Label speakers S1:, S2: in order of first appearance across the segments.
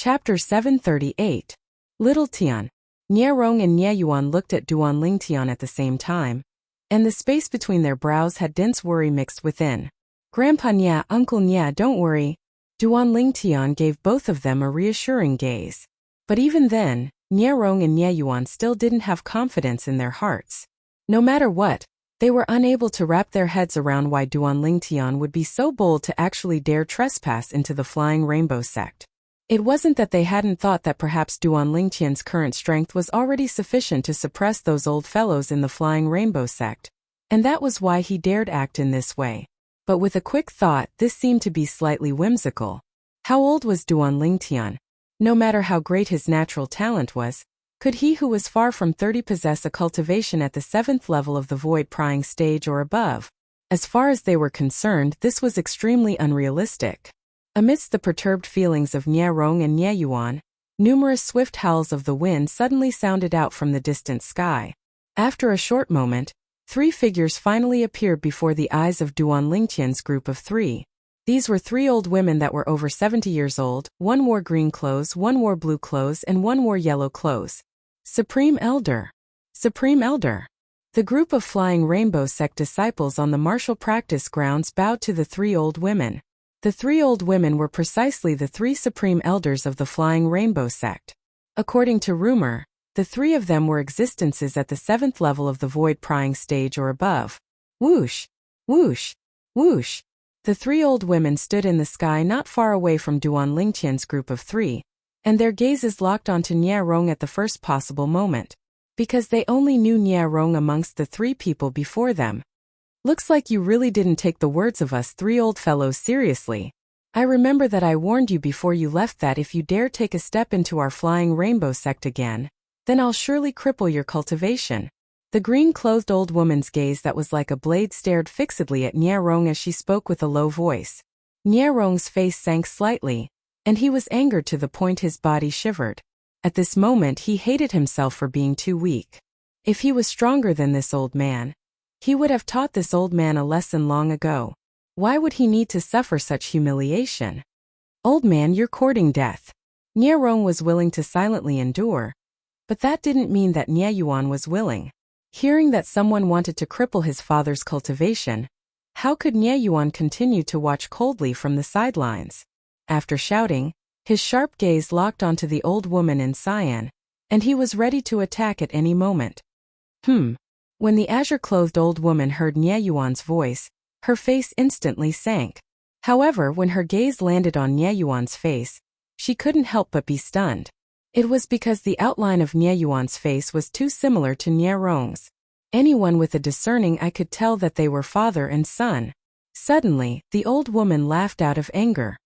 S1: Chapter 738. Little Tian. Nie Rong and Nie Yuan looked at Duanling Tian at the same time, and the space between their brows had dense worry mixed within. Grandpa Nie, Uncle Nie, don't worry. Duanling Tian gave both of them a reassuring gaze. But even then, Nie Rong and Nie Yuan still didn't have confidence in their hearts. No matter what, they were unable to wrap their heads around why Duanling Tian would be so bold to actually dare trespass into the Flying Rainbow sect. It wasn't that they hadn't thought that perhaps Duanling Tian's current strength was already sufficient to suppress those old fellows in the Flying Rainbow sect, and that was why he dared act in this way. But with a quick thought, this seemed to be slightly whimsical. How old was Duanling Tian? No matter how great his natural talent was, could he who was far from 30 possess a cultivation at the 7th level of the void-prying stage or above? As far as they were concerned, this was extremely unrealistic. Amidst the perturbed feelings of Nie Rong and Nie Yuan, numerous swift howls of the wind suddenly sounded out from the distant sky. After a short moment, 3 figures finally appeared before the eyes of Duanling Tian's group of 3. These were 3 old women that were over 70 years old. One wore green clothes, one wore blue clothes, and one wore yellow clothes. Supreme Elder. Supreme Elder. The group of Flying Rainbow sect disciples on the martial practice grounds bowed to the 3 old women. The 3 old women were precisely the 3 supreme elders of the Flying Rainbow sect. According to rumor, the 3 of them were existences at the 7th level of the void-prying stage or above. Whoosh! Whoosh! Whoosh! The 3 old women stood in the sky not far away from Duanling Tian's group of 3, and their gazes locked onto Nie Rong at the first possible moment, because they only knew Nie Rong amongst the 3 people before them. Looks like you really didn't take the words of us 3 old fellows seriously. I remember that I warned you before you left that if you dare take a step into our Flying Rainbow sect again, then I'll surely cripple your cultivation. The green-clothed old woman's gaze that was like a blade stared fixedly at Nie Rong as she spoke with a low voice. Nie Rong's face sank slightly, and he was angered to the point his body shivered. At this moment he hated himself for being too weak. If he was stronger than this old man, he would have taught this old man a lesson long ago. Why would he need to suffer such humiliation? Old man, you're courting death. Nie Rong was willing to silently endure, but that didn't mean that Nie Yuan was willing. Hearing that someone wanted to cripple his father's cultivation, how could Nie Yuan continue to watch coldly from the sidelines? After shouting, his sharp gaze locked onto the old woman in cyan, and he was ready to attack at any moment. When the azure-clothed old woman heard Nie Yuan's voice, her face instantly sank. However, when her gaze landed on Nie Yuan's face, she couldn't help but be stunned. It was because the outline of Nie Yuan's face was too similar to Nie Rong's. Anyone with a discerning eye could tell that they were father and son. Suddenly, the old woman laughed out of anger.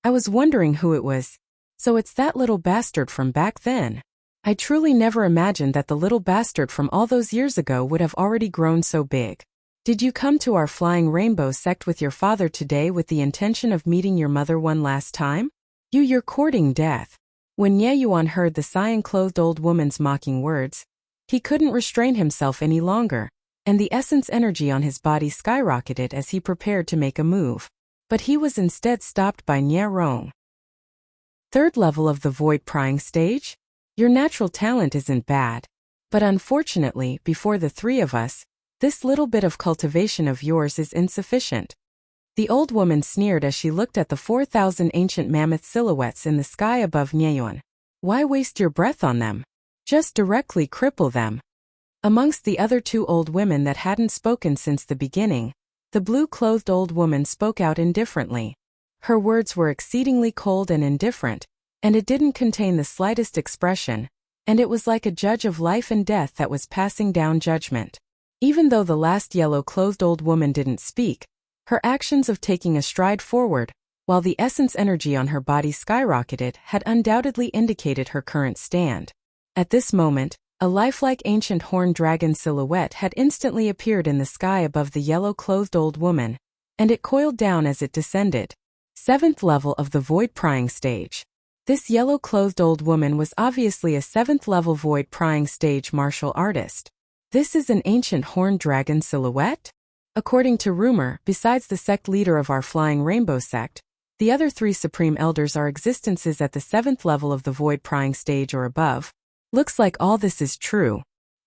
S1: I was wondering who it was. So it's that little bastard from back then. I truly never imagined that the little bastard from all those years ago would have already grown so big. Did you come to our Flying Rainbow sect with your father today with the intention of meeting your mother one last time? You're courting death. When Nie Yuan heard the cyan-clothed old woman's mocking words, he couldn't restrain himself any longer, and the essence energy on his body skyrocketed as he prepared to make a move. But he was instead stopped by Nie Rong. 3rd level of the void-prying stage? Your natural talent isn't bad, but unfortunately, before the 3 of us, this little bit of cultivation of yours is insufficient. The old woman sneered as she looked at the 4,000 ancient mammoth silhouettes in the sky above Nie Yuan. Why waste your breath on them? Just directly cripple them. Amongst the other 2 old women that hadn't spoken since the beginning, the blue-clothed old woman spoke out indifferently. Her words were exceedingly cold and indifferent, and it didn't contain the slightest expression, and it was like a judge of life and death that was passing down judgment. Even though the last yellow-clothed old woman didn't speak, her actions of taking a stride forward, while the essence energy on her body skyrocketed, had undoubtedly indicated her current stand. At this moment, a lifelike ancient horned dragon silhouette had instantly appeared in the sky above the yellow-clothed old woman, and it coiled down as it descended. 7th level of the void-prying stage. This yellow-clothed old woman was obviously a 7th level void-prying stage martial artist. This is an ancient horned dragon silhouette? According to rumor, besides the sect leader of our Flying Rainbow sect, The other 3 Supreme Elders are existences at the 7th level of the void prying stage or above. Looks like all this is true.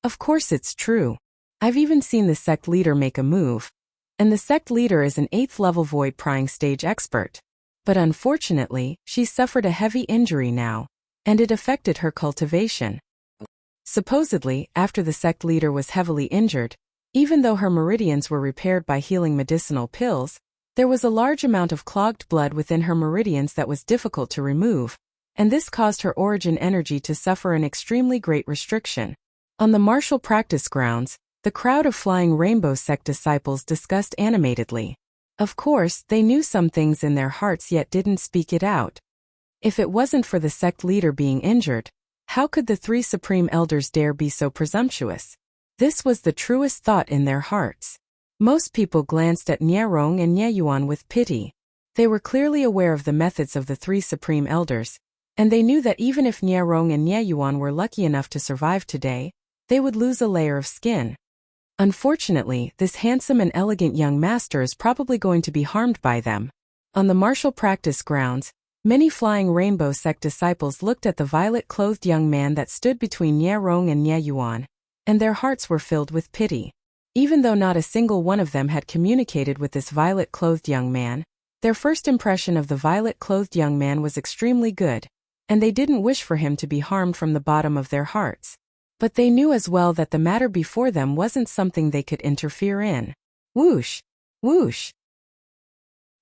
S1: Of course it's true. I've even seen the sect leader make a move. And the sect leader is an 8th level void prying stage expert. But unfortunately, she suffered a heavy injury now, and it affected her cultivation. Supposedly, after the sect leader was heavily injured, even though her meridians were repaired by healing medicinal pills, there was a large amount of clogged blood within her meridians that was difficult to remove, and this caused her origin energy to suffer an extremely great restriction. On the martial practice grounds, the crowd of Flying Rainbow sect disciples discussed animatedly. Of course, they knew some things in their hearts yet didn't speak it out. If it wasn't for the sect leader being injured, how could the 3 Supreme Elders dare be so presumptuous? This was the truest thought in their hearts. Most people glanced at Nierong and Nieyuan with pity. They were clearly aware of the methods of the 3 Supreme Elders, and they knew that even if Nierong and Nieyuan were lucky enough to survive today, they would lose a layer of skin. Unfortunately, this handsome and elegant young master is probably going to be harmed by them. On the martial practice grounds, many Flying Rainbow sect disciples looked at the violet-clothed young man that stood between Nierong and Nieyuan, and their hearts were filled with pity. Even though not a single one of them had communicated with this violet-clothed young man, their first impression of the violet-clothed young man was extremely good, and they didn't wish for him to be harmed from the bottom of their hearts. But they knew as well that the matter before them wasn't something they could interfere in. Whoosh! Whoosh!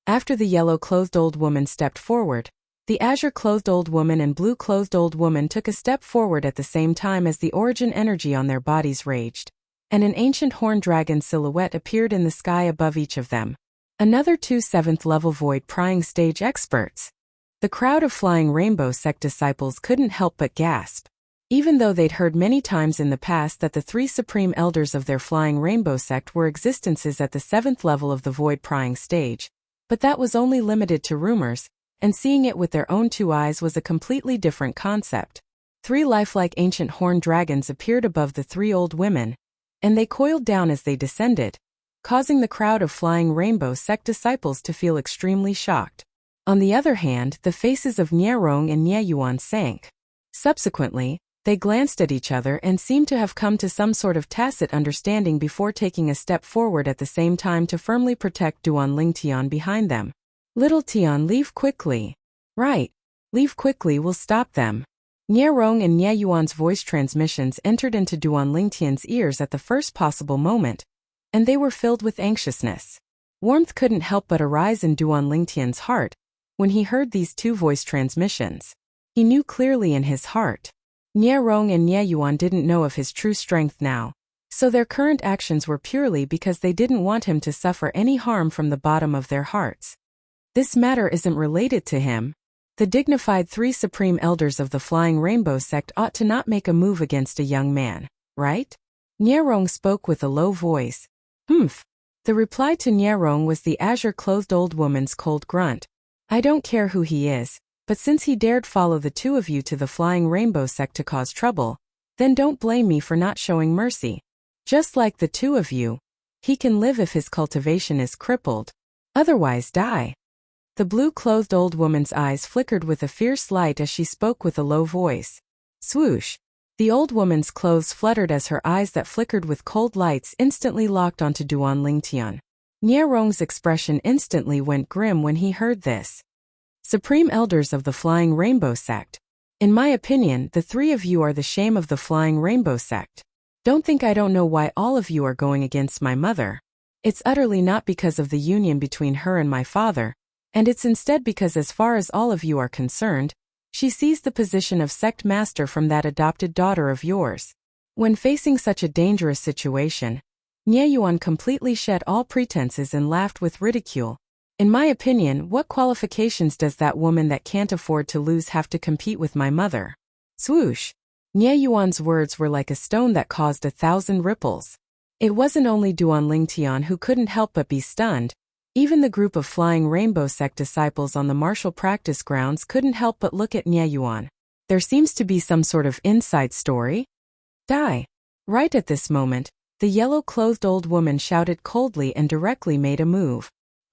S1: After the yellow-clothed old woman stepped forward, the azure-clothed old woman and blue-clothed old woman took a step forward at the same time as the origin energy on their bodies raged, and an ancient horned dragon silhouette appeared in the sky above each of them. Another 2 7th-level void prying stage experts. The crowd of Flying Rainbow sect disciples couldn't help but gasp. Even though they'd heard many times in the past that the 3 Supreme Elders of their Flying Rainbow sect were existences at the 7th level of the void prying stage, but that was only limited to rumors, and seeing it with their own 2 eyes was a completely different concept. 3 lifelike ancient horned dragons appeared above the 3 old women, and they coiled down as they descended, causing the crowd of Flying Rainbow sect disciples to feel extremely shocked. On the other hand, the faces of Nierong and Nieyuan sank. Subsequently, they glanced at each other and seemed to have come to some sort of tacit understanding before taking a step forward at the same time to firmly protect Duanling Tian behind them. Little Tian, leave quickly. Right. Leave quickly, we'll stop them. Nierong and Nieyuan's voice transmissions entered into Duanling Tian's ears at the first possible moment, and they were filled with anxiousness. Warmth couldn't help but arise in Duanling Tian's heart when he heard these 2 voice transmissions. He knew clearly in his heart Nierong and Nieyuan didn't know of his true strength now, so their current actions were purely because they didn't want him to suffer any harm from the bottom of their hearts. This matter isn't related to him. The dignified 3 Supreme Elders of the Flying Rainbow sect ought to not make a move against a young man, right? Nierong spoke with a low voice. Humph. The reply to Nierong was the azure-clothed old woman's cold grunt. I don't care who he is, but since he dared follow the 2 of you to the Flying Rainbow sect to cause trouble, then don't blame me for not showing mercy. Just like the 2 of you, he can live if his cultivation is crippled. Otherwise die. The blue-clothed old woman's eyes flickered with a fierce light as she spoke with a low voice. Swoosh! The old woman's clothes fluttered as her eyes that flickered with cold lights instantly locked onto Duanling Tian. Nierong's expression instantly went grim when he heard this. Supreme Elders of the Flying Rainbow sect. In my opinion, the 3 of you are the shame of the Flying Rainbow sect. Don't think I don't know why all of you are going against my mother. It's utterly not because of the union between her and my father, and it's instead because as far as all of you are concerned, she sees the position of sect master from that adopted daughter of yours. When facing such a dangerous situation, Nieyuan completely shed all pretenses and laughed with ridicule. In my opinion, what qualifications does that woman that can't afford to lose have to compete with my mother? Swoosh! Nieyuan's words were like a stone that caused 1,000 ripples. It wasn't only Duanling Tian who couldn't help but be stunned. Even the group of Flying Rainbow sect disciples on the martial practice grounds couldn't help but look at Nieyuan. There seems to be some sort of inside story. Die! Right at this moment, the yellow-clothed old woman shouted coldly and directly made a move.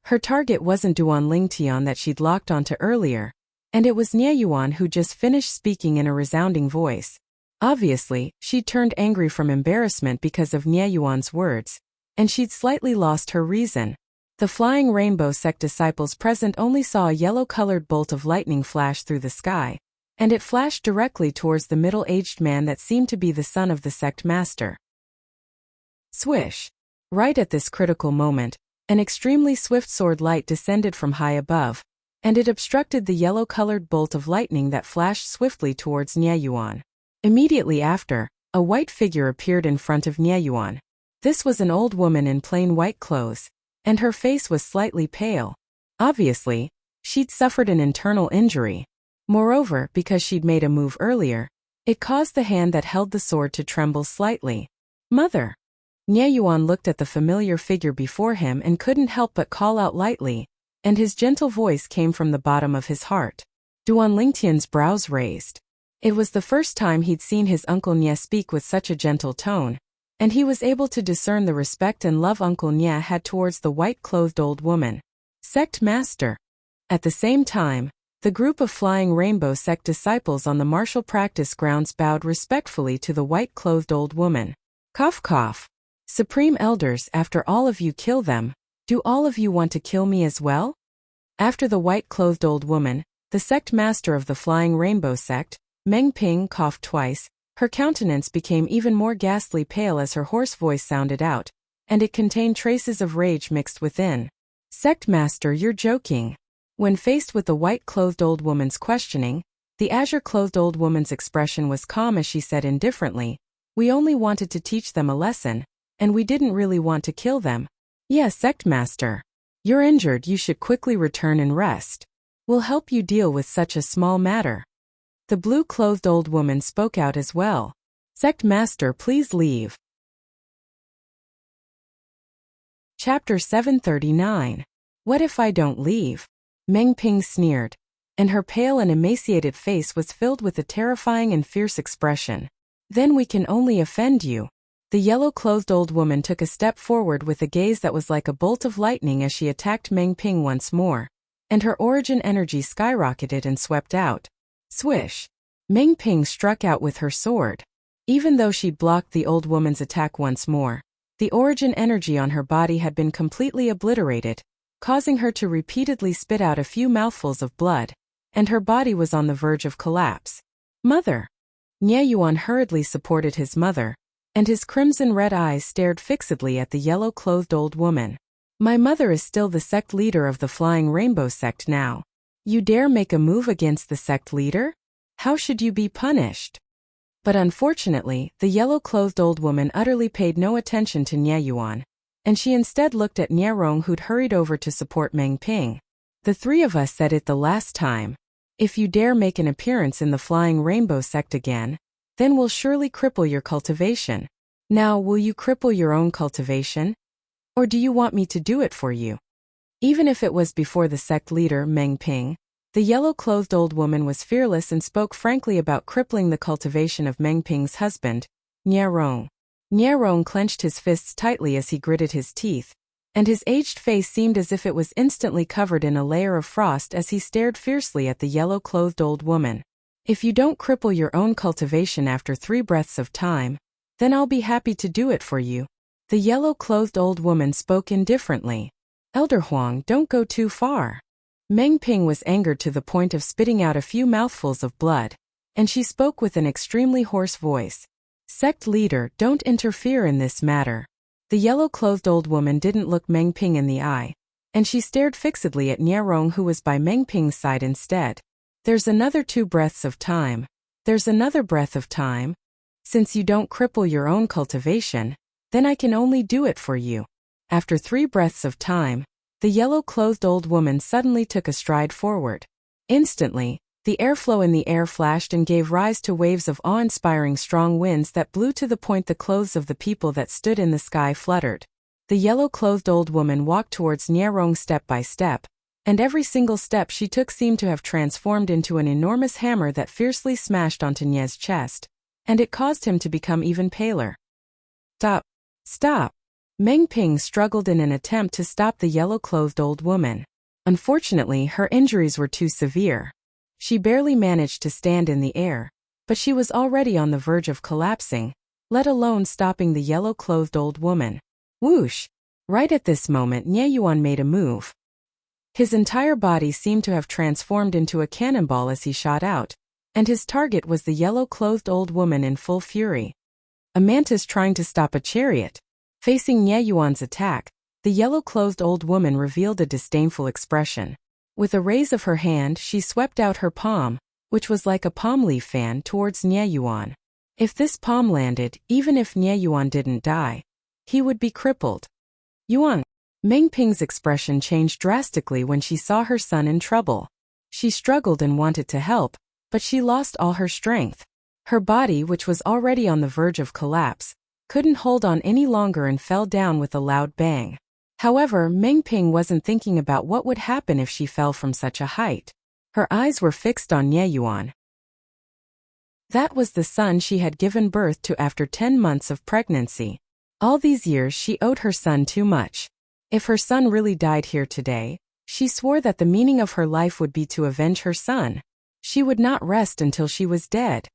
S1: Her target wasn't Duan Lingtian that she'd locked onto earlier, and it was Nie Yuan who just finished speaking in a resounding voice. Obviously, she'd turned angry from embarrassment because of Nie Yuan's words, and she'd slightly lost her reason. The flying rainbow sect disciples present only saw a yellow-colored bolt of lightning flash through the sky, and it flashed directly towards the middle-aged man that seemed to be the son of the sect master. Swish! Right at this critical moment, an extremely swift sword light descended from high above, and it obstructed the yellow-colored bolt of lightning that flashed swiftly towards Nie Yuan. Immediately after, a white figure appeared in front of Nie Yuan. This was an old woman in plain white clothes, and her face was slightly pale. Obviously, she'd suffered an internal injury. Moreover, because she'd made a move earlier, it caused the hand that held the sword to tremble slightly. Mother! Nie Yuan looked at the familiar figure before him and couldn't help but call out lightly, and his gentle voice came from the bottom of his heart. Duan Lingtian's brows raised. It was the first time he'd seen his Uncle Nie speak with such a gentle tone, and he was able to discern the respect and love Uncle Nie had towards the white-clothed old woman. Sect Master. At the same time, the group of flying rainbow sect disciples on the martial practice grounds bowed respectfully to the white-clothed old woman. Cough cough. Supreme Elders, after all of you kill them, do all of you want to kill me as well? After the white-clothed old woman, the sect master of the flying rainbow sect, Meng Ping, coughed twice. Her countenance became even more ghastly pale as her hoarse voice sounded out, and it contained traces of rage mixed within. Sect Master, you're joking. When faced with the white-clothed old woman's questioning, the azure-clothed old woman's expression was calm as she said indifferently, "We only wanted to teach them a lesson, and we didn't really want to kill them." "Yes, Sect Master. You're injured, you should quickly return and rest. We'll help you deal with such a small matter." The blue-clothed old woman spoke out as well. "Sect Master, please leave." Chapter 739. What if I don't leave? Meng Ping sneered, and her pale and emaciated face was filled with a terrifying and fierce expression. "Then we can only offend you." The yellow-clothed old woman took a step forward with a gaze that was like a bolt of lightning as she attacked Meng Ping once more, and her origin energy skyrocketed and swept out. Swish! Meng Ping struck out with her sword. Even though she'd blocked the old woman's attack once more, the origin energy on her body had been completely obliterated, causing her to repeatedly spit out a few mouthfuls of blood, and her body was on the verge of collapse. "Mother!" Nie Yuan hurriedly supported his mother, and his crimson-red eyes stared fixedly at the yellow-clothed old woman. "My mother is still the sect leader of the Flying Rainbow sect now. You dare make a move against the sect leader? How should you be punished?" But unfortunately, the yellow-clothed old woman utterly paid no attention to Nie Yuan, and she instead looked at Nie Rong, who'd hurried over to support Meng Ping. "The three of us said it the last time. If you dare make an appearance in the Flying Rainbow sect again, then we'll surely cripple your cultivation. Now, will you cripple your own cultivation? Or do you want me to do it for you?" Even if it was before the sect leader, Meng Ping, the yellow-clothed old woman was fearless and spoke frankly about crippling the cultivation of Meng Ping's husband, Nie Rong. Nie Rong clenched his fists tightly as he gritted his teeth, and his aged face seemed as if it was instantly covered in a layer of frost as he stared fiercely at the yellow-clothed old woman. "If you don't cripple your own cultivation after 3 breaths of time, then I'll be happy to do it for you." The yellow-clothed old woman spoke indifferently. "Elder Huang, don't go too far." Meng Ping was angered to the point of spitting out a few mouthfuls of blood, and she spoke with an extremely hoarse voice. "Sect leader, don't interfere in this matter." The yellow-clothed old woman didn't look Meng Ping in the eye, and she stared fixedly at Nie Rong, who was by Meng Ping's side instead. "There's another 2 breaths of time. There's another breath of time. Since you don't cripple your own cultivation, then I can only do it for you." After 3 breaths of time, the yellow-clothed old woman suddenly took a stride forward. Instantly, the airflow in the air flashed and gave rise to waves of awe-inspiring strong winds that blew to the point the clothes of the people that stood in the sky fluttered. The yellow-clothed old woman walked towards Nie Rong step by step, and every single step she took seemed to have transformed into an enormous hammer that fiercely smashed onto Nie's chest, and it caused him to become even paler. "Stop! Stop!" Meng Ping struggled in an attempt to stop the yellow-clothed old woman. Unfortunately, her injuries were too severe. She barely managed to stand in the air, but she was already on the verge of collapsing, let alone stopping the yellow-clothed old woman. Whoosh! Right at this moment, Nie Yuan made a move. His entire body seemed to have transformed into a cannonball as he shot out, and his target was the yellow-clothed old woman in full fury. A mantis trying to stop a chariot. Facing Nie Yuan's attack, the yellow-clothed old woman revealed a disdainful expression. With a raise of her hand, she swept out her palm, which was like a palm leaf fan, towards Nie Yuan. If this palm landed, even if Nie Yuan didn't die, he would be crippled. Yuan. Meng Ping's expression changed drastically when she saw her son in trouble. She struggled and wanted to help, but she lost all her strength. Her body, which was already on the verge of collapse, couldn't hold on any longer and fell down with a loud bang. However, Meng Ping wasn't thinking about what would happen if she fell from such a height. Her eyes were fixed on Nie Yuan. That was the son she had given birth to after 10 months of pregnancy. All these years she owed her son too much. If her son really died here today, she swore that the meaning of her life would be to avenge her son. She would not rest until she was dead.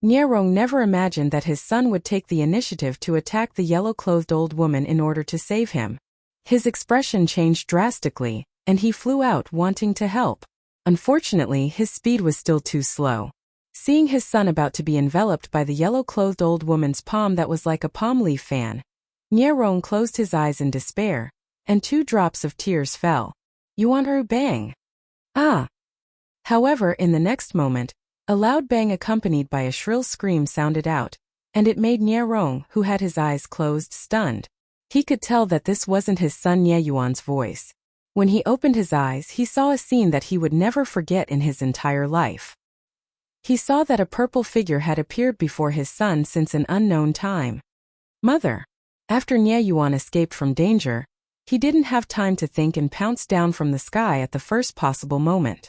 S1: Nierong never imagined that his son would take the initiative to attack the yellow-clothed old woman in order to save him. His expression changed drastically, and he flew out wanting to help. Unfortunately, his speed was still too slow. Seeing his son about to be enveloped by the yellow-clothed old woman's palm that was like a palm leaf fan, Nierong closed his eyes in despair, and 2 drops of tears fell. Yuanru bang! Ah! However, in the next moment, a loud bang accompanied by a shrill scream sounded out, and it made Nierong, who had his eyes closed, stunned. He could tell that this wasn't his son Nie Yuan's voice. When he opened his eyes, he saw a scene that he would never forget in his entire life. He saw that a purple figure had appeared before his son since an unknown time. Mother! After Nie Yuan escaped from danger, he didn't have time to think and pounced down from the sky at the first possible moment.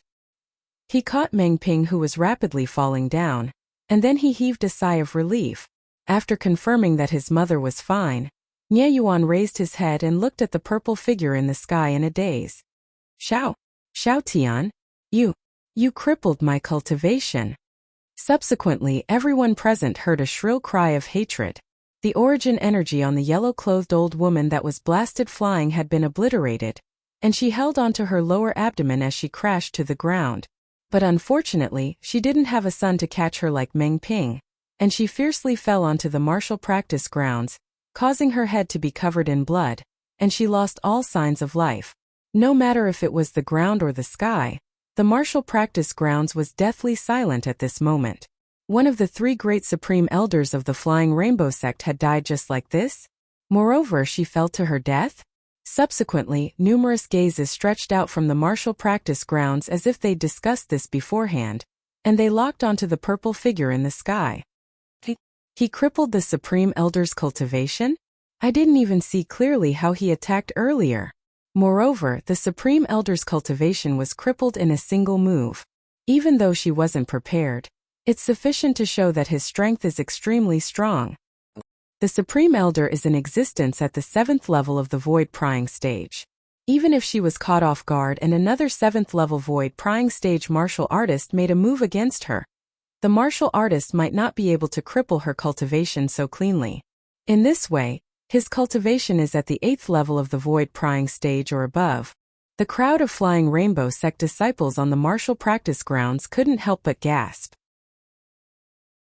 S1: He caught Meng Ping, who was rapidly falling down, and then he heaved a sigh of relief. After confirming that his mother was fine, Nie Yuan raised his head and looked at the purple figure in the sky in a daze. Xiao Tian, you crippled my cultivation. Subsequently, everyone present heard a shrill cry of hatred. The origin energy on the yellow-clothed old woman that was blasted flying had been obliterated, and she held onto her lower abdomen as she crashed to the ground. But unfortunately, she didn't have a son to catch her like Meng Ping, and she fiercely fell onto the martial practice grounds, causing her head to be covered in blood, and she lost all signs of life. No matter if it was the ground or the sky, the martial practice grounds was deathly silent at this moment. One of the 3 great supreme elders of the Flying Rainbow sect had died just like this. Moreover, she fell to her death. Subsequently, numerous gazes stretched out from the martial practice grounds as if they'd discussed this beforehand, and they locked onto the purple figure in the sky. He crippled the supreme elder's cultivation? I didn't even see clearly how he attacked earlier. Moreover, the supreme elder's cultivation was crippled in a single move. Even though she wasn't prepared, it's sufficient to show that his strength is extremely strong. The Supreme Elder is in existence at the 7th level of the Void Prying stage. Even if she was caught off guard and another 7th level Void Prying stage martial artist made a move against her, the martial artist might not be able to cripple her cultivation so cleanly. In this way, his cultivation is at the 8th level of the Void Prying stage or above. The crowd of Flying Rainbow sect disciples on the martial practice grounds couldn't help but gasp.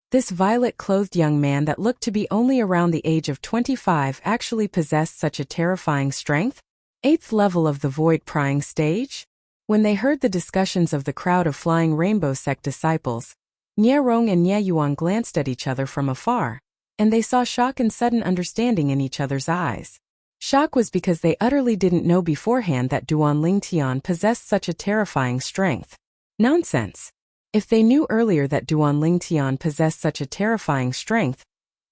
S1: This violet-clothed young man that looked to be only around the age of 25 actually possessed such a terrifying strength? 8th level of the Void Prying stage? When they heard the discussions of the crowd of Flying Rainbow sect disciples, Nierong and Nie Yuan glanced at each other from afar, and they saw shock and sudden understanding in each other's eyes. Shock was because they utterly didn't know beforehand that Duanling Tian possessed such a terrifying strength. Nonsense! If they knew earlier that Duanling Tian possessed such a terrifying strength,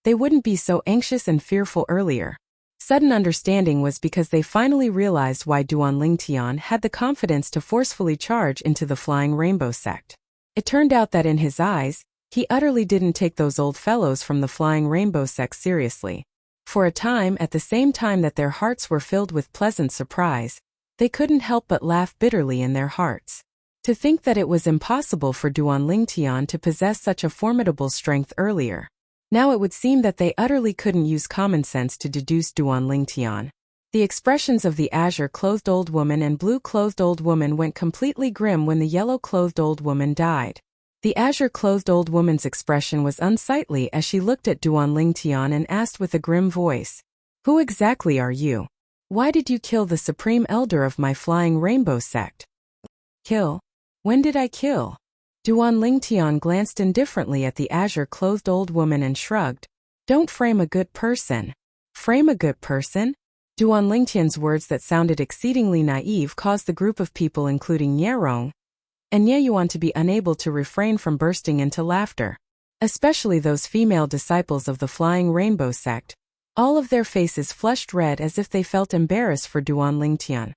S1: they wouldn't be so anxious and fearful earlier. Sudden understanding was because they finally realized why Duanling Tian had the confidence to forcefully charge into the Flying Rainbow sect. It turned out that in his eyes, he utterly didn't take those old fellows from the Flying Rainbow sect seriously. For a time, at the same time that their hearts were filled with pleasant surprise, they couldn't help but laugh bitterly in their hearts. To think that it was impossible for Duan Lingtian to possess such a formidable strength earlier. Now it would seem that they utterly couldn't use common sense to deduce Duan Lingtian. The expressions of the azure-clothed old woman and blue-clothed old woman went completely grim when the yellow-clothed old woman died. The azure-clothed old woman's expression was unsightly as she looked at Duan Lingtian and asked with a grim voice, "Who exactly are you? Why did you kill the supreme elder of my flying rainbow sect?" "Kill? When did I kill?" Duan Lingtian glanced indifferently at the azure-clothed old woman and shrugged. "Don't frame a good person." "Frame a good person?" Duan Lingtian's words that sounded exceedingly naive caused the group of people including Nierong and Nieyuan to be unable to refrain from bursting into laughter. Especially those female disciples of the Flying Rainbow sect. All of their faces flushed red as if they felt embarrassed for Duan Lingtian.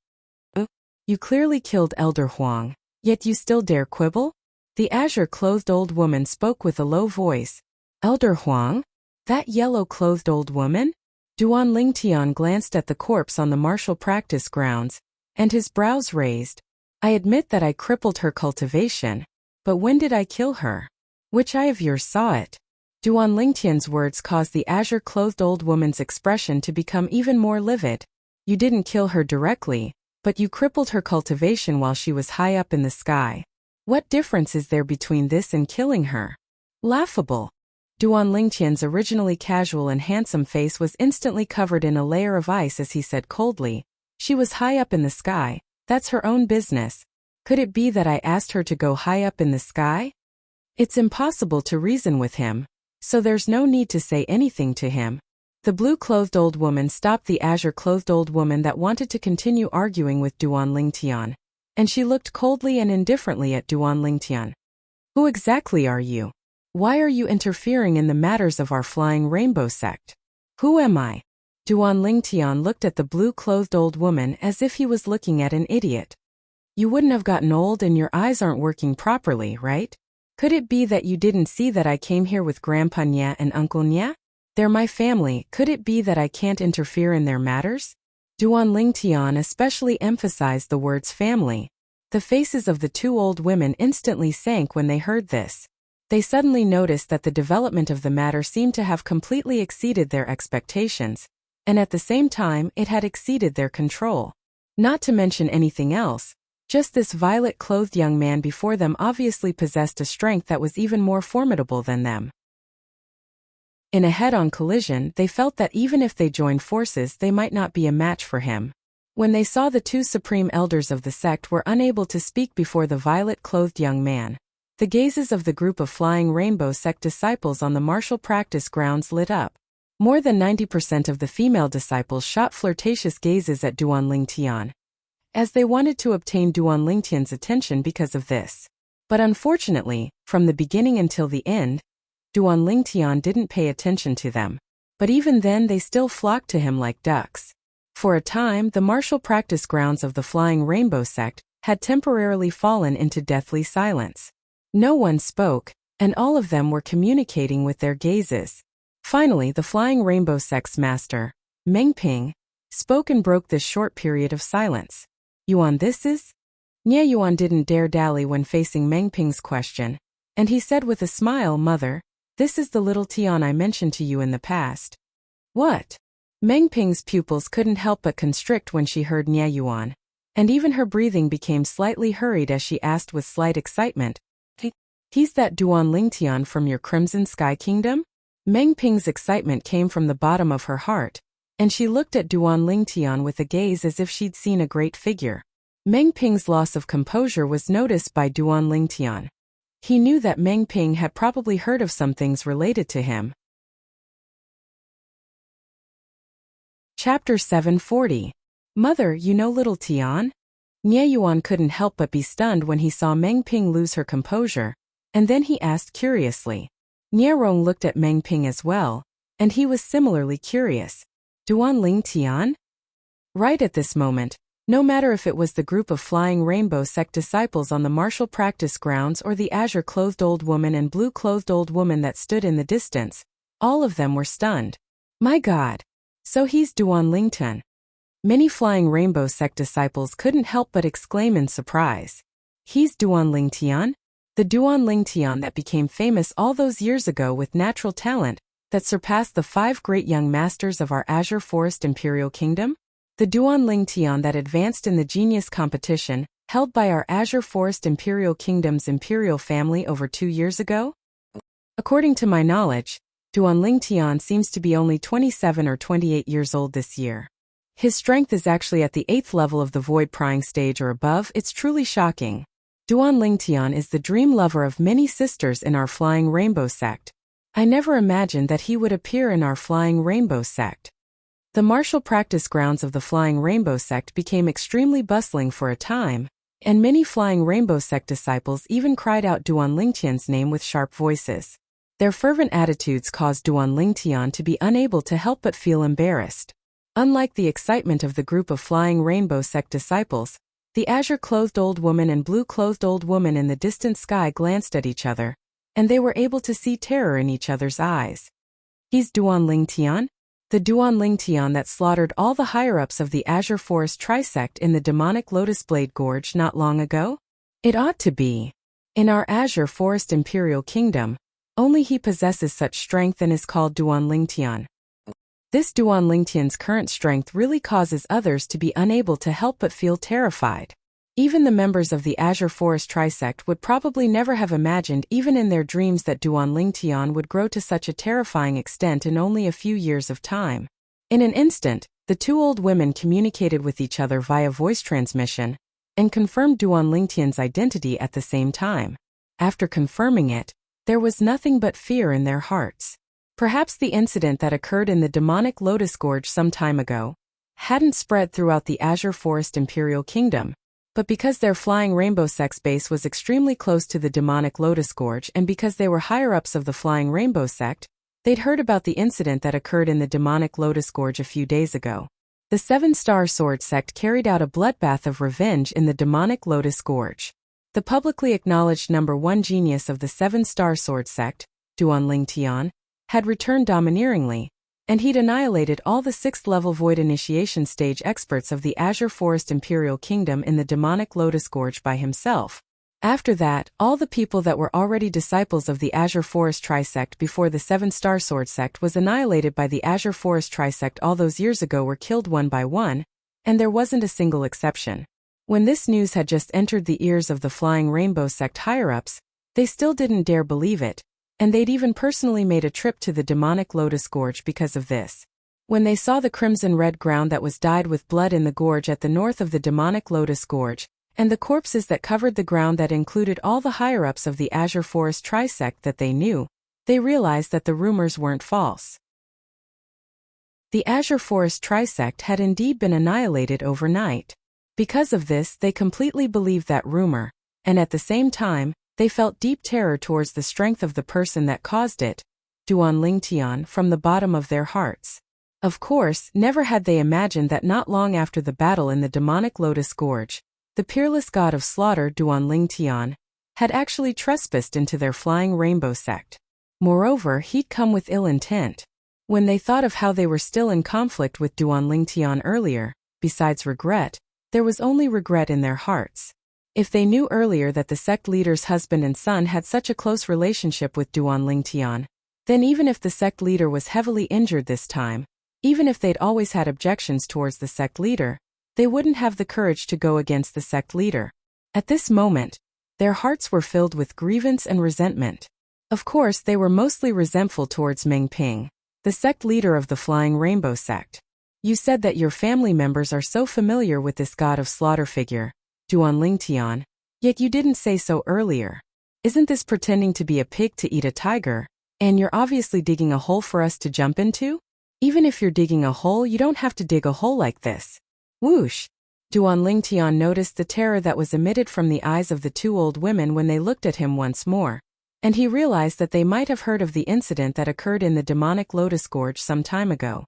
S1: "You clearly killed Elder Huang, yet you still dare quibble?" The azure-clothed old woman spoke with a low voice. "Elder Huang? That yellow-clothed old woman?" Duan Lingtian glanced at the corpse on the martial practice grounds, and his brows raised. "I admit that I crippled her cultivation, but when did I kill her? Which eye of yours saw it?" Duan Lingtian's words caused the azure-clothed old woman's expression to become even more livid. "You didn't kill her directly, but you crippled her cultivation while she was high up in the sky. What difference is there between this and killing her?" Laughable. Duan Lingtian's originally casual and handsome face was instantly covered in a layer of ice as he said coldly, "She was high up in the sky, that's her own business. Could it be that I asked her to go high up in the sky?" It's impossible to reason with him, so there's no need to say anything to him. The blue-clothed old woman stopped the azure-clothed old woman that wanted to continue arguing with Duan Lingtian, and she looked coldly and indifferently at Duan Lingtian. "Who exactly are you? Why are you interfering in the matters of our Flying Rainbow sect?" "Who am I?" Duan Lingtian looked at the blue-clothed old woman as if he was looking at an idiot. "You wouldn't have gotten old and your eyes aren't working properly, right? Could it be that you didn't see that I came here with Grandpa Nya and Uncle Nya? They're my family. Could it be that I can't interfere in their matters?" Duan Lingtian especially emphasized the words family. The faces of the two old women instantly sank when they heard this. They suddenly noticed that the development of the matter seemed to have completely exceeded their expectations, and at the same time it had exceeded their control. Not to mention anything else, just this violet-clothed young man before them obviously possessed a strength that was even more formidable than them. In a head-on collision, they felt that even if they joined forces they might not be a match for him. When they saw the two supreme elders of the sect were unable to speak before the violet-clothed young man, the gazes of the group of Flying Rainbow sect disciples on the martial practice grounds lit up. More than 90% of the female disciples shot flirtatious gazes at Duan Lingtian, as they wanted to obtain Duan Lingtian's attention because of this. But unfortunately, from the beginning until the end, Duan Lingtian didn't pay attention to them. But even then they still flocked to him like ducks. For a time, the martial practice grounds of the Flying Rainbow sect had temporarily fallen into deathly silence. No one spoke, and all of them were communicating with their gazes. Finally, the Flying Rainbow sect's master, Mengping, spoke and broke this short period of silence. "Yuan, this is?" Nye Yuan didn't dare dally when facing Mengping's question, and he said with a smile, "Mother, this is the little Tian I mentioned to you in the past." "What?" Mengping's pupils couldn't help but constrict when she heard Nye Yuan, and even her breathing became slightly hurried as she asked with slight excitement, "He's that Duan Lingtian from your Crimson Sky Kingdom?" Mengping's excitement came from the bottom of her heart, and she looked at Duan Lingtian with a gaze as if she'd seen a great figure. Mengping's loss of composure was noticed by Duan Lingtian. He knew that Mengping had probably heard of some things related to him. Chapter 740. "Mother, you know little Tian?" Nye Yuan couldn't help but be stunned when he saw Mengping lose her composure, and then he asked curiously. Nierong looked at Mengping as well, and he was similarly curious. "Duan Lingtian?" Right at this moment, no matter if it was the group of Flying Rainbow sect disciples on the martial practice grounds or the azure-clothed old woman and blue-clothed old woman that stood in the distance, all of them were stunned. "My God! So he's Duan Lingtian. Many Flying Rainbow sect disciples couldn't help but exclaim in surprise. He's Duan Lingtian? The Duan Lingtian that became famous all those years ago with natural talent that surpassed the 5 great young masters of our Azure Forest Imperial Kingdom? The Duan Lingtian that advanced in the genius competition held by our Azure Forest Imperial Kingdom's imperial family over 2 years ago? According to my knowledge, Duan Lingtian seems to be only 27 or 28 years old this year. His strength is actually at the 8th level of the void prying stage or above. It's truly shocking. Duan Lingtian is the dream lover of many sisters in our Flying Rainbow sect. I never imagined that he would appear in our Flying Rainbow sect. The martial practice grounds of the Flying Rainbow sect became extremely bustling for a time, and many Flying Rainbow sect disciples even cried out Duan Lingtian's name with sharp voices. Their fervent attitudes caused Duan Lingtian to be unable to help but feel embarrassed. Unlike the excitement of the group of Flying Rainbow sect disciples, the azure-clothed old woman and blue-clothed old woman in the distant sky glanced at each other, and they were able to see terror in each other's eyes. He's Duan Lingtian? The Duan Lingtian that slaughtered all the higher-ups of the Azure Forest Trisect in the demonic Lotus Blade Gorge not long ago? It ought to be. In our Azure Forest Imperial Kingdom, only he possesses such strength and is called Duan Lingtian. This Duan Lingtian's current strength really causes others to be unable to help but feel terrified. Even the members of the Azure Forest Trisect would probably never have imagined even in their dreams that Duan Lingtian would grow to such a terrifying extent in only a few years of time. In an instant, the 2 old women communicated with each other via voice transmission and confirmed Duan Lingtian's identity at the same time. After confirming it, there was nothing but fear in their hearts. Perhaps the incident that occurred in the demonic Lotus Gorge some time ago hadn't spread throughout the Azure Forest Imperial Kingdom, but because their Flying Rainbow sect's base was extremely close to the demonic Lotus Gorge and because they were higher-ups of the Flying Rainbow sect, they'd heard about the incident that occurred in the demonic Lotus Gorge a few days ago. The 7-star Sword sect carried out a bloodbath of revenge in the demonic Lotus Gorge. The publicly acknowledged number 1 genius of the 7-star Sword sect, Duan Lingtian, had returned domineeringly, and he'd annihilated all the 6th-level Void Initiation stage experts of the Azure Forest Imperial Kingdom in the demonic Lotus Gorge by himself. After that, all the people that were already disciples of the Azure Forest Trisect before the 7-star Sword sect was annihilated by the Azure Forest Trisect all those years ago were killed one by one, and there wasn't a single exception. When this news had just entered the ears of the Flying Rainbow sect higher-ups, they still didn't dare believe it, and they'd even personally made a trip to the demonic Lotus Gorge because of this. When they saw the crimson-red ground that was dyed with blood in the gorge at the north of the demonic Lotus Gorge, and the corpses that covered the ground that included all the higher-ups of the Azure Forest Trisect that they knew, they realized that the rumors weren't false. The Azure Forest Trisect had indeed been annihilated overnight. Because of this, they completely believed that rumor, and at the same time, they felt deep terror towards the strength of the person that caused it, Duan Lingtian, from the bottom of their hearts. Of course, never had they imagined that not long after the battle in the demonic Lotus Gorge, the peerless god of slaughter Duan Lingtian had actually trespassed into their Flying Rainbow sect. Moreover, he'd come with ill intent. When they thought of how they were still in conflict with Duan Lingtian earlier, besides regret, there was only regret in their hearts. If they knew earlier that the sect leader's husband and son had such a close relationship with Duan Lingtian, then even if the sect leader was heavily injured this time, even if they'd always had objections towards the sect leader, they wouldn't have the courage to go against the sect leader. At this moment, their hearts were filled with grievance and resentment. Of course, they were mostly resentful towards Meng Ping, the sect leader of the Flying Rainbow sect. You said that your family members are so familiar with this god of slaughter figure, Duan Lingtian, yet you didn't say so earlier. Isn't this pretending to be a pig to eat a tiger? And you're obviously digging a hole for us to jump into? Even if you're digging a hole, you don't have to dig a hole like this. Whoosh! Duan Lingtian noticed the terror that was emitted from the eyes of the 2 old women when they looked at him once more, and he realized that they might have heard of the incident that occurred in the demonic Lotus Gorge some time ago.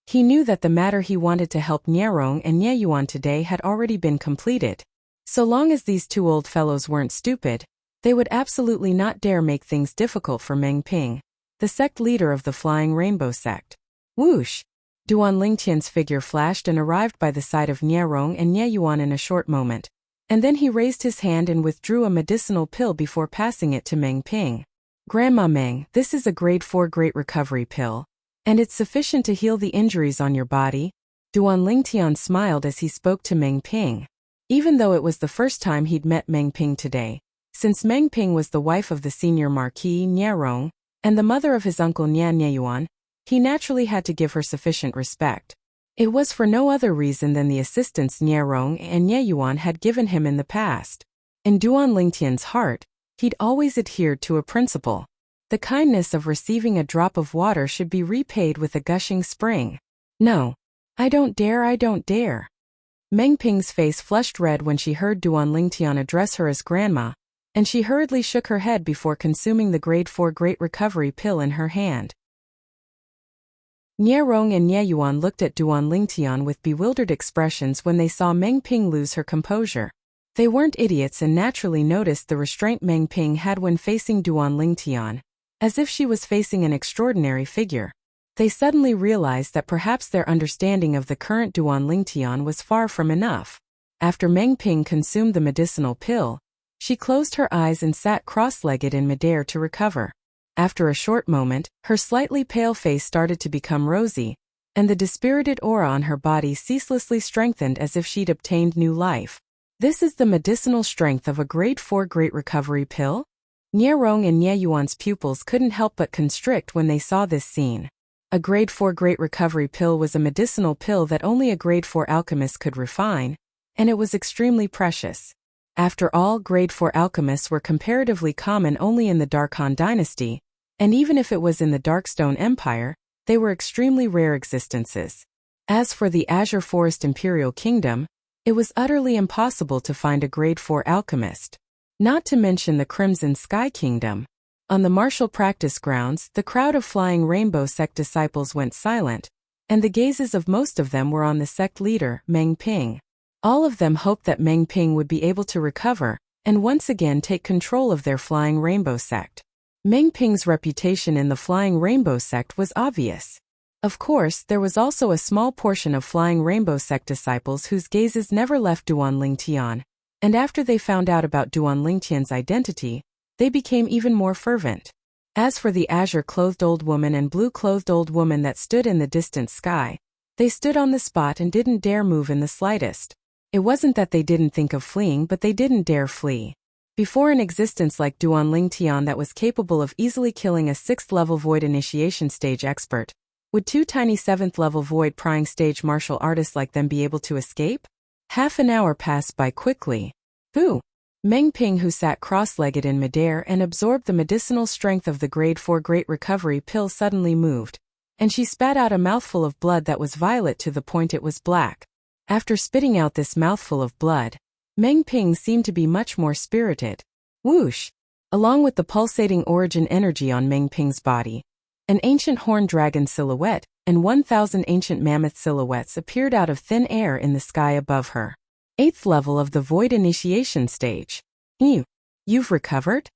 S1: He knew that the matter he wanted to help Nierong and Nieyuan today had already been completed. So long as these 2 old fellows weren't stupid, they would absolutely not dare make things difficult for Meng Ping, the sect leader of the Flying Rainbow sect. Whoosh! Duan Lingtian's figure flashed and arrived by the side of Nie Rong and Nie Yuan in a short moment. And then he raised his hand and withdrew a medicinal pill before passing it to Meng Ping. Grandma Meng, this is a grade 4 Great Recovery pill. And it's sufficient to heal the injuries on your body. Duan Lingtian smiled as he spoke to Meng Ping. Even though it was the first time he'd met Meng Ping today, since Meng Ping was the wife of the senior Marquis Nie Rong, and the mother of his uncle Nie Yuan, he naturally had to give her sufficient respect. It was for no other reason than the assistance Nie Rong and Nie Yuan had given him in the past. In Duan Lingtian's heart, he'd always adhered to a principle. The kindness of receiving a drop of water should be repaid with a gushing spring. No. I don't dare. Meng Ping's face flushed red when she heard Duan Lingtian address her as grandma, and she hurriedly shook her head before consuming the grade 4 Great Recovery pill in her hand. Nie Rong and Nie Yuan looked at Duan Lingtian with bewildered expressions when they saw Meng Ping lose her composure. They weren't idiots and naturally noticed the restraint Meng Ping had when facing Duan Lingtian, as if she was facing an extraordinary figure. They suddenly realized that perhaps their understanding of the current Duan Lingtian was far from enough. After Meng Ping consumed the medicinal pill, she closed her eyes and sat cross-legged in midair to recover. After a short moment, her slightly pale face started to become rosy, and the dispirited aura on her body ceaselessly strengthened as if she'd obtained new life. This is the medicinal strength of a grade 4 Great Recovery pill? Nie Rong and Nie Yuan's pupils couldn't help but constrict when they saw this scene. A grade 4 Great Recovery pill was a medicinal pill that only a grade 4 alchemist could refine, and it was extremely precious. After all, grade 4 alchemists were comparatively common only in the Dark Han dynasty, and even if it was in the Darkstone Empire, they were extremely rare existences. As for the Azure Forest Imperial Kingdom, it was utterly impossible to find a grade 4 alchemist. Not to mention the Crimson Sky Kingdom. On the martial practice grounds, the crowd of Flying Rainbow sect disciples went silent, and the gazes of most of them were on the sect leader, Meng Ping. All of them hoped that Meng Ping would be able to recover and once again take control of their Flying Rainbow sect. Meng Ping's reputation in the Flying Rainbow sect was obvious. Of course, there was also a small portion of Flying Rainbow sect disciples whose gazes never left Duan Lingtian, and after they found out about Duan Lingtian's identity, they became even more fervent. As for the azure-clothed old woman and blue-clothed old woman that stood in the distant sky, they stood on the spot and didn't dare move in the slightest. It wasn't that they didn't think of fleeing, but they didn't dare flee. Before an existence like Duan Lingtian that was capable of easily killing a 6th-level Void Initiation Stage expert, would 2 tiny 7th-level Void Prying Stage martial artists like them be able to escape? Half an hour passed by quickly. Boo! Meng Ping, who sat cross-legged in midair and absorbed the medicinal strength of the grade 4 Great Recovery pill, suddenly moved, and she spat out a mouthful of blood that was violet to the point it was black. After spitting out this mouthful of blood, Meng Ping seemed to be much more spirited. Whoosh! Along with the pulsating origin energy on Meng Ping's body, an ancient horned dragon silhouette and 1,000 ancient mammoth silhouettes appeared out of thin air in the sky above her. 8th level of the Void Initiation Stage. You've recovered?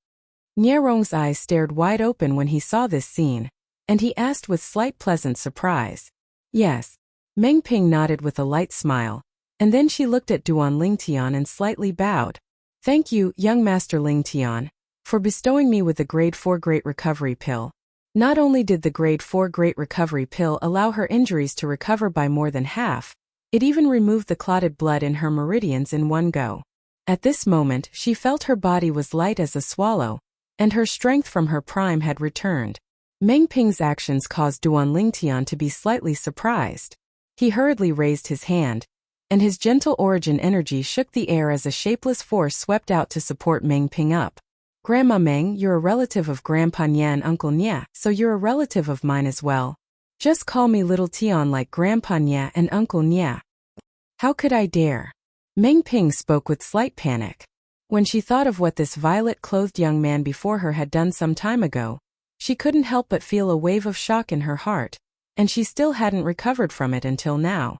S1: Nie Rong's eyes stared wide open when he saw this scene, and he asked with slight pleasant surprise. Yes. Meng Ping nodded with a light smile, and then she looked at Duan Lingtian and slightly bowed. Thank you, young Master Lingtian, for bestowing me with the grade 4 Great Recovery pill. Not only did the grade 4 Great Recovery pill allow her injuries to recover by more than half, it even removed the clotted blood in her meridians in one go. At this moment, she felt her body was light as a swallow, and her strength from her prime had returned. Meng Ping's actions caused Duan Lingtian to be slightly surprised. He hurriedly raised his hand, and his gentle origin energy shook the air as a shapeless force swept out to support Meng Ping up. Grandma Meng, you're a relative of Grandpa Nie and Uncle Nie, so you're a relative of mine as well. Just call me Little Tian like Grandpa Nie and Uncle Nie. How could I dare? Meng Ping spoke with slight panic. When she thought of what this violet-clothed young man before her had done some time ago, she couldn't help but feel a wave of shock in her heart, and she still hadn't recovered from it until now.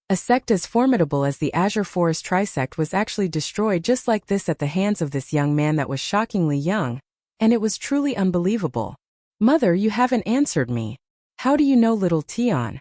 S1: A sect as formidable as the Azure Forest Trisect was actually destroyed just like this at the hands of this young man that was shockingly young, and it was truly unbelievable. Mother, you haven't answered me. How do you know, little Tian?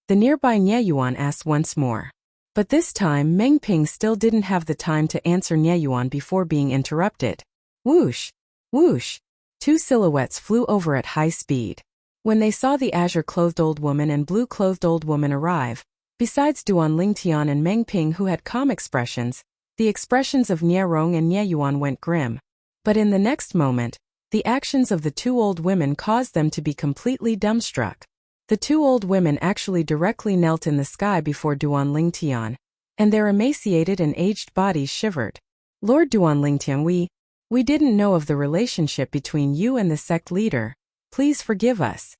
S1: The nearby Nye Yuan asked once more. But this time Meng Ping still didn't have the time to answer Nye Yuan before being interrupted. Whoosh! Whoosh! Two silhouettes flew over at high speed. When they saw the azure-clothed old woman and blue-clothed old woman arrive, besides Duan Lingtian and Meng Ping who had calm expressions, the expressions of Nye Rong and Nye Yuan went grim. But in the next moment, the actions of the two old women caused them to be completely dumbstruck. The two old women actually directly knelt in the sky before Duan Lingtian, and their emaciated and aged bodies shivered. Lord Duan Lingtian, we didn't know of the relationship between you and the sect leader. Please forgive us.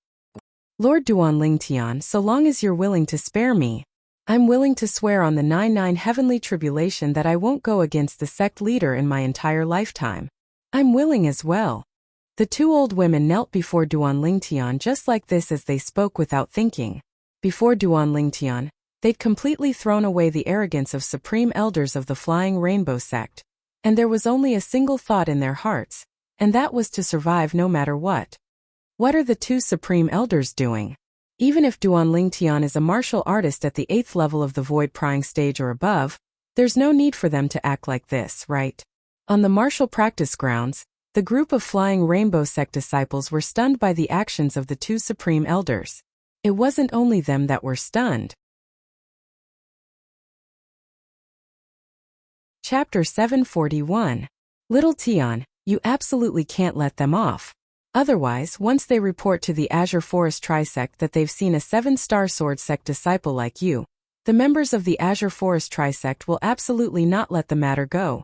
S1: Lord Duan Lingtian, so long as you're willing to spare me, I'm willing to swear on the 99 heavenly tribulation that I won't go against the sect leader in my entire lifetime. I'm willing as well. The two old women knelt before Duan Lingtian just like this as they spoke without thinking. Before Duan Lingtian, they'd completely thrown away the arrogance of supreme elders of the Flying Rainbow sect. And there was only a single thought in their hearts, and that was to survive no matter what. What are the two supreme elders doing? Even if Duan Lingtian is a martial artist at the 8th level of the void prying stage or above, there's no need for them to act like this, right? On the martial practice grounds, the group of Flying Rainbow sect disciples were stunned by the actions of the two supreme elders. It wasn't only them that were stunned. Chapter 741. Little Tian, you absolutely can't let them off. Otherwise, once they report to the Azure Forest Trisect that they've seen a 7-star sword sect disciple like you, the members of the Azure Forest Trisect will absolutely not let the matter go.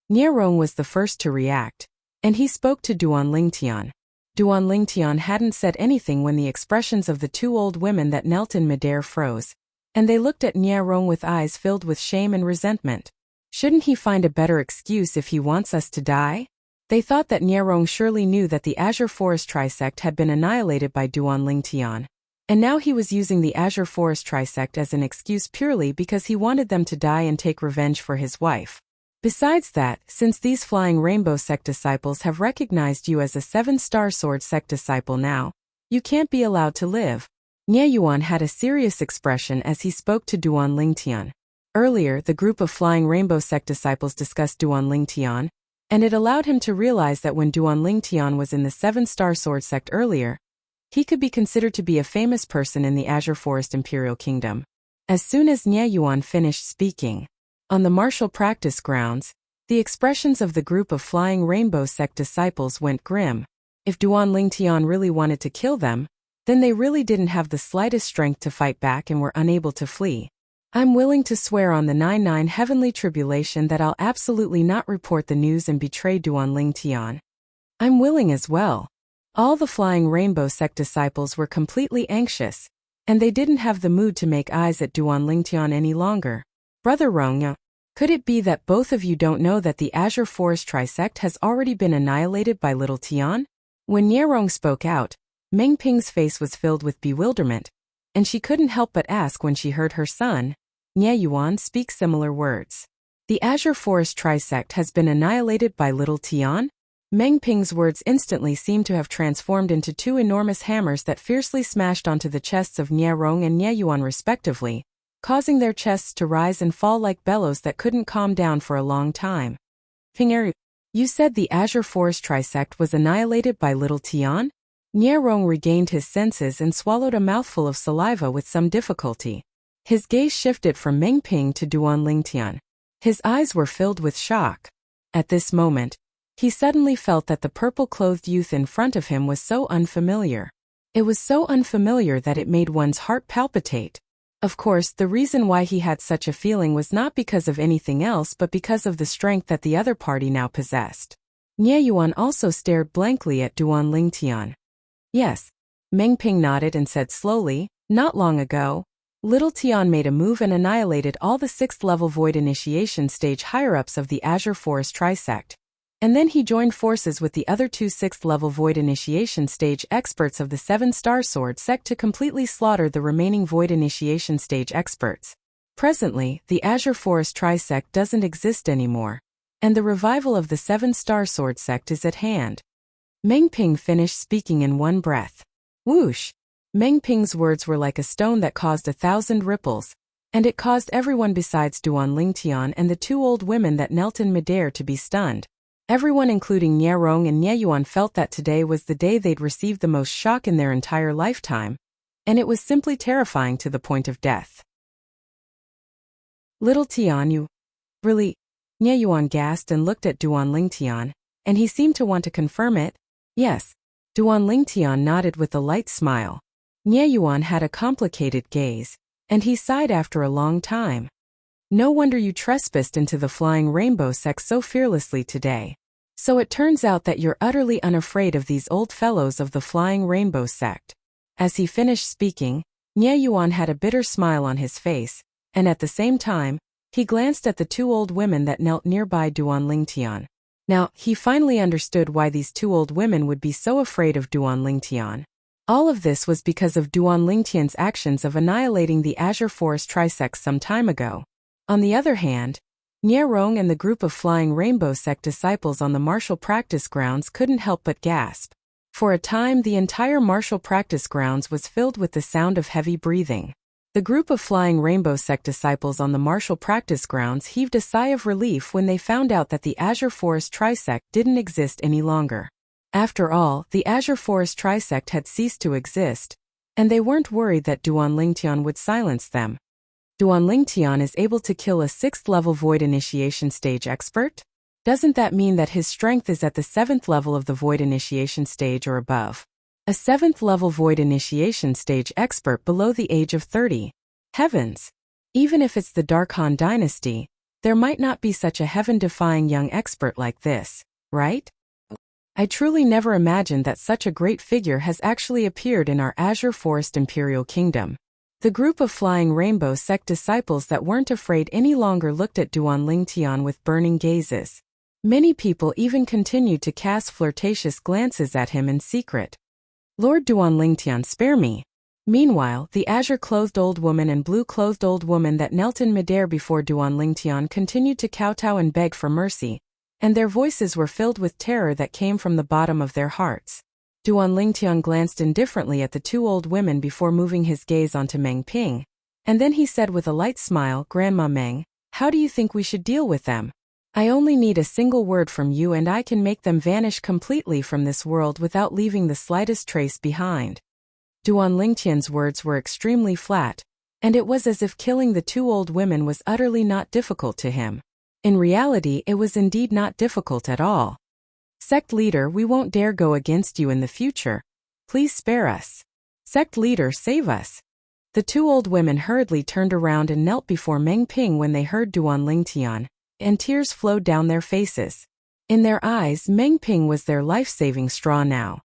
S1: Nye Rong was the first to react, and he spoke to Duan Lingtian. Duan Lingtian hadn't said anything when the expressions of the two old women that knelt in midair froze, and they looked at Nye Rong with eyes filled with shame and resentment. Shouldn't he find a better excuse if he wants us to die? They thought that Nye Rong surely knew that the Azure Forest Trisect had been annihilated by Duan Lingtian, and now he was using the Azure Forest Trisect as an excuse purely because he wanted them to die and take revenge for his wife. Besides that, since these Flying Rainbow sect disciples have recognized you as a 7-star sword sect disciple now, you can't be allowed to live. Nye Yuan had a serious expression as he spoke to Duan Lingtian. Earlier, the group of Flying Rainbow sect disciples discussed Duan Lingtian, and it allowed him to realize that when Duan Lingtian was in the 7-star sword sect earlier, he could be considered to be a famous person in the Azure Forest Imperial Kingdom. As soon as Nye Yuan finished speaking, on the martial practice grounds, the expressions of the group of Flying Rainbow sect disciples went grim. If Duan Lingtian really wanted to kill them, then they really didn't have the slightest strength to fight back and were unable to flee. I'm willing to swear on the 99 heavenly tribulation that I'll absolutely not report the news and betray Duan Lingtian. I'm willing as well. All the Flying Rainbow sect disciples were completely anxious, and they didn't have the mood to make eyes at Duan Lingtian any longer. Brother Rong, could it be that both of you don't know that the Azure Forest Trisect has already been annihilated by Little Tian? When Nye Rong spoke out, Meng Ping's face was filled with bewilderment, and she couldn't help but ask when she heard her son, Nye Yuan, speak similar words. The Azure Forest Trisect has been annihilated by Little Tian? Meng Ping's words instantly seemed to have transformed into two enormous hammers that fiercely smashed onto the chests of Nye Rong and Nye Yuan respectively, causing their chests to rise and fall like bellows that couldn't calm down for a long time. Pinger, you said the Azure Forest Trisect was annihilated by Little Tian? Nye Rong regained his senses and swallowed a mouthful of saliva with some difficulty. His gaze shifted from Meng Ping to Duan Lingtian. His eyes were filled with shock. At this moment, he suddenly felt that the purple-clothed youth in front of him was so unfamiliar. It was so unfamiliar that it made one's heart palpitate. Of course, the reason why he had such a feeling was not because of anything else but because of the strength that the other party now possessed. Nye Yuan also stared blankly at Duan Lingtian. Yes. Meng Ping nodded and said slowly, not long ago, Little Tian made a move and annihilated all the 6th-level Void Initiation stage higher-ups of the Azure Forest Trisect. And then he joined forces with the other two 6th-level Void Initiation stage experts of the 7-star sword sect to completely slaughter the remaining Void Initiation stage experts. Presently, the Azure Forest Trisect doesn't exist anymore, and the revival of the 7-star sword sect is at hand. Meng Ping finished speaking in one breath. Whoosh! Meng Ping's words were like a stone that caused 1,000 ripples, and it caused everyone besides Duan Lingtian and the two old women that knelt in midair to be stunned. Everyone including Nie Rong and Nie Yuan felt that today was the day they'd received the most shock in their entire lifetime, and it was simply terrifying to the point of death. Little Tian, you really? Nie Yuan gasped and looked at Duan Lingtian, and he seemed to want to confirm it. Yes. Duan Lingtian nodded with a light smile. Nie Yuan had a complicated gaze, and he sighed after a long time. No wonder you trespassed into the Flying Rainbow sect so fearlessly today. So it turns out that you're utterly unafraid of these old fellows of the Flying Rainbow sect. As he finished speaking, Nie Yuan had a bitter smile on his face, and at the same time, he glanced at the two old women that knelt nearby Duan Lingtian. Now, he finally understood why these two old women would be so afraid of Duan Lingtian. All of this was because of Duan Lingtian's actions of annihilating the Azure Forest Trisects some time ago. On the other hand, Nie Rong and the group of Flying Rainbow sect disciples on the martial practice grounds couldn't help but gasp. For a time, the entire martial practice grounds was filled with the sound of heavy breathing. The group of Flying Rainbow sect disciples on the martial practice grounds heaved a sigh of relief when they found out that the Azure Forest Trisect didn't exist any longer. After all, the Azure Forest Trisect had ceased to exist, and they weren't worried that Duan Lingtian would silence them. Duan Lingtian is able to kill a 6th-level Void Initiation Stage expert? Doesn't that mean that his strength is at the 7th level of the Void Initiation Stage or above? A 7th-level Void Initiation Stage expert below the age of 30. Heavens! Even if it's the Dark Han dynasty, there might not be such a heaven-defying young expert like this, right? I truly never imagined that such a great figure has actually appeared in our Azure Forest Imperial Kingdom. The group of Flying Rainbow sect disciples that weren't afraid any longer looked at Duan Lingtian with burning gazes. Many people even continued to cast flirtatious glances at him in secret. Lord Duan Lingtian, spare me. Meanwhile, the azure-clothed old woman and blue-clothed old woman that knelt in midair before Duan Lingtian continued to kowtow and beg for mercy, and their voices were filled with terror that came from the bottom of their hearts. Duan Lingtian glanced indifferently at the two old women before moving his gaze onto Meng Ping, and then he said with a light smile, "Grandma Meng, how do you think we should deal with them? I only need a single word from you and I can make them vanish completely from this world without leaving the slightest trace behind." Duan Lingtian's words were extremely flat, and it was as if killing the two old women was utterly not difficult to him. In reality, it was indeed not difficult at all. "Sect leader, we won't dare go against you in the future. Please spare us. Sect leader, save us." The two old women hurriedly turned around and knelt before Meng Ping when they heard Duan Lingtian, and tears flowed down their faces. In their eyes, Meng Ping was their life-saving straw now.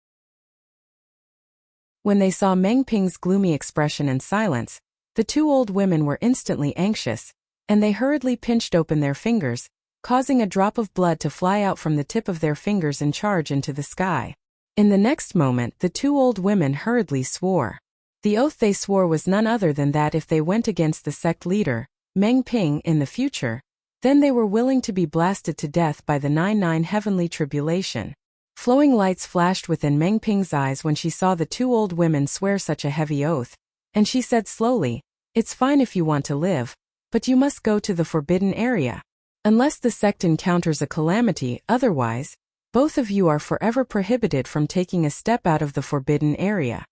S1: When they saw Meng Ping's gloomy expression and silence, the two old women were instantly anxious, and they hurriedly pinched open their fingers, causing a drop of blood to fly out from the tip of their fingers and charge into the sky. In the next moment, the two old women hurriedly swore. The oath they swore was none other than that if they went against the sect leader, Meng Ping, in the future, then they were willing to be blasted to death by the 99 heavenly tribulation. Flowing lights flashed within Meng Ping's eyes when she saw the two old women swear such a heavy oath, and she said slowly, "It's fine if you want to live, but you must go to the forbidden area. Unless the sect encounters a calamity, otherwise, both of you are forever prohibited from taking a step out of the forbidden area."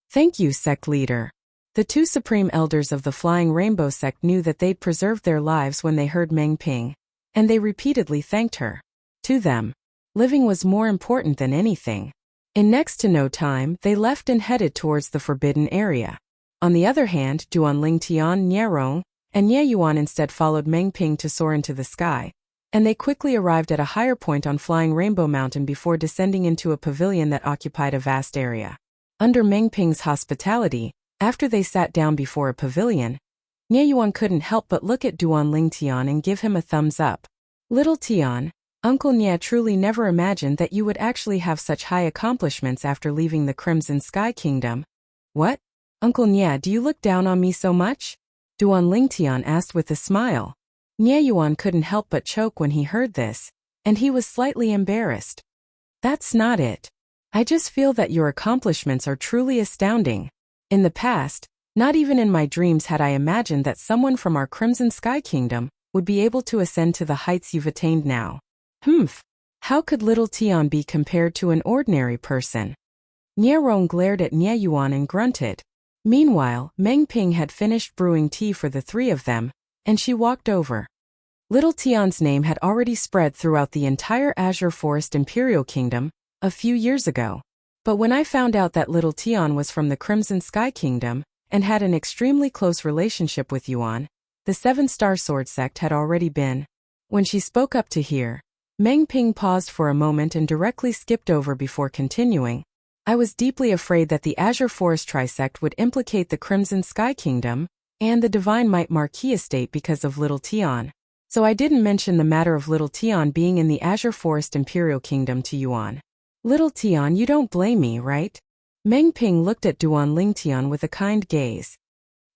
S1: "Thank you, sect leader." The two supreme elders of the Flying Rainbow sect knew that they'd preserved their lives when they heard Meng Ping, and they repeatedly thanked her. To them, living was more important than anything. In next to no time, they left and headed towards the forbidden area. On the other hand, Duan Lingtian, Nie Rong, and Nie Yuan instead followed Meng Ping to soar into the sky, and they quickly arrived at a higher point on Flying Rainbow Mountain before descending into a pavilion that occupied a vast area. Under Meng Ping's hospitality, after they sat down before a pavilion, Nie Yuan couldn't help but look at Duan Lingtian and give him a thumbs up. "Little Tian, Uncle Nie truly never imagined that you would actually have such high accomplishments after leaving the Crimson Sky Kingdom." "What? Uncle Nie, do you look down on me so much?" Duan Lingtian asked with a smile. Nie Yuan couldn't help but choke when he heard this, and he was slightly embarrassed. "That's not it. I just feel that your accomplishments are truly astounding. In the past, not even in my dreams had I imagined that someone from our Crimson Sky Kingdom would be able to ascend to the heights you've attained now. Humph! How could little Tian be compared to an ordinary person? Nie Rong glared at Nie Yuan and grunted. Meanwhile, Meng Ping had finished brewing tea for the three of them, and she walked over. Little Tian's name had already spread throughout the entire Azure Forest Imperial Kingdom a few years ago. But when I found out that little Tian was from the Crimson Sky Kingdom and had an extremely close relationship with Yuan, the Seven-Star Sword Sect had already been. When she spoke up to hear, Meng Ping paused for a moment and directly skipped over before continuing. I was deeply afraid that the Azure Forest Trisect would implicate the Crimson Sky Kingdom and the Divine Might Marquis estate because of little Tian. So I didn't mention the matter of little Tian being in the Azure Forest Imperial Kingdom to Yuan. Little Tian, you don't blame me, right? Meng Ping looked at Duan Lingtian with a kind gaze.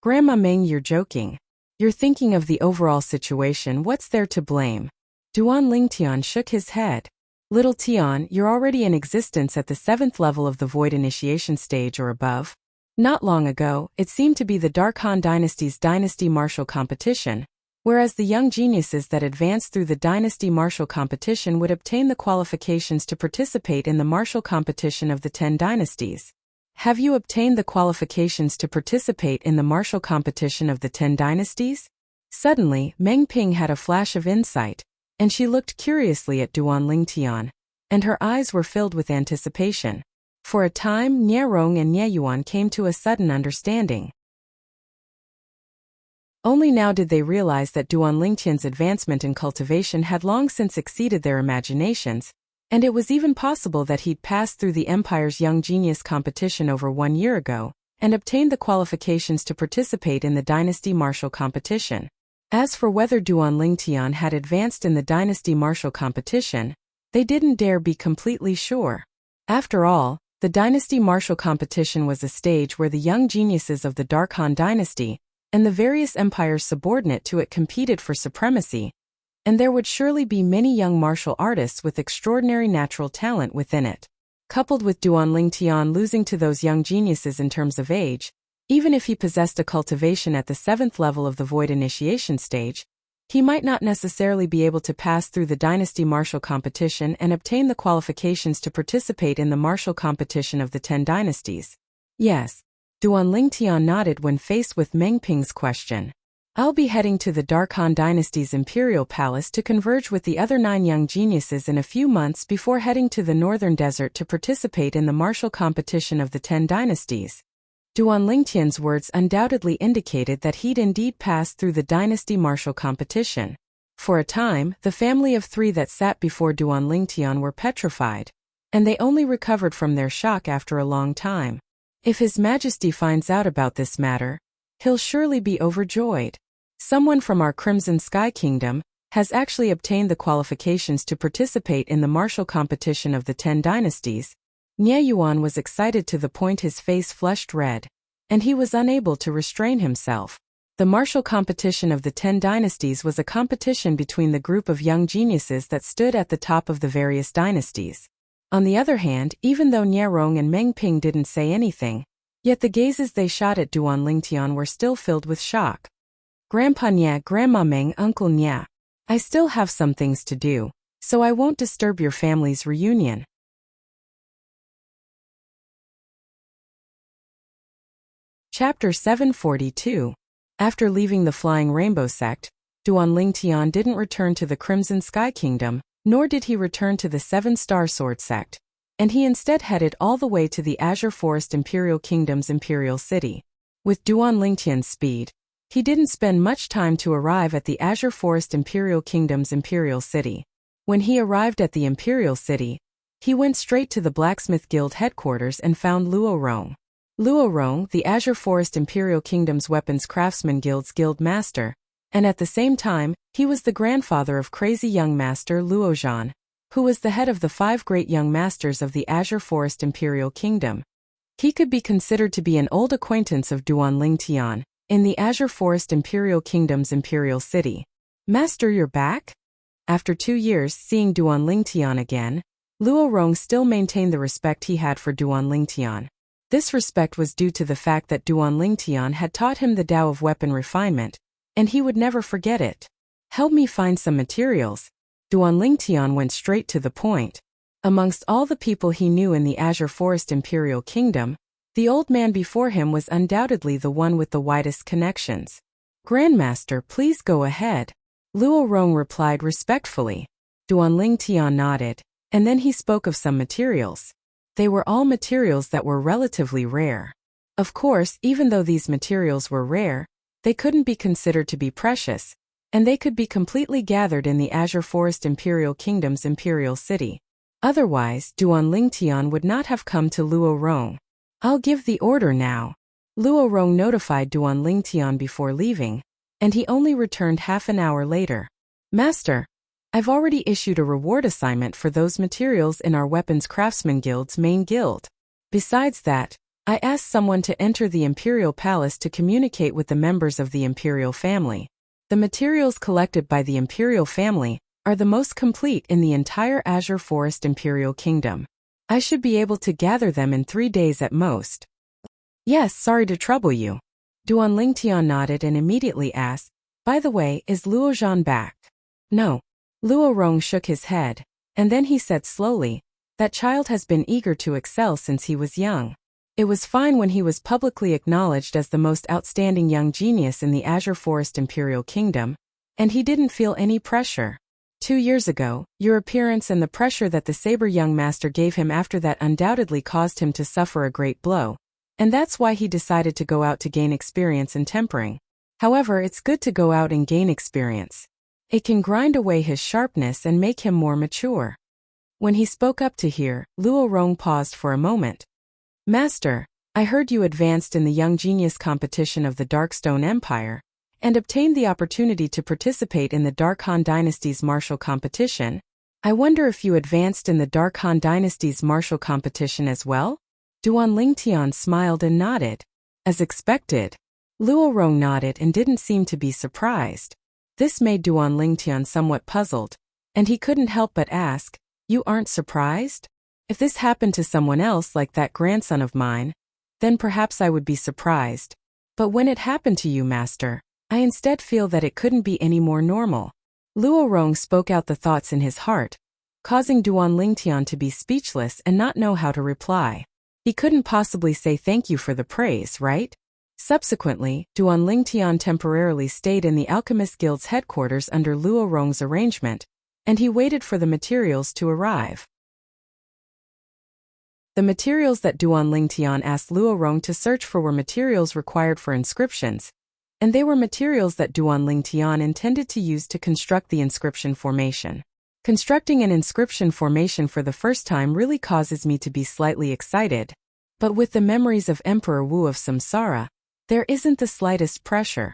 S1: Grandma Meng, you're joking. You're thinking of the overall situation. What's there to blame? Duan Lingtian shook his head. Little Tian, you're already in existence at the 7th level of the Void Initiation stage or above. Not long ago, it seemed to be the Dark Han Dynasty's Dynasty Martial Competition, whereas the young geniuses that advanced through the Dynasty Martial Competition would obtain the qualifications to participate in the martial competition of the 10 dynasties. Have you obtained the qualifications to participate in the martial competition of the 10 dynasties? Suddenly, Meng Ping had a flash of insight, and she looked curiously at Duan Lingtian, and her eyes were filled with anticipation. For a time, Nie Rong and Nie Yuan came to a sudden understanding. Only now did they realize that Duan Lingtian's advancement in cultivation had long since exceeded their imaginations, and it was even possible that he'd passed through the Empire's Young Genius competition over 1 year ago, and obtained the qualifications to participate in the Dynasty Martial Competition. As for whether Duan Lingtian had advanced in the Dynasty Martial Competition, they didn't dare be completely sure. After all, the Dynasty Martial Competition was a stage where the young geniuses of the Dark Han Dynasty and the various empires subordinate to it competed for supremacy, and there would surely be many young martial artists with extraordinary natural talent within it. Coupled with Duan Lingtian losing to those young geniuses in terms of age, even if he possessed a cultivation at the 7th level of the Void Initiation stage, he might not necessarily be able to pass through the Dynasty Martial Competition and obtain the qualifications to participate in the martial competition of the 10 dynasties. Yes. Duan Lingtian nodded when faced with Meng Ping's question. I'll be heading to the Dark Han Dynasty's Imperial Palace to converge with the other 9 young geniuses in a few months before heading to the Northern Desert to participate in the martial competition of the 10 dynasties. Duan Lingtian's words undoubtedly indicated that he'd indeed passed through the Dynasty Martial Competition. For a time, the family of 3 that sat before Duan Lingtian were petrified, and they only recovered from their shock after a long time. If His Majesty finds out about this matter, he'll surely be overjoyed. Someone from our Crimson Sky Kingdom has actually obtained the qualifications to participate in the martial competition of the 10 dynasties. Nie Yuan was excited to the point his face flushed red, and he was unable to restrain himself. The martial competition of the 10 dynasties was a competition between the group of young geniuses that stood at the top of the various dynasties. On the other hand, even though Nie Rong and Meng Ping didn't say anything, yet the gazes they shot at Duan Lingtian were still filled with shock. Grandpa Nie, Grandma Meng, Uncle Nie, I still have some things to do, so I won't disturb your family's reunion. Chapter 742. After leaving the Flying Rainbow Sect, Duan Lingtian didn't return to the Crimson Sky Kingdom, nor did he return to the 7-Star Sword Sect, and he instead headed all the way to the Azure Forest Imperial Kingdom's Imperial City. With Duan Lingtian's speed, he didn't spend much time to arrive at the Azure Forest Imperial Kingdom's Imperial City. When he arrived at the Imperial City, he went straight to the Blacksmith Guild headquarters and found Luo Rong. Luo Rong, the Azure Forest Imperial Kingdom's Weapons Craftsman Guild's Guild Master, and at the same time, he was the grandfather of Crazy Young Master Luo Zhan, who was the head of the 5 great young masters of the Azure Forest Imperial Kingdom. He could be considered to be an old acquaintance of Duan Lingtian, in the Azure Forest Imperial Kingdom's Imperial City. Master, you're back? After 2 years seeing Duan Lingtian again, Luo Rong still maintained the respect he had for Duan Lingtian. This respect was due to the fact that Duan Lingtian had taught him the Tao of weapon refinement, and he would never forget it. Help me find some materials. Duan Lingtian went straight to the point. Amongst all the people he knew in the Azure Forest Imperial Kingdom, the old man before him was undoubtedly the one with the widest connections. Grandmaster, please go ahead. Luo Rong replied respectfully. Duan Lingtian nodded, and then he spoke of some materials. They were all materials that were relatively rare. Of course, even though these materials were rare, they couldn't be considered to be precious, and they could be completely gathered in the Azure Forest Imperial Kingdom's imperial city. Otherwise, Duan Lingtian would not have come to Luo Rong. I'll give the order now. Luo Rong notified Duan Lingtian before leaving, and he only returned half an hour later. Master, I've already issued a reward assignment for those materials in our Weapons Craftsman Guild's main guild. Besides that, I asked someone to enter the Imperial Palace to communicate with the members of the Imperial family. The materials collected by the Imperial family are the most complete in the entire Azure Forest Imperial Kingdom. I should be able to gather them in 3 days at most. Yes, sorry to trouble you. Duan Lingtian nodded and immediately asked, by the way, is Luo Zhan back? No. Luo Rong shook his head, and then he said slowly, that child has been eager to excel since he was young. It was fine when he was publicly acknowledged as the most outstanding young genius in the Azure Forest Imperial Kingdom, and he didn't feel any pressure. 2 years ago, your appearance and the pressure that the Saber young master gave him after that undoubtedly caused him to suffer a great blow, and that's why he decided to go out to gain experience in tempering. However, it's good to go out and gain experience. It can grind away his sharpness and make him more mature. When he spoke up to hear, Luo Rong paused for a moment. Master, I heard you advanced in the Young Genius competition of the Darkstone Empire, and obtained the opportunity to participate in the Dark Han Dynasty's martial competition. I wonder if you advanced in the Dark Han Dynasty's martial competition as well? Duan Lingtian smiled and nodded. As expected. Luo Rong nodded and didn't seem to be surprised. This made Duan Lingtian somewhat puzzled, and he couldn't help but ask, you aren't surprised? If this happened to someone else like that grandson of mine, then perhaps I would be surprised. But when it happened to you, Master, I instead feel that it couldn't be any more normal. Luo Rong spoke out the thoughts in his heart, causing Duan Lingtian to be speechless and not know how to reply. He couldn't possibly say thank you for the praise, right? Subsequently, Duan Lingtian temporarily stayed in the Alchemist Guild's headquarters under Luo Rong's arrangement, and he waited for the materials to arrive. The materials that Duan Lingtian asked Luo Rong to search for were materials required for inscriptions, and they were materials that Duan Lingtian intended to use to construct the inscription formation. Constructing an inscription formation for the first time really causes me to be slightly excited, but with the memories of Emperor Wu of Samsara, there isn't the slightest pressure.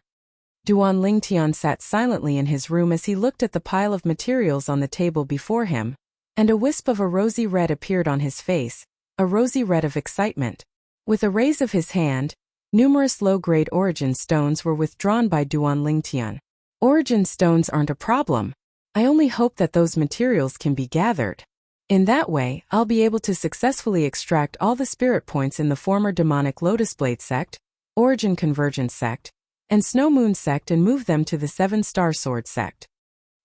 S1: Duan Lingtian sat silently in his room as he looked at the pile of materials on the table before him, and a wisp of a rosy red appeared on his face, a rosy red of excitement. With a raise of his hand, numerous low-grade origin stones were withdrawn by Duan Lingtian. Origin stones aren't a problem. I only hope that those materials can be gathered. In that way, I'll be able to successfully extract all the spirit points in the former demonic Lotus Blade sect, Origin Convergence sect, and Snow Moon sect and move them to the 7-Star Sword sect.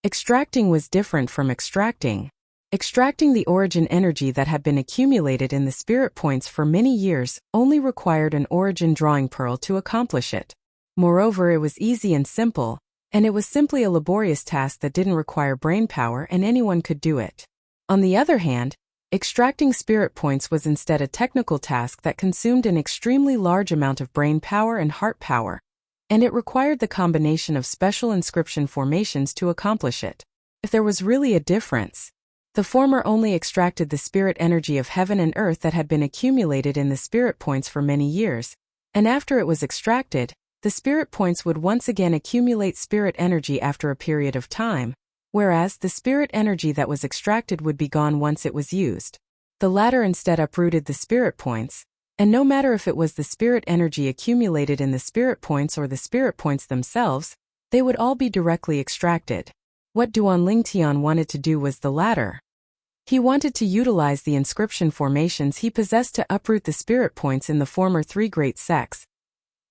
S1: Extracting was different from extracting. Extracting the origin energy that had been accumulated in the spirit points for many years only required an origin drawing pearl to accomplish it. Moreover, it was easy and simple, and it was simply a laborious task that didn't require brainpower and anyone could do it. On the other hand, extracting spirit points was instead a technical task that consumed an extremely large amount of brain power and heart power, and it required the combination of special inscription formations to accomplish it. If there was really a difference, the former only extracted the spirit energy of heaven and earth that had been accumulated in the spirit points for many years, and after it was extracted, the spirit points would once again accumulate spirit energy after a period of time, whereas the spirit energy that was extracted would be gone once it was used. The latter instead uprooted the spirit points, and no matter if it was the spirit energy accumulated in the spirit points or the spirit points themselves, they would all be directly extracted. What Duan Lingtian wanted to do was the latter. He wanted to utilize the inscription formations he possessed to uproot the spirit points in the former 3 great sects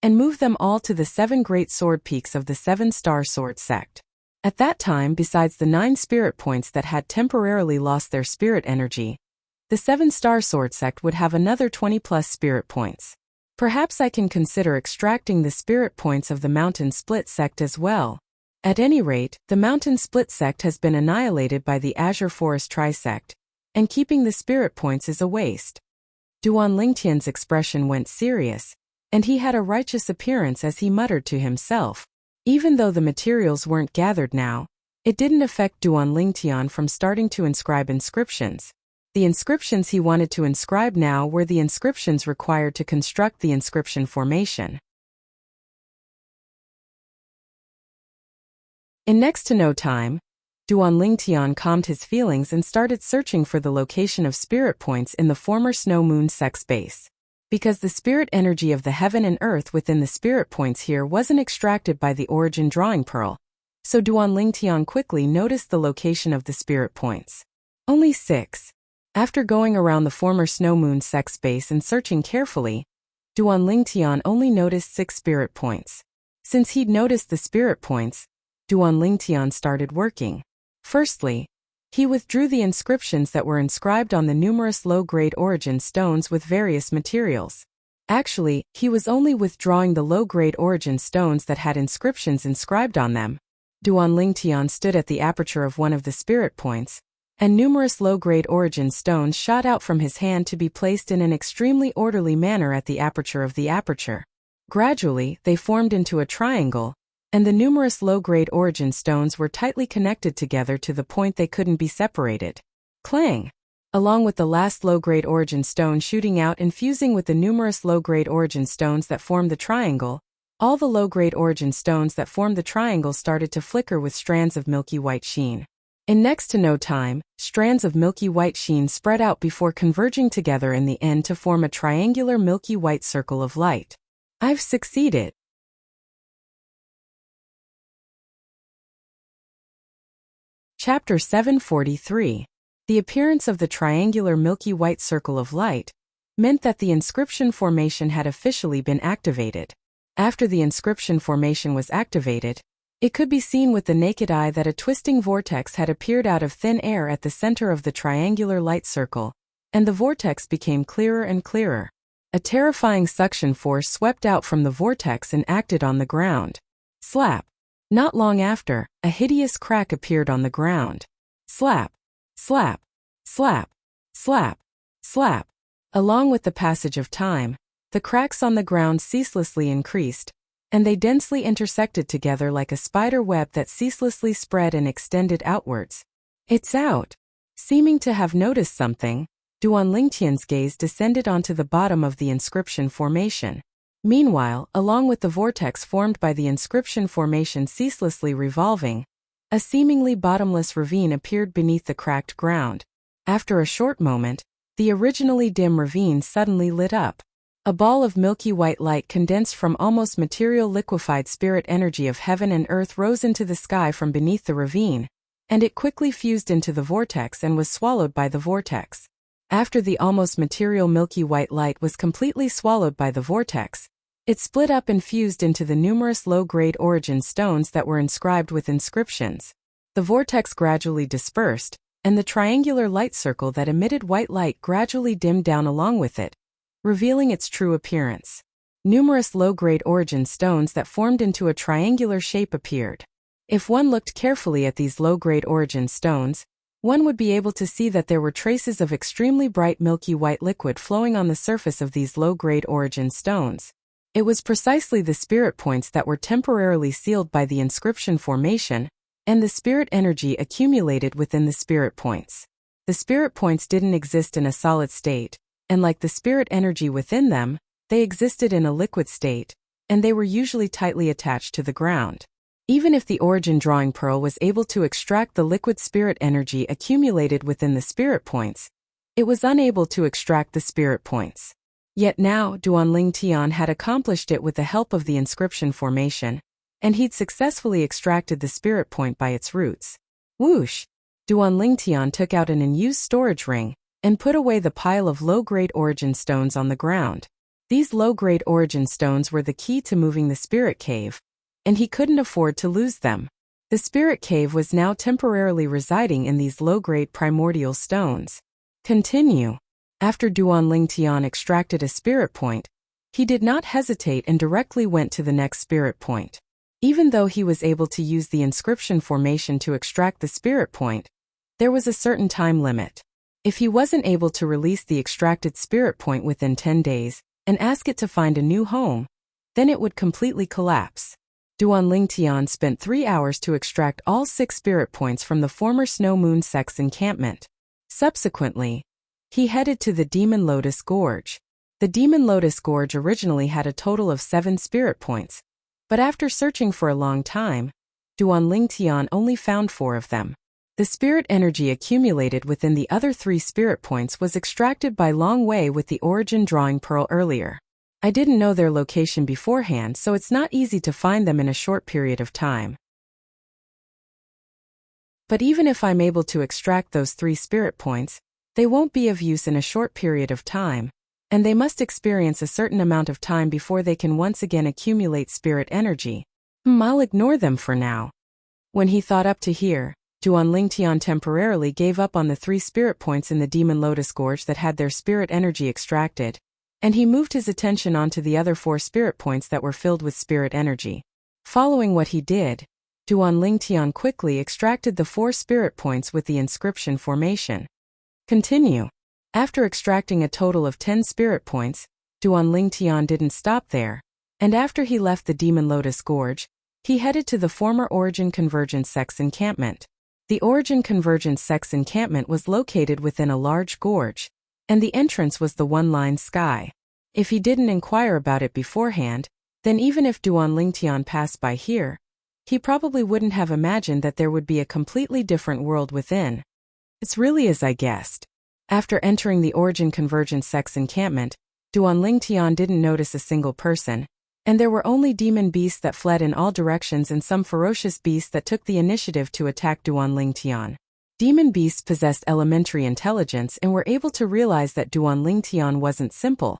S1: and move them all to the 7 great sword peaks of the 7-star sword sect. At that time, besides the 9 spirit points that had temporarily lost their spirit energy, the 7-star sword sect would have another 20+ spirit points. Perhaps I can consider extracting the spirit points of the Mountain Split sect as well. At any rate, the Mountain Split sect has been annihilated by the Azure Forest Trisect, and keeping the spirit points is a waste. Duan Lingtian's expression went serious, and he had a righteous appearance as he muttered to himself. Even though the materials weren't gathered now, it didn't affect Duan Lingtian from starting to inscribe inscriptions. The inscriptions he wanted to inscribe now were the inscriptions required to construct the inscription formation. In next to no time, Duan Lingtian calmed his feelings and started searching for the location of spirit points in the former Snow Moon sect base. Because the spirit energy of the heaven and earth within the spirit points here wasn't extracted by the origin drawing pearl, so Duan Lingtian quickly noticed the location of the spirit points. Only 6. After going around the former Snow Moon sect base and searching carefully, Duan Lingtian only noticed 6 spirit points. Since he'd noticed the spirit points, Duan Lingtian started working. Firstly, he withdrew the inscriptions that were inscribed on the numerous low-grade origin stones with various materials. Actually, he was only withdrawing the low-grade origin stones that had inscriptions inscribed on them. Duan Lingtian stood at the aperture of one of the spirit points, and numerous low-grade origin stones shot out from his hand to be placed in an extremely orderly manner at the aperture of the aperture. Gradually, they formed into a triangle, and the numerous low-grade origin stones were tightly connected together to the point they couldn't be separated. Clang! Along with the last low-grade origin stone shooting out and fusing with the numerous low-grade origin stones that formed the triangle, all the low-grade origin stones that formed the triangle started to flicker with strands of milky white sheen. In next to no time, strands of milky white sheen spread out before converging together in the end to form a triangular milky white circle of light. I've succeeded. Chapter 743. The appearance of the triangular milky white circle of light meant that the inscription formation had officially been activated. After the inscription formation was activated, it could be seen with the naked eye that a twisting vortex had appeared out of thin air at the center of the triangular light circle, and the vortex became clearer and clearer. A terrifying suction force swept out from the vortex and acted on the ground. Slap! Not long after, a hideous crack appeared on the ground. Slap! Slap! Slap! Slap! Slap! Along with the passage of time, the cracks on the ground ceaselessly increased, and they densely intersected together like a spider web that ceaselessly spread and extended outwards. It's out! Seeming to have noticed something, Duan Lingtian's gaze descended onto the bottom of the inscription formation. Meanwhile, along with the vortex formed by the inscription formation ceaselessly revolving, a seemingly bottomless ravine appeared beneath the cracked ground. After a short moment, the originally dim ravine suddenly lit up. A ball of milky white light condensed from almost material liquefied spirit energy of heaven and earth rose into the sky from beneath the ravine, and it quickly fused into the vortex and was swallowed by the vortex. After the almost material milky white light was completely swallowed by the vortex, it split up and fused into the numerous low-grade origin stones that were inscribed with inscriptions. The vortex gradually dispersed, and the triangular light circle that emitted white light gradually dimmed down along with it, revealing its true appearance. Numerous low-grade origin stones that formed into a triangular shape appeared. If one looked carefully at these low-grade origin stones, one would be able to see that there were traces of extremely bright milky white liquid flowing on the surface of these low-grade origin stones. It was precisely the spirit points that were temporarily sealed by the inscription formation, and the spirit energy accumulated within the spirit points. The spirit points didn't exist in a solid state, and like the spirit energy within them, they existed in a liquid state, and they were usually tightly attached to the ground. Even if the origin drawing pearl was able to extract the liquid spirit energy accumulated within the spirit points, it was unable to extract the spirit points. Yet now Duan Lingtian had accomplished it with the help of the inscription formation, and he'd successfully extracted the spirit point by its roots. Whoosh! Duan Lingtian took out an unused storage ring and put away the pile of low-grade origin stones on the ground. These low-grade origin stones were the key to moving the spirit cave, and he couldn't afford to lose them. The spirit cave was now temporarily residing in these low-grade primordial stones. Continue. After Duan Lingtian extracted a spirit point, he did not hesitate and directly went to the next spirit point. Even though he was able to use the inscription formation to extract the spirit point, there was a certain time limit. If he wasn't able to release the extracted spirit point within 10 days and ask it to find a new home, then it would completely collapse. Duan Lingtian spent 3 hours to extract all 6 spirit points from the former Snow Moon sect's encampment. Subsequently, he headed to the Demon Lotus Gorge. The Demon Lotus Gorge originally had a total of 7 spirit points, but after searching for a long time, Duan Lingtian only found 4 of them. The spirit energy accumulated within the other 3 spirit points was extracted by Long Wei with the origin drawing pearl earlier. I didn't know their location beforehand, so it's not easy to find them in a short period of time. But even if I'm able to extract those 3 spirit points, they won't be of use in a short period of time, and they must experience a certain amount of time before they can once again accumulate spirit energy. I'll ignore them for now. When he thought up to here, Duan Lingtian temporarily gave up on the 3 spirit points in the Demon Lotus Gorge that had their spirit energy extracted, and he moved his attention onto the other 4 spirit points that were filled with spirit energy. Following what he did, Duan Lingtian quickly extracted the 4 spirit points with the inscription formation. Continue. After extracting a total of 10 spirit points, Duan Lingtian didn't stop there, and after he left the Demon Lotus Gorge, he headed to the former Origin Convergence sect's encampment. The Origin Convergence sect's encampment was located within a large gorge, and the entrance was the one-line sky. If he didn't inquire about it beforehand, then even if Duan Lingtian passed by here, he probably wouldn't have imagined that there would be a completely different world within. It's really as I guessed. After entering the Origin Convergence sect's encampment, Duan Lingtian didn't notice a single person, and there were only demon beasts that fled in all directions and some ferocious beasts that took the initiative to attack Duan Lingtian. Demon beasts possessed elementary intelligence and were able to realize that Duan Lingtian wasn't simple,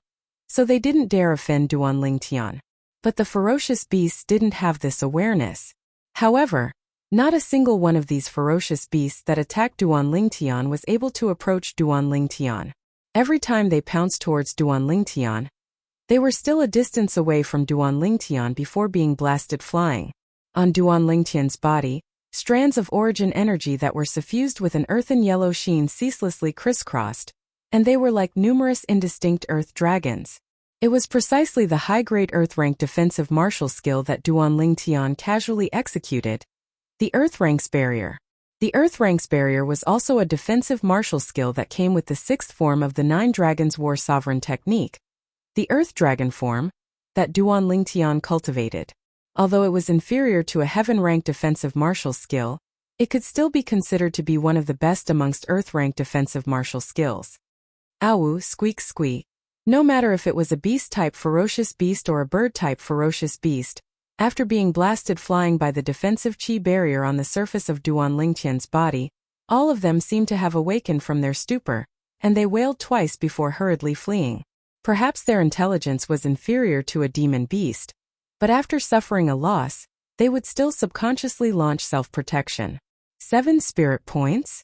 S1: so they didn't dare offend Duan Lingtian. But the ferocious beasts didn't have this awareness. However, not a single one of these ferocious beasts that attacked Duan Lingtian was able to approach Duan Lingtian. Every time they pounced towards Duan Lingtian, they were still a distance away from Duan Lingtian before being blasted flying. On Duan Lingtian's body, strands of origin energy that were suffused with an earthen yellow sheen ceaselessly crisscrossed, and they were like numerous indistinct earth dragons. It was precisely the high-grade earth-rank defensive martial skill that Duan Lingtian casually executed. The Earth Ranks Barrier. The Earth Ranks Barrier was also a defensive martial skill that came with the 6th form of the 9 Dragons War Sovereign technique, the Earth Dragon form, that Duan Lingtian cultivated. Although it was inferior to a heaven-rank defensive martial skill, it could still be considered to be one of the best amongst Earth-rank defensive martial skills. Ow, squeak squeak. No matter if it was a beast-type ferocious beast or a bird-type ferocious beast, after being blasted flying by the defensive chi barrier on the surface of Duan Lingtian's body, all of them seemed to have awakened from their stupor, and they wailed twice before hurriedly fleeing. Perhaps their intelligence was inferior to a demon beast, but after suffering a loss, they would still subconsciously launch self-protection. 7 spirit points?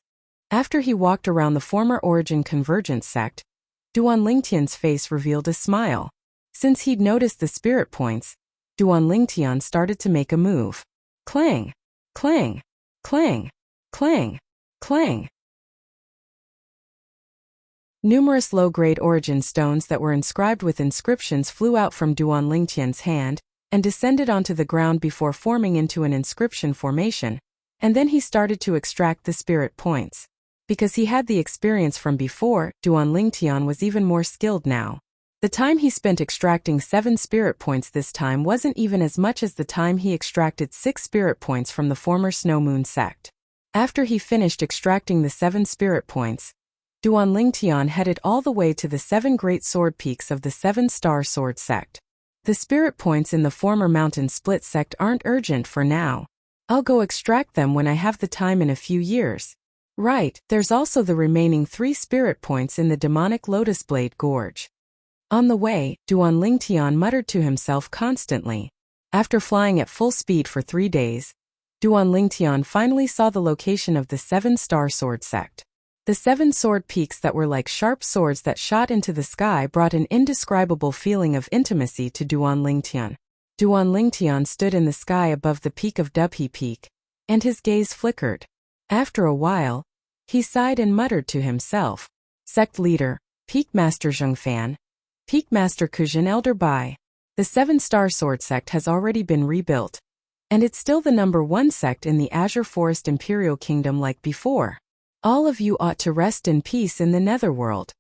S1: After he walked around the former Origin Convergence sect, Duan Lingtian's face revealed a smile. Since he'd noticed the spirit points, Duan Lingtian started to make a move. Clang! Clang! Clang! Clang! Clang! Numerous low-grade origin stones that were inscribed with inscriptions flew out from Duan Lingtian's hand and descended onto the ground before forming into an inscription formation, and then he started to extract the spirit points. Because he had the experience from before, Duan Lingtian was even more skilled now. The time he spent extracting 7 spirit points this time wasn't even as much as the time he extracted 6 spirit points from the former Snow Moon sect. After he finished extracting the 7 spirit points, Duan Lingtian headed all the way to the 7 great sword peaks of the 7-star sword sect. The spirit points in the former Mountain Split sect aren't urgent for now. I'll go extract them when I have the time in a few years. Right, there's also the remaining 3 spirit points in the demonic Lotus Blade Gorge. On the way, Duan Lingtian muttered to himself constantly. After flying at full speed for 3 days, Duan Lingtian finally saw the location of the 7-star sword sect. The 7 sword peaks that were like sharp swords that shot into the sky brought an indescribable feeling of intimacy to Duan Lingtian. Duan Lingtian stood in the sky above the peak of Dubhe Peak, and his gaze flickered. After a while, he sighed and muttered to himself. Sect Leader, Peak Master Zhengfan. Peak Master Kujin Elder Bai. The 7-star sword sect has already been rebuilt, and it's still the number 1 sect in the Azure Forest Imperial Kingdom like before. All of you ought to rest in peace in the netherworld.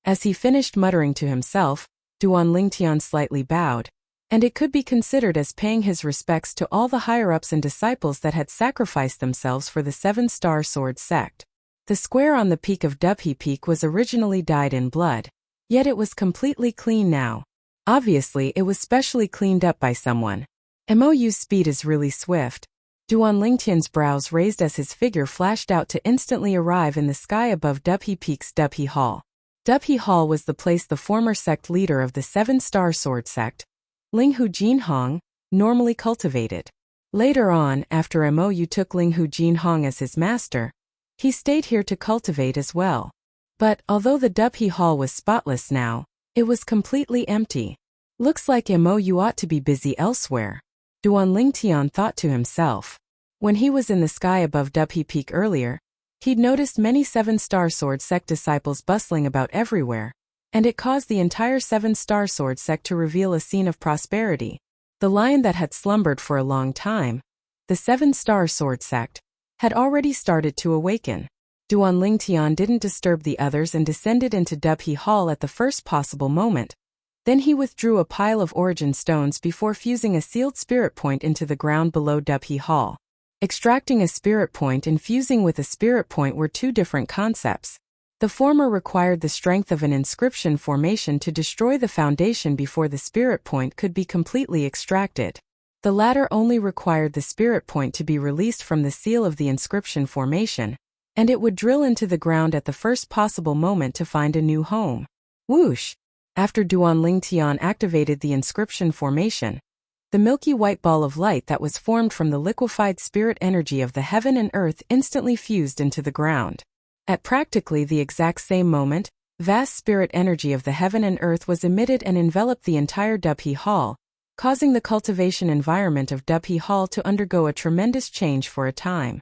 S1: As he finished muttering to himself, Duan Lingtian slightly bowed, and it could be considered as paying his respects to all the higher-ups and disciples that had sacrificed themselves for the 7-star sword sect. The square on the peak of Dubhe Peak was originally dyed in blood, yet it was completely clean now. Obviously, it was specially cleaned up by someone. Mou's speed is really swift. Duan Lingtian's brows raised as his figure flashed out to instantly arrive in the sky above Dubhe Peak's Dubhe Hall. Dubhe Hall was the place the former sect leader of the 7-star sword sect, Linghu Jinhong, normally cultivated. Later on, after Mou took Linghu Jinhong as his master, he stayed here to cultivate as well. But, although the Dubhe Hall was spotless now, it was completely empty. Looks like Mou ought to be busy elsewhere. Duan Lingtian thought to himself. When he was in the sky above Dubhe Peak earlier, he'd noticed many 7-star sword sect disciples bustling about everywhere, and it caused the entire 7-star sword sect to reveal a scene of prosperity. The lion that had slumbered for a long time, the 7-star sword sect, had already started to awaken. Duan Lingtian didn't disturb the others and descended into Dubhe Hall at the first possible moment. Then he withdrew a pile of origin stones before fusing a sealed spirit point into the ground below Dubhe Hall. Extracting a spirit point and fusing with a spirit point were 2 different concepts. The former required the strength of an inscription formation to destroy the foundation before the spirit point could be completely extracted. The latter only required the spirit point to be released from the seal of the inscription formation, and it would drill into the ground at the first possible moment to find a new home. Whoosh! After Duan Lingtian activated the inscription formation, the milky white ball of light that was formed from the liquefied spirit energy of the heaven and earth instantly fused into the ground. At practically the exact same moment, vast spirit energy of the heaven and earth was emitted and enveloped the entire Dubhe Hall, causing the cultivation environment of Dubhe Hall to undergo a tremendous change for a time.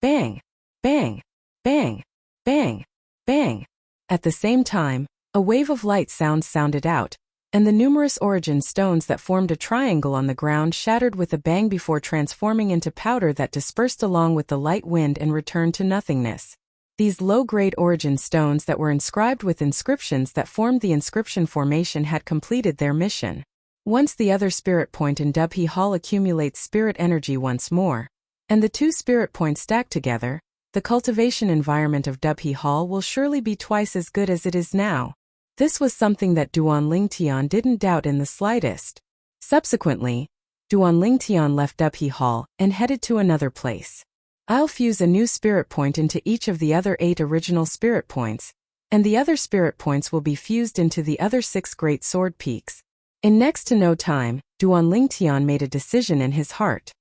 S1: Bang! Bang! Bang! Bang! Bang! At the same time, a wave of light sounds sounded out, and the numerous origin stones that formed a triangle on the ground shattered with a bang before transforming into powder that dispersed along with the light wind and returned to nothingness. These low-grade origin stones that were inscribed with inscriptions that formed the inscription formation had completed their mission. Once the other spirit point in Dubhe Hall accumulates spirit energy once more, and the 2 spirit points stack together, the cultivation environment of Dubhe Hall will surely be twice as good as it is now. This was something that Duan Lingtian didn't doubt in the slightest. Subsequently, Duan Lingtian left Dubhe Hall and headed to another place. I'll fuse a new spirit point into each of the other 8 original spirit points, and the other spirit points will be fused into the other 6 great sword peaks. In next to no time, Duan Lingtian made a decision in his heart.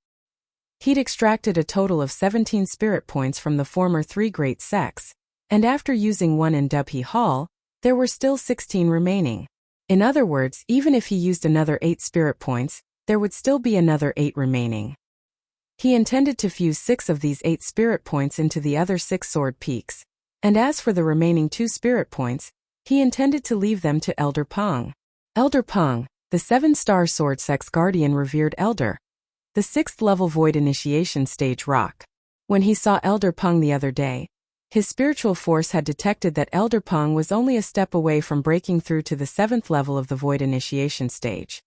S1: He'd extracted a total of 17 spirit points from the former 3 great sects, and after using 1 in Dubhe Hall, there were still 16 remaining. In other words, even if he used another 8 spirit points, there would still be another 8 remaining. He intended to fuse 6 of these 8 spirit points into the other 6 sword peaks, and as for the remaining 2 spirit points, he intended to leave them to Elder Peng. Elder Peng, the 7-star sword sect's guardian revered elder. The 6th level void initiation stage rock. When he saw Elder Peng the other day, his spiritual force had detected that Elder Peng was only a step away from breaking through to the 7th level of the void initiation stage.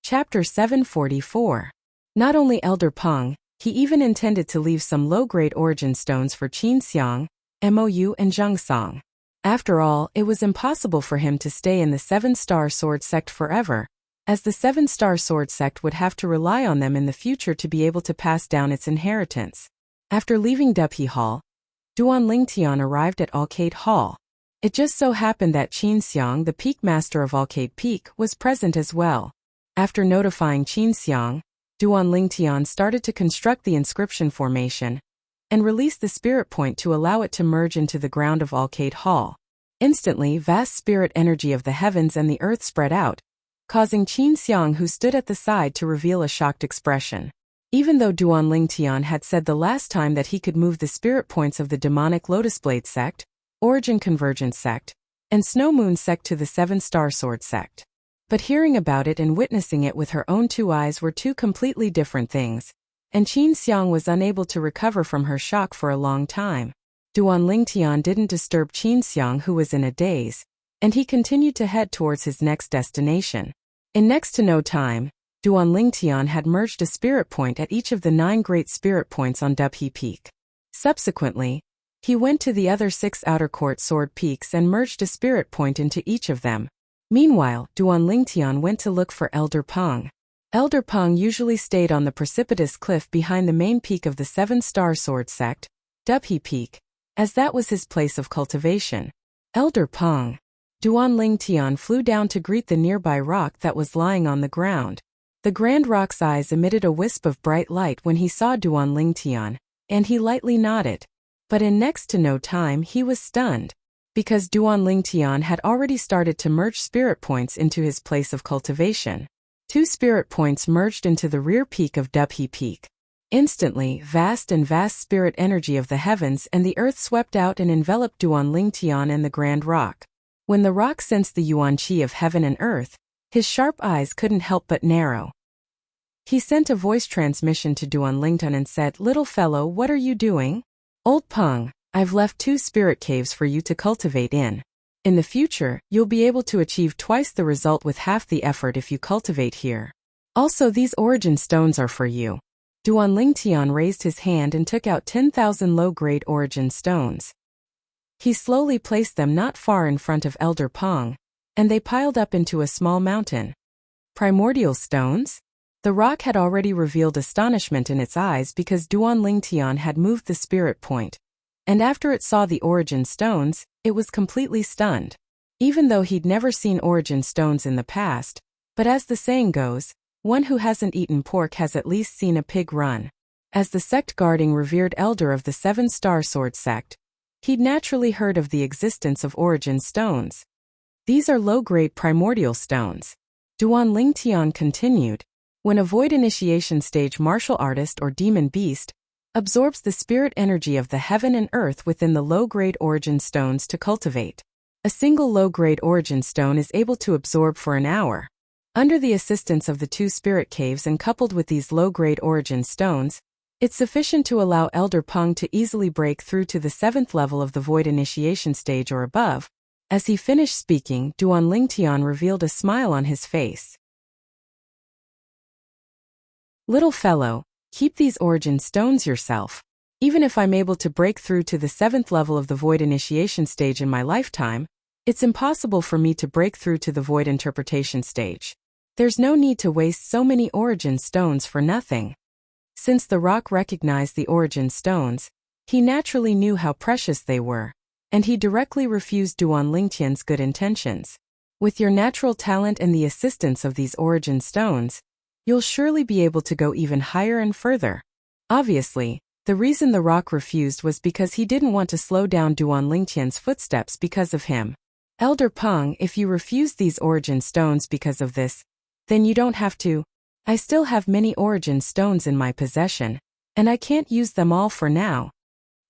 S1: Chapter 744. Not only Elder Peng, he even intended to leave some low-grade origin stones for Qin Xiang, Mou and Zhang Song. After all, it was impossible for him to stay in the 7-star sword sect forever, as the seven-star sword sect would have to rely on them in the future to be able to pass down its inheritance. After leaving Dubhe Hall, Duan Lingtian arrived at Alcade Hall. It just so happened that Qin Xiang, the Peak Master of Alcade Peak, was present as well. After notifying Qin Xiang, Duan Lingtian started to construct the inscription formation and release the spirit point to allow it to merge into the ground of Alcade Hall. Instantly, vast spirit energy of the heavens and the earth spread out, causing Qin Xiang, who stood at the side, to reveal a shocked expression. Even though Duan Lingtian had said the last time that he could move the spirit points of the demonic Lotus Blade sect, Origin Convergence sect, and Snow Moon sect to the seven-star sword sect. But hearing about it and witnessing it with her own two eyes were two completely different things, and Qin Xiang was unable to recover from her shock for a long time. Duan Lingtian didn't disturb Qin Xiang, who was in a daze, and he continued to head towards his next destination. In next to no time, Duan Lingtian had merged a spirit point at each of the 9 great spirit points on Dubhe Peak. Subsequently, he went to the other 6 outer court sword peaks and merged a spirit point into each of them. Meanwhile, Duan Lingtian went to look for Elder Peng. Elder Peng usually stayed on the precipitous cliff behind the main peak of the seven-star sword sect, Dubhe Peak, as that was his place of cultivation. Elder Peng. Duan Lingtian flew down to greet the nearby rock that was lying on the ground. The Grand Rock's eyes emitted a wisp of bright light when he saw Duan Lingtian, and he lightly nodded. But in next to no time he was stunned, because Duan Lingtian had already started to merge spirit points into his place of cultivation. 2 spirit points merged into the rear peak of Dubhe Peak. Instantly, vast spirit energy of the heavens and the earth swept out and enveloped Duan Lingtian and the Grand Rock. When the rock sensed the yuan qi of heaven and earth, his sharp eyes couldn't help but narrow. He sent a voice transmission to Duan Lingtian and said, "Little fellow, what are you doing?" "Old Peng, I've left 2 spirit caves for you to cultivate in. In the future, you'll be able to achieve twice the result with half the effort if you cultivate here. Also, these origin stones are for you." Duan Lingtian raised his hand and took out 10,000 low-grade origin stones. He slowly placed them not far in front of Elder Peng, and they piled up into a small mountain. Primordial stones? The rock had already revealed astonishment in its eyes because Duan Lingtian had moved the spirit point, and after it saw the origin stones, it was completely stunned. Even though he'd never seen origin stones in the past, but as the saying goes, one who hasn't eaten pork has at least seen a pig run. As the sect-guarding revered elder of the seven-star sword sect, he'd naturally heard of the existence of origin stones. These are low-grade primordial stones. Duan Lingtian continued. When a void initiation stage martial artist or demon beast absorbs the spirit energy of the heaven and earth within the low-grade origin stones to cultivate, a single low-grade origin stone is able to absorb for an hour. Under the assistance of the 2 spirit caves and coupled with these low-grade origin stones, it's sufficient to allow Elder Peng to easily break through to the 7th level of the void initiation stage or above. As he finished speaking, Duan Lingtian revealed a smile on his face. "Little fellow, keep these origin stones yourself. Even if I'm able to break through to the 7th level of the void initiation stage in my lifetime, it's impossible for me to break through to the void interpretation stage. There's no need to waste so many origin stones for nothing." Since the rock recognized the origin stones, he naturally knew how precious they were, and he directly refused Duan Lingtian's good intentions. "With your natural talent and the assistance of these origin stones, you'll surely be able to go even higher and further." Obviously, the reason the rock refused was because he didn't want to slow down Duan Lingtian's footsteps because of him. "Elder Peng, if you refuse these origin stones because of this, then you don't have to. I still have many origin stones in my possession, and I can't use them all for now."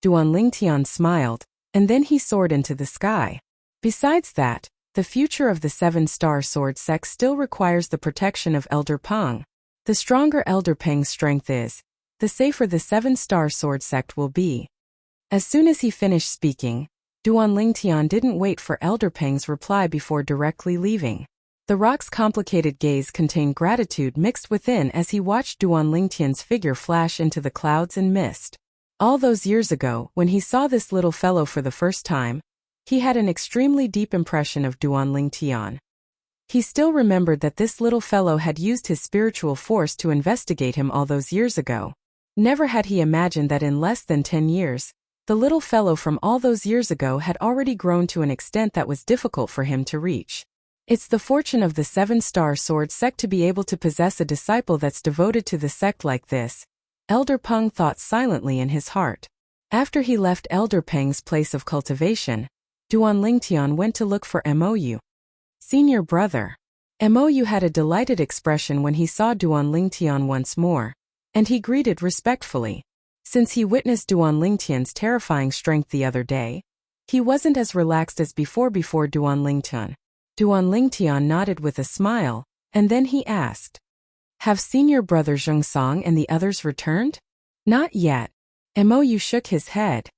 S1: Duan Lingtian smiled, and then he soared into the sky. Besides that, the future of the seven-star sword sect still requires the protection of Elder Peng. The stronger Elder Peng's strength is, the safer the seven-star sword sect will be. As soon as he finished speaking, Duan Lingtian didn't wait for Elder Peng's reply before directly leaving. The rock's complicated gaze contained gratitude mixed within as he watched Duan Lingtian's figure flash into the clouds and mist. All those years ago, when he saw this little fellow for the first time, he had an extremely deep impression of Duan Lingtian. He still remembered that this little fellow had used his spiritual force to investigate him all those years ago. Never had he imagined that in less than 10 years, the little fellow from all those years ago had already grown to an extent that was difficult for him to reach. It's the fortune of the 7-star sword sect to be able to possess a disciple that's devoted to the sect like this, Elder Peng thought silently in his heart. After he left Elder Peng's place of cultivation, Duan Lingtian went to look for Mou. Senior brother. Mou had a delighted expression when he saw Duan Lingtian once more, and he greeted respectfully. Since he witnessed Duan Lingtian's terrifying strength the other day, he wasn't as relaxed as before Duan Lingtian. Duan Lingtian nodded with a smile, and then he asked, "Have senior brother Zhengsong and the others returned?" "Not yet." Mou shook his head.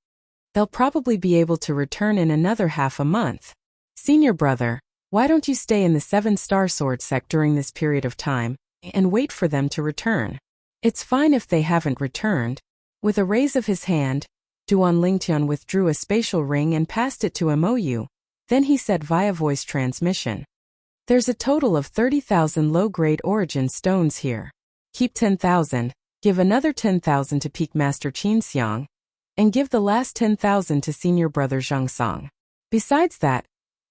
S1: "They'll probably be able to return in another half a month." "Senior brother, why don't you stay in the 7-star sword sect during this period of time, and wait for them to return? It's fine if they haven't returned." With a raise of his hand, Duan Lingtian withdrew a spatial ring and passed it to Mou. Then he said via voice transmission, "There's a total of 30,000 low-grade origin stones here. Keep 10,000, give another 10,000 to Peak Master Qinxiang, and give the last 10,000 to senior brother Zhengsong. Besides that,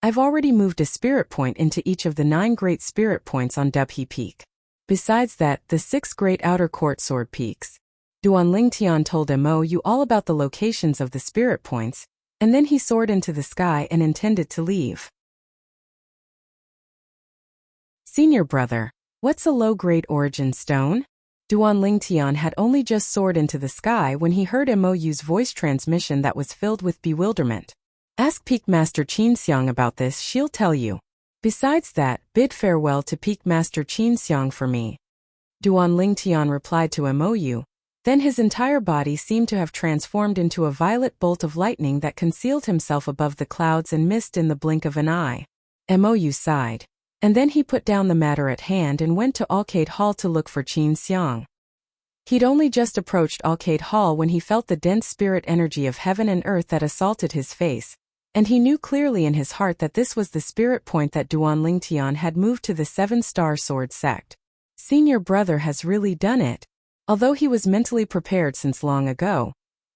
S1: I've already moved a spirit point into each of the 9 great spirit points on Dubhe Peak. Besides that, the 6 great outer court sword peaks." Duan Lingtian told Mou all about the locations of the spirit points, and then he soared into the sky and intended to leave. Senior brother, what's a low-grade origin stone? Duan Lingtian had only just soared into the sky when he heard Mou's voice transmission that was filled with bewilderment. "Ask Peak Master Qinxiang about this, she'll tell you. Besides that, bid farewell to Peak Master Qinxiang for me." Duan Lingtian replied to Mou. Then his entire body seemed to have transformed into a violet bolt of lightning that concealed himself above the clouds and mist in the blink of an eye. Mou sighed. And then he put down the matter at hand and went to Arcade Hall to look for Qinxiang. He'd only just approached Arcade Hall when he felt the dense spirit energy of heaven and earth that assaulted his face, and he knew clearly in his heart that this was the spirit point that Duan Lingtian had moved to the 7-star sword sect. Senior brother has really done it. Although he was mentally prepared since long ago,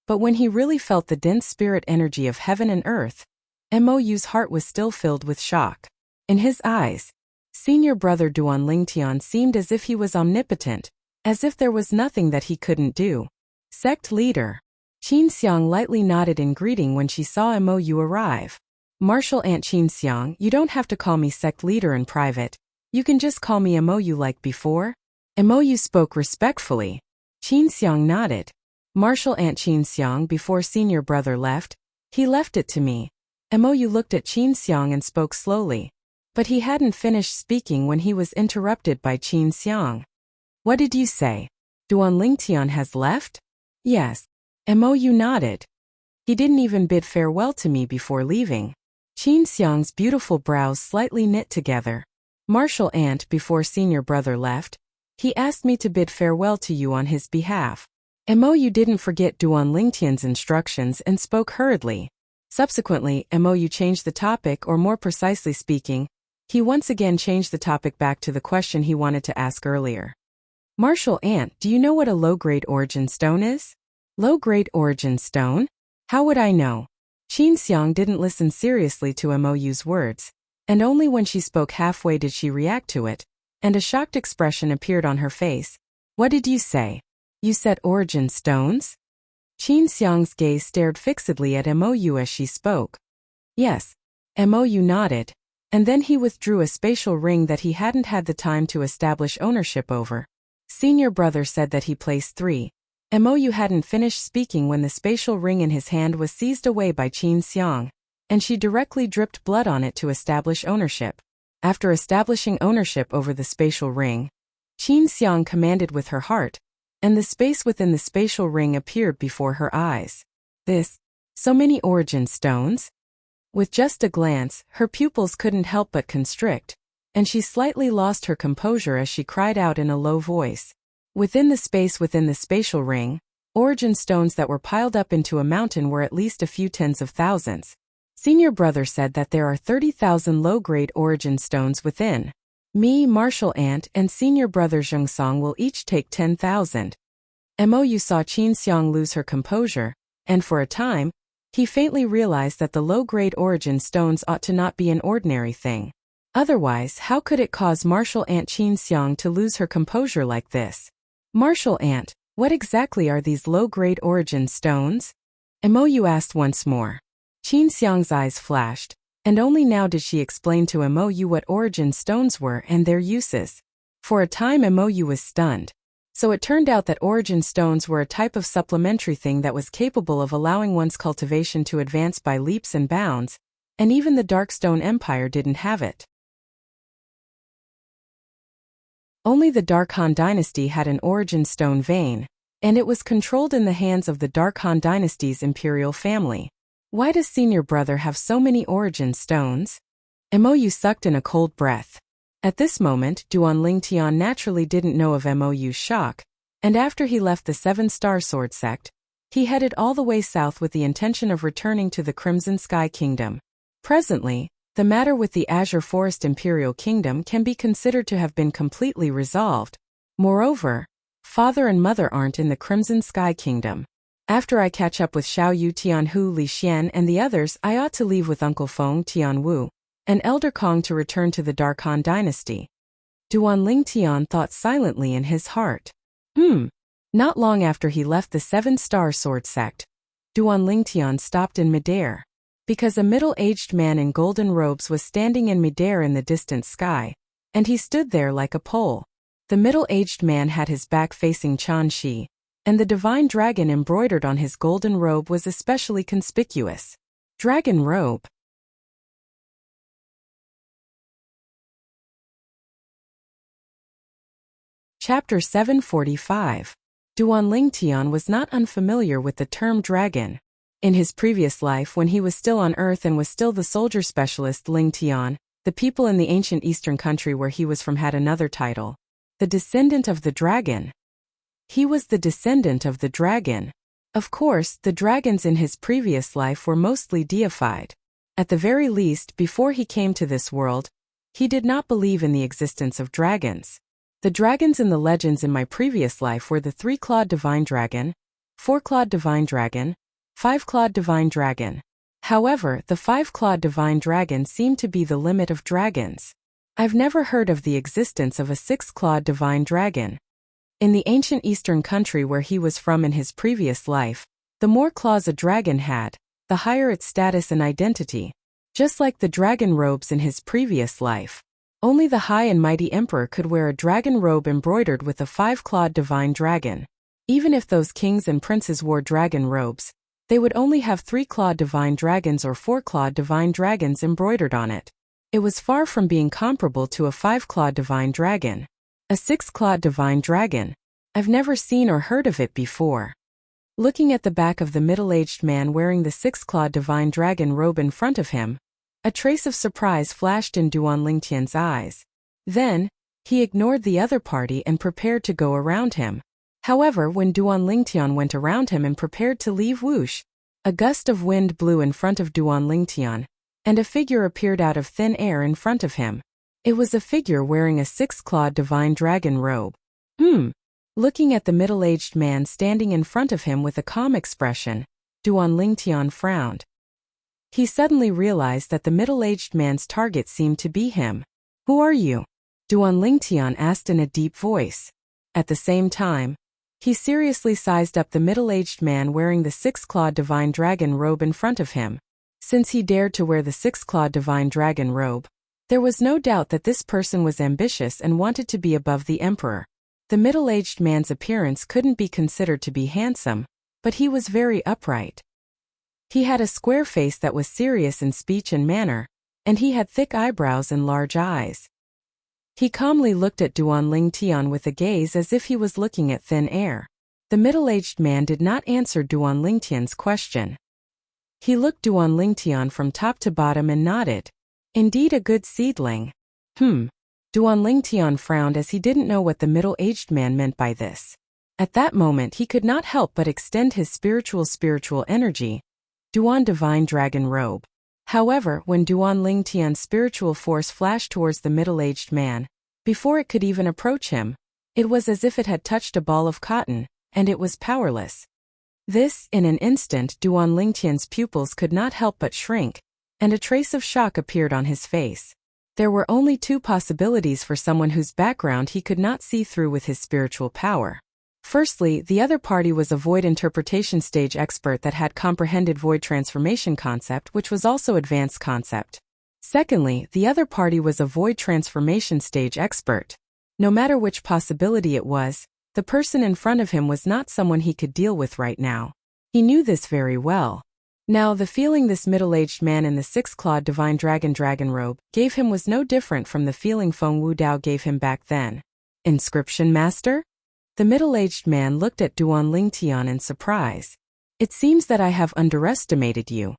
S1: but when he really felt the dense spirit energy of heaven and earth, Mou's heart was still filled with shock. In his eyes, senior brother Duan Lingtian seemed as if he was omnipotent, as if there was nothing that he couldn't do. Sect leader. Qinxiang lightly nodded in greeting when she saw Mou arrive. "Martial Aunt Qinxiang, you don't have to call me sect leader in private. You can just call me Mou like before." Mou spoke respectfully. Qinxiang nodded. "Martial Aunt Qinxiang before senior brother left. He left it to me." Mou looked at Qinxiang and spoke slowly. But he hadn't finished speaking when he was interrupted by Qinxiang. "What did you say? Duan Lingtian has left?" "Yes." Mou nodded. "He didn't even bid farewell to me before leaving." Qinxiang's beautiful brows slightly knit together. "Martial Aunt before senior brother left. He asked me to bid farewell to you on his behalf." Mou didn't forget Duan Lingtian's instructions and spoke hurriedly. Subsequently, Mou changed the topic, or more precisely speaking, he once again changed the topic back to the question he wanted to ask earlier. "Martial Aunt, do you know what a low-grade origin stone is?" "Low-grade origin stone? How would I know?" Qinxiang didn't listen seriously to Mou's words, and only when she spoke halfway did she react to it, and a shocked expression appeared on her face. "What did you say? You said origin stones?" Qinxiang's gaze stared fixedly at Mou as she spoke. "Yes." Mou nodded, and then he withdrew a spatial ring that he hadn't had the time to establish ownership over. Senior brother said that he placed 3. Mou hadn't finished speaking when the spatial ring in his hand was seized away by Qinxiang, and she directly dripped blood on it to establish ownership. After establishing ownership over the spatial ring, Qinxiang commanded with her heart, and the space within the spatial ring appeared before her eyes. So many origin stones? With just a glance, her pupils couldn't help but constrict, and she slightly lost her composure as she cried out in a low voice. Within the space within the spatial ring, origin stones that were piled up into a mountain were at least a few tens of thousands. Senior brother said that there are 30,000 low-grade origin stones within. Me, martial aunt, and senior brother Zhengsong will each take 10,000. Mou saw Qin Xiang lose her composure, and for a time, he faintly realized that the low-grade origin stones ought to not be an ordinary thing. Otherwise, how could it cause martial aunt Qin Xiang to lose her composure like this? Martial aunt, what exactly are these low-grade origin stones? Mou asked once more. Qin Xiang's eyes flashed, and only now did she explain to Mou what origin stones were and their uses. For a time Mou was stunned. So it turned out that origin stones were a type of supplementary thing that was capable of allowing one's cultivation to advance by leaps and bounds, and even the Darkstone Empire didn't have it. Only the Dark Han dynasty had an origin stone vein, and it was controlled in the hands of the Dark Han dynasty's imperial family. Why does senior brother have so many origin stones? Mou sucked in a cold breath. At this moment, Duan Lingtian naturally didn't know of Mou's shock, and after he left the Seven-Star Sword sect, he headed all the way south with the intention of returning to the Crimson Sky Kingdom. Presently, the matter with the Azure Forest Imperial Kingdom can be considered to have been completely resolved. Moreover, father and mother aren't in the Crimson Sky Kingdom. After I catch up with Xiao Yu Tianhu Li Xian and the others, I ought to leave with Uncle Feng Tianwu and Elder Kong to return to the Dark Han dynasty. Duan Lingtian thought silently in his heart. Not long after he left the Seven-Star Sword sect, Duan Lingtian stopped in midair. Because a middle-aged man in golden robes was standing in midair in the distant sky, and he stood there like a pole. The middle-aged man had his back facing Changxi, and the divine dragon embroidered on his golden robe was especially conspicuous. Dragon robe. Chapter 745. Duan Lingtian was not unfamiliar with the term dragon. In his previous life, when he was still on Earth and was still the soldier specialist Lingtian, the people in the ancient eastern country where he was from had another title. The descendant of the dragon. He was the descendant of the dragon. Of course, the dragons in his previous life were mostly deified. At the very least, before he came to this world, he did not believe in the existence of dragons. The dragons in the legends in my previous life were the 3-clawed divine dragon, 4-clawed divine dragon, 5-clawed divine dragon. However, the 5-clawed divine dragon seemed to be the limit of dragons. I've never heard of the existence of a 6-clawed divine dragon. In the ancient eastern country where he was from in his previous life, the more claws a dragon had, the higher its status and identity. Just like the dragon robes in his previous life. Only the high and mighty emperor could wear a dragon robe embroidered with a 5-clawed divine dragon. Even if those kings and princes wore dragon robes, they would only have 3-clawed divine dragons or 4-clawed divine dragons embroidered on it. It was far from being comparable to a 5-clawed divine dragon. A 6-clawed divine dragon. I've never seen or heard of it before. Looking at the back of the middle-aged man wearing the 6-clawed divine dragon robe in front of him, a trace of surprise flashed in Duan Lingtian's eyes. Then, he ignored the other party and prepared to go around him. However, when Duan Lingtian went around him and prepared to leave, whoosh! A gust of wind blew in front of Duan Lingtian, and a figure appeared out of thin air in front of him. It was a figure wearing a 6-clawed divine dragon robe. Looking at the middle-aged man standing in front of him with a calm expression, Duan Lingtian frowned. He suddenly realized that the middle-aged man's target seemed to be him. "Who are you?" Duan Lingtian asked in a deep voice. At the same time, he seriously sized up the middle-aged man wearing the 6-clawed divine dragon robe in front of him. Since he dared to wear the 6-clawed divine dragon robe, there was no doubt that this person was ambitious and wanted to be above the emperor. The middle-aged man's appearance couldn't be considered to be handsome, but he was very upright. He had a square face that was serious in speech and manner, and he had thick eyebrows and large eyes. He calmly looked at Duan Lingtian with a gaze as if he was looking at thin air. The middle-aged man did not answer Duan Lingtian's question. He looked Duan Lingtian from top to bottom and nodded. Indeed a good seedling. Duan Lingtian frowned as he didn't know what the middle-aged man meant by this. At that moment he could not help but extend his spiritual energy. Duan divine dragon robe. However, when Duan Lingtian's spiritual force flashed towards the middle-aged man, before it could even approach him, it was as if it had touched a ball of cotton, and it was powerless. This, in an instant, Duan Lingtian's pupils could not help but shrink, and a trace of shock appeared on his face. There were only two possibilities for someone whose background he could not see through with his spiritual power. Firstly, the other party was a void interpretation stage expert that had comprehended void transformation concept, which was also advanced concept. Secondly, the other party was a void transformation stage expert. No matter which possibility it was, the person in front of him was not someone he could deal with right now. He knew this very well. Now, the feeling this middle-aged man in the six-clawed divine dragon robe gave him was no different from the feeling Feng Wudao gave him back then. Inscription Master? The middle-aged man looked at Duan Lingtian in surprise. It seems that I have underestimated you.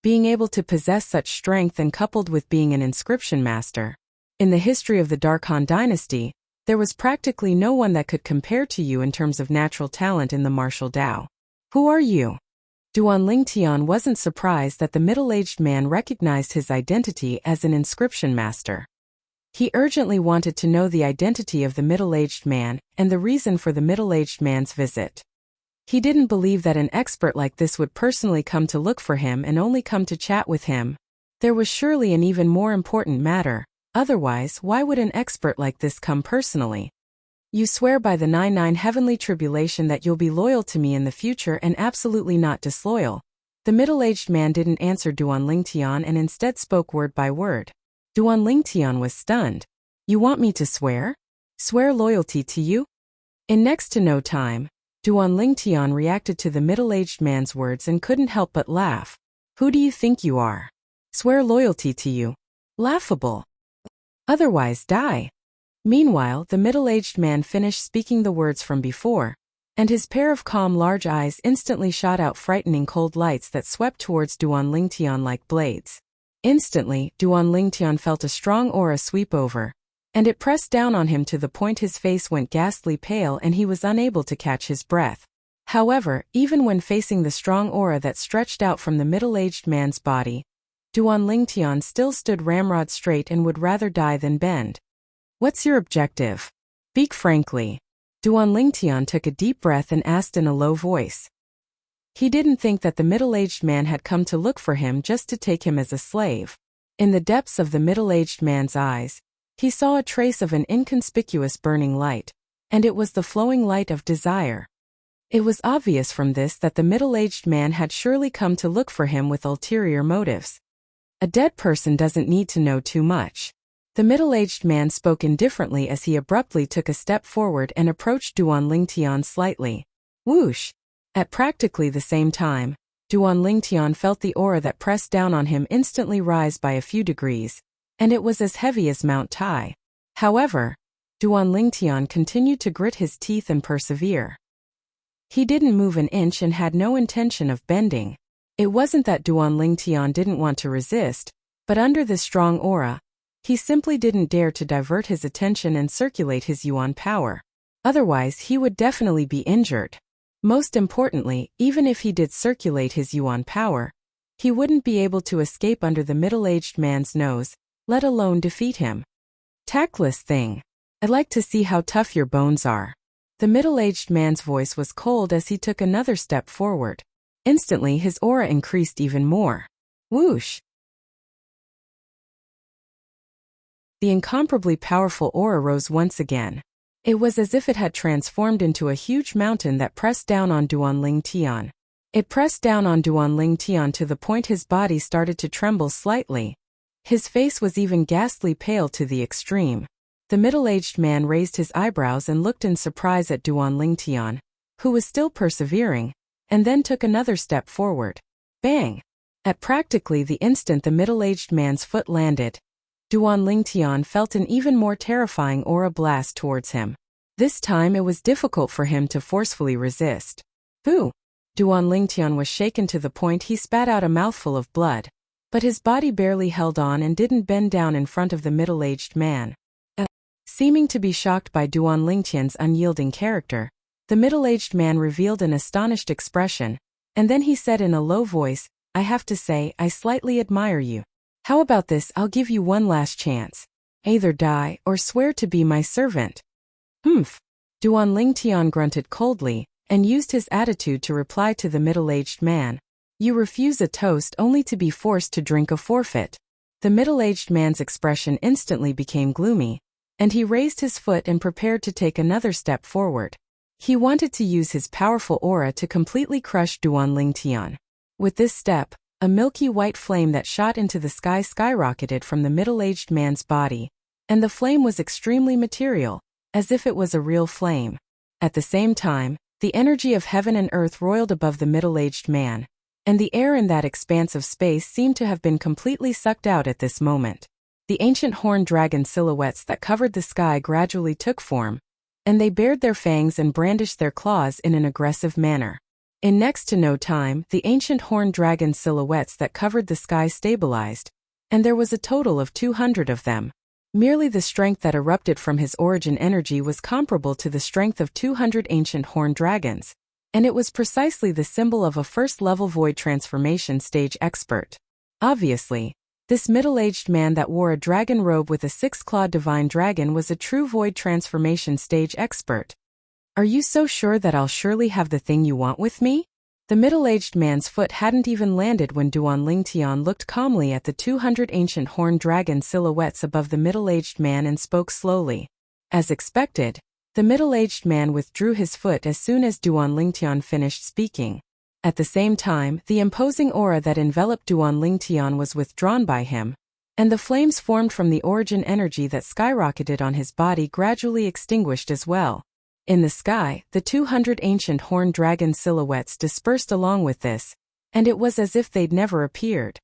S1: Being able to possess such strength and coupled with being an inscription master. In the history of the Dark Han dynasty, there was practically no one that could compare to you in terms of natural talent in the martial Dao. Who are you? Duan Lingtian wasn't surprised that the middle-aged man recognized his identity as an inscription master. He urgently wanted to know the identity of the middle-aged man and the reason for the middle-aged man's visit. He didn't believe that an expert like this would personally come to look for him and only come to chat with him. There was surely an even more important matter, otherwise why would an expert like this come personally? You swear by the 99 heavenly tribulation that you'll be loyal to me in the future and absolutely not disloyal. The middle-aged man didn't answer Duan Lingtian and instead spoke word by word. Duan Lingtian was stunned. You want me to swear? Swear loyalty to you? In next to no time, Duan Lingtian reacted to the middle-aged man's words and couldn't help but laugh. Who do you think you are? Swear loyalty to you? Laughable. Otherwise die. Meanwhile, the middle-aged man finished speaking the words from before, and his pair of calm large eyes instantly shot out frightening cold lights that swept towards Duan Lingtian like blades. Instantly, Duan Lingtian felt a strong aura sweep over, and it pressed down on him to the point his face went ghastly pale and he was unable to catch his breath. However, even when facing the strong aura that stretched out from the middle-aged man's body, Duan Lingtian still stood ramrod straight and would rather die than bend. What's your objective? Speak frankly. Duan Lingtian took a deep breath and asked in a low voice. He didn't think that the middle-aged man had come to look for him just to take him as a slave. In the depths of the middle-aged man's eyes, he saw a trace of an inconspicuous burning light, and it was the flowing light of desire. It was obvious from this that the middle-aged man had surely come to look for him with ulterior motives. A dead person doesn't need to know too much. The middle-aged man spoke indifferently as he abruptly took a step forward and approached Duan Lingtian slightly. Whoosh! At practically the same time, Duan Lingtian felt the aura that pressed down on him instantly rise by a few degrees, and it was as heavy as Mount Tai. However, Duan Lingtian continued to grit his teeth and persevere. He didn't move an inch and had no intention of bending. It wasn't that Duan Lingtian didn't want to resist, but under the strong aura, he simply didn't dare to divert his attention and circulate his yuan power. Otherwise, he would definitely be injured. Most importantly, even if he did circulate his yuan power, he wouldn't be able to escape under the middle-aged man's nose, let alone defeat him. Tactless thing. I'd like to see how tough your bones are. The middle-aged man's voice was cold as he took another step forward. Instantly, his aura increased even more. Whoosh! The incomparably powerful aura rose once again. It was as if it had transformed into a huge mountain that pressed down on Duan Lingtian. It pressed down on Duan Lingtian to the point his body started to tremble slightly. His face was even ghastly pale to the extreme. The middle-aged man raised his eyebrows and looked in surprise at Duan Lingtian, who was still persevering, and then took another step forward. Bang! At practically the instant the middle-aged man's foot landed, Duan Lingtian felt an even more terrifying aura blast towards him. This time it was difficult for him to forcefully resist. Boo! Duan Lingtian was shaken to the point he spat out a mouthful of blood, but his body barely held on and didn't bend down in front of the middle-aged man. Seeming to be shocked by Duan Lingtian's unyielding character, the middle-aged man revealed an astonished expression, And then he said in a low voice, I have to say, I slightly admire you. How about this? I'll give you one last chance. Either die or swear to be my servant. Humph. Duan Lingtian grunted coldly and used his attitude to reply to the middle-aged man. You refuse a toast only to be forced to drink a forfeit. The middle-aged man's expression instantly became gloomy, and he raised his foot and prepared to take another step forward. He wanted to use his powerful aura to completely crush Duan Lingtian. With this step, a milky white flame that shot into the sky skyrocketed from the middle-aged man's body, and the flame was extremely material, as if it was a real flame. At the same time, the energy of heaven and earth roiled above the middle-aged man, and the air in that expanse of space seemed to have been completely sucked out at this moment. The ancient horned dragon silhouettes that covered the sky gradually took form, and they bared their fangs and brandished their claws in an aggressive manner. In next to no time, the ancient horned dragon silhouettes that covered the sky stabilized, and there was a total of 200 of them. Merely the strength that erupted from his origin energy was comparable to the strength of 200 ancient horned dragons, and it was precisely the symbol of a first-level void transformation stage expert. Obviously, this middle-aged man that wore a dragon robe with a six-clawed divine dragon was a true void transformation stage expert. Are you so sure that I'll surely have the thing you want with me? The middle-aged man's foot hadn't even landed when Duan Lingtian looked calmly at the 200 ancient horned dragon silhouettes above the middle-aged man and spoke slowly. As expected, the middle-aged man withdrew his foot as soon as Duan Lingtian finished speaking. At the same time, the imposing aura that enveloped Duan Lingtian was withdrawn by him, and the flames formed from the origin energy that skyrocketed on his body gradually extinguished as well. In the sky, the 200 ancient horned dragon silhouettes dispersed along with this, and it was as if they'd never appeared.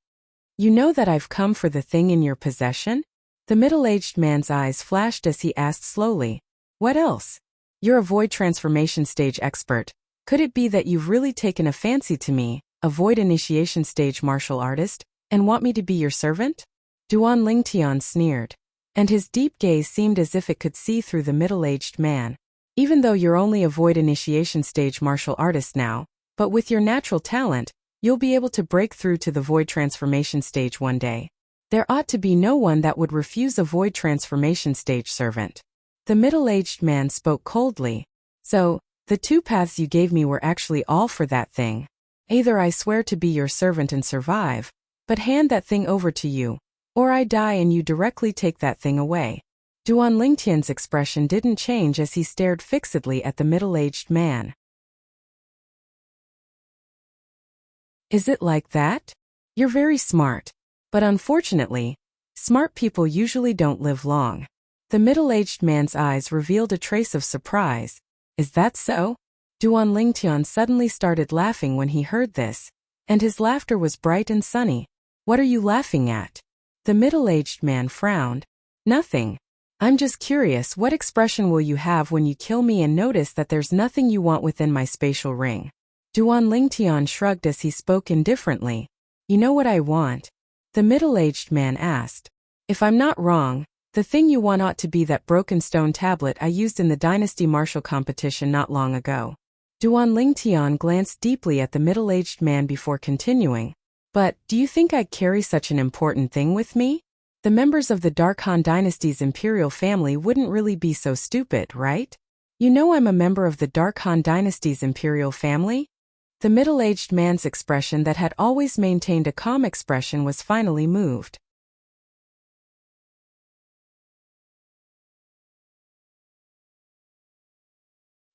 S1: You know that I've come for the thing in your possession? The middle-aged man's eyes flashed as he asked slowly, What else? You're a void transformation stage expert. Could it be that you've really taken a fancy to me, a void initiation stage martial artist, and want me to be your servant? Duan Lingtian sneered, and his deep gaze seemed as if it could see through the middle-aged man. Even though you're only a void initiation stage martial artist now, but with your natural talent, you'll be able to break through to the void transformation stage one day. There ought to be no one that would refuse a void transformation stage servant. The middle-aged man spoke coldly. So, the two paths you gave me were actually all for that thing. Either I swear to be your servant and survive, but hand that thing over to you, or I die and you directly take that thing away. Duan Lingtian's expression didn't change as he stared fixedly at the middle-aged man. Is it like that? You're very smart. But unfortunately, smart people usually don't live long. The middle-aged man's eyes revealed a trace of surprise. Is that so? Duan Lingtian suddenly started laughing when he heard this, and his laughter was bright and sunny. What are you laughing at? The middle-aged man frowned. Nothing. I'm just curious, what expression will you have when you kill me and notice that there's nothing you want within my spatial ring? Duan Lingtian shrugged as he spoke indifferently. You know what I want? The middle-aged man asked. If I'm not wrong, the thing you want ought to be that broken stone tablet I used in the Dynasty Martial competition not long ago. Duan Lingtian glanced deeply at the middle-aged man before continuing. But, do you think I'd carry such an important thing with me? The members of the Dark Han Dynasty's imperial family wouldn't really be so stupid, right? You know I'm a member of the Dark Han Dynasty's imperial family? The middle-aged man's expression that had always maintained a calm expression was finally moved.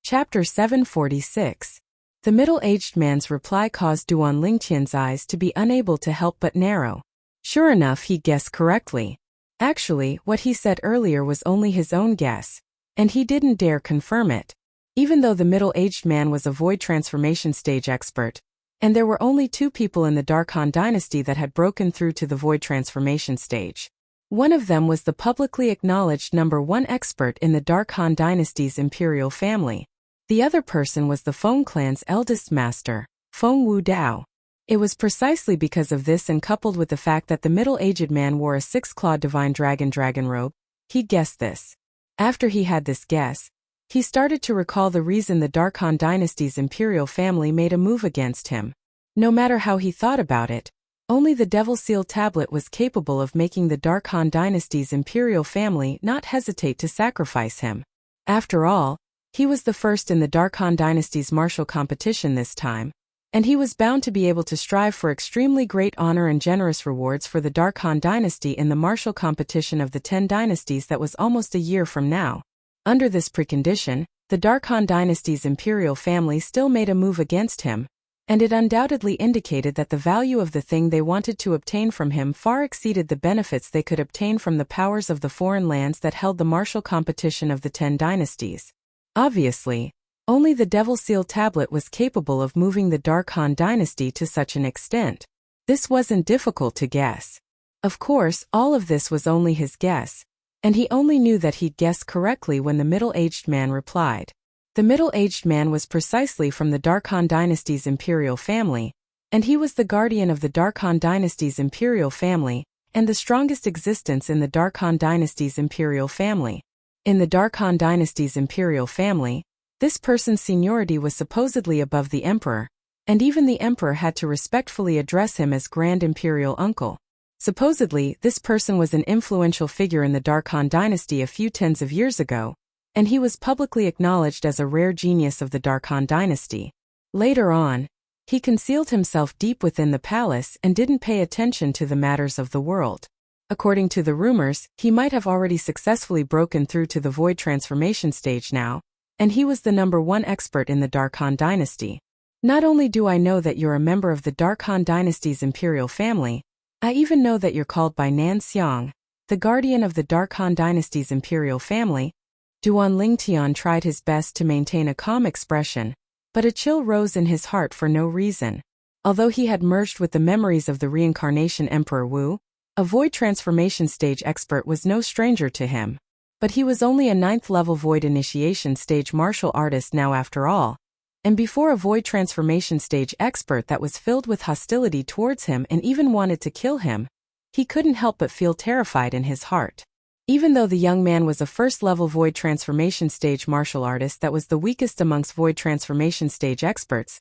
S1: Chapter 746. The middle-aged man's reply caused Duan Lingtian's eyes to be unable to help but narrow. Sure enough, he guessed correctly. Actually, what he said earlier was only his own guess, and he didn't dare confirm it. Even though the middle-aged man was a void transformation stage expert, and there were only two people in the Dark Han Dynasty that had broken through to the void transformation stage. One of them was the publicly acknowledged #1 expert in the Dark Han Dynasty's imperial family. The other person was the Feng clan's eldest master, Feng Wu Dao. It was precisely because of this, and coupled with the fact that the middle-aged man wore a six-clawed divine dragon robe, he guessed this. After he had this guess, he started to recall the reason the Dark Han Dynasty's imperial family made a move against him. No matter how he thought about it, only the Devil Seal tablet was capable of making the Dark Han dynasty's imperial family not hesitate to sacrifice him. After all, he was the first in the Dark Han dynasty's martial competition this time, and he was bound to be able to strive for extremely great honor and generous rewards for the Dark Han dynasty in the martial competition of the 10 dynasties that was almost a year from now. Under this precondition, the Dark Han dynasty's imperial family still made a move against him, and it undoubtedly indicated that the value of the thing they wanted to obtain from him far exceeded the benefits they could obtain from the powers of the foreign lands that held the martial competition of the 10 dynasties. Obviously, only the Devil Seal tablet was capable of moving the Dark Han dynasty to such an extent. This wasn't difficult to guess. Of course, all of this was only his guess, and he only knew that he'd guessed correctly when the middle-aged man replied. The middle-aged man was precisely from the Dark Han dynasty's imperial family, and he was the guardian of the Dark Han dynasty's imperial family, and the strongest existence in the Dark Han dynasty's imperial family. In the Dark Han dynasty's imperial family, this person's seniority was supposedly above the emperor, and even the emperor had to respectfully address him as Grand Imperial Uncle. Supposedly, this person was an influential figure in the Dark Han dynasty a few tens of years ago, and he was publicly acknowledged as a rare genius of the Dark Han dynasty. Later on, he concealed himself deep within the palace and didn't pay attention to the matters of the world. According to the rumors, he might have already successfully broken through to the void transformation stage now, and he was the #1 expert in the Dark Han dynasty. Not only do I know that you're a member of the Dark Han dynasty's imperial family, I even know that you're called by Nan Xiang, the guardian of the Dark Han dynasty's imperial family. Duan Lingtian tried his best to maintain a calm expression, but a chill rose in his heart for no reason. Although he had merged with the memories of the reincarnation Emperor Wu, a void transformation stage expert was no stranger to him. But he was only a 9th-level void initiation stage martial artist now after all, and before a void transformation stage expert that was filled with hostility towards him and even wanted to kill him, he couldn't help but feel terrified in his heart. Even though the young man was a 1st-level void transformation stage martial artist that was the weakest amongst void transformation stage experts,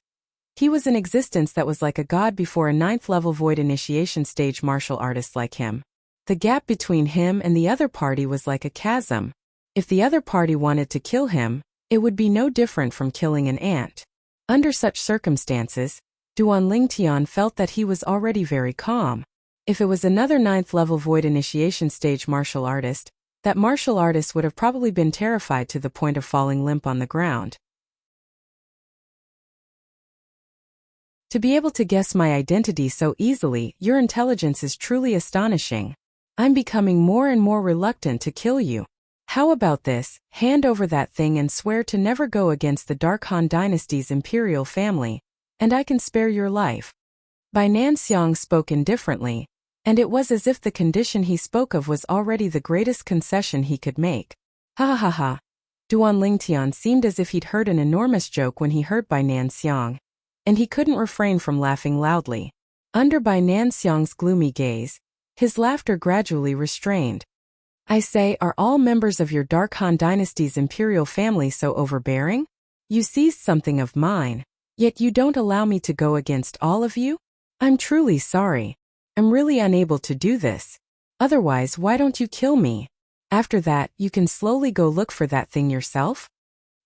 S1: he was an existence that was like a god before a 9th-level void initiation stage martial artist like him. The gap between him and the other party was like a chasm. If the other party wanted to kill him, it would be no different from killing an ant. Under such circumstances, Duan Lingtian felt that he was already very calm. If it was another 9th-level void initiation stage martial artist, that martial artist would have probably been terrified to the point of falling limp on the ground. To be able to guess my identity so easily, your intelligence is truly astonishing. I'm becoming more and more reluctant to kill you. How about this? Hand over that thing and swear to never go against the Dark Han dynasty's imperial family, and I can spare your life. Bai Nanxiang spoke indifferently, and it was as if the condition he spoke of was already the greatest concession he could make. Ha ha ha. Duan Lingtian seemed as if he'd heard an enormous joke when he heard Bai Nanxiang, and he couldn't refrain from laughing loudly. Under Bai Nanxiang's gloomy gaze, his laughter gradually restrained. I say, are all members of your Dark Han dynasty's imperial family so overbearing? You seized something of mine, yet you don't allow me to go against all of you? I'm truly sorry. I'm really unable to do this. Otherwise, why don't you kill me? After that, you can slowly go look for that thing yourself?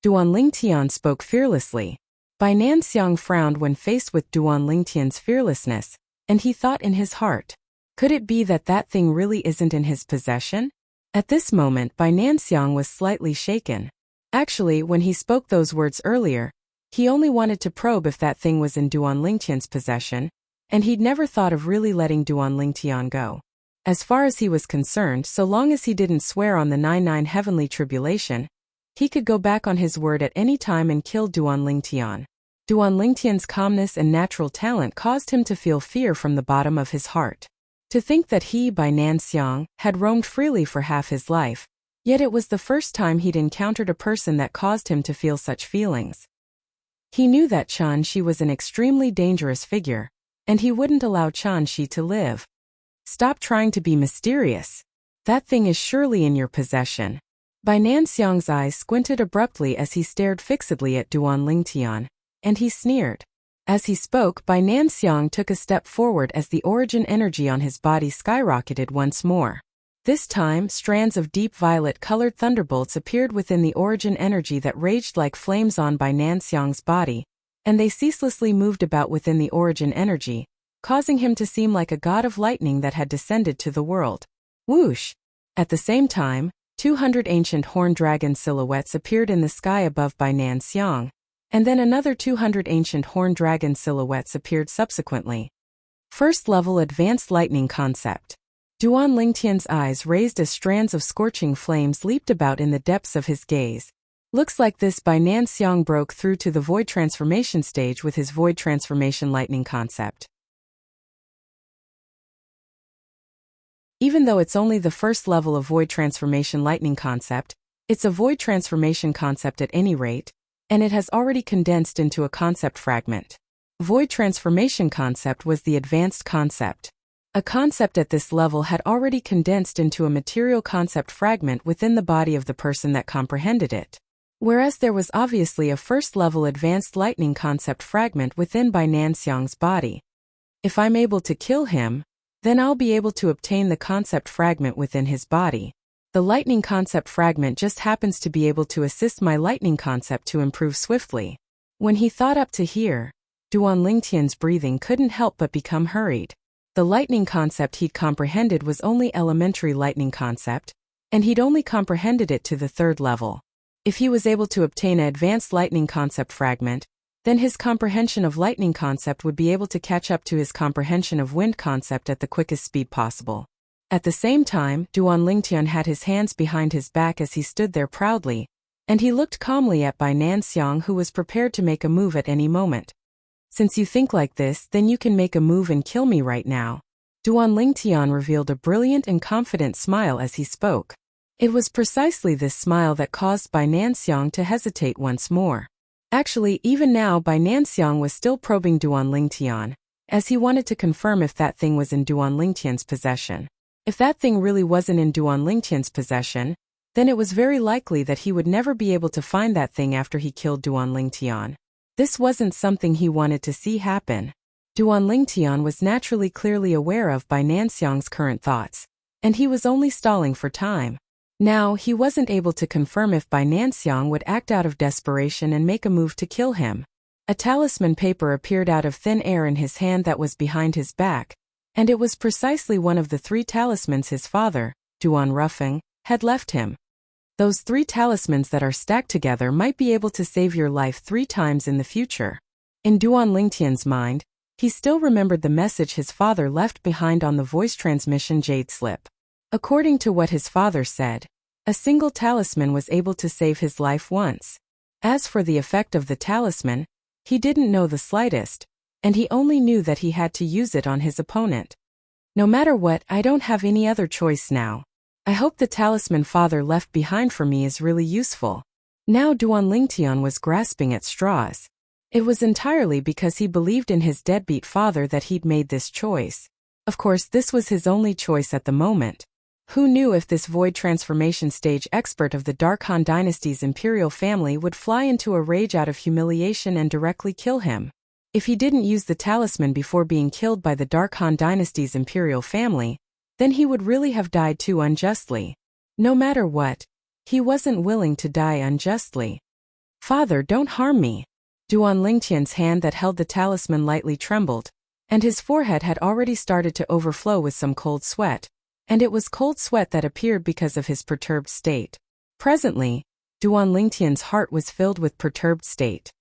S1: Duan Lingtian spoke fearlessly. Bai Nanxiang frowned when faced with Duan Lingtian's fearlessness, and he thought in his heart, could it be that that thing really isn't in his possession? At this moment, Bai Nanxiang was slightly shaken. Actually, when he spoke those words earlier, he only wanted to probe if that thing was in Duan Lingtian's possession, and he'd never thought of really letting Duan Lingtian go. As far as he was concerned, so long as he didn't swear on the 99 heavenly tribulation, he could go back on his word at any time and kill Duan Lingtian. Duan Lingtian's calmness and natural talent caused him to feel fear from the bottom of his heart. To think that he, Bai Nanxiang, had roamed freely for half his life, yet it was the first time he'd encountered a person that caused him to feel such feelings. He knew that Qian Shi was an extremely dangerous figure, and he wouldn't allow Qian Shi to live. Stop trying to be mysterious. That thing is surely in your possession. Bai Nanxiang's eyes squinted abruptly as he stared fixedly at Duan Lingtian, and he sneered. As he spoke, Bai Nanxiang took a step forward as the origin energy on his body skyrocketed once more. This time, strands of deep violet-colored thunderbolts appeared within the origin energy that raged like flames on Bai Nanxiang's body, and they ceaselessly moved about within the origin energy, causing him to seem like a god of lightning that had descended to the world. Whoosh! At the same time, 200 ancient horned dragon silhouettes appeared in the sky above Bai Nanxiang, and then another 200 ancient horned dragon silhouettes appeared subsequently. First level advanced lightning concept. Duan Lingtian's eyes raised as strands of scorching flames leaped about in the depths of his gaze. Looks like this Bai Nanxiang broke through to the void transformation stage with his void transformation lightning concept. Even though it's only the first level of void transformation lightning concept, it's a void transformation concept at any rate, and it has already condensed into a concept fragment. Void transformation concept was the advanced concept. A concept at this level had already condensed into a material concept fragment within the body of the person that comprehended it. Whereas there was obviously a first-level advanced lightning concept fragment within Bai Nanxiang's body. If I'm able to kill him, then I'll be able to obtain the concept fragment within his body. The lightning concept fragment just happens to be able to assist my lightning concept to improve swiftly. When he thought up to here, Duan Lingtian's breathing couldn't help but become hurried. The lightning concept he'd comprehended was only elementary lightning concept, and he'd only comprehended it to the third level. If he was able to obtain an advanced lightning concept fragment, then his comprehension of lightning concept would be able to catch up to his comprehension of wind concept at the quickest speed possible. At the same time, Duan Lingtian had his hands behind his back as he stood there proudly, and he looked calmly at Bai Nanxiang, who was prepared to make a move at any moment. Since you think like this, then you can make a move and kill me right now. Duan Lingtian revealed a brilliant and confident smile as he spoke. It was precisely this smile that caused Bai Nanxiang to hesitate once more. Actually, even now Bai Nanxiang was still probing Duan Lingtian, as he wanted to confirm if that thing was in Duan Lingtian's possession. If that thing really wasn't in Duan Lingtian's possession, then it was very likely that he would never be able to find that thing after he killed Duan Lingtian. This wasn't something he wanted to see happen. Duan Lingtian was naturally clearly aware of Bai Nanxiang's current thoughts, and he was only stalling for time. Now, he wasn't able to confirm if Bai Nanxiang would act out of desperation and make a move to kill him. A talisman paper appeared out of thin air in his hand that was behind his back, and it was precisely one of the 3 talismans his father, Duan Ruffing, had left him. Those 3 talismans that are stacked together might be able to save your life 3 times in the future. In Duan Lingtian's mind, he still remembered the message his father left behind on the voice transmission jade slip. According to what his father said, a single talisman was able to save his life once. As for the effect of the talisman, he didn't know the slightest, and he only knew that he had to use it on his opponent. No matter what, I don't have any other choice now. I hope the talisman father left behind for me is really useful. Now Duan Lingtian was grasping at straws. It was entirely because he believed in his deadbeat father that he'd made this choice. Of course, this was his only choice at the moment. Who knew if this void transformation stage expert of the Dark Han dynasty's imperial family would fly into a rage out of humiliation and directly kill him? If he didn't use the talisman before being killed by the Dark Han dynasty's imperial family, then he would really have died too unjustly. No matter what, he wasn't willing to die unjustly. Father, don't harm me. Duan Lingtian's hand that held the talisman lightly trembled, and his forehead had already started to overflow with some cold sweat, and it was cold sweat that appeared because of his perturbed state. Presently, Duan Lingtian's heart was filled with perturbed state.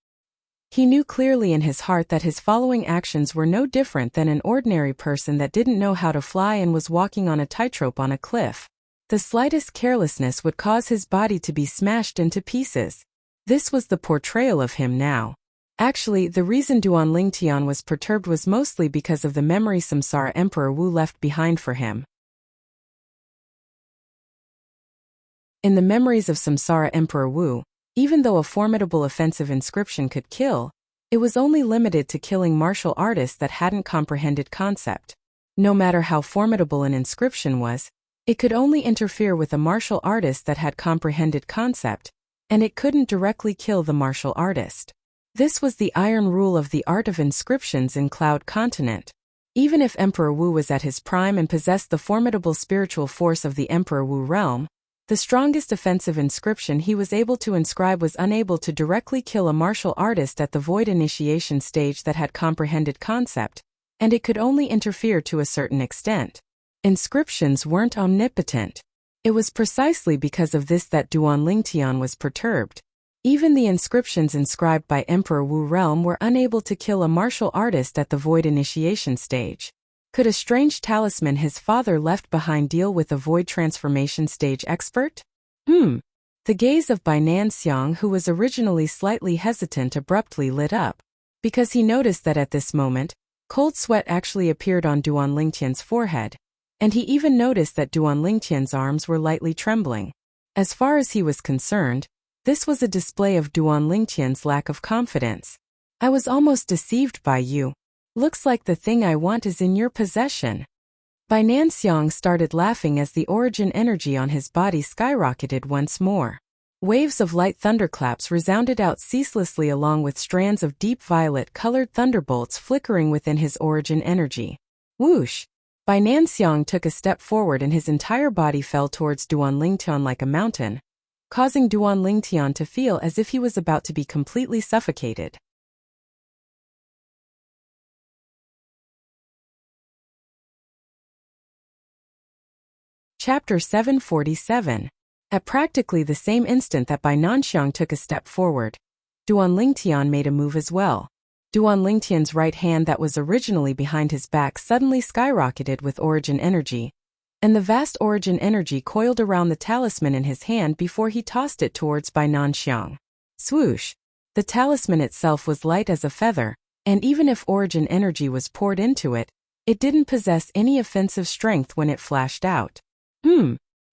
S1: He knew clearly in his heart that his following actions were no different than an ordinary person that didn't know how to fly and was walking on a tightrope on a cliff. The slightest carelessness would cause his body to be smashed into pieces. This was the portrayal of him now. Actually, the reason Duan Lingtian was perturbed was mostly because of the memory Samsara Emperor Wu left behind for him. In the memories of Samsara Emperor Wu, even though a formidable offensive inscription could kill, it was only limited to killing martial artists that hadn't comprehended concept. No matter how formidable an inscription was, it could only interfere with a martial artist that had comprehended concept, and it couldn't directly kill the martial artist. This was the iron rule of the art of inscriptions in Cloud Continent. Even if Emperor Wu was at his prime and possessed the formidable spiritual force of the Emperor Wu realm, the strongest offensive inscription he was able to inscribe was unable to directly kill a martial artist at the void initiation stage that had comprehended concept, and it could only interfere to a certain extent. Inscriptions weren't omnipotent. It was precisely because of this that Duan Lingtian was perturbed. Even the inscriptions inscribed by Emperor Wu realm were unable to kill a martial artist at the void initiation stage. Could a strange talisman his father left behind deal with a void transformation stage expert? The gaze of Bai Nanxiang, who was originally slightly hesitant, abruptly lit up, because he noticed that at this moment, cold sweat actually appeared on Duan Lingtian's forehead, and he even noticed that Duan Lingtian's arms were lightly trembling. As far as he was concerned, this was a display of Duan Lingtian's lack of confidence. I was almost deceived by you. Looks like the thing I want is in your possession. Bai Nanxiang started laughing as the origin energy on his body skyrocketed once more. Waves of light thunderclaps resounded out ceaselessly along with strands of deep violet-colored thunderbolts flickering within his origin energy. Whoosh! Bai Nanxiang took a step forward and his entire body fell towards Duan Lingtian like a mountain, causing Duan Lingtian to feel as if he was about to be completely suffocated. Chapter 747. At practically the same instant that Bai Nanxiang took a step forward, Duan Lingtian made a move as well. Duan Lingtian's right hand that was originally behind his back suddenly skyrocketed with origin energy, and the vast origin energy coiled around the talisman in his hand before he tossed it towards Bai Nanxiang. Swoosh! The talisman itself was light as a feather, and even if origin energy was poured into it, it didn't possess any offensive strength when it flashed out.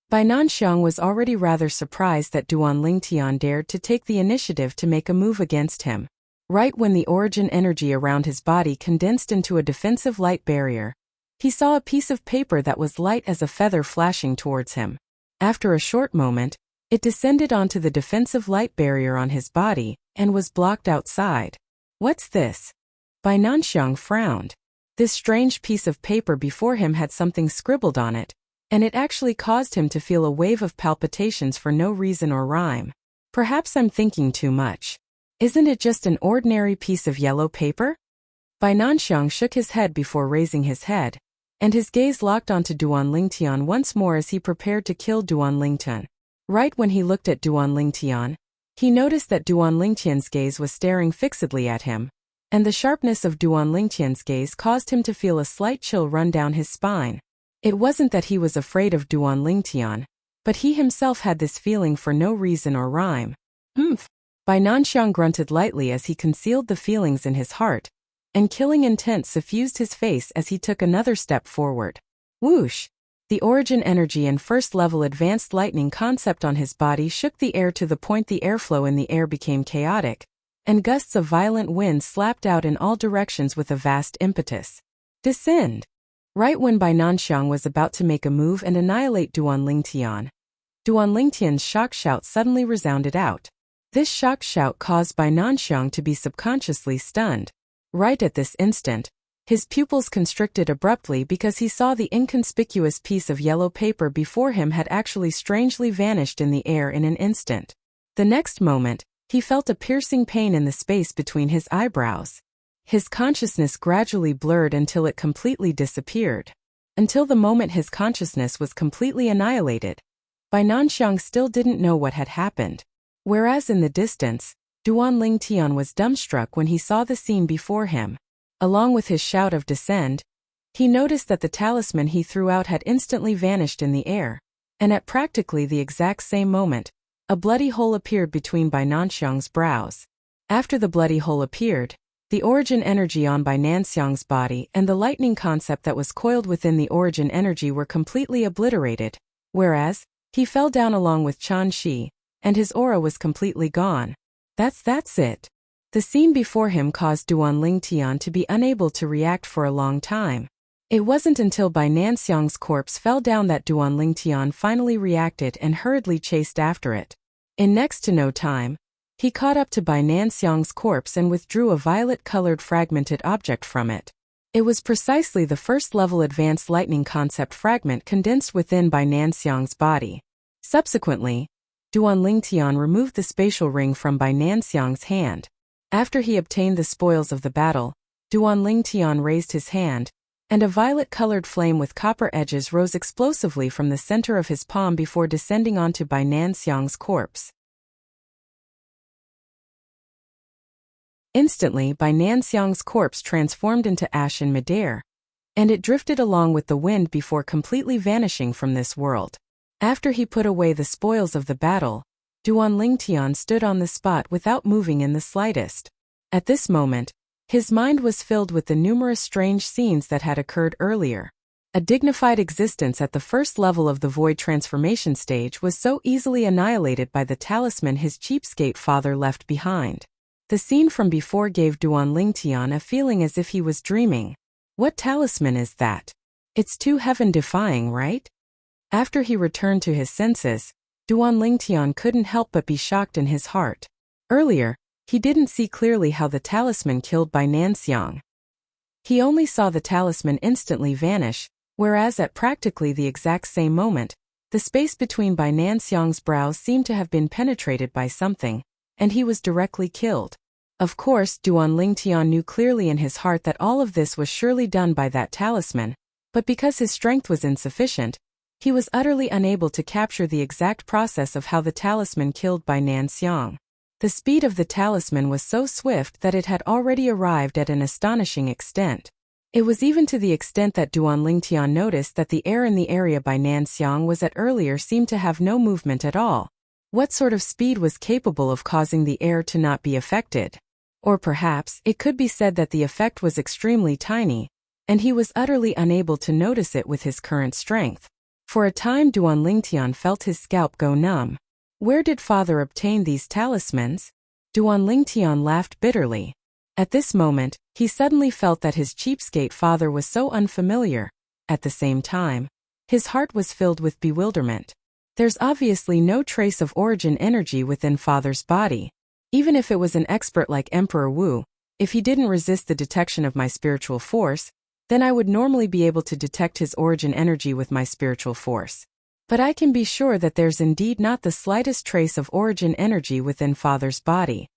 S1: Bai Nanxiang was already rather surprised that Duan Lingtian dared to take the initiative to make a move against him. Right when the origin energy around his body condensed into a defensive light barrier, he saw a piece of paper that was light as a feather flashing towards him. After a short moment, it descended onto the defensive light barrier on his body and was blocked outside. What's this? Bai Nanxiang frowned. This strange piece of paper before him had something scribbled on it, and it actually caused him to feel a wave of palpitations for no reason or rhyme. Perhaps I'm thinking too much. Isn't it just an ordinary piece of yellow paper? Bai Nanxiang shook his head before raising his head, and his gaze locked onto Duan Lingtian once more as he prepared to kill Duan Lingtian. Right when he looked at Duan Lingtian, he noticed that Duan Lingtian's gaze was staring fixedly at him, and the sharpness of Duan Lingtian's gaze caused him to feel a slight chill run down his spine. It wasn't that he was afraid of Duan Lingtian, but he himself had this feeling for no reason or rhyme. Bai Nanxiang grunted lightly as he concealed the feelings in his heart, and killing intent suffused his face as he took another step forward. Whoosh! The origin energy and first-level advanced lightning concept on his body shook the air to the point the airflow in the air became chaotic, and gusts of violent wind slapped out in all directions with a vast impetus. Descend! Right when Bai Nanxiang was about to make a move and annihilate Duan Lingtian, Duan Lingtian's shock shout suddenly resounded out. This shock shout caused Bai Nanxiang to be subconsciously stunned. Right at this instant, his pupils constricted abruptly because he saw the inconspicuous piece of yellow paper before him had actually strangely vanished in the air in an instant. The next moment, he felt a piercing pain in the space between his eyebrows. His consciousness gradually blurred until it completely disappeared. Until the moment his consciousness was completely annihilated, Bai Nanxiang still didn't know what had happened. Whereas in the distance, Duan Lingtian was dumbstruck when he saw the scene before him. Along with his shout of descend, he noticed that the talisman he threw out had instantly vanished in the air, and at practically the exact same moment, a bloody hole appeared between Bai Nanxiang's brows. After the bloody hole appeared, the origin energy on Bai Nanxiang's body and the lightning concept that was coiled within the origin energy were completely obliterated, whereas, he fell down along with Chan Shi, and his aura was completely gone. That's it. The scene before him caused Duan Lingtian to be unable to react for a long time. It wasn't until Bai Nanxiang's corpse fell down that Duan Lingtian finally reacted and hurriedly chased after it. In next to no time, He caught up to Bai Nanxiang's corpse and withdrew a violet-colored fragmented object from it. It was precisely the first-level advanced lightning concept fragment condensed within Bai Nanxiang's body. Subsequently, Duan Lingtian removed the spatial ring from Bai Nanxiang's hand. After he obtained the spoils of the battle, Duan Lingtian raised his hand, and a violet-colored flame with copper edges rose explosively from the center of his palm before descending onto Bai Nanxiang's corpse. Instantly, Bai Nanxiang's corpse transformed into ash in midair, and it drifted along with the wind before completely vanishing from this world. After he put away the spoils of the battle, Duan Lingtian stood on the spot without moving in the slightest. At this moment, his mind was filled with the numerous strange scenes that had occurred earlier. A dignified existence at the first level of the void transformation stage was so easily annihilated by the talisman his cheapskate father left behind. The scene from before gave Duan Lingtian a feeling as if he was dreaming. What talisman is that? It's too heaven-defying, right? After he returned to his senses, Duan Lingtian couldn't help but be shocked in his heart. Earlier, he didn't see clearly how the talisman killed Bai Nanxiang. He only saw the talisman instantly vanish, whereas at practically the exact same moment, the space between Bai Nanxiang's brows seemed to have been penetrated by something, and he was directly killed. Of course, Duan Lingtian knew clearly in his heart that all of this was surely done by that talisman, but because his strength was insufficient, he was utterly unable to capture the exact process of how the talisman killed Bai Nanxiang. The speed of the talisman was so swift that it had already arrived at an astonishing extent. It was even to the extent that Duan Lingtian noticed that the air in the area Bai Nanxiang was at earlier seemed to have no movement at all. What sort of speed was capable of causing the air to not be affected? Or perhaps, it could be said that the effect was extremely tiny, and he was utterly unable to notice it with his current strength. For a time Duan Lingtian felt his scalp go numb. Where did father obtain these talismans? Duan Lingtian laughed bitterly. At this moment, he suddenly felt that his cheapskate father was so unfamiliar. At the same time, his heart was filled with bewilderment. There's obviously no trace of origin energy within father's body. Even if it was an expert like Emperor Wu, if he didn't resist the detection of my spiritual force, then I would normally be able to detect his origin energy with my spiritual force. But I can be sure that there's indeed not the slightest trace of origin energy within father's body.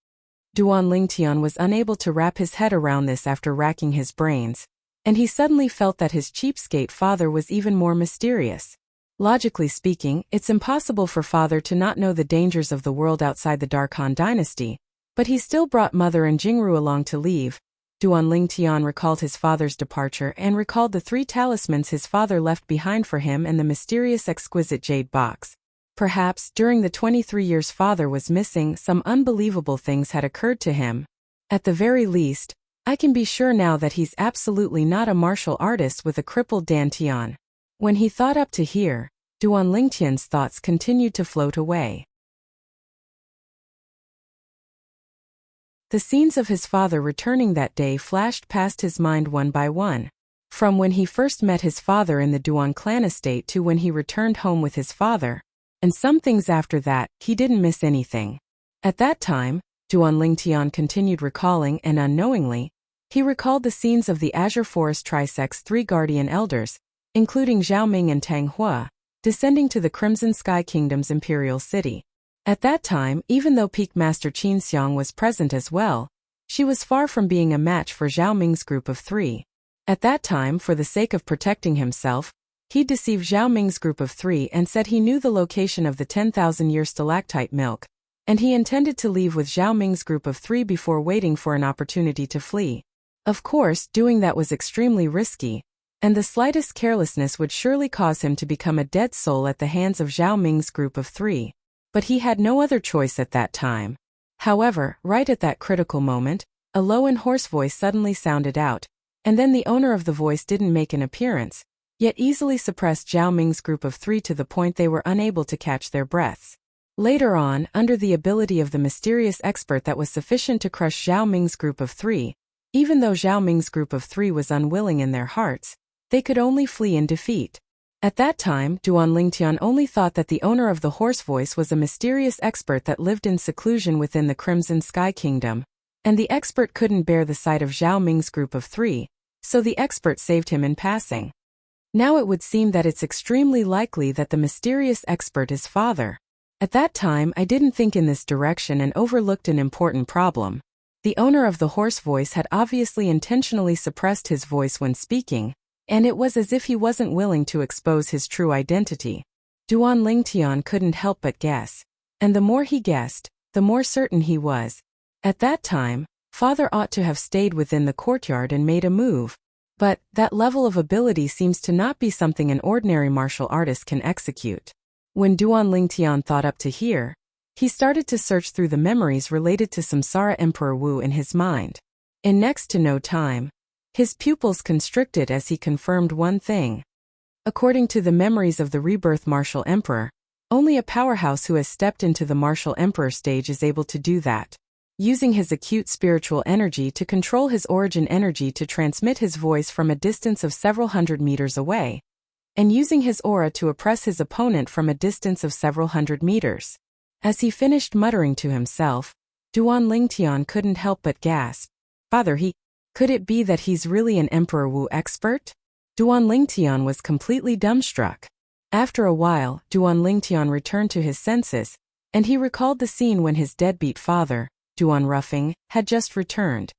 S1: Duan Lingtian was unable to wrap his head around this after racking his brains, and he suddenly felt that his cheapskate father was even more mysterious. Logically speaking, it's impossible for father to not know the dangers of the world outside the Dark Han dynasty, but he still brought mother and Jingru along to leave. Duan Lingtian recalled his father's departure and recalled the 3 talismans his father left behind for him and the mysterious exquisite jade box. Perhaps, during the 23 years father was missing, some unbelievable things had occurred to him. At the very least, I can be sure now that he's absolutely not a martial artist with a crippled dantian. When he thought up to here, Duan Lingtian's thoughts continued to float away. The scenes of his father returning that day flashed past his mind one by one. From when he first met his father in the Duan clan estate to when he returned home with his father, and some things after that, he didn't miss anything. At that time, Duan Lingtian continued recalling and unknowingly, he recalled the scenes of the Azure Forest Trisect's 3 guardian elders, including Zhao Ming and Tang Hua, descending to the Crimson Sky Kingdom's imperial city. At that time, even though Peak Master Qin Xiang was present as well, she was far from being a match for Zhao Ming's group of 3. At that time, for the sake of protecting himself, he deceived Zhao Ming's group of 3 and said he knew the location of the 10,000-year stalactite milk, and he intended to leave with Zhao Ming's group of 3 before waiting for an opportunity to flee. Of course, doing that was extremely risky, and the slightest carelessness would surely cause him to become a dead soul at the hands of Zhao Ming's group of 3. But he had no other choice at that time. However, right at that critical moment, a low and hoarse voice suddenly sounded out, and then the owner of the voice didn't make an appearance, yet easily suppressed Zhao Ming's group of 3 to the point they were unable to catch their breaths. Later on, under the ability of the mysterious expert that was sufficient to crush Zhao Ming's group of 3, even though Zhao Ming's group of 3 was unwilling in their hearts, they could only flee in defeat. At that time, Duan Lingtian only thought that the owner of the horse voice was a mysterious expert that lived in seclusion within the Crimson Sky Kingdom, and the expert couldn't bear the sight of Zhao Ming's group of 3, so the expert saved him in passing. Now it would seem that it's extremely likely that the mysterious expert is father. At that time I didn't think in this direction and overlooked an important problem. The owner of the horse voice had obviously intentionally suppressed his voice when speaking, and it was as if he wasn't willing to expose his true identity. Duan Lingtian couldn't help but guess, and the more he guessed, the more certain he was. At that time, father ought to have stayed within the courtyard and made a move. But that level of ability seems to not be something an ordinary martial artist can execute. When Duan Lingtian thought up to here, he started to search through the memories related to Samsara Emperor Wu in his mind. In next to no time, his pupils constricted as he confirmed one thing. According to the memories of the rebirth martial emperor, only a powerhouse who has stepped into the martial emperor stage is able to do that. Using his acute spiritual energy to control his origin energy to transmit his voice from a distance of several hundred meters away, and using his aura to oppress his opponent from a distance of several hundred meters. As he finished muttering to himself, Duan Lingtian couldn't help but gasp. Father, could it be that he's really an Emperor Wu expert? Duan Lingtian was completely dumbstruck. After a while, Duan Lingtian returned to his senses, and he recalled the scene when his deadbeat father, Duan Ruffing, had just returned.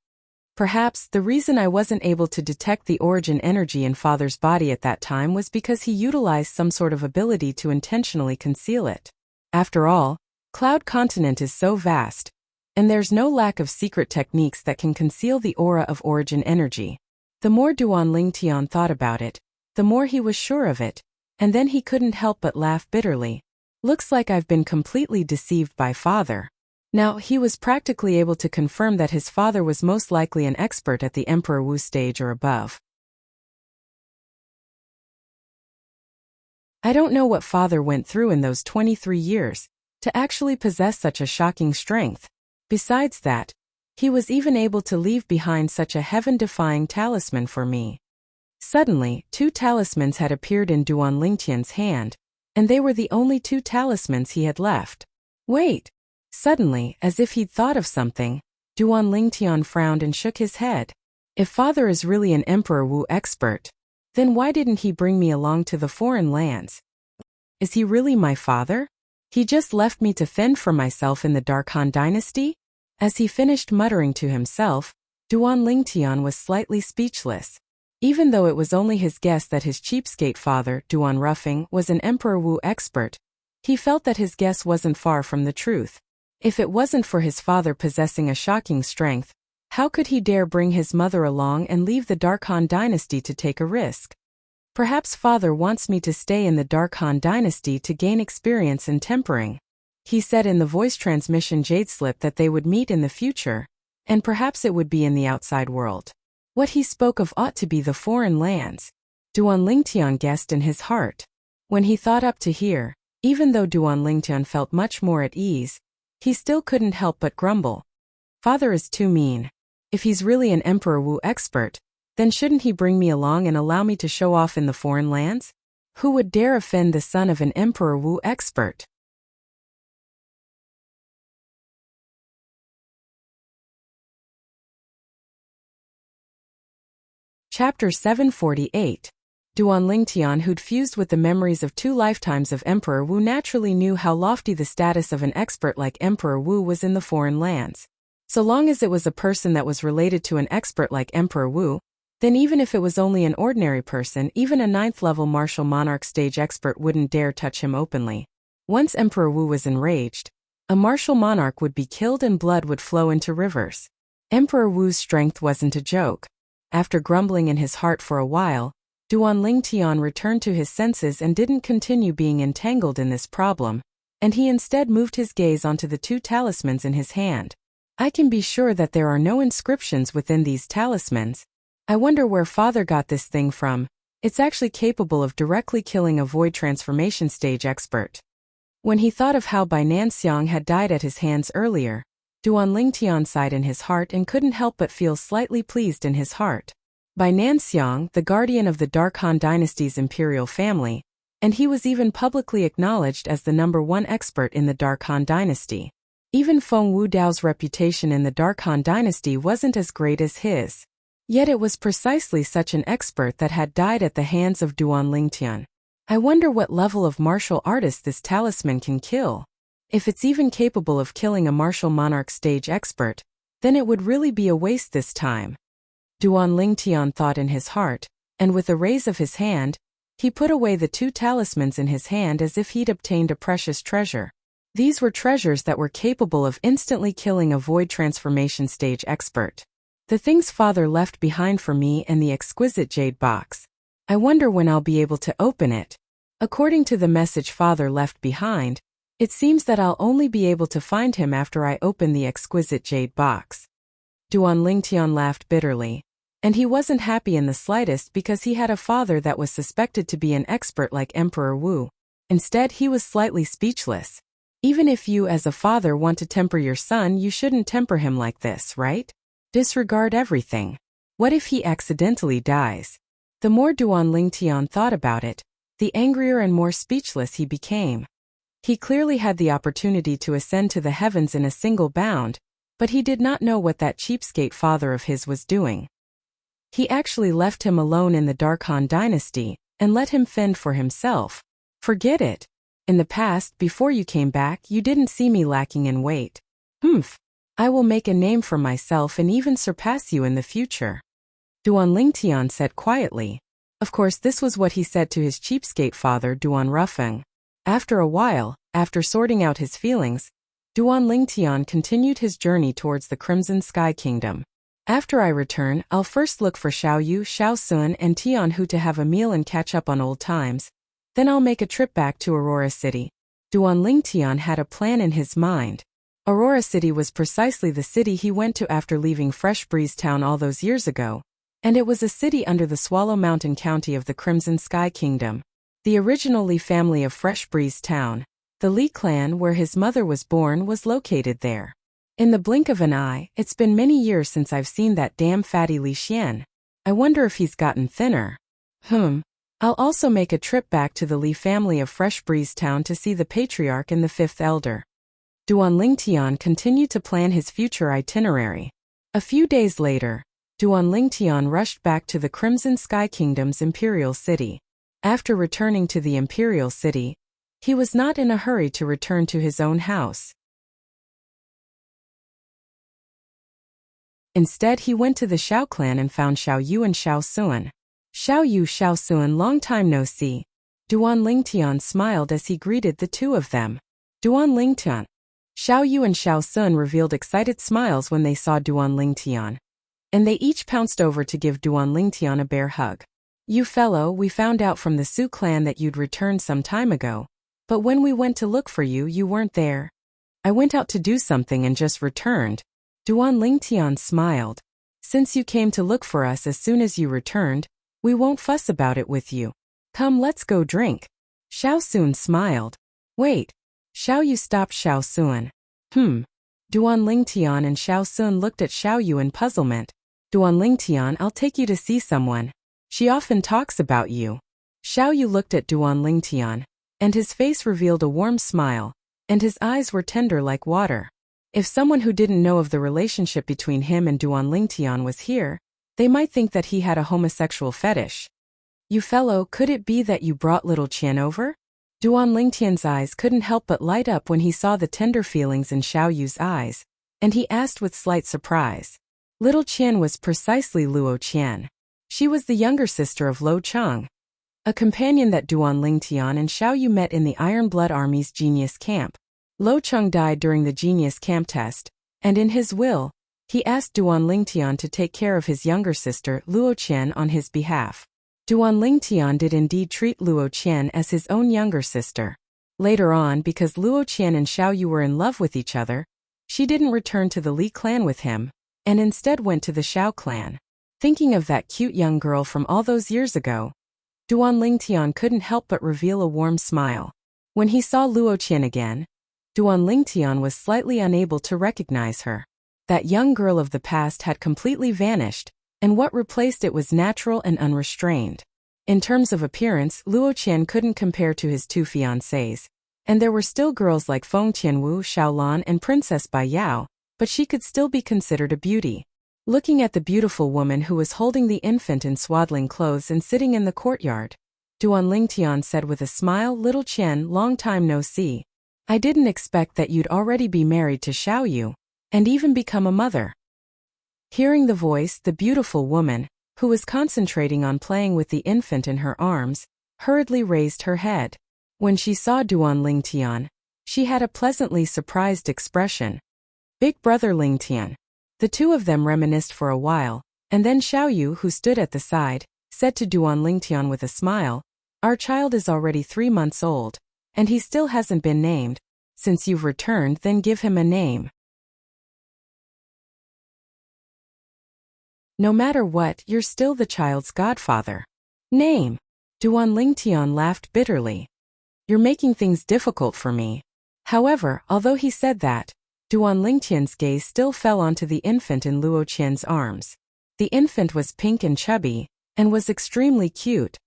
S1: Perhaps the reason I wasn't able to detect the origin energy in father's body at that time was because he utilized some sort of ability to intentionally conceal it. After all, Cloud Continent is so vast, and there's no lack of secret techniques that can conceal the aura of origin energy. The more Duan Lingtian thought about it, the more he was sure of it, and then he couldn't help but laugh bitterly. Looks like I've been completely deceived by father. Now, he was practically able to confirm that his father was most likely an expert at the Emperor Wu stage or above. I don't know what father went through in those 23 years to actually possess such a shocking strength. Besides that, he was even able to leave behind such a heaven-defying talisman for me. Suddenly, 2 talismans had appeared in Duan Lingtian's hand, and they were the only 2 talismans he had left. Wait! Suddenly, as if he'd thought of something, Duan Lingtian frowned and shook his head. If father is really an Emperor Wu expert, then why didn't he bring me along to the foreign lands? Is he really my father? He just left me to fend for myself in the Dark Han dynasty? As he finished muttering to himself, Duan Lingtian was slightly speechless. Even though it was only his guess that his cheapskate father, Duan Ruffing, was an Emperor Wu expert, he felt that his guess wasn't far from the truth. If it wasn't for his father possessing a shocking strength, how could he dare bring his mother along and leave the Dark Han dynasty to take a risk? Perhaps father wants me to stay in the Dark Han dynasty to gain experience in tempering. He said in the voice transmission jade slip that they would meet in the future, and perhaps it would be in the outside world. What he spoke of ought to be the foreign lands. Duan Lingtian guessed in his heart. When he thought up to here, even though Duan Lingtian felt much more at ease, he still couldn't help but grumble. Father is too mean. If he's really an Emperor Wu expert, then shouldn't he bring me along and allow me to show off in the foreign lands? Who would dare offend the son of an Emperor Wu expert? Chapter 748. Duan Lingtian, who'd fused with the memories of 2 lifetimes of Emperor Wu, naturally knew how lofty the status of an expert like Emperor Wu was in the foreign lands. So long as it was a person that was related to an expert like Emperor Wu, then even if it was only an ordinary person, even a 9th-level martial monarch stage expert wouldn't dare touch him openly. Once Emperor Wu was enraged, a martial monarch would be killed and blood would flow into rivers. Emperor Wu's strength wasn't a joke. After grumbling in his heart for a while, Duan Lingtian returned to his senses and didn't continue being entangled in this problem, and he instead moved his gaze onto the 2 talismans in his hand. I can be sure that there are no inscriptions within these talismans. I wonder where father got this thing from. It's actually capable of directly killing a void transformation stage expert. When he thought of how Bai Nanxiang had died at his hands earlier, Duan Lingtian sighed in his heart and couldn't help but feel slightly pleased in his heart. Bai Nanxiang, the guardian of the Dark Han dynasty's imperial family, and he was even publicly acknowledged as the #1 expert in the Dark Han dynasty. Even Feng Wudao's reputation in the Dark Han dynasty wasn't as great as his. Yet it was precisely such an expert that had died at the hands of Duan Lingtian. I wonder what level of martial artist this talisman can kill. If it's even capable of killing a martial monarch stage expert, then it would really be a waste this time. Duan Lingtian thought in his heart, and with a raise of his hand, he put away the 2 talismans in his hand as if he'd obtained a precious treasure. These were treasures that were capable of instantly killing a void transformation stage expert. The things Father left behind for me and the exquisite jade box. I wonder when I'll be able to open it. According to the message Father left behind, it seems that I'll only be able to find him after I open the exquisite jade box. Duan Lingtian laughed bitterly. And he wasn't happy in the slightest because he had a father that was suspected to be an expert like Emperor Wu. Instead, he was slightly speechless. Even if you as a father want to temper your son, you shouldn't temper him like this, right? Disregard everything. What if he accidentally dies? The more Duan Lingtian thought about it, the angrier and more speechless he became. He clearly had the opportunity to ascend to the heavens in a single bound, but he did not know what that cheapskate father of his was doing. He actually left him alone in the Dark Han dynasty, and let him fend for himself. Forget it. In the past, before you came back, you didn't see me lacking in weight. Humph. I will make a name for myself and even surpass you in the future. Duan Lingtian said quietly. Of course, this was what he said to his cheapskate father Duan Rufeng. After a while, after sorting out his feelings, Duan Lingtian continued his journey towards the Crimson Sky Kingdom. After I return, I'll first look for Xiaoyu, Xiaosun, and Tianhu to have a meal and catch up on old times. Then I'll make a trip back to Aurora City. Duan Lingtian had a plan in his mind. Aurora City was precisely the city he went to after leaving Fresh Breeze Town all those years ago, and it was a city under the Swallow Mountain County of the Crimson Sky Kingdom. The original Li family of Fresh Breeze Town, the Li clan where his mother was born, was located there. In the blink of an eye, it's been many years since I've seen that damn fatty Li Xian. I wonder if he's gotten thinner. I'll also make a trip back to the Li family of Fresh Breeze Town to see the patriarch and the 5th elder. Duan Lingtian continued to plan his future itinerary. A few days later, Duan Lingtian rushed back to the Crimson Sky Kingdom's imperial city. After returning to the imperial city, he was not in a hurry to return to his own house. Instead, he went to the Xiao clan and found Xiaoyu and Xiaosun. Xiaoyu, Xiaosun, long time no see. Duan Lingtian smiled as he greeted the 2 of them. Duan Lingtian. Xiaoyu and Xiaosun revealed excited smiles when they saw Duan Lingtian. And they each pounced over to give Duan Lingtian a bear hug. You fellow, we found out from the Su clan that you'd returned some time ago. But when we went to look for you, you weren't there. I went out to do something and just returned. Duan Lingtian smiled. Since you came to look for us as soon as you returned, we won't fuss about it with you. Come, let's go drink. Xiaosun smiled. Wait. Xiaoyu stopped Xiaosun. Duan Lingtian and Xiaosun looked at Xiaoyu in puzzlement. Duan Lingtian, I'll take you to see someone. She often talks about you. Xiaoyu looked at Duan Lingtian, and his face revealed a warm smile, and his eyes were tender like water. If someone who didn't know of the relationship between him and Duan Lingtian was here, they might think that he had a homosexual fetish. You fellow, could it be that you brought little Qian over? Duan Lingtian's eyes couldn't help but light up when he saw the tender feelings in Xiaoyu's eyes, and he asked with slight surprise. Little Qian was precisely Luo Qian. She was the younger sister of Lo Cheng, a companion that Duan Lingtian and Xiaoyu met in the Iron Blood Army's Genius Camp. Lo Cheng died during the Genius Camp test, and in his will, he asked Duan Lingtian to take care of his younger sister, Luo Qian, on his behalf. Duan Lingtian did indeed treat Luo Qian as his own younger sister. Later on, because Luo Qian and Xiaoyu were in love with each other, she didn't return to the Li clan with him, and instead went to the Xiao clan. Thinking of that cute young girl from all those years ago, Duan Lingtian couldn't help but reveal a warm smile. When he saw Luo Qian again, Duan Lingtian was slightly unable to recognize her. That young girl of the past had completely vanished, and what replaced it was natural and unrestrained. In terms of appearance, Luo Qian couldn't compare to his two fiancées, and there were still girls like Feng Qianwu, Xiaolan, and Princess Bai Yao, but she could still be considered a beauty. Looking at the beautiful woman who was holding the infant in swaddling clothes and sitting in the courtyard, Duan Lingtian said with a smile, "Little Qian, long time no see. I didn't expect that you'd already be married to Xiao Yu, and even become a mother." Hearing the voice, the beautiful woman, who was concentrating on playing with the infant in her arms, hurriedly raised her head. When she saw Duan Lingtian, she had a pleasantly surprised expression. "Big brother Lingtian." The two of them reminisced for a while, and then Xiao Yu, who stood at the side, said to Duan Lingtian with a smile, "Our child is already 3 months old, and he still hasn't been named. Since you've returned, then give him a name. No matter what, you're still the child's godfather." "Name?" Duan Lingtian laughed bitterly. "You're making things difficult for me." However, although he said that, Duan Lingtian's gaze still fell onto the infant in Luo Qian's arms. The infant was pink and chubby, and was extremely cute.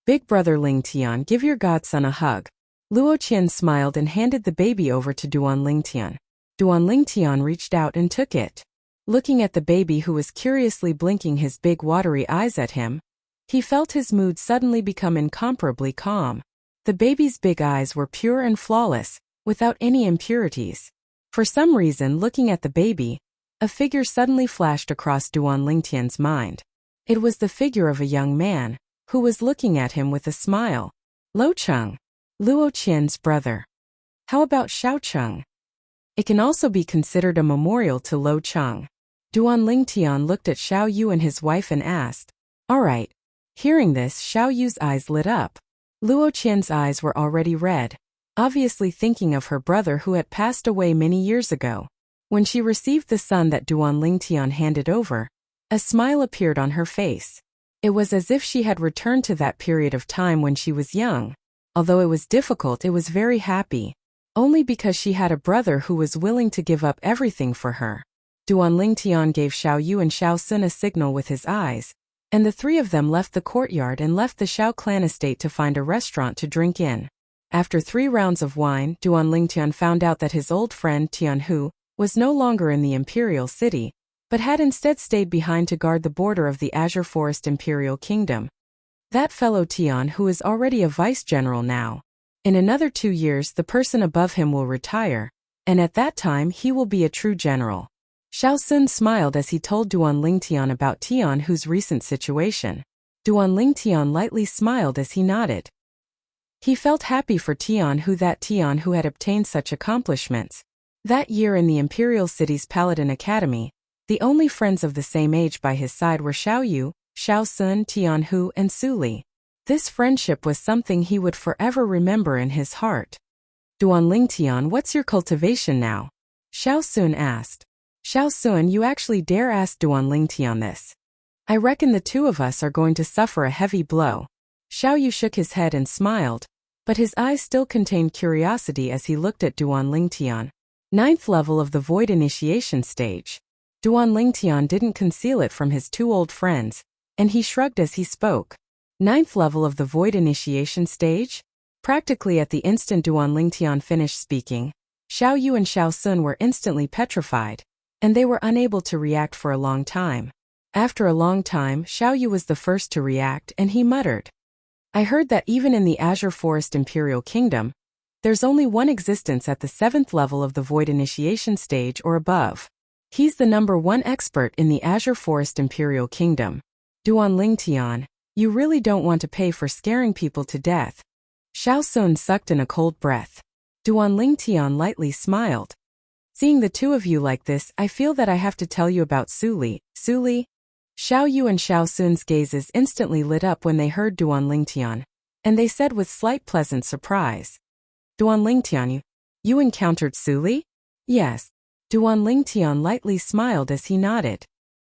S1: "Big brother Lingtian, give your godson a hug." Luo Qian smiled and handed the baby over to Duan Lingtian. Duan Lingtian reached out and took it. Looking at the baby who was curiously blinking his big watery eyes at him, he felt his mood suddenly become incomparably calm. The baby's big eyes were pure and flawless, without any impurities. For some reason, looking at the baby, a figure suddenly flashed across Duan Lingtian's mind. It was the figure of a young man, who was looking at him with a smile. Lo Cheng, Luo Qian's brother. How about Xiao Cheng? It can also be considered a memorial to Lo Cheng. Duan Lingtian looked at Xiao Yu and his wife and asked, "All right." Hearing this, Xiao Yu's eyes lit up. Luo Qian's eyes were already red, obviously thinking of her brother who had passed away many years ago. When she received the son that Duan Lingtian handed over, a smile appeared on her face. It was as if she had returned to that period of time when she was young. Although it was difficult, it was very happy, only because she had a brother who was willing to give up everything for her. Duan Lingtian gave Xiao Yu and Xiao Sun a signal with his eyes, and the three of them left the courtyard and left the Xiao clan estate to find a restaurant to drink in. After 3 rounds of wine, Duan Lingtian found out that his old friend Tian Hu was no longer in the Imperial City, but had instead stayed behind to guard the border of the Azure Forest Imperial Kingdom. That fellow Tian Hu is already a vice-general now. In another 2 years, the person above him will retire, and at that time he will be a true general. Xiao Sun smiled as he told Duan Lingtian about Tian Hu's recent situation. Duan Lingtian lightly smiled as he nodded. He felt happy for Tian Hu had obtained such accomplishments. That year in the Imperial City's Paladin Academy, the only friends of the same age by his side were Xiao Yu, Xiao Sun, Tian Hu, and Su Li. This friendship was something he would forever remember in his heart. "Duan Lingtian, what's your cultivation now?" Xiao Sun asked. "Xiao Sun, you actually dare ask Duan Lingtian this? I reckon the two of us are going to suffer a heavy blow." Xiao Yu shook his head and smiled, but his eyes still contained curiosity as he looked at Duan Lingtian. 9th level of the Void Initiation stage. Duan Lingtian didn't conceal it from his 2 old friends, and he shrugged as he spoke. 9th level of the Void Initiation stage? Practically at the instant Duan Lingtian finished speaking, Xiao Yu and Xiao Sun were instantly petrified, and they were unable to react for a long time. After a long time, Xiao Yu was the first to react, and he muttered, "I heard that even in the Azure Forest Imperial Kingdom, there's only one existence at the 7th level of the Void Initiation stage or above. He's the #1 expert in the Azure Forest Imperial Kingdom. Duan Lingtian, you really don't want to pay for scaring people to death." Xiao Sun sucked in a cold breath. Duan Lingtian lightly smiled. "Seeing the two of you like this, I feel that I have to tell you about Su Li." "Su Li?" Xiao Yu and Xiao Sun's gazes instantly lit up when they heard Duan Lingtian, and they said with slight pleasant surprise, "Duan Lingtian, you encountered Su Li?" "Yes." Duan Lingtian lightly smiled as he nodded.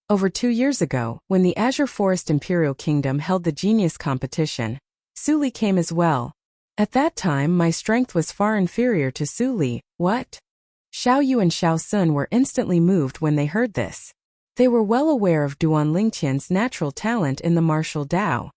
S1: "Over 2 years ago, when the Azure Forest Imperial Kingdom held the Genius competition, Su Li came as well. At that time, my strength was far inferior to Su Li." "What?" Xiao Yu and Xiao Sun were instantly moved when they heard this. They were well aware of Duan Lingtian's natural talent in the martial Dao.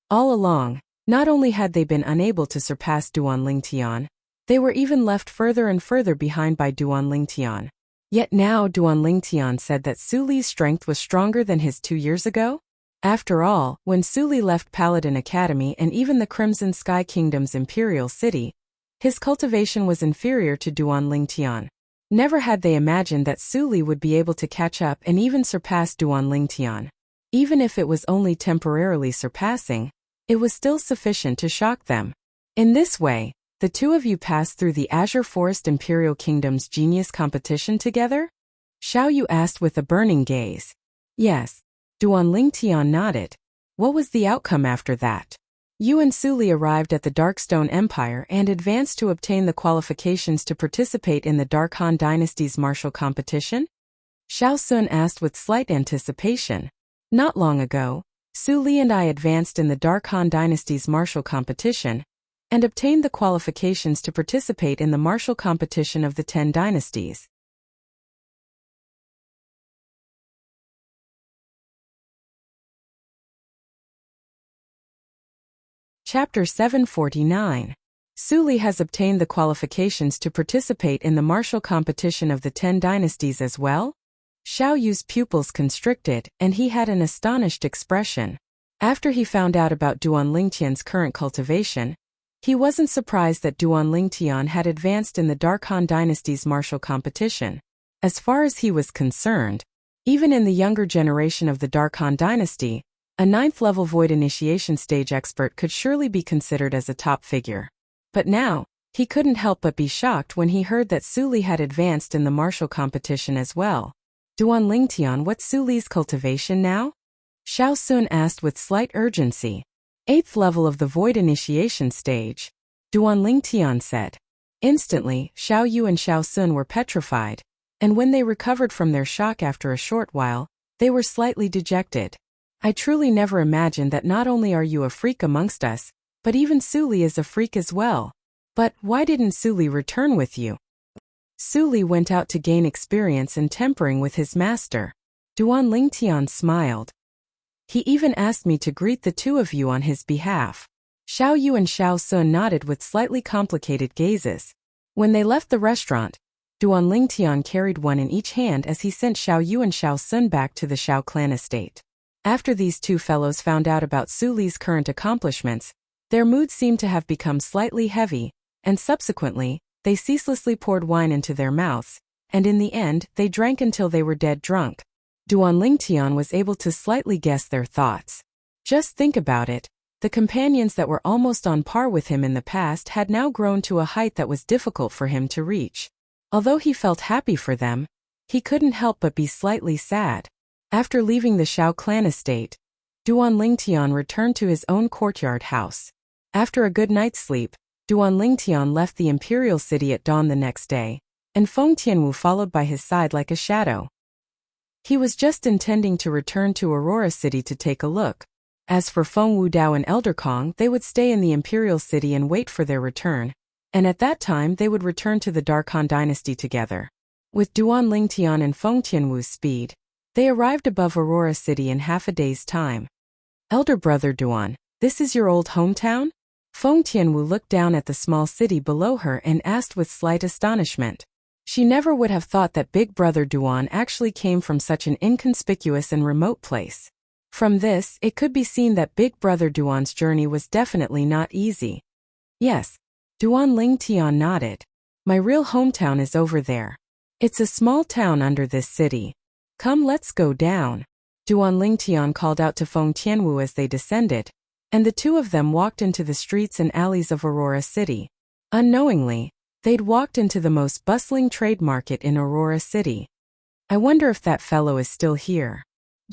S1: All along, not only had they been unable to surpass Duan Lingtian, they were even left further and further behind by Duan Lingtian. Yet now Duan Lingtian said that Su Li's strength was stronger than his 2 years ago? After all, when Su Li left Paladin Academy and even the Crimson Sky Kingdom's imperial city, his cultivation was inferior to Duan Lingtian. Never had they imagined that Su Li would be able to catch up and even surpass Duan Lingtian. Even if it was only temporarily surpassing, it was still sufficient to shock them. In this way, the two of you passed through the Azure Forest Imperial Kingdom's genius competition together? Xiao Yu asked with a burning gaze. Yes. Duan Lingtian nodded. What was the outcome after that? You and Su Li arrived at the Darkstone Empire and advanced to obtain the qualifications to participate in the Dark Han Dynasty's martial competition? Xiao Sun asked with slight anticipation. Not long ago, Su Li and I advanced in the Dark Han Dynasty's martial competition and obtained the qualifications to participate in the martial competition of the 10 dynasties. Chapter 749. Su Li has obtained the qualifications to participate in the martial competition of the 10 dynasties as well? Xiao Yu's pupils constricted, and he had an astonished expression. After he found out about Duan Lingtian's current cultivation, he wasn't surprised that Duan Lingtian had advanced in the Dark Han Dynasty's martial competition. As far as he was concerned, even in the younger generation of the Dark Han Dynasty, a 9th-level Void Initiation stage expert could surely be considered as a top figure. But now, he couldn't help but be shocked when he heard that Su Li had advanced in the martial competition as well. Duan Lingtian, what's Su Li's cultivation now? Xiao Sun asked with slight urgency. 8th level of the Void Initiation stage, Duan Lingtian said. Instantly, Xiao Yu and Xiao Sun were petrified, and when they recovered from their shock after a short while, they were slightly dejected. I truly never imagined that not only are you a freak amongst us, but even Su Li is a freak as well. But why didn't Su Li return with you? Su Li went out to gain experience in tempering with his master. Duan Lingtian smiled. He even asked me to greet the two of you on his behalf. Xiao Yu and Xiao Sun nodded with slightly complicated gazes. When they left the restaurant, Duan Lingtian carried one in each hand as he sent Xiao Yu and Xiao Sun back to the Xiao clan estate. After these two fellows found out about Su Li's current accomplishments, their mood seemed to have become slightly heavy, and subsequently, they ceaselessly poured wine into their mouths, and in the end, they drank until they were dead drunk. Duan Lingtian was able to slightly guess their thoughts. Just think about it, the companions that were almost on par with him in the past had now grown to a height that was difficult for him to reach. Although he felt happy for them, he couldn't help but be slightly sad. After leaving the Xiao clan estate, Duan Lingtian returned to his own courtyard house. After a good night's sleep, Duan Lingtian left the imperial city at dawn the next day, and Feng Tianwu followed by his side like a shadow. He was just intending to return to Aurora City to take a look. As for Feng Wudao and Elder Kong, they would stay in the imperial city and wait for their return, and at that time they would return to the Dark Han Dynasty together. With Duan Lingtian and Feng Tianwu's speed, they arrived above Aurora City in half a day's time. Elder brother Duan, this is your old hometown? Feng Tianwu looked down at the small city below her and asked with slight astonishment. She never would have thought that big brother Duan actually came from such an inconspicuous and remote place. From this, it could be seen that big brother Duan's journey was definitely not easy. Yes, Duan Lingtian nodded. My real hometown is over there. It's a small town under this city. Come, let's go down. Duan Lingtian called out to Feng Tianwu as they descended, and the two of them walked into the streets and alleys of Aurora City. Unknowingly, they'd walked into the most bustling trade market in Aurora City. I wonder if that fellow is still here.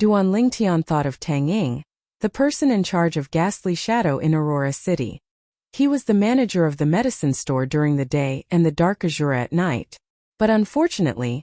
S1: Duan Lingtian thought of Tang Ying, the person in charge of Ghastly Shadow in Aurora City. He was the manager of the medicine store during the day and the Dark Azure at night. But unfortunately,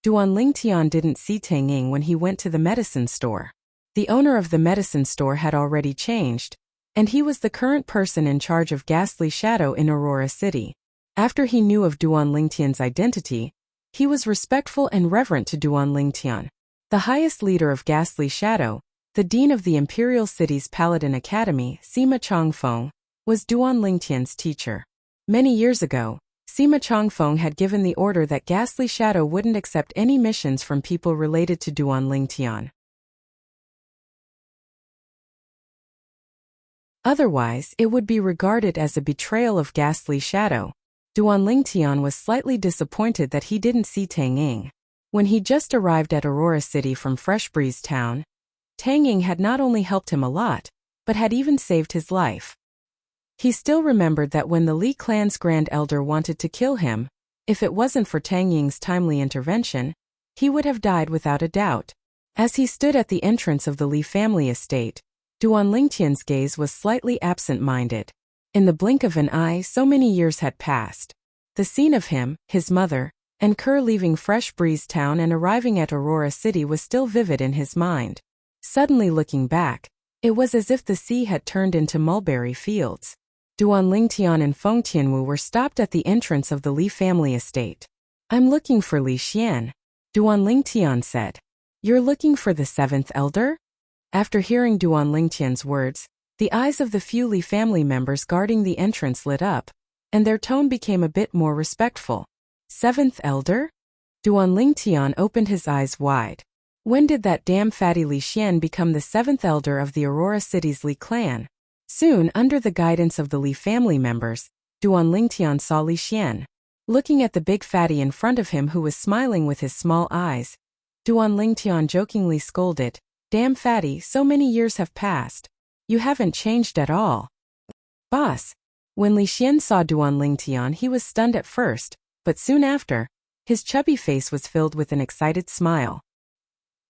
S1: Duan Lingtian didn't see Tang Ying when he went to the medicine store. The owner of the medicine store had already changed, and he was the current person in charge of Ghastly Shadow in Aurora City. After he knew of Duan Lingtian's identity, he was respectful and reverent to Duan Lingtian. The highest leader of Ghastly Shadow, the dean of the imperial city's Paladin Academy, Sima Chongfeng, was Duan Lingtian's teacher. Many years ago, Sima Chongfeng had given the order that Ghastly Shadow wouldn't accept any missions from people related to Duan Lingtian. Otherwise, it would be regarded as a betrayal of Ghastly Shadow. Duan Lingtian was slightly disappointed that he didn't see Tang Ying. When he just arrived at Aurora City from Fresh Breeze Town, Tang Ying had not only helped him a lot, but had even saved his life. He still remembered that when the Li clan's Grand Elder wanted to kill him, if it wasn't for Tang Ying's timely intervention, he would have died without a doubt. As he stood at the entrance of the Li family estate, Duan Lingtian's gaze was slightly absent-minded. In the blink of an eye, so many years had passed. The scene of him, his mother, and Kerr leaving Fresh Breeze Town and arriving at Aurora City was still vivid in his mind. Suddenly looking back, it was as if the sea had turned into mulberry fields. Duan Lingtian and Feng Tianwu were stopped at the entrance of the Li family estate. "I'm looking for Li Xian," Duan Lingtian said. "You're looking for the seventh elder?" After hearing Duan Lingtian's words, the eyes of the few Li family members guarding the entrance lit up, and their tone became a bit more respectful. "Seventh elder?" Duan Lingtian opened his eyes wide. When did that damn fatty Li Xian become the seventh elder of the Aurora City's Li clan? Soon, under the guidance of the Li family members, Duan Lingtian saw Li Xian. Looking at the big fatty in front of him who was smiling with his small eyes, Duan Lingtian jokingly scolded, "Damn fatty, so many years have passed. You haven't changed at all." "Boss." When Li Xian saw Duan Lingtian, he was stunned at first, but soon after, his chubby face was filled with an excited smile.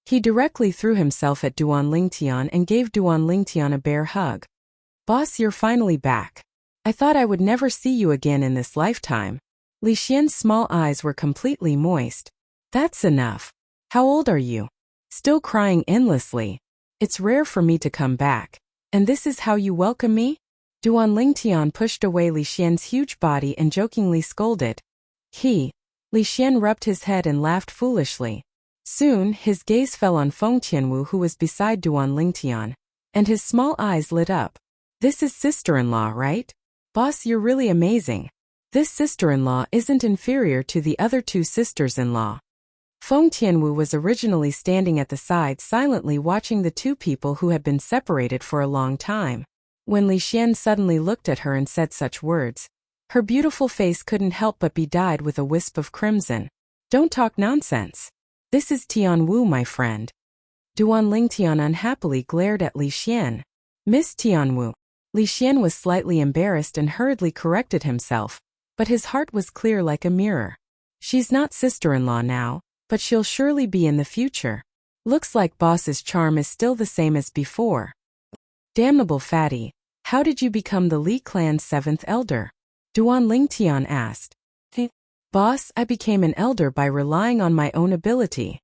S1: He directly threw himself at Duan Lingtian and gave Duan Lingtian a bear hug. "Boss, you're finally back. I thought I would never see you again in this lifetime." Li Xian's small eyes were completely moist. "That's enough. How old are you? Still crying endlessly? It's rare for me to come back. And this is how you welcome me?" Duan Lingtian pushed away Li Xian's huge body and jokingly scolded. Li Xian rubbed his head and laughed foolishly. Soon, his gaze fell on Feng Tianwu who was beside Duan Lingtian, and his small eyes lit up. "This is sister-in-law, right? Boss, you're really amazing. This sister-in-law isn't inferior to the other two sisters-in-law." Feng Tianwu was originally standing at the side silently watching the two people who had been separated for a long time. When Li Xian suddenly looked at her and said such words, her beautiful face couldn't help but be dyed with a wisp of crimson. "Don't talk nonsense. This is Tianwu, my friend." Duan Lingtian unhappily glared at Li Xian. "Miss Tianwu." Li Xian was slightly embarrassed and hurriedly corrected himself, but his heart was clear like a mirror. "She's not sister-in-law now, but she'll surely be in the future. Looks like boss's charm is still the same as before." "Damnable fatty, how did you become the Li clan's seventh elder?" Duan Lingtian asked. "Boss, I became an elder by relying on my own ability."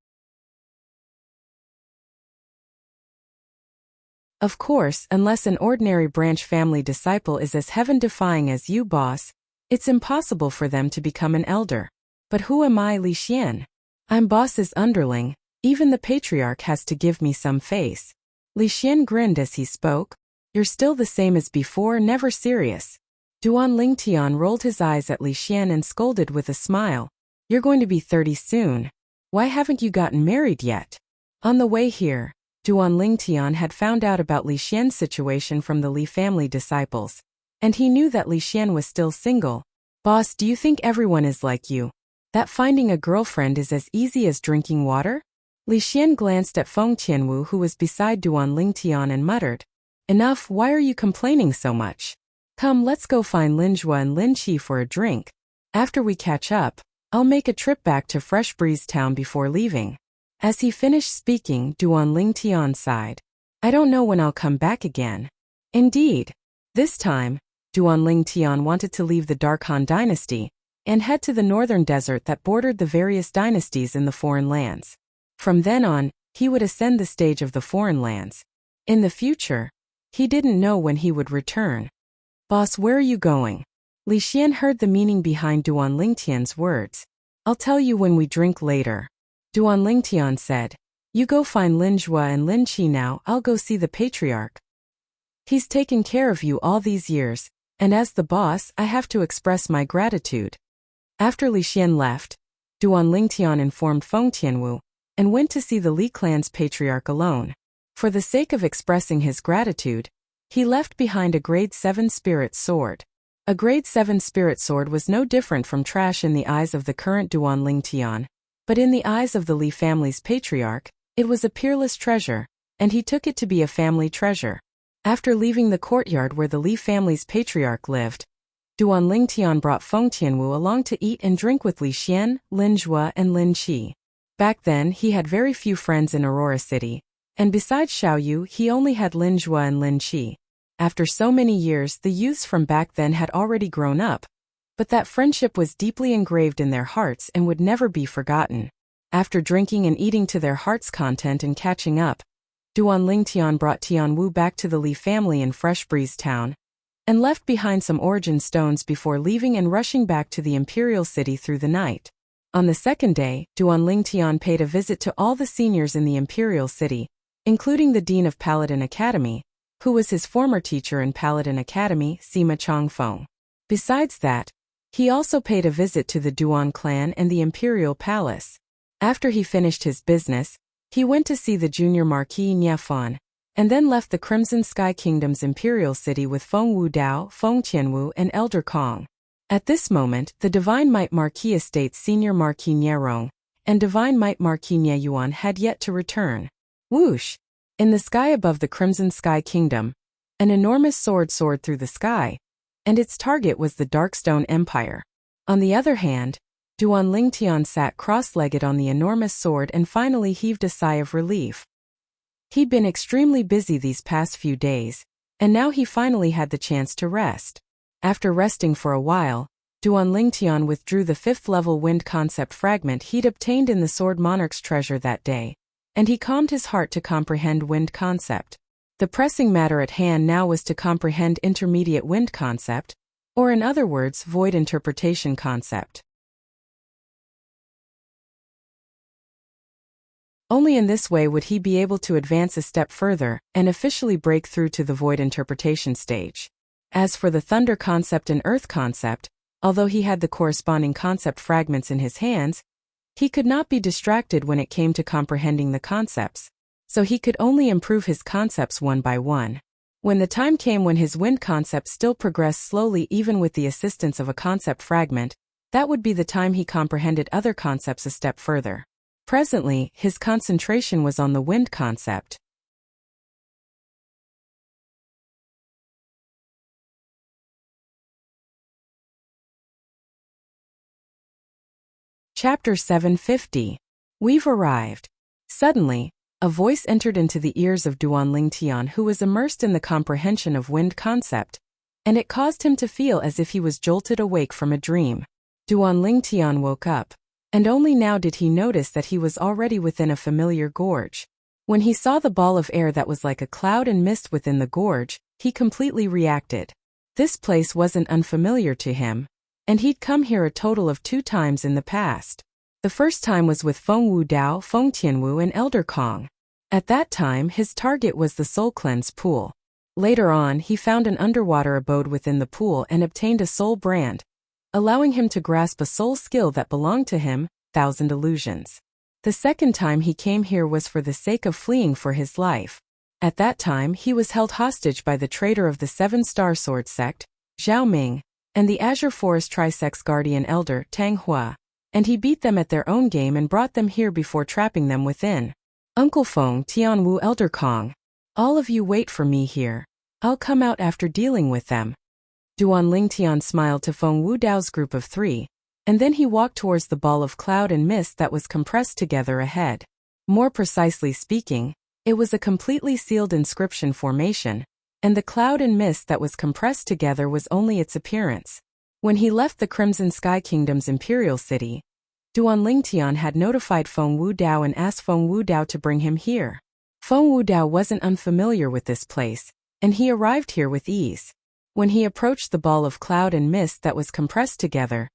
S1: Of course, unless an ordinary branch family disciple is as heaven-defying as you, boss, it's impossible for them to become an elder. But who am I, Li Xian? I'm boss's underling. Even the patriarch has to give me some face. Li Xian grinned as he spoke. "You're still the same as before, never serious." Duan Lingtian rolled his eyes at Li Xian and scolded with a smile. "You're going to be 30 soon. Why haven't you gotten married yet?" On the way here, Duan Lingtian had found out about Li Xian's situation from the Li family disciples, and he knew that Li Xian was still single. "Boss, do you think everyone is like you? That finding a girlfriend is as easy as drinking water?" Li Xian glanced at Feng Tianwu who was beside Duan Lingtian and muttered, "Enough, why are you complaining so much? Come, let's go find Linjua and Lin Qi for a drink. After we catch up, I'll make a trip back to Fresh Breeze Town before leaving." As he finished speaking, Duan Lingtian sighed. "I don't know when I'll come back again." Indeed. This time, Duan Lingtian wanted to leave the Dark Han dynasty and head to the northern desert that bordered the various dynasties in the foreign lands. From then on, he would ascend the stage of the foreign lands. In the future, he didn't know when he would return. "Boss, where are you going?" Li Xian heard the meaning behind Duan Lingtian's words. "I'll tell you when we drink later," Duan Lingtian said. You go find Lin Zhua and Lin Qi now, I'll go see the patriarch. He's taken care of you all these years, and as the boss, I have to express my gratitude. After Li Xian left, Duan Lingtian informed Feng Tianwu and went to see the Li clan's patriarch alone. For the sake of expressing his gratitude, he left behind a grade 7 spirit sword. A grade 7 spirit sword was no different from trash in the eyes of the current Duan Lingtian, but in the eyes of the Li family's patriarch, it was a peerless treasure, and he took it to be a family treasure. After leaving the courtyard where the Li family's patriarch lived, Duan Lingtian brought Feng Tianwu along to eat and drink with Li Xian, Lin Zhua and Lin Qi. Back then he had very few friends in Aurora City, and besides Xiaoyu he only had Lin Zhua and Lin Qi. After so many years the youths from back then had already grown up, but that friendship was deeply engraved in their hearts and would never be forgotten. After drinking and eating to their heart's content and catching up, Duan Lingtian brought Tianwu back to the Li family in Fresh Breeze Town, and left behind some origin stones before leaving and rushing back to the Imperial City through the night. On the second day, Duan Lingtian paid a visit to all the seniors in the Imperial City, including the Dean of Paladin Academy, who was his former teacher in Paladin Academy, Sima Changfeng. Besides that, he also paid a visit to the Duan clan and the Imperial Palace. After he finished his business, he went to see the junior Marquis Niafan, and then left the Crimson Sky Kingdom's Imperial City with Feng Wudao, Feng Tianwu and Elder Kong. At this moment, the Divine Might Marquis Estate's senior Marquis Nierong and Divine Might Marquis Nieyuan had yet to return. Whoosh! In the sky above the Crimson Sky Kingdom, an enormous sword soared through the sky, and its target was the Darkstone Empire. On the other hand, Duan Lingtian sat cross-legged on the enormous sword and finally heaved a sigh of relief. He'd been extremely busy these past few days, and now he finally had the chance to rest. After resting for a while, Duan Lingtian withdrew the 5th-level wind concept fragment he'd obtained in the Sword Monarch's treasure that day, and he calmed his heart to comprehend wind concept. The pressing matter at hand now was to comprehend intermediate wind concept, or in other words, void interpretation concept. Only in this way would he be able to advance a step further and officially break through to the void interpretation stage. As for the thunder concept and earth concept, although he had the corresponding concept fragments in his hands, he could not be distracted when it came to comprehending the concepts, so he could only improve his concepts one by one. When the time came when his wind concept still progressed slowly even with the assistance of a concept fragment, that would be the time he comprehended other concepts a step further. Presently, his concentration was on the wind concept. Chapter 750. We've arrived. Suddenly, a voice entered into the ears of Duan Lingtian, who was immersed in the comprehension of wind concept, and it caused him to feel as if he was jolted awake from a dream. Duan Lingtian woke up, and only now did he notice that he was already within a familiar gorge. When he saw the ball of air that was like a cloud and mist within the gorge, he completely reacted. This place wasn't unfamiliar to him, and he'd come here a total of 2 times in the past. The first time was with Feng Wudao, Feng Tianwu and Elder Kong. At that time his target was the Soul Cleanse pool. Later on he found an underwater abode within the pool and obtained a soul brand, allowing him to grasp a soul skill that belonged to him, 1000 illusions. The second time he came here was for the sake of fleeing for his life. At that time he was held hostage by the traitor of the 7-Star Sword sect, Zhao Ming, and the Azure Forest Trisect's guardian elder, Tang Hua, and he beat them at their own game and brought them here before trapping them within. Uncle Feng Tianwu, Elder Kong. All of you wait for me here. I'll come out after dealing with them. Duan Lingtian smiled to Feng Wudao's group of 3, and then he walked towards the ball of cloud and mist that was compressed together ahead. More precisely speaking, it was a completely sealed inscription formation, and the cloud and mist that was compressed together was only its appearance. When he left the Crimson Sky Kingdom's Imperial City, Duan Lingtian had notified Feng Wudao and asked Feng Wudao to bring him here. Feng Wudao wasn't unfamiliar with this place, and he arrived here with ease. When he approached the ball of cloud and mist that was compressed together,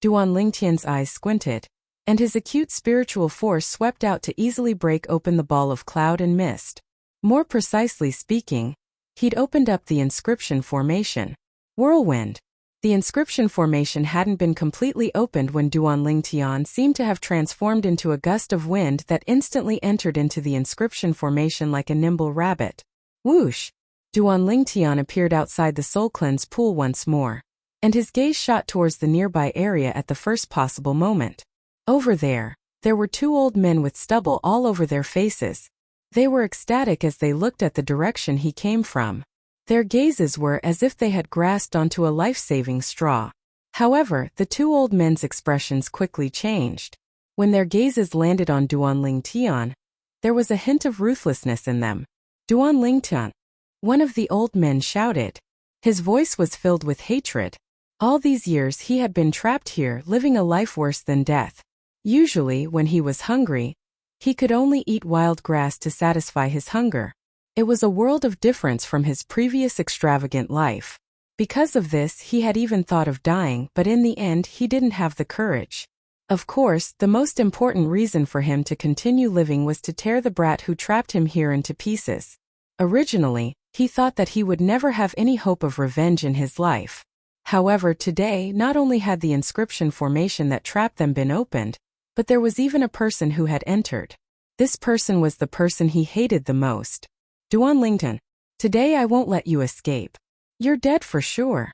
S1: Duan Lingtian's eyes squinted. and his acute spiritual force swept out to easily break open the ball of cloud and mist. More precisely speaking, he'd opened up the inscription formation. Whirlwind. The inscription formation hadn't been completely opened when Duanling Tian seemed to have transformed into a gust of wind that instantly entered into the inscription formation like a nimble rabbit. Whoosh! Duanling Tian appeared outside the soul cleanse pool once more, and his gaze shot towards the nearby area at the first possible moment. Over there were two old men with stubble all over their faces. They were ecstatic as they looked at the direction he came from. Their gazes were as if they had grasped onto a life-saving straw. However, the two old men's expressions quickly changed. When their gazes landed on Duanling Tian, there was a hint of ruthlessness in them. Duanling Tian, one of the old men shouted. His voice was filled with hatred. All these years he had been trapped here, living a life worse than death. Usually, when he was hungry, he could only eat wild grass to satisfy his hunger. It was a world of difference from his previous extravagant life. Because of this, he had even thought of dying, but in the end he didn't have the courage. Of course, the most important reason for him to continue living was to tear the brat who trapped him here into pieces. Originally, he thought that he would never have any hope of revenge in his life. However, today not only had the inscription formation that trapped them been opened, but there was even a person who had entered. This person was the person he hated the most. Duanling Tian, today I won't let you escape. You're dead for sure.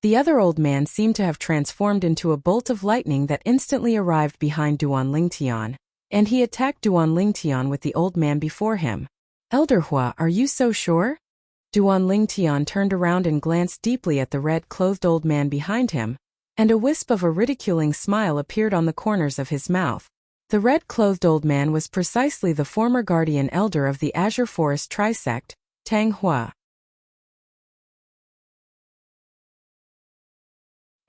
S1: The other old man seemed to have transformed into a bolt of lightning that instantly arrived behind Duanling Tian, and he attacked Duanling Tian with the old man before him. Elder Hua, are you so sure? Duanling Tian turned around and glanced deeply at the red-clothed old man behind him, and a wisp of a ridiculing smile appeared on the corners of his mouth. The red-clothed old man was precisely the former guardian elder of the Azure Forest Trisect, Tang Hua.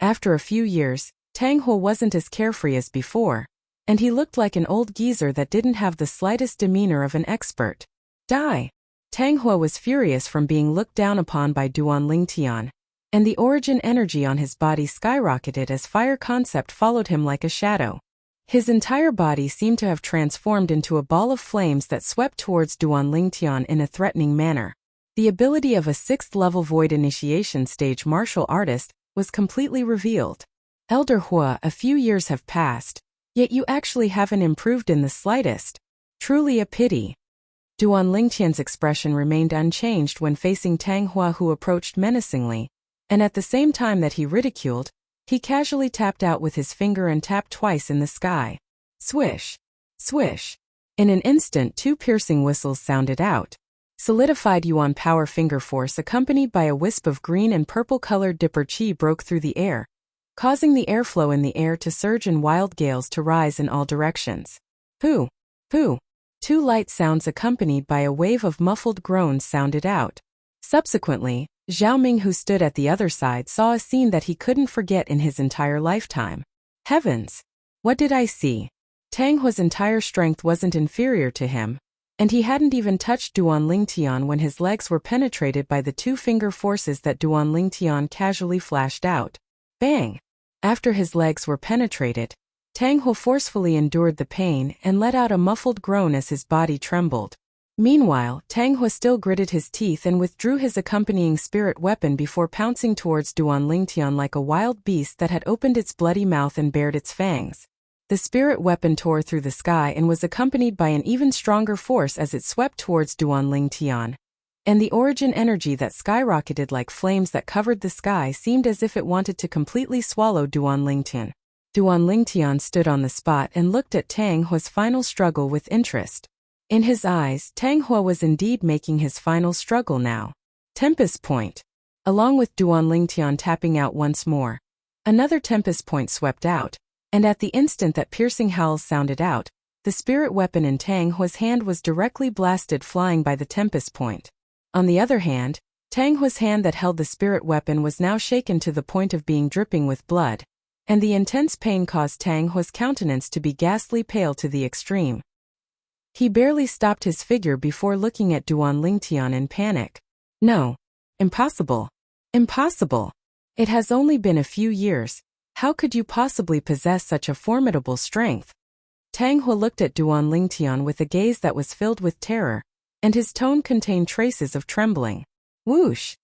S1: After a few years, Tang Hua wasn't as carefree as before, and he looked like an old geezer that didn't have the slightest demeanor of an expert. Die! Tang Hua was furious from being looked down upon by Duanling Tian, and the origin energy on his body skyrocketed as fire concept followed him like a shadow. His entire body seemed to have transformed into a ball of flames that swept towards Duanling Tian in a threatening manner. The ability of a 6th-level Void Initiation stage martial artist was completely revealed. Elder Hua, a few years have passed, yet you actually haven't improved in the slightest. Truly a pity. Duanling Tian's expression remained unchanged when facing Tang Hua, who approached menacingly, and at the same time that he ridiculed, he casually tapped out with his finger and tapped twice in the sky. Swish! Swish! In an instant, two piercing whistles sounded out. Solidified Yuan power finger force accompanied by a wisp of green and purple-colored dipper chi broke through the air, causing the airflow in the air to surge and wild gales to rise in all directions. Pooh! Pooh! Two light sounds accompanied by a wave of muffled groans sounded out. Subsequently, Zhao Ming, who stood at the other side, saw a scene that he couldn't forget in his entire lifetime. Heavens! What did I see? Tang Hua's entire strength wasn't inferior to him, and he hadn't even touched Duanling Tian when his legs were penetrated by the two-finger forces that Duanling Tian casually flashed out. Bang! After his legs were penetrated, Tang Hua forcefully endured the pain and let out a muffled groan as his body trembled. Meanwhile, Tang Hua still gritted his teeth and withdrew his accompanying spirit weapon before pouncing towards Duanling Tian like a wild beast that had opened its bloody mouth and bared its fangs. The spirit weapon tore through the sky and was accompanied by an even stronger force as it swept towards Duanling Tian. And the origin energy that skyrocketed like flames that covered the sky seemed as if it wanted to completely swallow Duanling Tian. Duanling Tian stood on the spot and looked at Tang Hua's final struggle with interest. In his eyes, Tang Hua was indeed making his final struggle now. Tempest Point. Along with Duanling Tian tapping out once more, another Tempest Point swept out, and at the instant that piercing howls sounded out, the spirit weapon in Tang Hua's hand was directly blasted flying by the Tempest Point. On the other hand, Tang Hua's hand that held the spirit weapon was now shaken to the point of being dripping with blood, and the intense pain caused Tang Hua's countenance to be ghastly pale to the extreme. He barely stopped his figure before looking at Duanling Tian in panic. No. Impossible. Impossible. It has only been a few years. How could you possibly possess such a formidable strength? Tang Hua looked at Duan Lingtian with a gaze that was filled with terror, and his tone contained traces of trembling. Whoosh!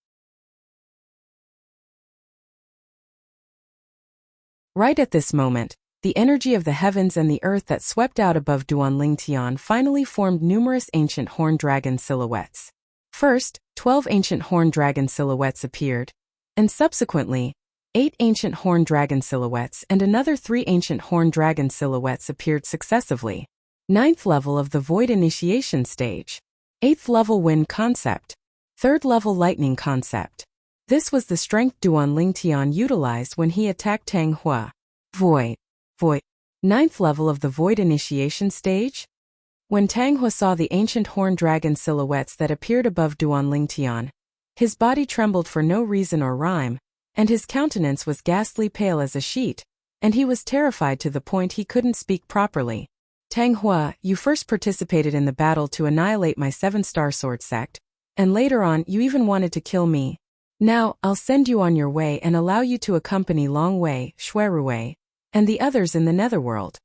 S1: Right at this moment, the energy of the heavens and the earth that swept out above Duan Lingtian finally formed numerous ancient horned dragon silhouettes. First, 12 ancient horned dragon silhouettes appeared, and subsequently, 8 ancient horned dragon silhouettes and another 3 ancient horned dragon silhouettes appeared successively. 9th level of the Void Initiation stage. 8th level Wind concept. 3rd level Lightning concept. This was the strength Duan Lingtian utilized when he attacked Tang Hua. Void. 9th level of the Void Initiation stage? When Tang Hua saw the ancient horned dragon silhouettes that appeared above Duan Lingtian, his body trembled for no reason or rhyme, and his countenance was ghastly pale as a sheet, and he was terrified to the point he couldn't speak properly. Tang Hua, you first participated in the battle to annihilate my 7-star sword sect, and later on you even wanted to kill me. Now, I'll send you on your way and allow you to accompany Long Wei, Xuerui, and the others in the netherworld.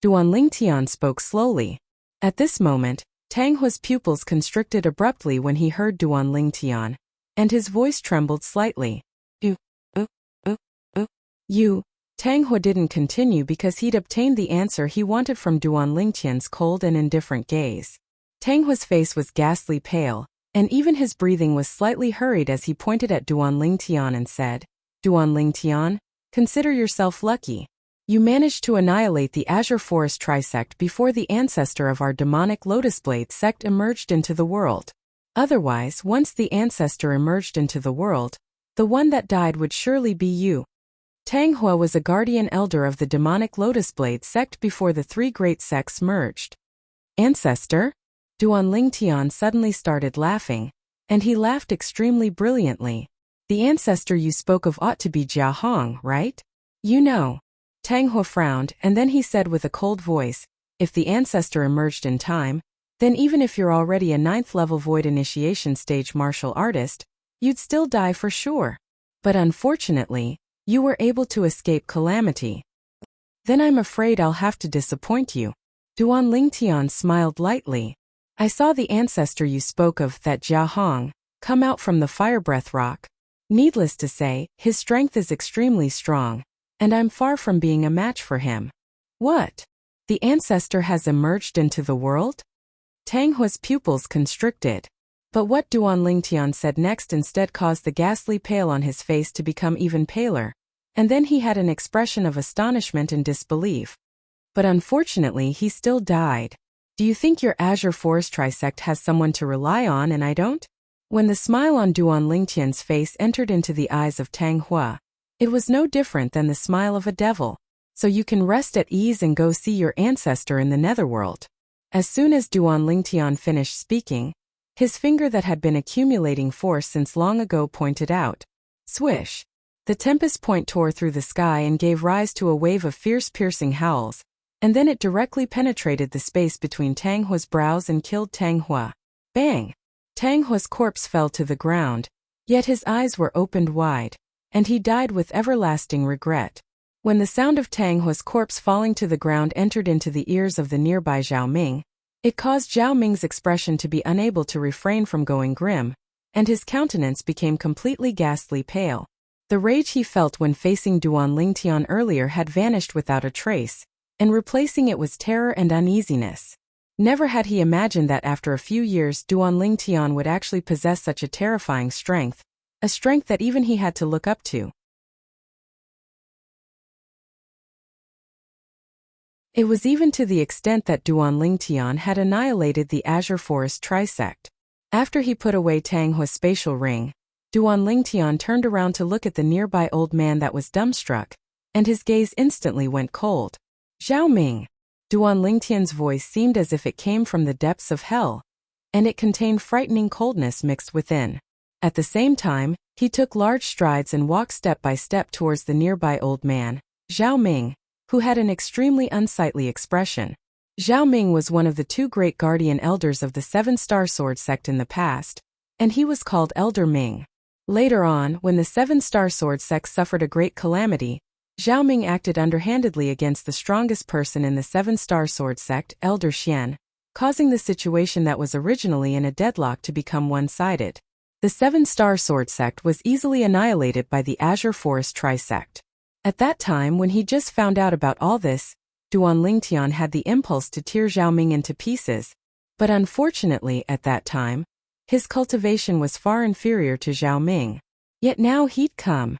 S1: Duan Lingtian spoke slowly. At this moment, Tang Hua's pupils constricted abruptly when he heard Duan Lingtian, and his voice trembled slightly. You. Tang Hua didn't continue because he'd obtained the answer he wanted from Duan Lingtian's cold and indifferent gaze. Tang Hua's face was ghastly pale, and even his breathing was slightly hurried as he pointed at Duan Lingtian and said, Duan Lingtian, consider yourself lucky. You managed to annihilate the Azure Forest Trisect before the ancestor of our demonic Lotus Blade sect emerged into the world. Otherwise, once the ancestor emerged into the world, the one that died would surely be you. Tang Hua was a guardian elder of the demonic Lotus Blade sect before the 3 great sects merged. Ancestor? Duan Lingtian suddenly started laughing, and he laughed extremely brilliantly. The ancestor you spoke of ought to be Jia Hong, right? You know. Tang Hua frowned, and then he said with a cold voice, if the ancestor emerged in time, then even if you're already a 9th level Void Initiation stage martial artist, you'd still die for sure. But unfortunately, you were able to escape calamity. Then I'm afraid I'll have to disappoint you. Duan Lingtian smiled lightly. I saw the ancestor you spoke of, that Jia Hong, come out from the Firebreath Rock. Needless to say, his strength is extremely strong, and I'm far from being a match for him. What? The ancestor has emerged into the world? Tang Hua's pupils constricted. But what Duan Lingtian said next instead caused the ghastly pale on his face to become even paler, and then he had an expression of astonishment and disbelief. But unfortunately he still died. Do you think your Azure Forest Trisect has someone to rely on and I don't? When the smile on Duan Lingtian's face entered into the eyes of Tang Hua, it was no different than the smile of a devil. So you can rest at ease and go see your ancestor in the netherworld. As soon as Duan Lingtian finished speaking, his finger that had been accumulating force since long ago pointed out. Swish! The tempest point tore through the sky and gave rise to a wave of fierce piercing howls, and then it directly penetrated the space between Tang Hua's brows and killed Tang Hua. Bang! Tang Hua's corpse fell to the ground, yet his eyes were opened wide, and he died with everlasting regret. When the sound of Tang Hua's corpse falling to the ground entered into the ears of the nearby Zhao Ming, it caused Zhao Ming's expression to be unable to refrain from going grim, and his countenance became completely ghastly pale. The rage he felt when facing Duan Lingtian earlier had vanished without a trace, and replacing it was terror and uneasiness. Never had he imagined that after a few years Duan Lingtian would actually possess such a terrifying strength, a strength that even he had to look up to. It was even to the extent that Duan Lingtian had annihilated the Azure Forest Trisect. After he put away Tang Hua's spatial ring, Duan Lingtian turned around to look at the nearby old man that was dumbstruck, and his gaze instantly went cold. Zhao Ming! Duan Lingtian's voice seemed as if it came from the depths of hell, and it contained frightening coldness mixed within. At the same time, he took large strides and walked step by step towards the nearby old man, Zhao Ming, who had an extremely unsightly expression. Zhao Ming was one of the 2 great guardian elders of the 7-star sword sect in the past, and he was called Elder Ming. Later on, when the 7-star sword sect suffered a great calamity, Zhao Ming acted underhandedly against the strongest person in the Seven-Star Sword Sect, Elder Xian, causing the situation that was originally in a deadlock to become one-sided. The Seven-Star Sword Sect was easily annihilated by the Azure Forest Trisect. At that time, when he just found out about all this, Duan Lingtian had the impulse to tear Zhao Ming into pieces, but unfortunately at that time, his cultivation was far inferior to Zhao Ming. Yet now he'd come.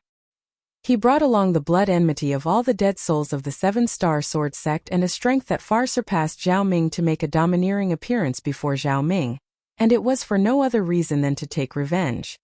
S1: He brought along the blood enmity of all the dead souls of the Seven-Star Sword Sect and a strength that far surpassed Zhao Ming to make a domineering appearance before Zhao Ming, and it was for no other reason than to take revenge.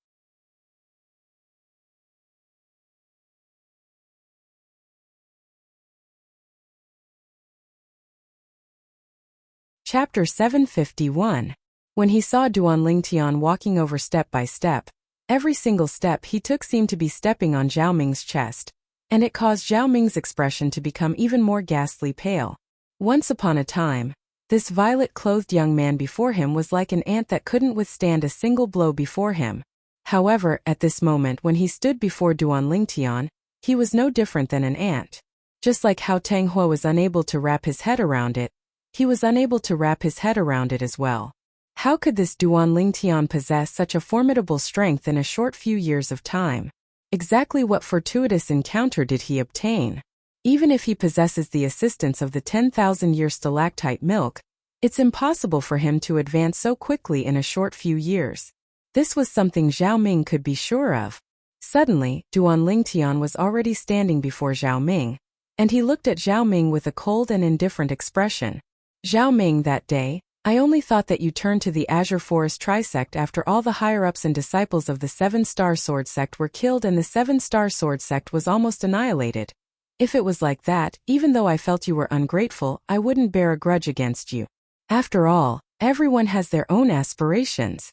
S1: Chapter 751. When he saw Duan Lingtian walking over step by step, every single step he took seemed to be stepping on Zhao Ming's chest, and it caused Zhao Ming's expression to become even more ghastly pale. Once upon a time, this violet-clothed young man before him was like an ant that couldn't withstand a single blow before him. However, at this moment when he stood before Duan Lingtian, he was no different than an ant. Just like how Tang Hua was unable to wrap his head around it, he was unable to wrap his head around it as well. How could this Duan Lingtian possess such a formidable strength in a short few years of time? Exactly what fortuitous encounter did he obtain? Even if he possesses the assistance of the 10,000-year stalactite milk, it's impossible for him to advance so quickly in a short few years. This was something Zhao Ming could be sure of. Suddenly, Duan Lingtian was already standing before Zhao Ming, and he looked at Zhao Ming with a cold and indifferent expression. Zhao Ming, that day, I only thought that you turned to the Azure Forest Trisect after all the higher-ups and disciples of the Seven-Star Sword Sect were killed and the Seven-Star Sword Sect was almost annihilated. If it was like that, even though I felt you were ungrateful, I wouldn't bear a grudge against you. After all, everyone has their own aspirations.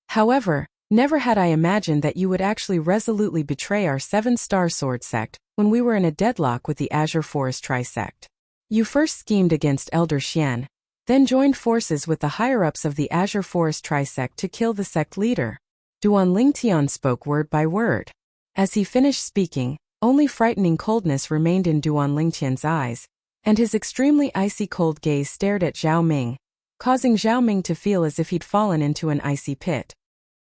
S1: However, never had I imagined that you would actually resolutely betray our Seven-Star Sword Sect when we were in a deadlock with the Azure Forest Trisect. You first schemed against Elder Xian, then joined forces with the higher-ups of the Azure Forest Trisect to kill the sect leader. Duan Lingtian spoke word by word. As he finished speaking, only frightening coldness remained in Duan Lingtian's eyes, and his extremely icy cold gaze stared at Zhao Ming, causing Zhao Ming to feel as if he'd fallen into an icy pit.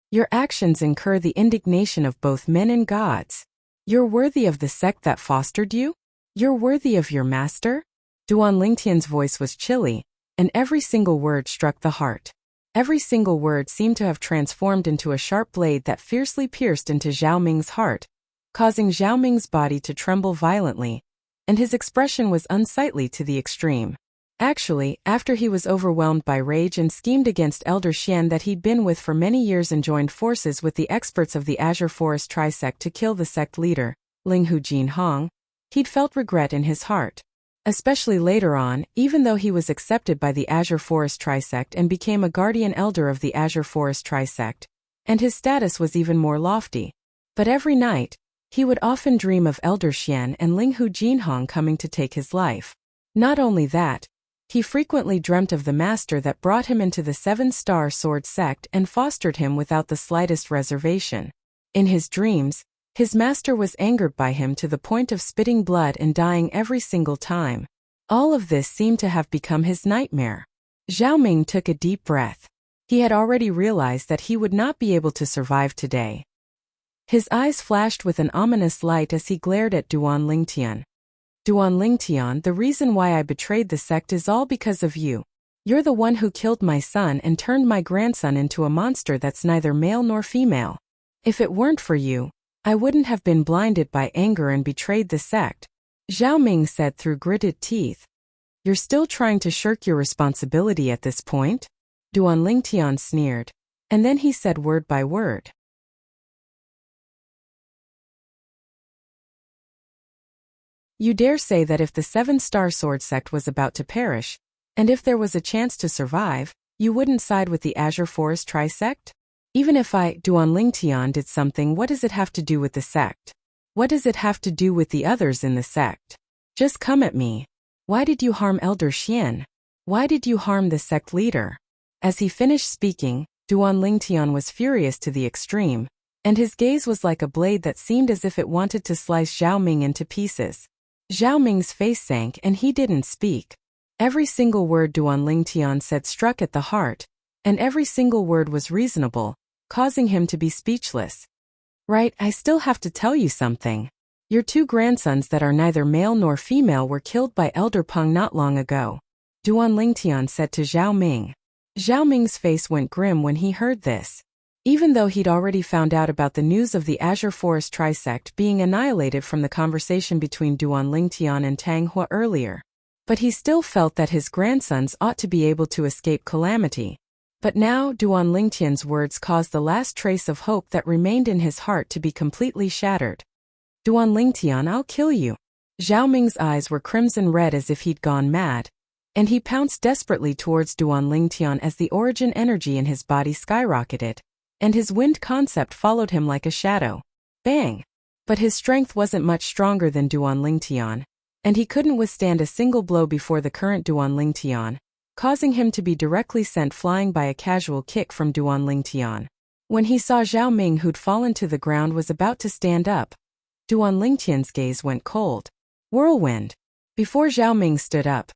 S1: Your actions incur the indignation of both men and gods. You're worthy of the sect that fostered you? You're worthy of your master? Duan Lingtian's voice was chilly, and every single word struck the heart. Every single word seemed to have transformed into a sharp blade that fiercely pierced into Zhao Ming's heart, causing Zhao Ming's body to tremble violently, and his expression was unsightly to the extreme. Actually, after he was overwhelmed by rage and schemed against Elder Xian that he'd been with for many years and joined forces with the experts of the Azure Forest Trisect to kill the sect leader, Linghu Jinhong, he'd felt regret in his heart. Especially later on, even though he was accepted by the Azure Forest Trisect and became a guardian elder of the Azure Forest Trisect, and his status was even more lofty. But every night, he would often dream of Elder Xian and Linghu Jinhong coming to take his life. Not only that, he frequently dreamt of the master that brought him into the Seven-Star Sword Sect and fostered him without the slightest reservation. In his dreams, his master was angered by him to the point of spitting blood and dying every single time. All of this seemed to have become his nightmare. Zhao Ming took a deep breath. He had already realized that he would not be able to survive today. His eyes flashed with an ominous light as he glared at Duan Lingtian. Duan Lingtian, the reason why I betrayed the sect is all because of you. You're the one who killed my son and turned my grandson into a monster that's neither male nor female. If it weren't for you, I wouldn't have been blinded by anger and betrayed the sect. Zhao Ming said through gritted teeth. You're still trying to shirk your responsibility at this point? Duan Lingtian sneered, and then he said word by word. You dare say that if the Seven-Star Sword Sect was about to perish, and if there was a chance to survive, you wouldn't side with the Azure Forest Trisect? Even if I, Duan Lingtian, did something, what does it have to do with the sect? What does it have to do with the others in the sect? Just come at me. Why did you harm Elder Xian? Why did you harm the sect leader? As he finished speaking, Duan Lingtian was furious to the extreme, and his gaze was like a blade that seemed as if it wanted to slice Zhao Ming into pieces. Zhao Ming's face sank and he didn't speak. Every single word Duanling Tian said struck at the heart, and every single word was reasonable, causing him to be speechless. Right, I still have to tell you something. Your two grandsons that are neither male nor female were killed by Elder Peng not long ago, Duanling Tian said to Zhao Ming. Zhao Ming's face went grim when he heard this. Even though he'd already found out about the news of the Azure Forest Trisect being annihilated from the conversation between Duanling Tian and Tang Hua earlier. But he still felt that his grandsons ought to be able to escape calamity. But now Duanling Tian's words caused the last trace of hope that remained in his heart to be completely shattered. Duanling Tian, I'll kill you. Zhao Ming's eyes were crimson red as if he'd gone mad, and he pounced desperately towards Duanling Tian as the origin energy in his body skyrocketed, and his wind concept followed him like a shadow. Bang! But his strength wasn't much stronger than Duanling Tian, and he couldn't withstand a single blow before the current Duanling Tian, causing him to be directly sent flying by a casual kick from Duanling Tian. When he saw Zhao Ming, who'd fallen to the ground, was about to stand up, Duanling Tian's gaze went cold. Whirlwind. Before Zhao Ming stood up,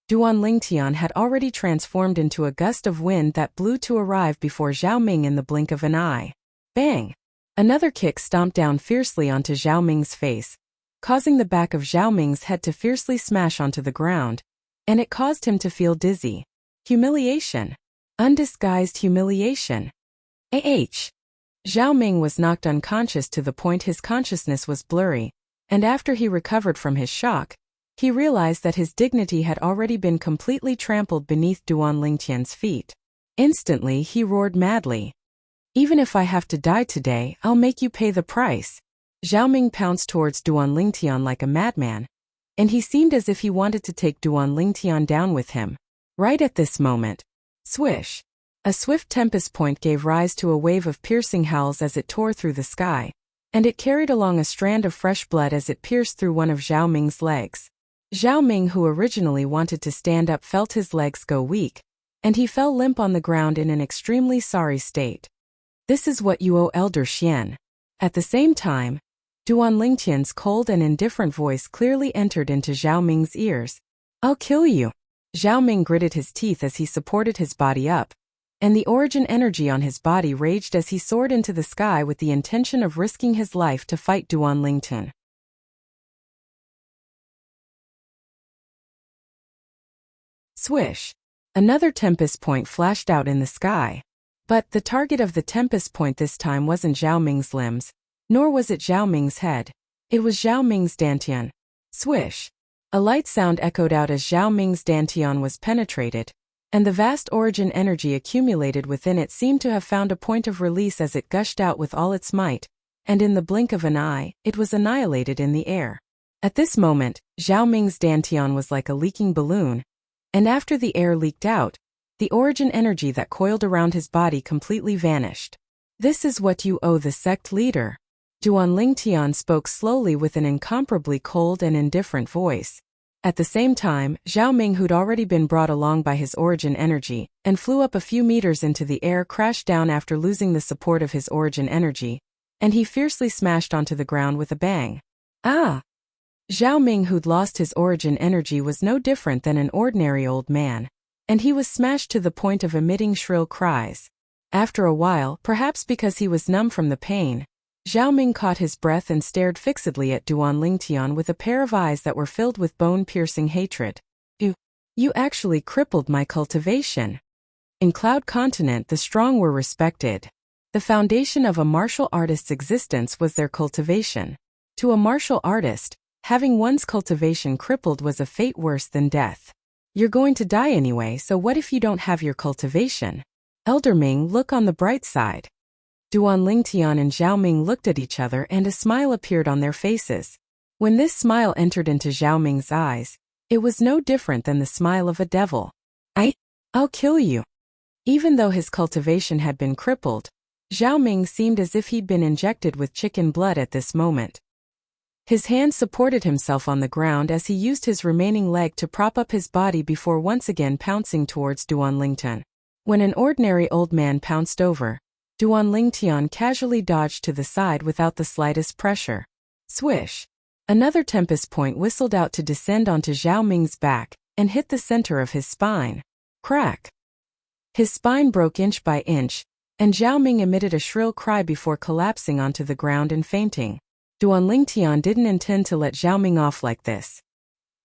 S1: Duanling Tian had already transformed into a gust of wind that blew to arrive before Zhao Ming in the blink of an eye. Bang! Another kick stomped down fiercely onto Zhao Ming's face, causing the back of Zhao Ming's head to fiercely smash onto the ground, and it caused him to feel dizzy. Humiliation. Undisguised humiliation. Zhao Ming was knocked unconscious to the point his consciousness was blurry, and after he recovered from his shock, he realized that his dignity had already been completely trampled beneath Duanling Tian's feet. Instantly he roared madly. Even if I have to die today, I'll make you pay the price. Zhao Ming pounced towards Duanling Tian like a madman, and he seemed as if he wanted to take Duanling Tian down with him. Right at this moment, swish! A swift tempest point gave rise to a wave of piercing howls as it tore through the sky, and it carried along a strand of fresh blood as it pierced through one of Zhao Ming's legs. Zhao Ming, who originally wanted to stand up, felt his legs go weak, and he fell limp on the ground in an extremely sorry state. This is what you owe Elder Xian. At the same time, Duanling Tian's cold and indifferent voice clearly entered into Zhao Ming's ears. I'll kill you. Zhao Ming gritted his teeth as he supported his body up, and the origin energy on his body raged as he soared into the sky with the intention of risking his life to fight Duanling Tian. Swish! Another tempest point flashed out in the sky. But the target of the tempest point this time wasn't Zhao Ming's limbs, nor was it Zhao Ming's head. It was Zhao Ming's dantian. Swish! A light sound echoed out as Zhao Ming's dantian was penetrated, and the vast origin energy accumulated within it seemed to have found a point of release as it gushed out with all its might, and in the blink of an eye, it was annihilated in the air. At this moment, Zhao Ming's dantian was like a leaking balloon, and after the air leaked out, the origin energy that coiled around his body completely vanished. This is what you owe the sect leader. Duanling Tian spoke slowly with an incomparably cold and indifferent voice. At the same time, Zhao Ming, who'd already been brought along by his origin energy, and flew up a few meters into the air, crashed down after losing the support of his origin energy, and he fiercely smashed onto the ground with a bang. Ah! Zhao Ming, who'd lost his origin energy, was no different than an ordinary old man, and he was smashed to the point of emitting shrill cries. After a while, perhaps because he was numb from the pain, Zhao Ming caught his breath and stared fixedly at Duanling Tian with a pair of eyes that were filled with bone-piercing hatred. You actually crippled my cultivation. In Cloud Continent, the strong were respected. The foundation of a martial artist's existence was their cultivation. To a martial artist, having one's cultivation crippled was a fate worse than death. You're going to die anyway, so what if you don't have your cultivation? Elder Ming, look on the bright side. Duanling Tian and Zhao Ming looked at each other and a smile appeared on their faces. When this smile entered into Zhao Ming's eyes, it was no different than the smile of a devil. I'll kill you. Even though his cultivation had been crippled, Zhao Ming seemed as if he'd been injected with chicken blood at this moment. His hand supported himself on the ground as he used his remaining leg to prop up his body before once again pouncing towards Duanling Tian. When an ordinary old man pounced over, Duan Lingtian casually dodged to the side without the slightest pressure. Swish! Another tempest point whistled out to descend onto Zhao Ming's back and hit the center of his spine. Crack! His spine broke inch by inch, and Zhao Ming emitted a shrill cry before collapsing onto the ground and fainting. Duan Lingtian didn't intend to let Zhao Ming off like this.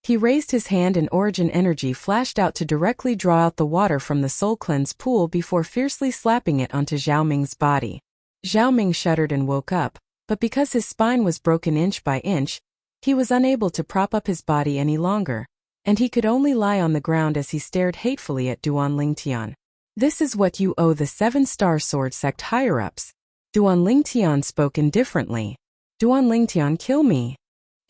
S1: He raised his hand and origin energy flashed out to directly draw out the water from the soul cleanse pool before fiercely slapping it onto Zhao Ming's body. Zhao Ming shuddered and woke up, but because his spine was broken inch by inch, he was unable to prop up his body any longer, and he could only lie on the ground as he stared hatefully at Duan Lingtian. This is what you owe the 7-star sword sect higher-ups. Duan Lingtian spoke indifferently. Duan Lingtian, kill me.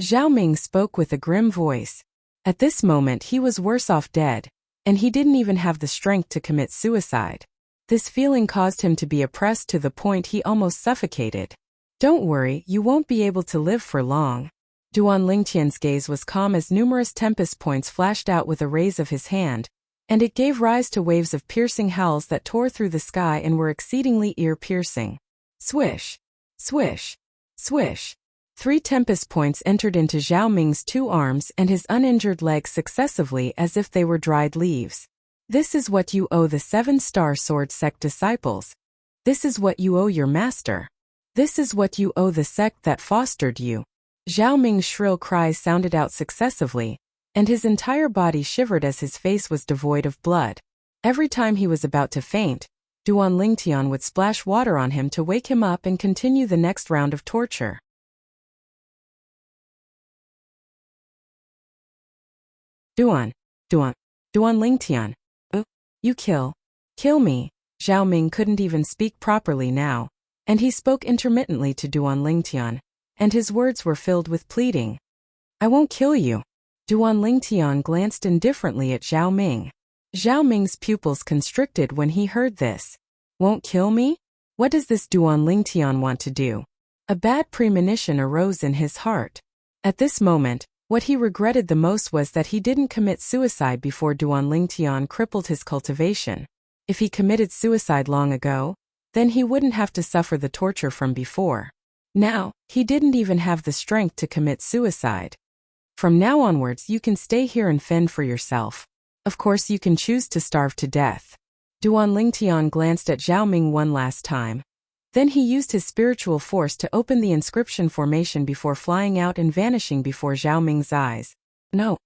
S1: Zhao Ming spoke with a grim voice. At this moment he was worse off dead, and he didn't even have the strength to commit suicide. This feeling caused him to be oppressed to the point he almost suffocated. Don't worry, you won't be able to live for long. Duan Lingtian's gaze was calm as numerous tempest points flashed out with a raise of his hand, and it gave rise to waves of piercing howls that tore through the sky and were exceedingly ear-piercing. Swish! Swish! Swish! 3 tempest points entered into Zhao Ming's 2 arms and his uninjured legs successively as if they were dried leaves. This is what you owe the 7-star sword sect disciples. This is what you owe your master. This is what you owe the sect that fostered you. Zhao Ming's shrill cries sounded out successively, and his entire body shivered as his face was devoid of blood. Every time he was about to faint, Duan Lingtian would splash water on him to wake him up and continue the next round of torture. Duan Lingtian. You kill me. Zhao Ming couldn't even speak properly now, and he spoke intermittently to Duan Lingtian, and his words were filled with pleading. I won't kill you. Duan Lingtian glanced indifferently at Zhao Ming. Zhao Ming's pupils constricted when he heard this. Won't kill me? What does this Duan Lingtian want to do? A bad premonition arose in his heart. At this moment, what he regretted the most was that he didn't commit suicide before Duan Lingtian crippled his cultivation. If he committed suicide long ago, then he wouldn't have to suffer the torture from before. Now, he didn't even have the strength to commit suicide. From now onwards you can stay here and fend for yourself. Of course you can choose to starve to death. Duan Lingtian glanced at Zhao Ming one last time. Then he used his spiritual force to open the inscription formation before flying out and vanishing before Zhao Ming's eyes. No.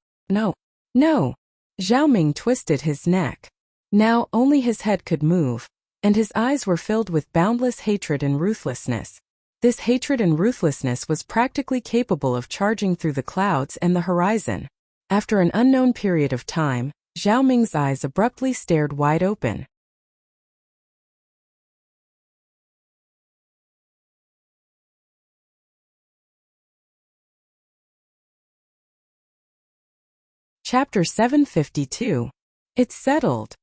S1: Zhao Ming twisted his neck. Now only his head could move, and his eyes were filled with boundless hatred and ruthlessness. This hatred and ruthlessness was practically capable of charging through the clouds and the horizon. After an unknown period of time, Zhao Ming's eyes abruptly stared wide open. Chapter 752. It's settled.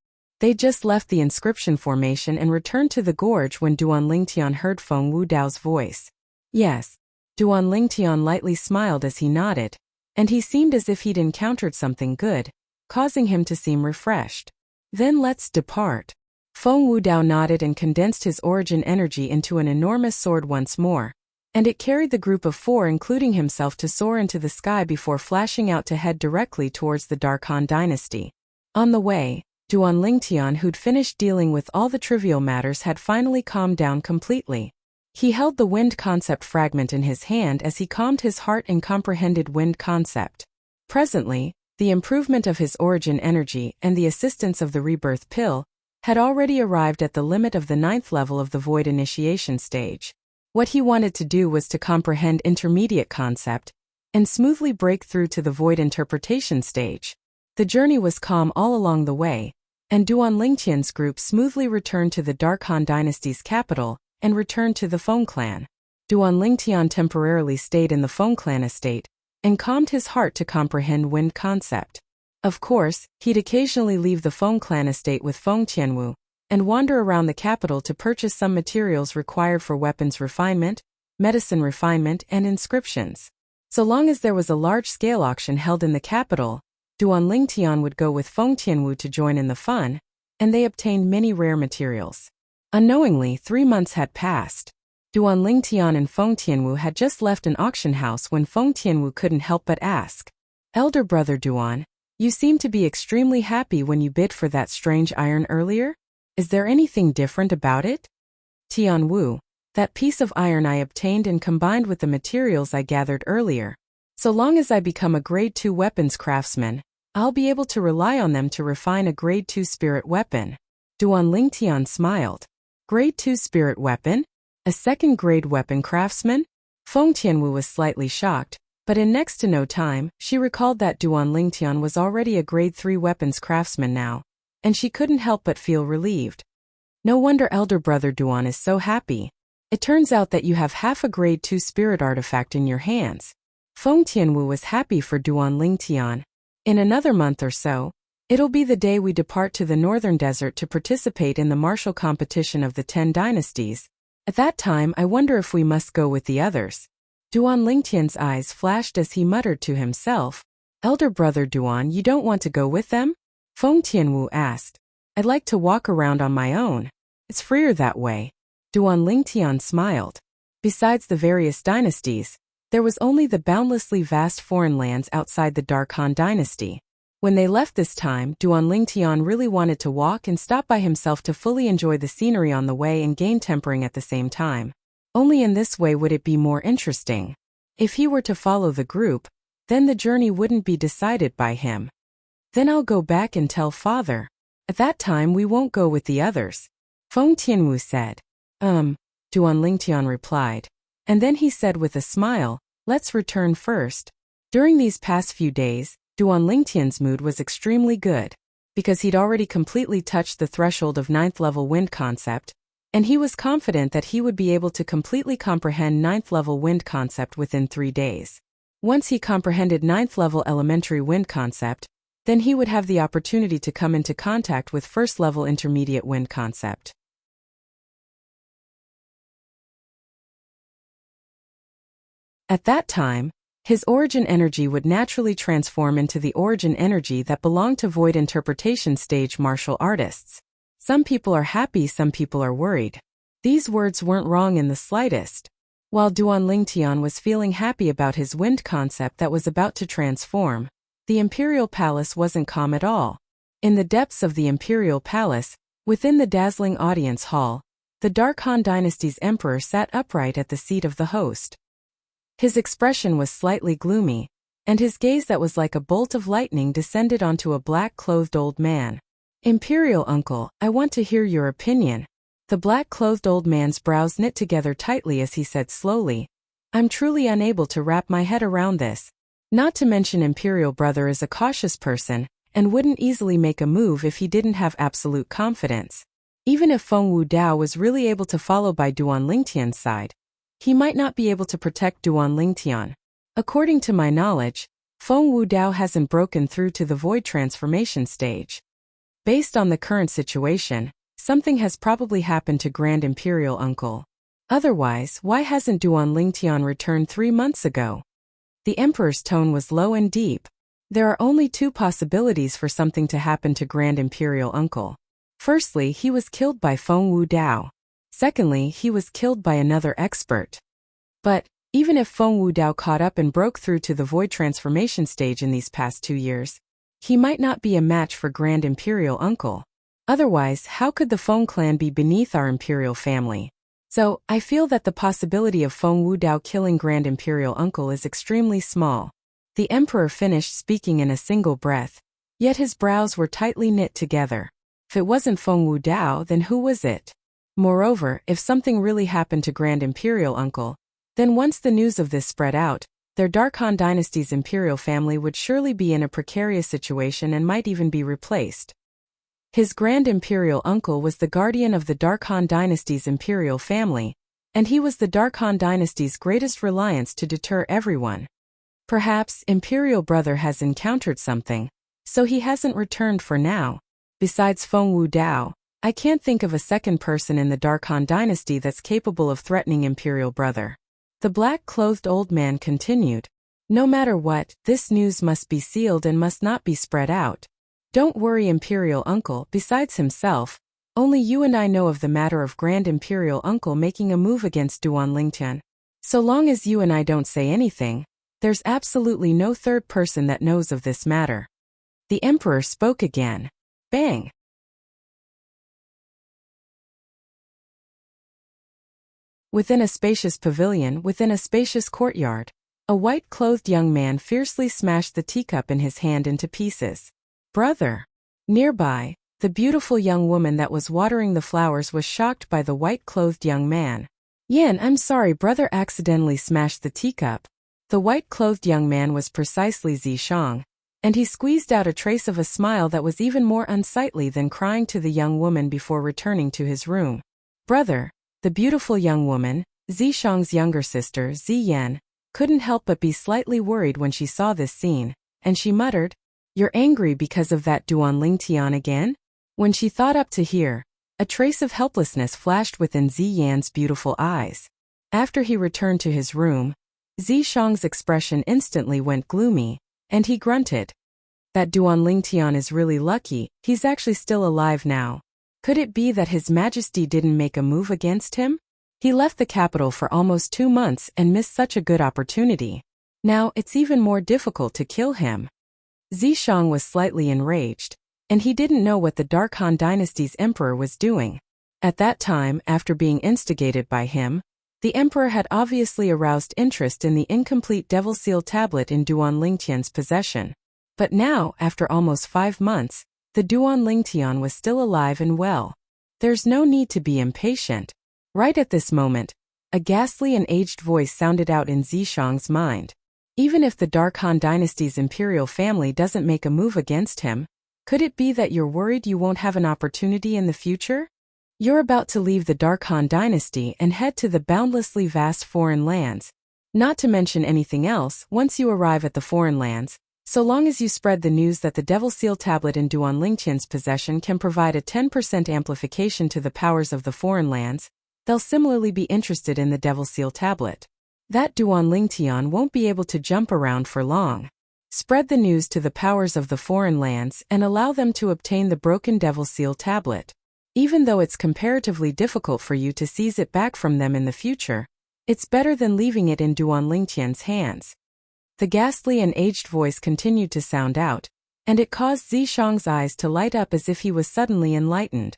S1: They just left the inscription formation and returned to the gorge when Duan Lingtian heard Feng Wudao's voice. Yes. Duan Lingtian lightly smiled as he nodded, and he seemed as if he'd encountered something good, causing him to seem refreshed. Then let's depart. Feng Wudao nodded and condensed his origin energy into an enormous sword once more, and it carried the group of 4 including himself to soar into the sky before flashing out to head directly towards the Dark Han dynasty. On the way, Duan Lingtian, who'd finished dealing with all the trivial matters, had finally calmed down completely. He held the wind concept fragment in his hand as he calmed his heart and comprehended wind concept. Presently, the improvement of his origin energy and the assistance of the rebirth pill had already arrived at the limit of the 9th level of the void initiation stage. What he wanted to do was to comprehend intermediate concept and smoothly break through to the void interpretation stage. The journey was calm all along the way, and Duan Lingtian's group smoothly returned to the Dark Han dynasty's capital and returned to the Feng clan. Duan Lingtian temporarily stayed in the Feng clan estate and calmed his heart to comprehend wind concept. Of course, he'd occasionally leave the Feng clan estate with Feng Tianwu and wander around the capital to purchase some materials required for weapons refinement, medicine refinement, and inscriptions. So long as there was a large-scale auction held in the capital, Duan Lingtian would go with Feng Tianwu to join in the fun, and they obtained many rare materials. Unknowingly, 3 months had passed. Duan Lingtian and Feng Tianwu had just left an auction house when Feng Tianwu couldn't help but ask, "Elder brother Duan, you seemed to be extremely happy when you bid for that strange iron earlier? Is there anything different about it?" "Tianwu, that piece of iron I obtained and combined with the materials I gathered earlier. So long as I become a grade 2 weapons craftsman, I'll be able to rely on them to refine a grade 2 spirit weapon." Duan Lingtian smiled. "Grade 2 spirit weapon? A second grade weapon craftsman?" Feng Tianwu was slightly shocked, but in next to no time, she recalled that Duan Lingtian was already a grade 3 weapons craftsman now, and she couldn't help but feel relieved. "No wonder elder brother Duan is so happy. It turns out that you have half a grade 2 spirit artifact in your hands." Feng Tianwu was happy for Duan Lingtian. "In another month or so, it'll be the day we depart to the northern desert to participate in the martial competition of the 10 dynasties. At that time I wonder if we must go with the others." Duan Lingtian's eyes flashed as he muttered to himself, "Elder brother Duan, you don't want to go with them?" Feng Tianwu asked. "I'd like to walk around on my own. It's freer that way." Duan Lingtian smiled. Besides the various dynasties, there was only the boundlessly vast foreign lands outside the Dark Han dynasty. When they left this time, Duan Lingtian really wanted to walk and stop by himself to fully enjoy the scenery on the way and gain tempering at the same time. Only in this way would it be more interesting. If he were to follow the group, then the journey wouldn't be decided by him. "Then I'll go back and tell father. At that time we won't go with the others," Feng Tianwu said. Duan Lingtian replied. And then he said with a smile, "Let's return first." During these past few days, Duan Lingtian's mood was extremely good, because he'd already completely touched the threshold of 9th level wind concept, and he was confident that he would be able to completely comprehend 9th level wind concept within 3 days. Once he comprehended 9th level elementary wind concept, then he would have the opportunity to come into contact with 1st level intermediate wind concept. At that time, his origin energy would naturally transform into the origin energy that belonged to void interpretation stage martial artists. Some people are happy, some people are worried. These words weren't wrong in the slightest. While Duan Lingtian was feeling happy about his wind concept that was about to transform, the Imperial Palace wasn't calm at all. In the depths of the Imperial Palace, within the dazzling audience hall, the Dark Han Dynasty's emperor sat upright at the seat of the host. His expression was slightly gloomy, and his gaze that was like a bolt of lightning descended onto a black-clothed old man. "Imperial uncle, I want to hear your opinion." The black-clothed old man's brows knit together tightly as he said slowly, "I'm truly unable to wrap my head around this. Not to mention Imperial brother is a cautious person, and wouldn't easily make a move if he didn't have absolute confidence. Even if Feng Wu Dao was really able to follow by Duan Lingtian's side, he might not be able to protect Duan Lingtian. According to my knowledge, Feng Wu Dao hasn't broken through to the void transformation stage. Based on the current situation, something has probably happened to Grand Imperial Uncle. Otherwise, why hasn't Duan Lingtian returned 3 months ago?" The Emperor's tone was low and deep. There are only 2 possibilities for something to happen to Grand Imperial Uncle. Firstly, he was killed by Feng Wu Dao. Secondly, he was killed by another expert. But, even if Feng Wu Dao caught up and broke through to the void transformation stage in these past 2 years, he might not be a match for Grand Imperial Uncle. Otherwise, how could the Feng clan be beneath our Imperial family? So, I feel that the possibility of Feng Wu Dao killing Grand Imperial Uncle is extremely small. The Emperor finished speaking in a single breath, yet his brows were tightly knit together. If it wasn't Feng Wu Dao, then who was it? Moreover, if something really happened to Grand Imperial Uncle, then once the news of this spread out, their Dark Han Dynasty's Imperial family would surely be in a precarious situation and might even be replaced. His Grand Imperial Uncle was the guardian of the Dark Han Dynasty's Imperial family, and he was the Dark Han Dynasty's greatest reliance to deter everyone. Perhaps Imperial brother has encountered something, so he hasn't returned for now. Besides Feng Wu Dao, I can't think of a second person in the Dark Han Dynasty that's capable of threatening Imperial brother. The black-clothed old man continued, "No matter what, this news must be sealed and must not be spread out. Don't worry Imperial Uncle, besides himself, Only you and I know of the matter of Grand Imperial Uncle making a move against Duan Lingtian. So long as you and I don't say anything, there's absolutely no third person that knows of this matter. The Emperor spoke again. Bang! Within a spacious pavilion, within a spacious courtyard, a white-clothed young man fiercely smashed the teacup in his hand into pieces. Brother! Nearby, the beautiful young woman that was watering the flowers was shocked by the white-clothed young man. Yan, I'm sorry, brother accidentally smashed the teacup. The white-clothed young man was precisely Zishang, and he squeezed out a trace of a smile that was even more unsightly than crying to the young woman before returning to his room. Brother! The beautiful young woman, Zishang's younger sister, Ziyan, couldn't help but be slightly worried when she saw this scene, and she muttered, "You're angry because of that Duan Lingtian again?" When she thought up to hear, a trace of helplessness flashed within Ziyan's beautiful eyes. After he returned to his room, Zishang's expression instantly went gloomy, and he grunted. That Duan Lingtian is really lucky, he's actually still alive now. Could it be that His Majesty didn't make a move against him? He left the capital for almost 2 months and missed such a good opportunity. Now it's even more difficult to kill him. Zishang was slightly enraged, and he didn't know what the Dark Han Dynasty's emperor was doing. At that time, after being instigated by him, the emperor had obviously aroused interest in the incomplete Devil Seal tablet in Duan Lingtian's possession. But now, after almost 5 months, the Duan Lingtian was still alive and well. There's no need to be impatient. Right at this moment, a ghastly and aged voice sounded out in Zishang's mind. Even if the Dark Han Dynasty's imperial family doesn't make a move against him, could it be that you're worried you won't have an opportunity in the future? You're about to leave the Dark Han Dynasty and head to the boundlessly vast foreign lands. Not to mention anything else, once you arrive at the foreign lands, so long as you spread the news that the Devil Seal tablet in Duan Lingtian's possession can provide a 10% amplification to the powers of the foreign lands, they'll similarly be interested in the Devil Seal tablet. That Duan Lingtian won't be able to jump around for long. Spread the news to the powers of the foreign lands and allow them to obtain the broken Devil Seal tablet. Even though it's comparatively difficult for you to seize it back from them in the future, it's better than leaving it in Duan Lingtian's hands. The ghastly and aged voice continued to sound out, and it caused Zishang's eyes to light up as if he was suddenly enlightened.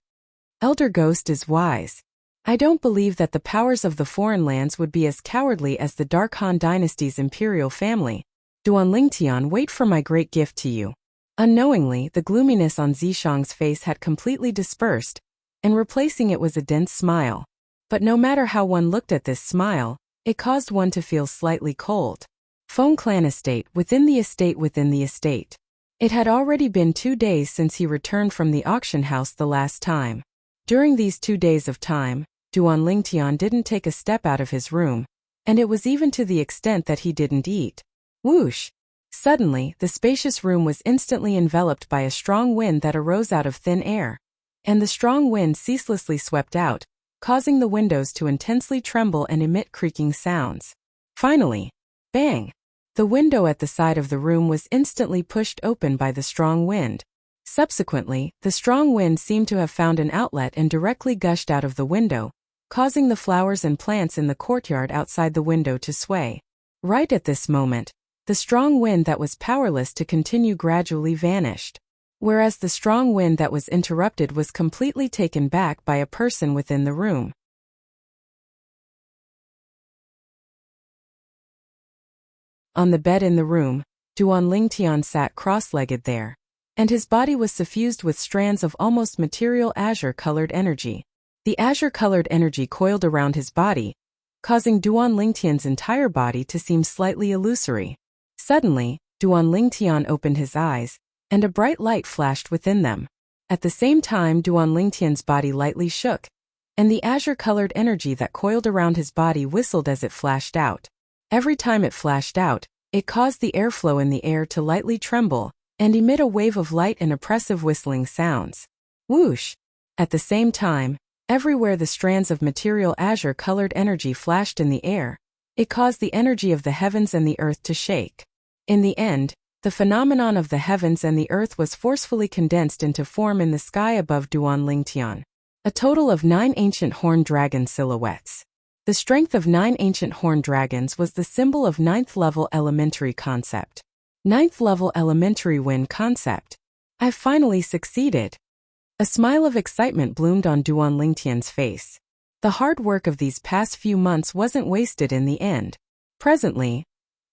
S1: Elder Ghost is wise. I don't believe that the powers of the foreign lands would be as cowardly as the Dark Han Dynasty's imperial family. Duan Lingtian, wait for my great gift to you. Unknowingly, the gloominess on Zishang's face had completely dispersed, and replacing it was a dense smile. But no matter how one looked at this smile, it caused one to feel slightly cold. Feng Clan Estate within the estate within the estate. It had already been 2 days since he returned from the auction house the last time. During these 2 days of time, Duan Lingtian didn't take a step out of his room, and it was even to the extent that he didn't eat. Whoosh! Suddenly, the spacious room was instantly enveloped by a strong wind that arose out of thin air, and the strong wind ceaselessly swept out, causing the windows to intensely tremble and emit creaking sounds. Finally, bang! The window at the side of the room was instantly pushed open by the strong wind. Subsequently, the strong wind seemed to have found an outlet and directly gushed out of the window, causing the flowers and plants in the courtyard outside the window to sway. Right at this moment, the strong wind that was powerless to continue gradually vanished, whereas the strong wind that was interrupted was completely taken back by a person within the room. On the bed in the room, Duan Lingtian sat cross-legged there, and his body was suffused with strands of almost material azure-colored energy. The azure-colored energy coiled around his body, causing Duan Lingtian's entire body to seem slightly illusory. Suddenly, Duan Lingtian opened his eyes, and a bright light flashed within them. At the same time, Duan Lingtian's body lightly shook, and the azure-colored energy that coiled around his body whistled as it flashed out. Every time it flashed out, it caused the airflow in the air to lightly tremble and emit a wave of light and oppressive whistling sounds. Whoosh! At the same time, everywhere the strands of material azure-colored energy flashed in the air, it caused the energy of the heavens and the earth to shake. In the end, the phenomenon of the heavens and the earth was forcefully condensed into form in the sky above Duan Lingtian. A total of 9 ancient horned dragon silhouettes. The strength of 9 ancient horned dragons was the symbol of 9th level elementary concept. 9th level elementary wind concept. I finally succeeded. A smile of excitement bloomed on Duan Lingtian's face. The hard work of these past few months wasn't wasted in the end. Presently,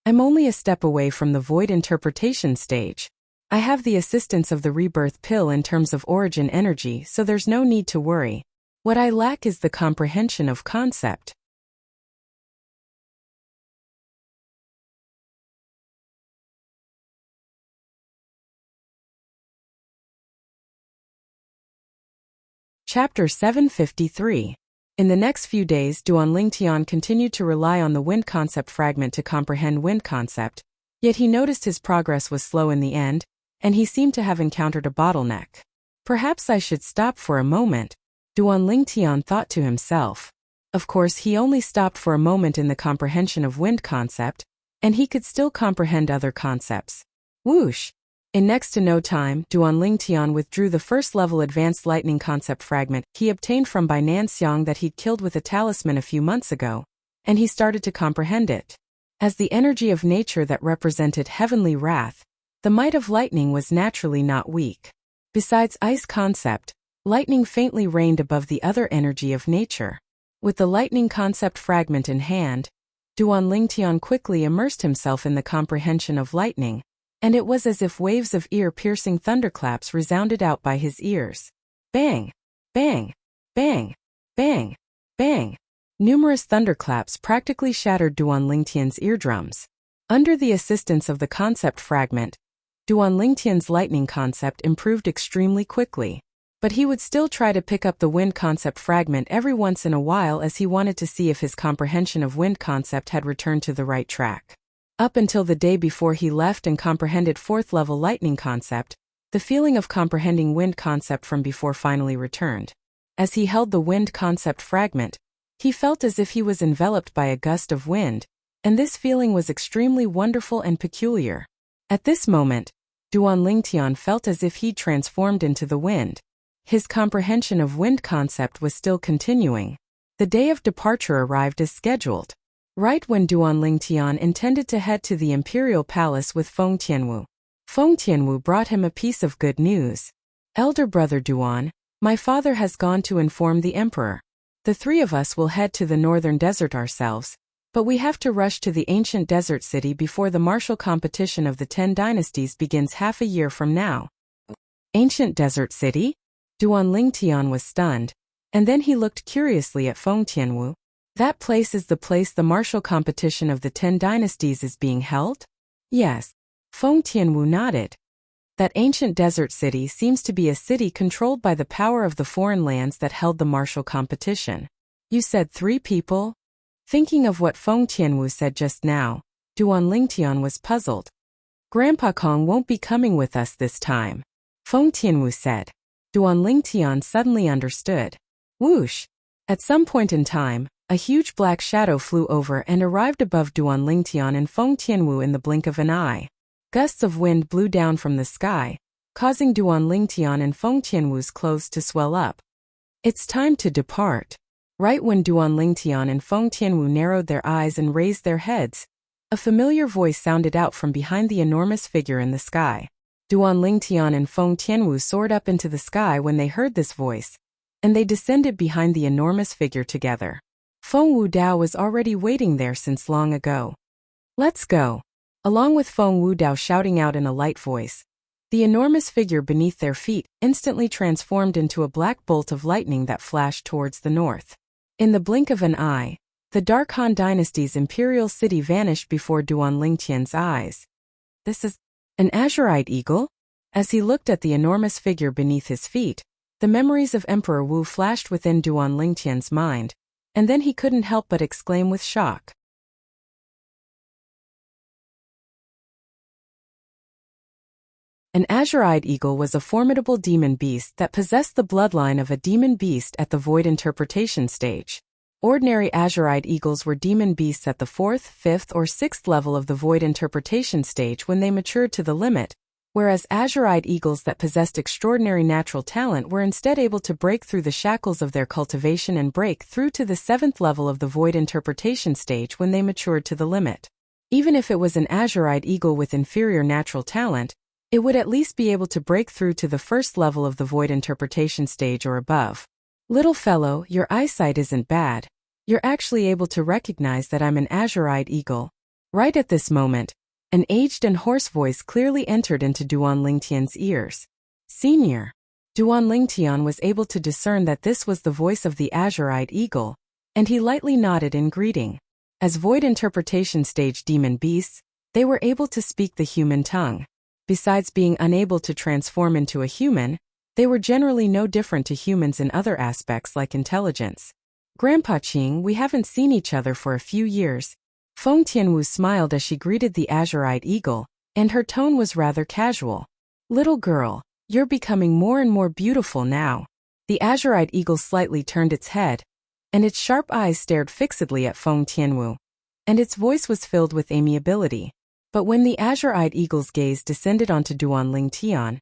S1: I'm only a step away from the void interpretation stage. I have the assistance of the rebirth pill in terms of origin energy, so there's no need to worry. What I lack is the comprehension of concept. Chapter 753. In the next few days, Duan Lingtian continued to rely on the wind concept fragment to comprehend wind concept, yet he noticed his progress was slow in the end, and he seemed to have encountered a bottleneck. Perhaps I should stop for a moment, Duan Lingtian thought to himself. Of course, he only stopped for a moment in the comprehension of wind concept, and he could still comprehend other concepts. Whoosh! In next to no time, Duan Lingtian withdrew the first-level advanced lightning concept fragment he obtained from Bai Nanxiang that he'd killed with a talisman a few months ago, and he started to comprehend it. As the energy of nature that represented heavenly wrath, the might of lightning was naturally not weak. Besides ice concept, lightning faintly reigned above the other energy of nature. With the lightning concept fragment in hand, Duan Lingtian quickly immersed himself in the comprehension of lightning, and it was as if waves of ear-piercing thunderclaps resounded out by his ears. Bang! Bang! Bang! Bang! Bang! Numerous thunderclaps practically shattered Duan Lingtian's eardrums. Under the assistance of the concept fragment, Duan Lingtian's lightning concept improved extremely quickly. But he would still try to pick up the wind concept fragment every once in a while as he wanted to see if his comprehension of wind concept had returned to the right track. Up until the day before he left and comprehended 4th level lightning concept, the feeling of comprehending wind concept from before finally returned. As he held the wind concept fragment, he felt as if he was enveloped by a gust of wind, and this feeling was extremely wonderful and peculiar. At this moment, Duan Lingtian felt as if he'd transformed into the wind. His comprehension of wind concept was still continuing. The day of departure arrived as scheduled. Right when Duan Lingtian intended to head to the imperial palace with Feng Tianwu, Feng Tianwu brought him a piece of good news. Elder brother Duan, my father has gone to inform the emperor. The 3 of us will head to the northern desert ourselves, but we have to rush to the ancient desert city before the martial competition of the 10 dynasties begins half a year from now. Ancient desert city? Duan Lingtian was stunned, and then he looked curiously at Feng Tianwu. That place is the place the martial competition of the 10 dynasties is being held? Yes. Feng Tianwu nodded. That ancient desert city seems to be a city controlled by the power of the foreign lands that held the martial competition. You said 3 people? Thinking of what Feng Tianwu said just now, Duan Lingtian was puzzled. Grandpa Kong won't be coming with us this time, Feng Tianwu said. Duan Lingtian suddenly understood. Whoosh! At some point in time, a huge black shadow flew over and arrived above Duan Lingtian and Feng Tianwu in the blink of an eye. Gusts of wind blew down from the sky, causing Duan Lingtian and Feng Tianwu's clothes to swell up. It's time to depart. Right when Duan Lingtian and Feng Tianwu narrowed their eyes and raised their heads, a familiar voice sounded out from behind the enormous figure in the sky. Duan Lingtian and Feng Tianwu soared up into the sky when they heard this voice, and they descended behind the enormous figure together. Feng Wudao was already waiting there since long ago. Let's go. Along with Feng Wudao shouting out in a light voice, the enormous figure beneath their feet instantly transformed into a black bolt of lightning that flashed towards the north. In the blink of an eye, the Dark Han Dynasty's imperial city vanished before Duan Lingtian's eyes. This is an azurite eagle? As he looked at the enormous figure beneath his feet, the memories of Emperor Wu flashed within Duan Lingtian's mind, and then he couldn't help but exclaim with shock. An azurite eagle was a formidable demon beast that possessed the bloodline of a demon beast at the void interpretation stage. Ordinary azurite eagles were demon beasts at the 4th, 5th, or 6th level of the void interpretation stage when they matured to the limit, whereas azure-eyed eagles that possessed extraordinary natural talent were instead able to break through the shackles of their cultivation and break through to the 7th level of the void interpretation stage when they matured to the limit. Even if it was an azure-eyed eagle with inferior natural talent, it would at least be able to break through to the 1st level of the void interpretation stage or above. Little fellow, your eyesight isn't bad. You're actually able to recognize that I'm an azure-eyed eagle. Right at this moment, an aged and hoarse voice clearly entered into Duan Lingtian's ears. Senior. Duan Lingtian was able to discern that this was the voice of the azure-eyed eagle, and he lightly nodded in greeting. As void interpretation stage demon beasts, they were able to speak the human tongue. Besides being unable to transform into a human, they were generally no different to humans in other aspects like intelligence. Grandpa Qing, we haven't seen each other for a few years. Feng Tianwu smiled as she greeted the azure-eyed eagle, and her tone was rather casual. Little girl, you're becoming more and more beautiful now. The azure-eyed eagle slightly turned its head, and its sharp eyes stared fixedly at Feng Tianwu, and its voice was filled with amiability. But when the azure-eyed eagle's gaze descended onto Duan Lingtian,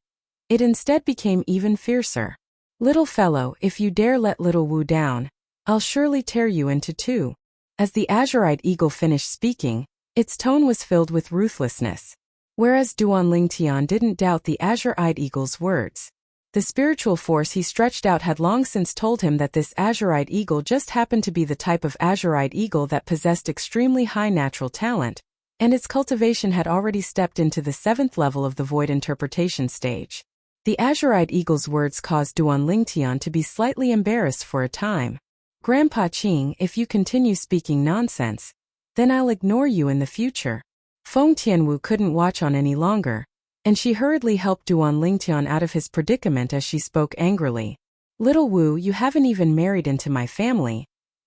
S1: it instead became even fiercer. Little fellow, if you dare let little Wu down, I'll surely tear you into two. As the azure-eyed eagle finished speaking, its tone was filled with ruthlessness. Whereas Duan Lingtian didn't doubt the azure-eyed eagle's words. The spiritual force he stretched out had long since told him that this azure-eyed eagle just happened to be the type of azure-eyed eagle that possessed extremely high natural talent, and its cultivation had already stepped into the 7th level of the void interpretation stage. The azure-eyed eagle's words caused Duan Lingtian to be slightly embarrassed for a time. Grandpa Qing, if you continue speaking nonsense, then I'll ignore you in the future. Feng Tianwu couldn't watch on any longer, and she hurriedly helped Duan Lingtian out of his predicament as she spoke angrily. Little Wu, you haven't even married into my family,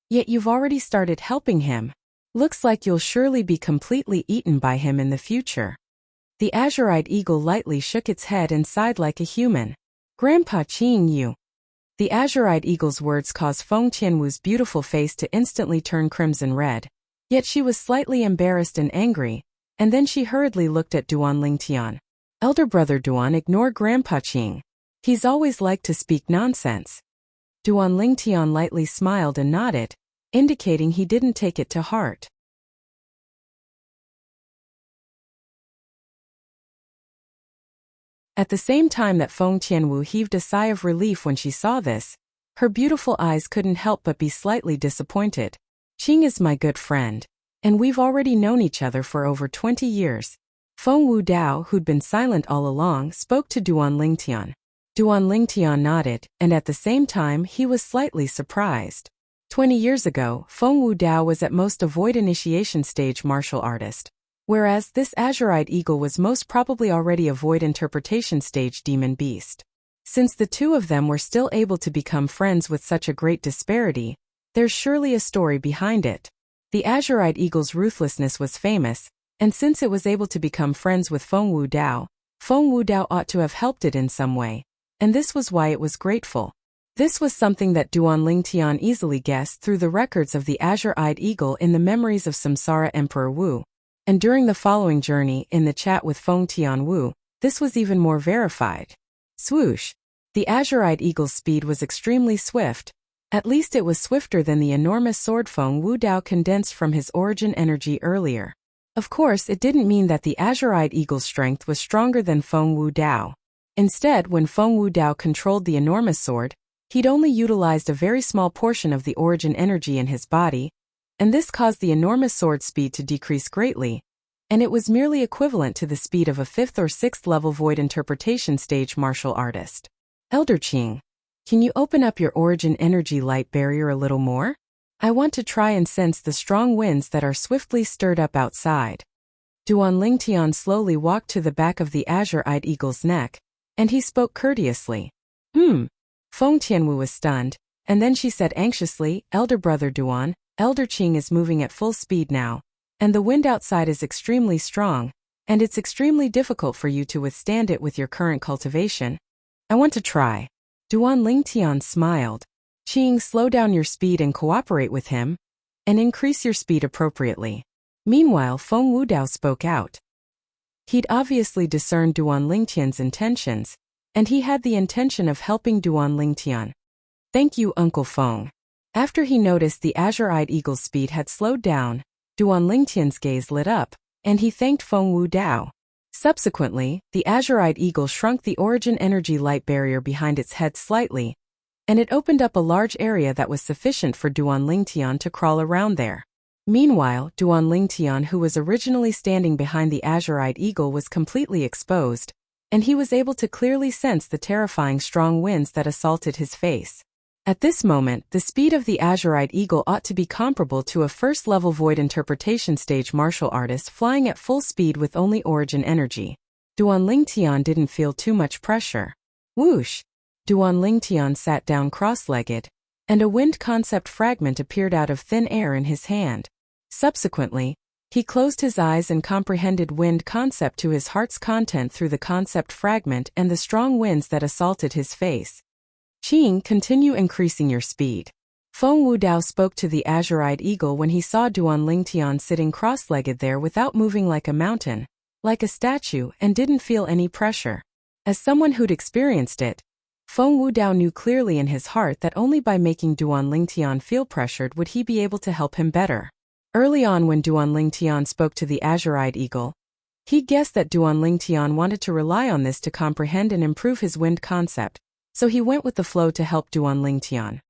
S1: yet you've already started helping him. Looks like you'll surely be completely eaten by him in the future. The azure-eyed eagle lightly shook its head and sighed like a human. Grandpa Qing, you. The azure-eyed eagle's words caused Feng Tianwu's beautiful face to instantly turn crimson red. Yet she was slightly embarrassed and angry, and then she hurriedly looked at Duan Lingtian. Elder brother Duan, ignore Grandpa Qing. He's always liked to speak nonsense. Duan Lingtian lightly smiled and nodded, indicating he didn't take it to heart. At the same time that Feng Tianwu heaved a sigh of relief when she saw this, her beautiful eyes couldn't help but be slightly disappointed. Qing is my good friend, and we've already known each other for over 20 years. Feng Wu Dao, who'd been silent all along, spoke to Duan Lingtian. Duan Lingtian nodded, and at the same time he was slightly surprised. 20 years ago, Feng Wu Dao was at most a void initiation stage martial artist, whereas this azure-eyed eagle was most probably already a void interpretation stage demon beast. Since the two of them were still able to become friends with such a great disparity, there's surely a story behind it. The azure-eyed eagle's ruthlessness was famous, and since it was able to become friends with Feng Wu Dao ought to have helped it in some way, and this was why it was grateful. This was something that Duan Lingtian easily guessed through the records of the azure-eyed eagle in the memories of Samsara Emperor Wu, and during the following journey in the chat with Feng Tianwu, this was even more verified. Swoosh! The azure-eyed eagle's speed was extremely swift. At least it was swifter than the enormous sword Feng Wu Dao condensed from his origin energy earlier. Of course, it didn't mean that the azure-eyed eagle's strength was stronger than Feng Wu Dao. Instead, when Feng Wu Dao controlled the enormous sword, he'd only utilized a very small portion of the origin energy in his body, and this caused the enormous sword speed to decrease greatly, and it was merely equivalent to the speed of a 5th or 6th level void interpretation stage martial artist. Elder Qing, can you open up your origin energy light barrier a little more? I want to try and sense the strong winds that are swiftly stirred up outside. Duan Lingtian slowly walked to the back of the azure-eyed eagle's neck, and he spoke courteously. Feng Tianwu was stunned, and then she said anxiously, Elder brother Duan, Elder Qing is moving at full speed now, and the wind outside is extremely strong, and it's extremely difficult for you to withstand it with your current cultivation. I want to try. Duan Lingtian smiled. Qing, slow down your speed and cooperate with him, and increase your speed appropriately. Meanwhile, Feng Wu Dao spoke out. He'd obviously discerned Duan Lingtian's intentions, and he had the intention of helping Duan Lingtian. "Thank you, Uncle Feng." After he noticed the azure-eyed eagle's speed had slowed down, Duan Lingtian's gaze lit up, and he thanked Feng Wudao. Subsequently, the azure-eyed eagle shrunk the origin energy light barrier behind its head slightly, and it opened up a large area that was sufficient for Duan Lingtian to crawl around there. Meanwhile, Duan Lingtian, who was originally standing behind the azure-eyed eagle, was completely exposed, and he was able to clearly sense the terrifying strong winds that assaulted his face. At this moment, the speed of the azure-eyed eagle ought to be comparable to a first-level void interpretation stage martial artist flying at full speed with only origin energy. Duan Lingtian didn't feel too much pressure. Whoosh! Duan Lingtian sat down cross-legged, and a wind concept fragment appeared out of thin air in his hand. Subsequently, he closed his eyes and comprehended wind concept to his heart's content through the concept fragment and the strong winds that assaulted his face. "Qing, continue increasing your speed." Feng Wudao spoke to the azure-eyed eagle when he saw Duan Lingtian sitting cross-legged there without moving like a mountain, like a statue, and didn't feel any pressure. As someone who'd experienced it, Feng Wudao knew clearly in his heart that only by making Duan Lingtian feel pressured would he be able to help him better. Early on, when Duan Lingtian spoke to the azure-eyed eagle, he guessed that Duan Lingtian wanted to rely on this to comprehend and improve his wind concept, so he went with the flow to help Duan Lingtian.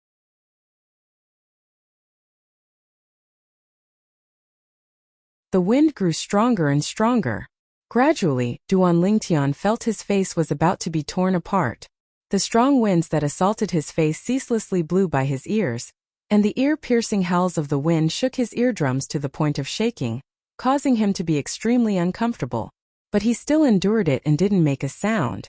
S1: The wind grew stronger and stronger. Gradually, Duan Lingtian felt his face was about to be torn apart. The strong winds that assaulted his face ceaselessly blew by his ears, and the ear-piercing howls of the wind shook his eardrums to the point of shaking, causing him to be extremely uncomfortable. But he still endured it and didn't make a sound.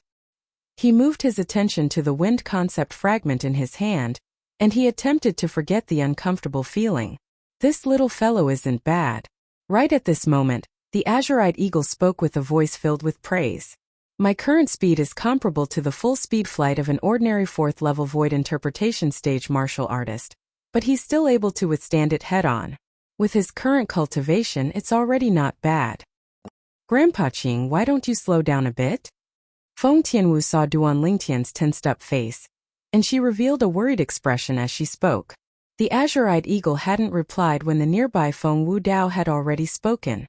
S1: He moved his attention to the wind concept fragment in his hand, and he attempted to forget the uncomfortable feeling. "This little fellow isn't bad." Right at this moment, the azure-eyed eagle spoke with a voice filled with praise. "My current speed is comparable to the full speed flight of an ordinary 4th-level void interpretation stage martial artist, but he's still able to withstand it head-on. With his current cultivation, it's already not bad." "Grandpa Qing, why don't you slow down a bit?" Feng Tianwu saw Duan Lingtian's tensed-up face, and she revealed a worried expression as she spoke. The azure-eyed eagle hadn't replied when the nearby Feng Wudao had already spoken.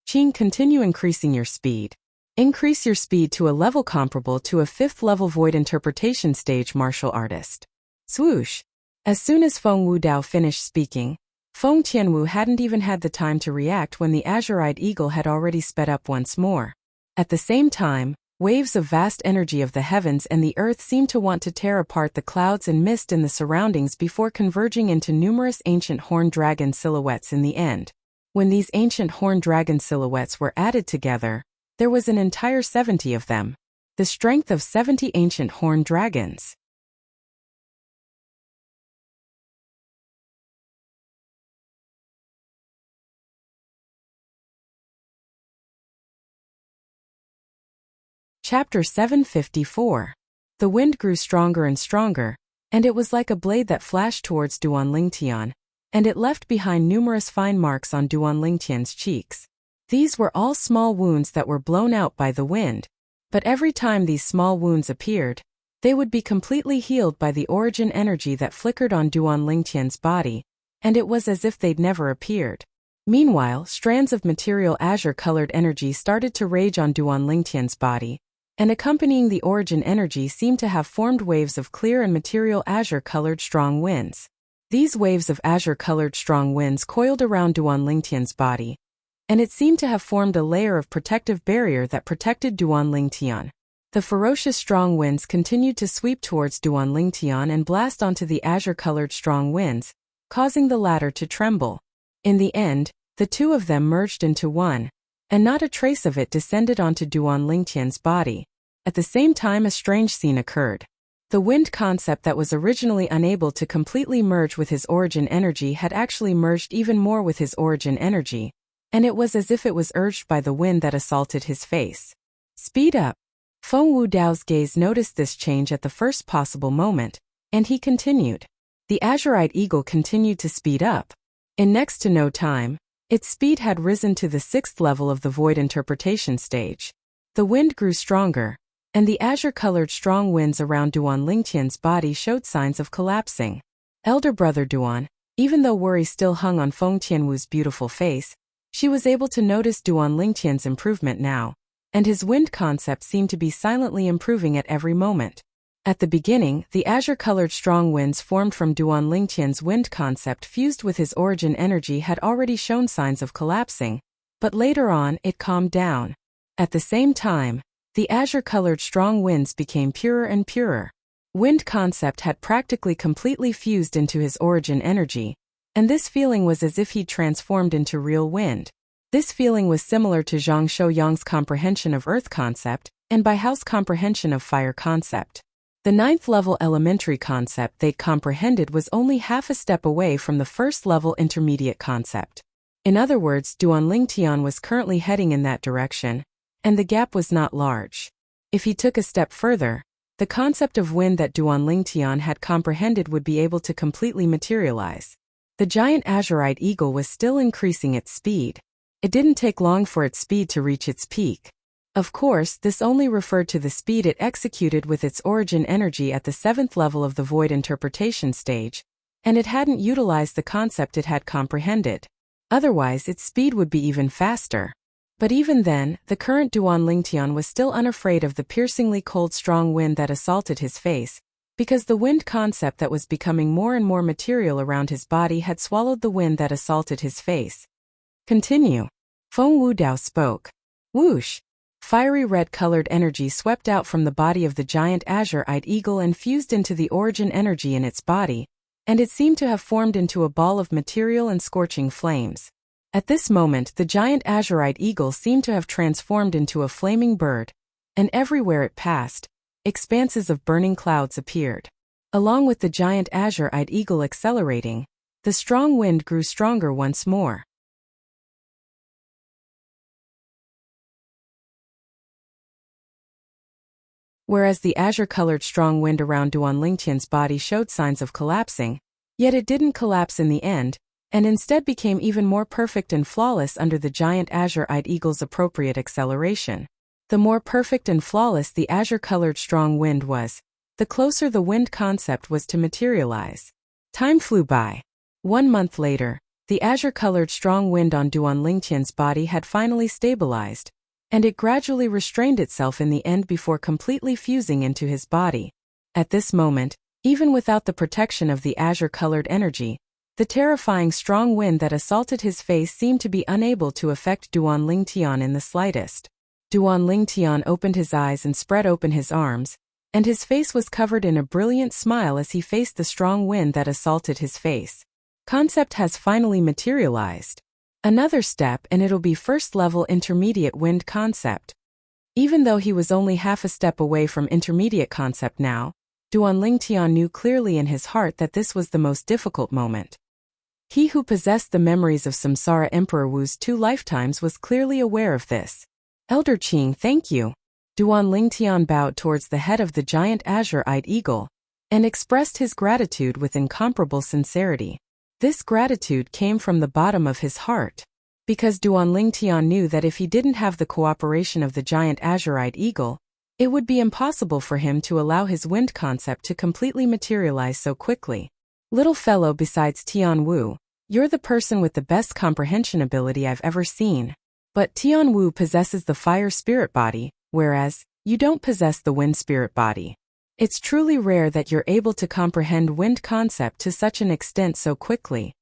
S1: "Qing, continue increasing your speed. Increase your speed to a level comparable to a 5th-level void interpretation stage martial artist." Swoosh! As soon as Feng Wudao finished speaking, Feng Tianwu hadn't even had the time to react when the azure-eyed eagle had already sped up once more. At the same time, waves of vast energy of the heavens and the earth seemed to want to tear apart the clouds and mist in the surroundings before converging into numerous ancient horned dragon silhouettes in the end. When these ancient horned dragon silhouettes were added together, there was an entire 70 of them. The strength of 70 ancient horned dragons. Chapter 754. The wind grew stronger and stronger, and it was like a blade that flashed towards Duan Lingtian, and it left behind numerous fine marks on Duan Lingtian's cheeks. These were all small wounds that were blown out by the wind, but every time these small wounds appeared, they would be completely healed by the origin energy that flickered on Duan Lingtian's body, and it was as if they'd never appeared. Meanwhile, strands of material azure-colored energy started to rage on Duan Lingtian's body, and accompanying the origin energy seemed to have formed waves of clear and material azure-colored strong winds. These waves of azure-colored strong winds coiled around Duan Lingtian's body, and it seemed to have formed a layer of protective barrier that protected Duan Lingtian. The ferocious strong winds continued to sweep towards Duan Lingtian and blast onto the azure-colored strong winds, causing the latter to tremble. In the end, the two of them merged into one, and not a trace of it descended onto Duan Lingtian's body. At the same time, a strange scene occurred. The wind concept that was originally unable to completely merge with his origin energy had actually merged even more with his origin energy, and it was as if it was urged by the wind that assaulted his face. "Speed up." Feng Wudao's gaze noticed this change at the first possible moment, and he continued. The azure-eyed eagle continued to speed up. In next to no time, Its speed had risen to the 6th level of the void interpretation stage. The wind grew stronger, and the azure-colored strong winds around Duan Lingtian's body showed signs of collapsing. Elder brother Duan, even though worry still hung on Feng Tianwu's beautiful face, she was able to notice Duan Lingtian's improvement now, and his wind concept seemed to be silently improving at every moment. At the beginning, the azure-colored strong winds formed from Duan Lingtian's wind concept fused with his origin energy had already shown signs of collapsing, but later on it calmed down. At the same time, the azure-colored strong winds became purer and purer. Wind concept had practically completely fused into his origin energy, and this feeling was as if he'd transformed into real wind. This feeling was similar to Zhang Shouyang's comprehension of earth concept, and Baihao's comprehension of fire concept. The 9th level elementary concept they'd comprehended was only half a step away from the 1st level intermediate concept. In other words, Duan Lingtian was currently heading in that direction, and the gap was not large. If he took a step further, the concept of wind that Duan Lingtian had comprehended would be able to completely materialize. The giant azurite eagle was still increasing its speed. It didn't take long for its speed to reach its peak. Of course, this only referred to the speed it executed with its origin energy at the 7th level of the void interpretation stage, and it hadn't utilized the concept it had comprehended. Otherwise, its speed would be even faster. But even then, the current Duan Lingtian was still unafraid of the piercingly cold strong wind that assaulted his face, because the wind concept that was becoming more and more material around his body had swallowed the wind that assaulted his face. Continue. Feng Wudao spoke. Whoosh! Fiery red-colored energy swept out from the body of the giant azure-eyed eagle and fused into the origin energy in its body, and it seemed to have formed into a ball of material and scorching flames. At this moment, the giant azure-eyed eagle seemed to have transformed into a flaming bird, and everywhere it passed, expanses of burning clouds appeared. Along with the giant azure-eyed eagle accelerating, the strong wind grew stronger once more. Whereas the azure-colored strong wind around Duan Lingtian's body showed signs of collapsing, yet it didn't collapse in the end, and instead became even more perfect and flawless under the giant azure-eyed eagle's appropriate acceleration. The more perfect and flawless the azure-colored strong wind was, the closer the wind concept was to materialize. Time flew by. 1 month later, the azure-colored strong wind on Duan Lingtian's body had finally stabilized, and it gradually restrained itself in the end before completely fusing into his body. At this moment, even without the protection of the azure-colored energy, the terrifying strong wind that assaulted his face seemed to be unable to affect Duan Lingtian in the slightest. Duan Lingtian opened his eyes and spread open his arms, and his face was covered in a brilliant smile as he faced the strong wind that assaulted his face. Concept has finally materialized. Another step and it'll be 1st level intermediate wind concept. Even though he was only half a step away from intermediate concept now, Duan Lingtian knew clearly in his heart that this was the most difficult moment. He who possessed the memories of Samsara Emperor Wu's 2 lifetimes was clearly aware of this. Elder Qing, thank you. Duan Lingtian bowed towards the head of the giant azure-eyed eagle, and expressed his gratitude with incomparable sincerity. This gratitude came from the bottom of his heart, because Duan Lingtian knew that if he didn't have the cooperation of the giant azure-eyed eagle, it would be impossible for him to allow his wind concept to completely materialize so quickly. Little fellow, besides Tian Wu, you're the person with the best comprehension ability I've ever seen. But Tian Wu possesses the fire spirit body, whereas you don't possess the wind spirit body. It's truly rare that you're able to comprehend wind concept to such an extent so quickly.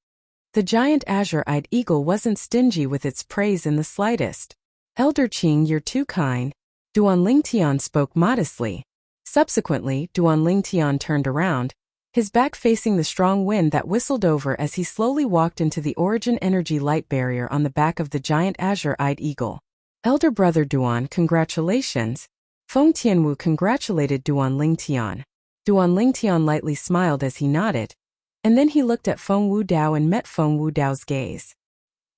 S1: The giant azure-eyed eagle wasn't stingy with its praise in the slightest. Elder Qing, you're too kind. Duan Lingtian spoke modestly. Subsequently, Duan Lingtian turned around, his back facing the strong wind that whistled over as he slowly walked into the origin energy light barrier on the back of the giant azure-eyed eagle. Elder brother Duan, congratulations. Feng Tianwu congratulated Duan Lingtian. Duan Lingtian lightly smiled as he nodded, and then he looked at Feng Wudao and met Feng Wudao's gaze.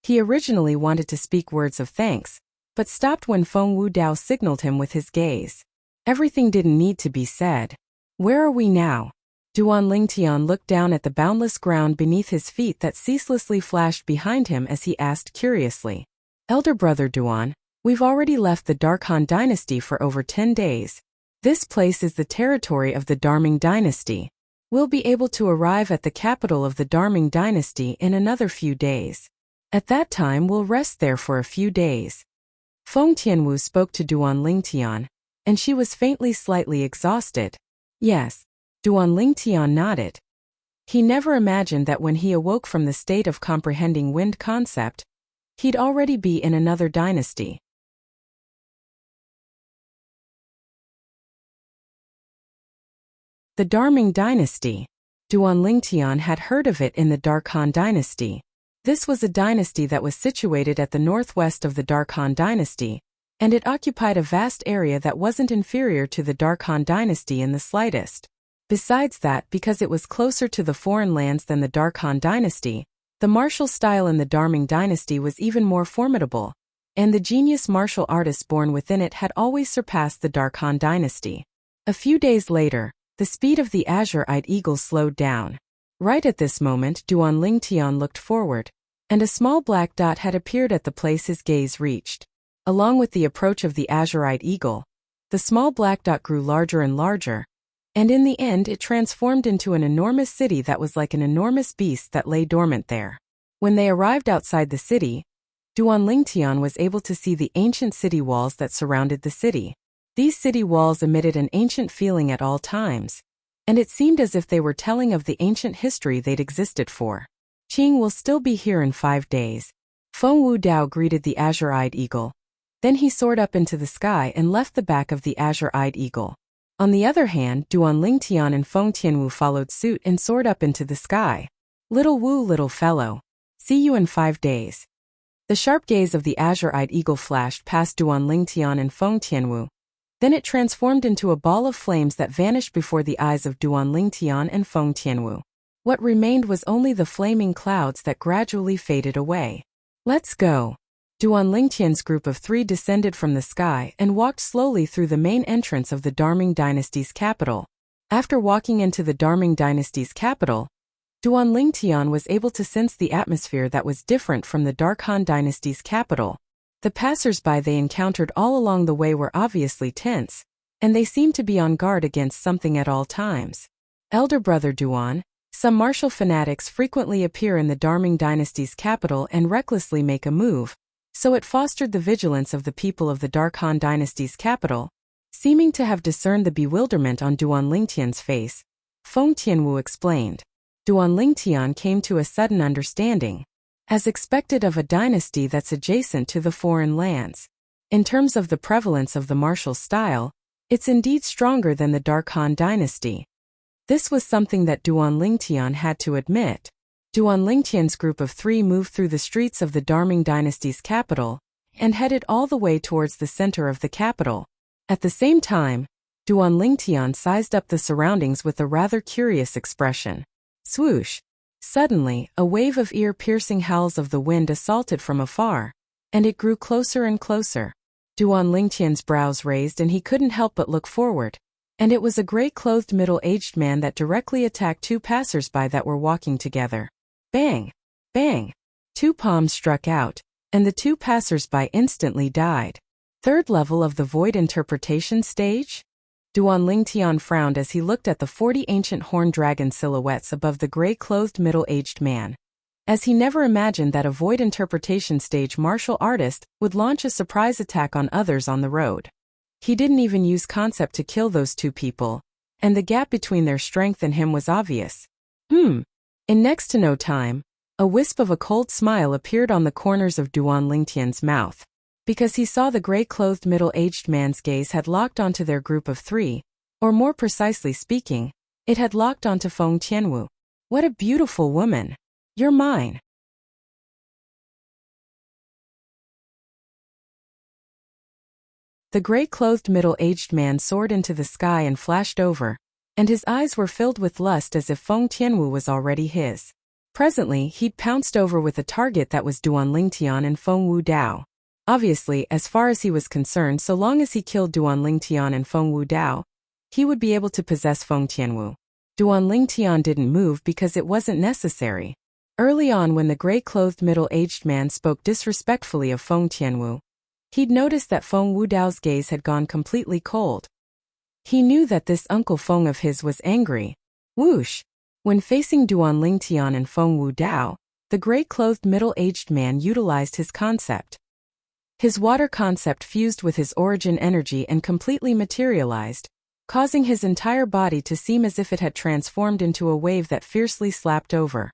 S1: He originally wanted to speak words of thanks, but stopped when Feng Wudao signaled him with his gaze. Everything didn't need to be said. Where are we now? Duan Lingtian looked down at the boundless ground beneath his feet that ceaselessly flashed behind him as he asked curiously. Elder brother Duan, we've already left the Dark Han dynasty for over 10 days. This place is the territory of the Darming dynasty. We'll be able to arrive at the capital of the Darming dynasty in another few days. At that time we'll rest there for a few days. Feng Tianwu spoke to Duan Lingtian, and she was faintly slightly exhausted. Yes. Duan Lingtian nodded. He never imagined that when he awoke from the state of comprehending wind concept, he'd already be in another dynasty. The Darming dynasty. Duan Lingtian had heard of it in the Dark Han dynasty. This was a dynasty that was situated at the northwest of the Dark Han dynasty, and it occupied a vast area that wasn't inferior to the Dark Han dynasty in the slightest. Besides that, because it was closer to the foreign lands than the Dark Han dynasty, the martial style in the Darming dynasty was even more formidable, and the genius martial artists born within it had always surpassed the Dark Han dynasty. A few days later, the speed of the azure-eyed eagle slowed down. Right at this moment, Duan Lingtian looked forward, and a small black dot had appeared at the place his gaze reached. Along with the approach of the azure-eyed eagle, the small black dot grew larger and larger, and in the end it transformed into an enormous city that was like an enormous beast that lay dormant there. When they arrived outside the city, Duan Lingtian was able to see the ancient city walls that surrounded the city. These city walls emitted an ancient feeling at all times, and it seemed as if they were telling of the ancient history they'd existed for. Qing will still be here in 5 days. Feng Wu Dao greeted the azure-eyed eagle. Then he soared up into the sky and left the back of the azure-eyed eagle. On the other hand, Duan Lingtian and Feng Tianwu followed suit and soared up into the sky. Little Wu, little fellow. See you in 5 days. The sharp gaze of the azure-eyed eagle flashed past Duan Lingtian and Feng Tianwu. Then it transformed into a ball of flames that vanished before the eyes of Duan Lingtian and Feng Tianwu. What remained was only the flaming clouds that gradually faded away. Let's go. Duan Lingtian's group of 3 descended from the sky and walked slowly through the main entrance of the Darming dynasty's capital. After walking into the Darming dynasty's capital, Duan Lingtian was able to sense the atmosphere that was different from the Dark Han dynasty's capital. The passers-by they encountered all along the way were obviously tense, and they seemed to be on guard against something at all times. Elder brother Duan, some martial fanatics frequently appear in the Darming dynasty's capital and recklessly make a move, so it fostered the vigilance of the people of the Dark Han dynasty's capital. Seeming to have discerned the bewilderment on Duan Lingtian's face, Feng Tianwu explained. Duan Lingtian came to a sudden understanding. As expected of a dynasty that's adjacent to the foreign lands. In terms of the prevalence of the martial style, it's indeed stronger than the Dark Han dynasty. This was something that Duan Lingtian had to admit. Duan Lingtian's group of 3 moved through the streets of the Darming dynasty's capital and headed all the way towards the center of the capital. At the same time, Duan Lingtian sized up the surroundings with a rather curious expression. Swoosh! Suddenly, a wave of ear-piercing howls of the wind assaulted from afar, and it grew closer and closer. Duan Lingtian's brows raised and he couldn't help but look forward, and it was a gray-clothed middle-aged man that directly attacked 2 passers-by that were walking together. Bang! Bang! 2 palms struck out, and the 2 passers-by instantly died. 3rd level of the void interpretation stage? Duan Lingtian frowned as he looked at the 40 ancient horned dragon silhouettes above the gray-clothed middle-aged man. As he never imagined that a void interpretation stage martial artist would launch a surprise attack on others on the road. He didn't even use concept to kill those 2 people, and the gap between their strength and him was obvious. In next to no time, a wisp of a cold smile appeared on the corners of Duan Lingtian's mouth. Because he saw the gray-clothed middle-aged man's gaze had locked onto their group of 3, or more precisely speaking, it had locked onto Feng Tianwu. What a beautiful woman! You're mine! The gray-clothed middle-aged man soared into the sky and flashed over, and his eyes were filled with lust as if Feng Tianwu was already his. Presently, he'd pounced over with a target that was Duan Lingtian and Feng Wu Dao. Obviously, as far as he was concerned, so long as he killed Duan Lingtian and Feng Wu Dao, he would be able to possess Feng Tianwu. Duan Lingtian didn't move because it wasn't necessary. Early on, when the gray-clothed middle-aged man spoke disrespectfully of Feng Tianwu, he'd noticed that Feng Wudao's gaze had gone completely cold. He knew that this Uncle Feng of his was angry. Whoosh! When facing Duan Lingtian and Feng Wudao, the gray-clothed middle-aged man utilized his concept. His water concept fused with his origin energy and completely materialized, causing his entire body to seem as if it had transformed into a wave that fiercely slapped over.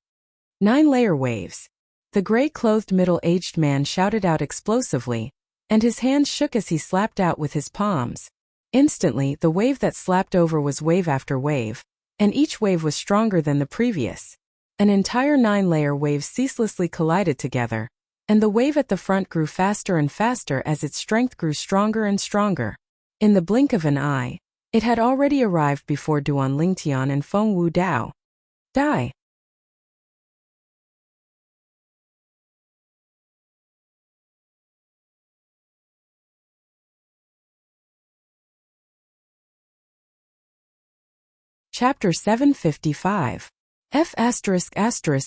S1: 9-layer waves. The gray-clothed middle-aged man shouted out explosively, and his hands shook as he slapped out with his palms. Instantly, the wave that slapped over was wave after wave, and each wave was stronger than the previous. An entire 9-layer wave ceaselessly collided together, and the wave at the front grew faster and faster as its strength grew stronger and stronger. In the blink of an eye, it had already arrived before Duan Lingtian and Feng Wudao. Die! Chapter 755.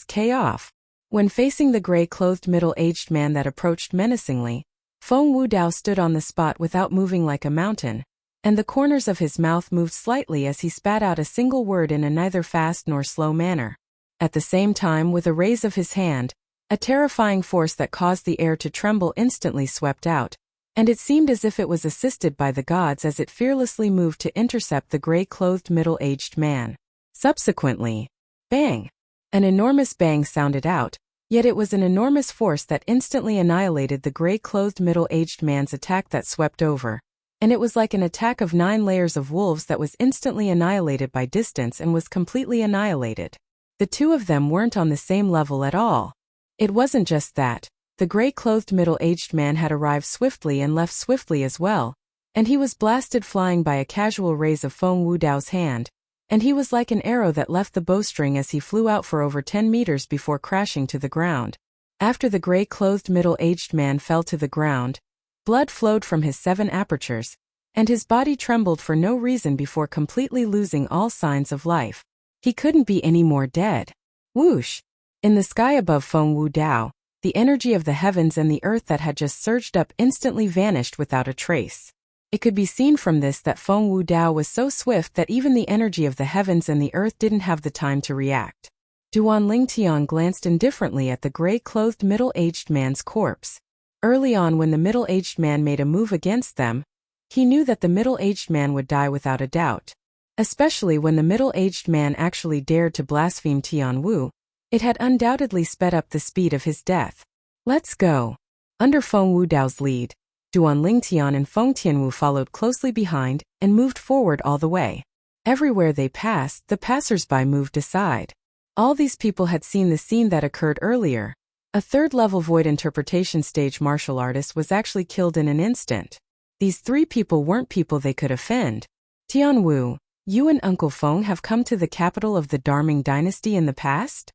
S1: K off. When facing the gray-clothed middle-aged man that approached menacingly, Feng Wudao stood on the spot without moving like a mountain, and the corners of his mouth moved slightly as he spat out a single word in a neither fast nor slow manner. At the same time, with a raise of his hand, a terrifying force that caused the air to tremble instantly swept out, and it seemed as if it was assisted by the gods as it fearlessly moved to intercept the gray-clothed middle-aged man. Subsequently, bang! An enormous bang sounded out, yet it was an enormous force that instantly annihilated the gray-clothed middle-aged man's attack that swept over, and it was like an attack of 9 layers of wolves that was instantly annihilated by distance and was completely annihilated. The two of them weren't on the same level at all. It wasn't just that. The gray-clothed middle-aged man had arrived swiftly and left swiftly as well, and he was blasted flying by a casual raise of Feng Wudao's hand, and he was like an arrow that left the bowstring as he flew out for over 10 meters before crashing to the ground. After the gray-clothed middle-aged man fell to the ground, blood flowed from his 7 apertures, and his body trembled for no reason before completely losing all signs of life. He couldn't be any more dead. Whoosh! In the sky above Feng Wudao, the energy of the heavens and the earth that had just surged up instantly vanished without a trace. It could be seen from this that Feng Wudao was so swift that even the energy of the heavens and the earth didn't have the time to react. Duan Lingtian glanced indifferently at the gray-clothed middle-aged man's corpse. Early on, when the middle-aged man made a move against them, he knew that the middle-aged man would die without a doubt. Especially when the middle-aged man actually dared to blaspheme Tianwu, it had undoubtedly sped up the speed of his death. Let's go. Under Feng Wudao's lead, Duan Lingtian and Feng Tianwu followed closely behind and moved forward all the way. Everywhere they passed, the passers-by moved aside. All these people had seen the scene that occurred earlier. A third-level void interpretation stage martial artist was actually killed in an instant. These 3 people weren't people they could offend. Tianwu, you and Uncle Feng have come to the capital of the Darming dynasty in the past?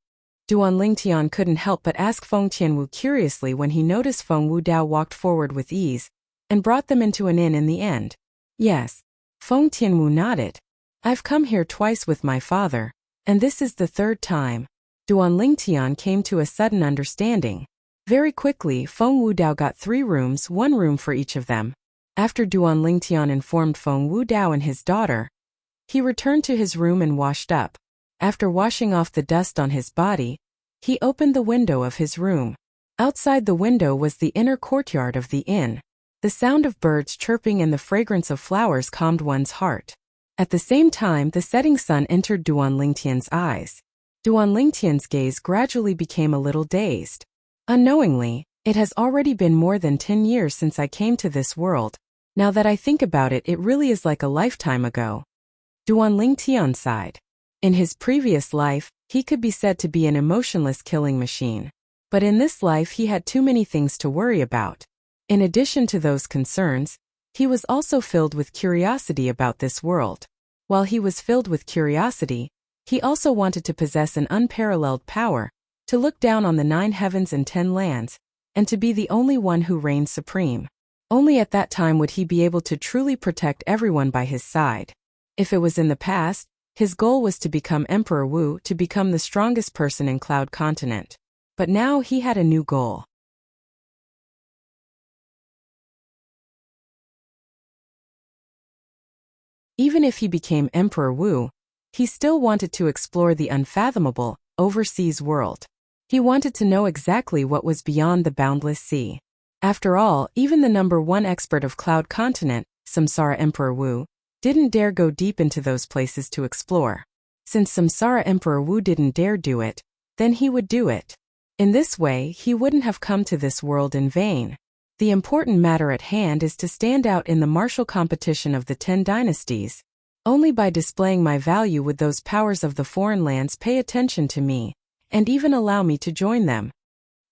S1: Duan Lingtian couldn't help but ask Feng Tianwu curiously when he noticed Feng Wudao walked forward with ease and brought them into an inn in the end. Yes. Feng Tianwu nodded. I've come here twice with my father, and this is the 3rd time. Duan Lingtian came to a sudden understanding. Very quickly, Feng Wudao got 3 rooms, 1 room for each of them. After Duan Lingtian informed Feng Wudao and his daughter, he returned to his room and washed up. After washing off the dust on his body, he opened the window of his room. Outside the window was the inner courtyard of the inn. The sound of birds chirping and the fragrance of flowers calmed one's heart. At the same time, the setting sun entered Duan Lingtian's eyes. Duan Lingtian's gaze gradually became a little dazed. Unknowingly, it has already been more than 10 years since I came to this world. Now that I think about it, it really is like a lifetime ago. Duan Lingtian sighed. In his previous life, he could be said to be an emotionless killing machine. But in this life he had too many things to worry about. In addition to those concerns, he was also filled with curiosity about this world. While he was filled with curiosity, he also wanted to possess an unparalleled power, to look down on the 9 heavens and 10 lands, and to be the only one who reigned supreme. Only at that time would he be able to truly protect everyone by his side. If it was in the past, His goal was to become Emperor Wu, to become the strongest person in Cloud Continent. But now he had a new goal. Even if he became Emperor Wu, he still wanted to explore the unfathomable, overseas world. He wanted to know exactly what was beyond the boundless sea. After all, even the #1 expert of Cloud Continent, Samsara Emperor Wu, didn't dare go deep into those places to explore. Since Samsara Emperor Wu didn't dare do it, then he would do it. In this way, he wouldn't have come to this world in vain. The important matter at hand is to stand out in the martial competition of the 10 dynasties. Only by displaying my value would those powers of the foreign lands pay attention to me, and even allow me to join them.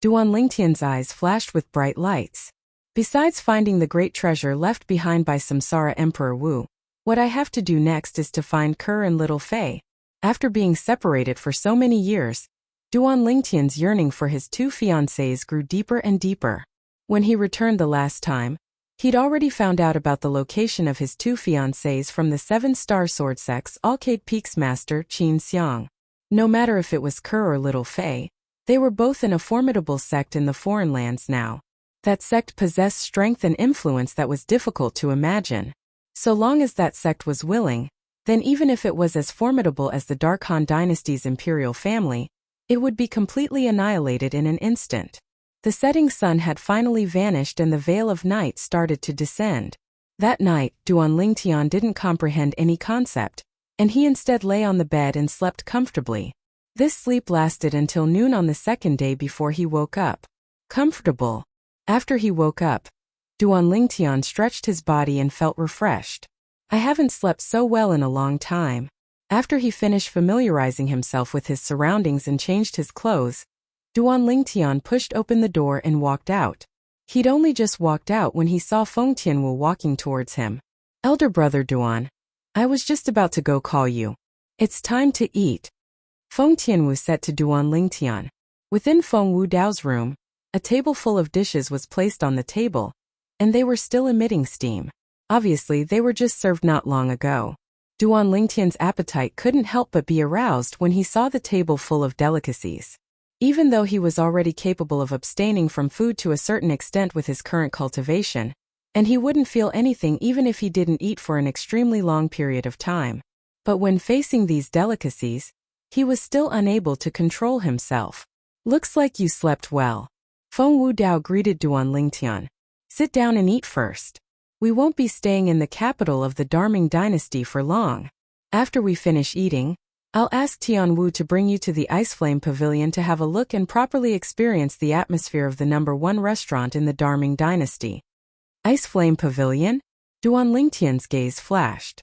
S1: Duan Lingtian's eyes flashed with bright lights. Besides finding the great treasure left behind by Samsara Emperor Wu, what I have to do next is to find Kerr and Little Fei. After being separated for so many years, Duan Lingtian's yearning for his 2 fiancées grew deeper and deeper. When he returned the last time, he'd already found out about the location of his 2 fiancées from the 7-star sword sect's Alcade Peaks master Qin Xiang. No matter if it was Kerr or Little Fei, they were both in a formidable sect in the foreign lands now. That sect possessed strength and influence that was difficult to imagine. So long as that sect was willing, then even if it was as formidable as the Dark Han dynasty's imperial family, it would be completely annihilated in an instant. The setting sun had finally vanished and the veil of night started to descend. That night, Duan Lingtian didn't comprehend any concept, and he instead lay on the bed and slept comfortably. This sleep lasted until noon on the second day before he woke up. Comfortable. After he woke up, Duan Lingtian stretched his body and felt refreshed. I haven't slept so well in a long time. After he finished familiarizing himself with his surroundings and changed his clothes, Duan Lingtian pushed open the door and walked out. He'd only just walked out when he saw Feng Tianwu walking towards him. Elder brother Duan, I was just about to go call you. It's time to eat. Feng Tianwu said to Duan Lingtian. Within Feng Wu Dao's room, a table full of dishes was placed on the table, and they were still emitting steam. Obviously, they were just served not long ago. Duan Lingtian's appetite couldn't help but be aroused when he saw the table full of delicacies. Even though he was already capable of abstaining from food to a certain extent with his current cultivation, and he wouldn't feel anything even if he didn't eat for an extremely long period of time. But when facing these delicacies, he was still unable to control himself. Looks like you slept well. Feng Wu Dao greeted Duan Lingtian. Sit down and eat first. We won't be staying in the capital of the Darming dynasty for long. After we finish eating, I'll ask Tian Wu to bring you to the Ice Flame Pavilion to have a look and properly experience the atmosphere of the #1 restaurant in the Darming dynasty. Ice Flame Pavilion? Duan Lingtian's gaze flashed.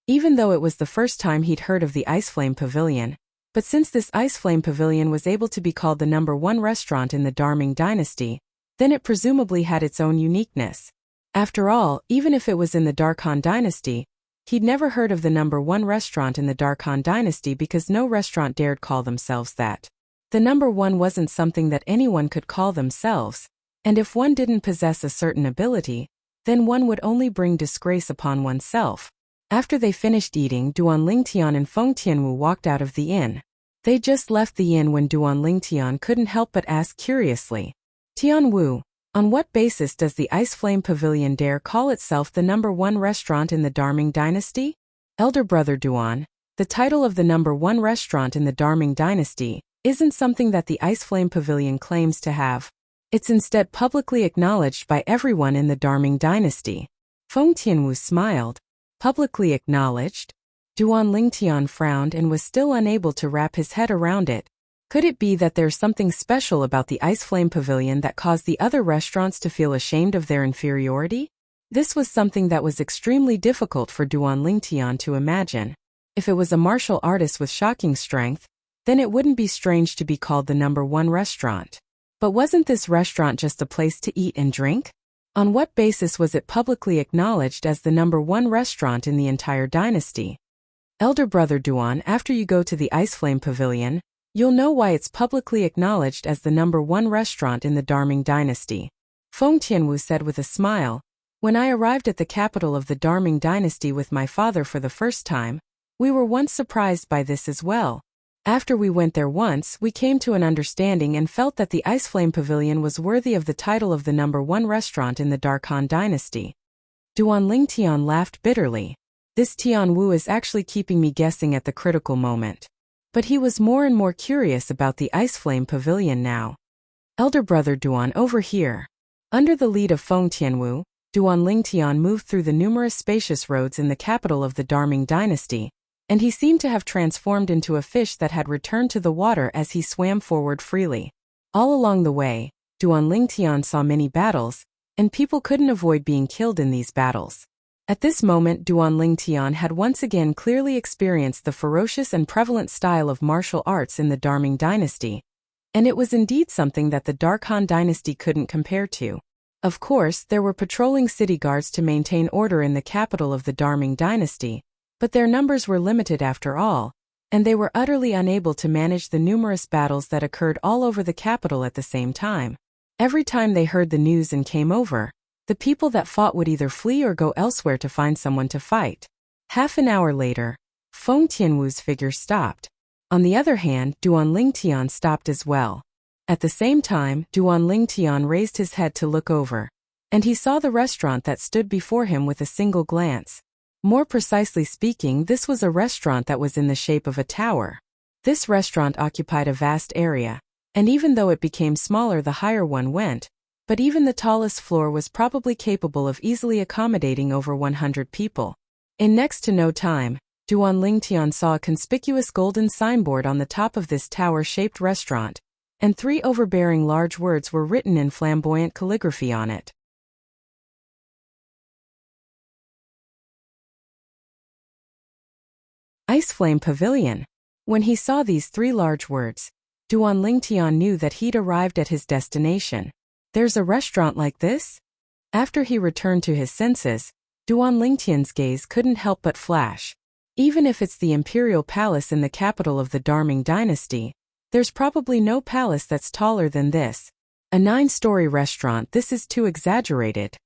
S1: Even though it was the first time he'd heard of the Ice Flame Pavilion, but since this Ice Flame Pavilion was able to be called the #1 restaurant in the Darming dynasty, then it presumably had its own uniqueness. After all, even if it was in the Dark Han dynasty, he'd never heard of the #1 restaurant in the Dark Han dynasty because no restaurant dared call themselves that. The #1 wasn't something that anyone could call themselves, and if one didn't possess a certain ability, then one would only bring disgrace upon oneself. After they finished eating, Duan Lingtian and Feng Tianwu walked out of the inn. They just left the inn when Duan Lingtian couldn't help but ask curiously, Tian Wu, on what basis does the Ice Flame Pavilion dare call itself the #1 restaurant in the Darming dynasty? Elder brother Duan, the title of the #1 restaurant in the Darming dynasty isn't something that the Ice Flame Pavilion claims to have. It's instead publicly acknowledged by everyone in the Darming dynasty. Feng Tianwu smiled. Publicly acknowledged? Duan Lingtian frowned and was still unable to wrap his head around it. Could it be that there's something special about the Ice Flame Pavilion that caused the other restaurants to feel ashamed of their inferiority? This was something that was extremely difficult for Duan Lingtian to imagine. If it was a martial artist with shocking strength, then it wouldn't be strange to be called the #1 restaurant. But wasn't this restaurant just a place to eat and drink? On what basis was it publicly acknowledged as the #1 restaurant in the entire dynasty? Elder brother Duan, after you go to the Ice Flame Pavilion, you'll know why it's publicly acknowledged as the #1 restaurant in the Darming dynasty. Feng Tianwu said with a smile, When I arrived at the capital of the Darming dynasty with my father for the first time, we were once surprised by this as well. After we went there once, we came to an understanding and felt that the Ice Flame Pavilion was worthy of the title of the #1 restaurant in the Darkhan dynasty. Duan Tian laughed bitterly. This Tian Wu is actually keeping me guessing at the critical moment. But he was more and more curious about the Ice Flame Pavilion now. Elder brother Duan, over here. Under the lead of Feng Tianwu, Duan Tian moved through the numerous spacious roads in the capital of the Darming dynasty, and he seemed to have transformed into a fish that had returned to the water as he swam forward freely. All along the way, Duan Tian saw many battles, and people couldn't avoid being killed in these battles. At this moment, Duan Tian had once again clearly experienced the ferocious and prevalent style of martial arts in the Darming dynasty, and it was indeed something that the Darkhan dynasty couldn't compare to. Of course, there were patrolling city guards to maintain order in the capital of the Darming dynasty, but their numbers were limited after all, and they were utterly unable to manage the numerous battles that occurred all over the capital at the same time. Every time they heard the news and came over, the people that fought would either flee or go elsewhere to find someone to fight. Half an hour later, Feng Tianwu's figure stopped. On the other hand, Duan Tian stopped as well. At the same time, Duan Tian raised his head to look over, and he saw the restaurant that stood before him with a single glance. More precisely speaking, this was a restaurant that was in the shape of a tower. This restaurant occupied a vast area, and even though it became smaller the higher one went, but even the tallest floor was probably capable of easily accommodating over 100 people. In next to no time, Duan Tian saw a conspicuous golden signboard on the top of this tower-shaped restaurant, and 3 overbearing large words were written in flamboyant calligraphy on it. Ice Flame Pavilion. When he saw these 3 large words, Duan Tian knew that he'd arrived at his destination. There's a restaurant like this? After he returned to his senses, Duan Tian's gaze couldn't help but flash. Even if it's the imperial palace in the capital of the Darming dynasty, there's probably no palace that's taller than this. A 9-story restaurant, this is too exaggerated.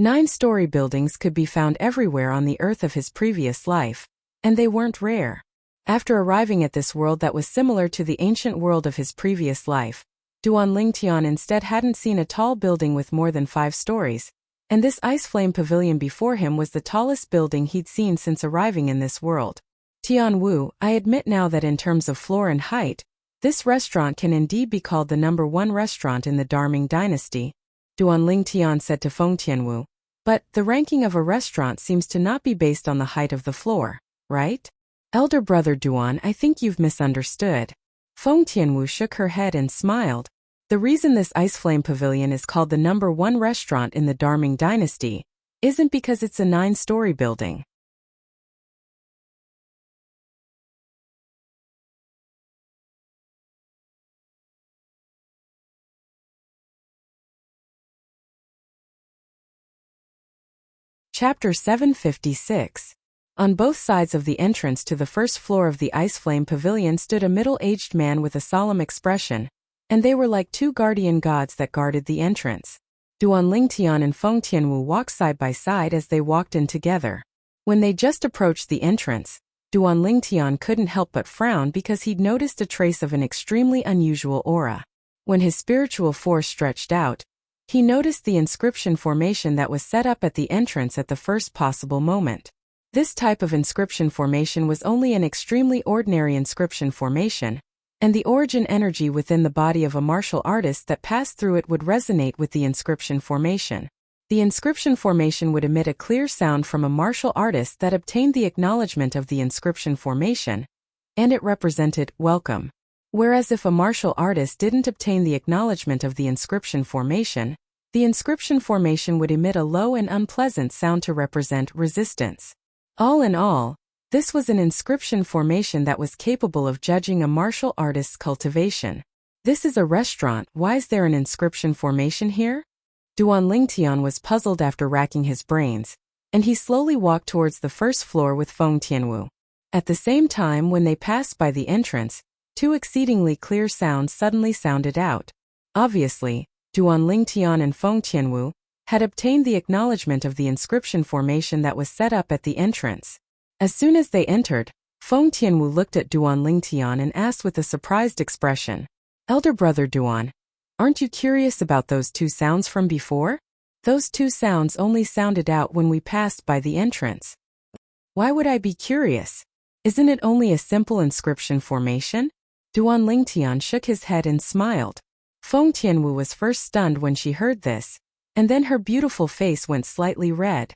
S1: 9-story buildings could be found everywhere on the earth of his previous life, and they weren't rare. After arriving at this world that was similar to the ancient world of his previous life, Duan Tian instead hadn't seen a tall building with more than 5 stories, and this Ice Flame Pavilion before him was the tallest building he'd seen since arriving in this world. Tian Wu, I admit now that in terms of floor and height, this restaurant can indeed be called the #1 restaurant in the Darming dynasty, Duan Tian said to Feng Tianwu. But the ranking of a restaurant seems to not be based on the height of the floor, right? Elder brother Duan, I think you've misunderstood. Feng Tianwu shook her head and smiled. The reason this Ice Flame Pavilion is called the #1 restaurant in the Darming dynasty isn't because it's a 9-story building. Chapter 756. On both sides of the entrance to the first floor of the Ice Flame Pavilion stood a middle-aged man with a solemn expression, and they were like 2 guardian gods that guarded the entrance. Duan Tian and Feng Tianwu walked side by side as they walked in together. When they just approached the entrance, Duan Tian couldn't help but frown because he'd noticed a trace of an extremely unusual aura. When his spiritual force stretched out, he noticed the inscription formation that was set up at the entrance at the first possible moment. This type of inscription formation was only an extremely ordinary inscription formation, and the origin energy within the body of a martial artist that passed through it would resonate with the inscription formation. The inscription formation would emit a clear sound from a martial artist that obtained the acknowledgement of the inscription formation, and it represented welcome. Whereas if a martial artist didn't obtain the acknowledgement of the inscription formation, the inscription formation would emit a low and unpleasant sound to represent resistance. All in all, this was an inscription formation that was capable of judging a martial artist's cultivation. This is a restaurant, why is there an inscription formation here? Duan Tian was puzzled after racking his brains, and he slowly walked towards the first floor with Feng Tianwu. At the same time, when they passed by the entrance, 2 exceedingly clear sounds suddenly sounded out. Obviously, Duan Tian and Feng Tianwu, had obtained the acknowledgement of the inscription formation that was set up at the entrance. As soon as they entered, Feng Tianwu looked at Duan Lingtian and asked with a surprised expression, "Elder brother Duan, aren't you curious about those two sounds from before? Those two sounds only sounded out when we passed by the entrance." "Why would I be curious? Isn't it only a simple inscription formation?" Duan Lingtian shook his head and smiled. Feng Tianwu was first stunned when she heard this, and then her beautiful face went slightly red.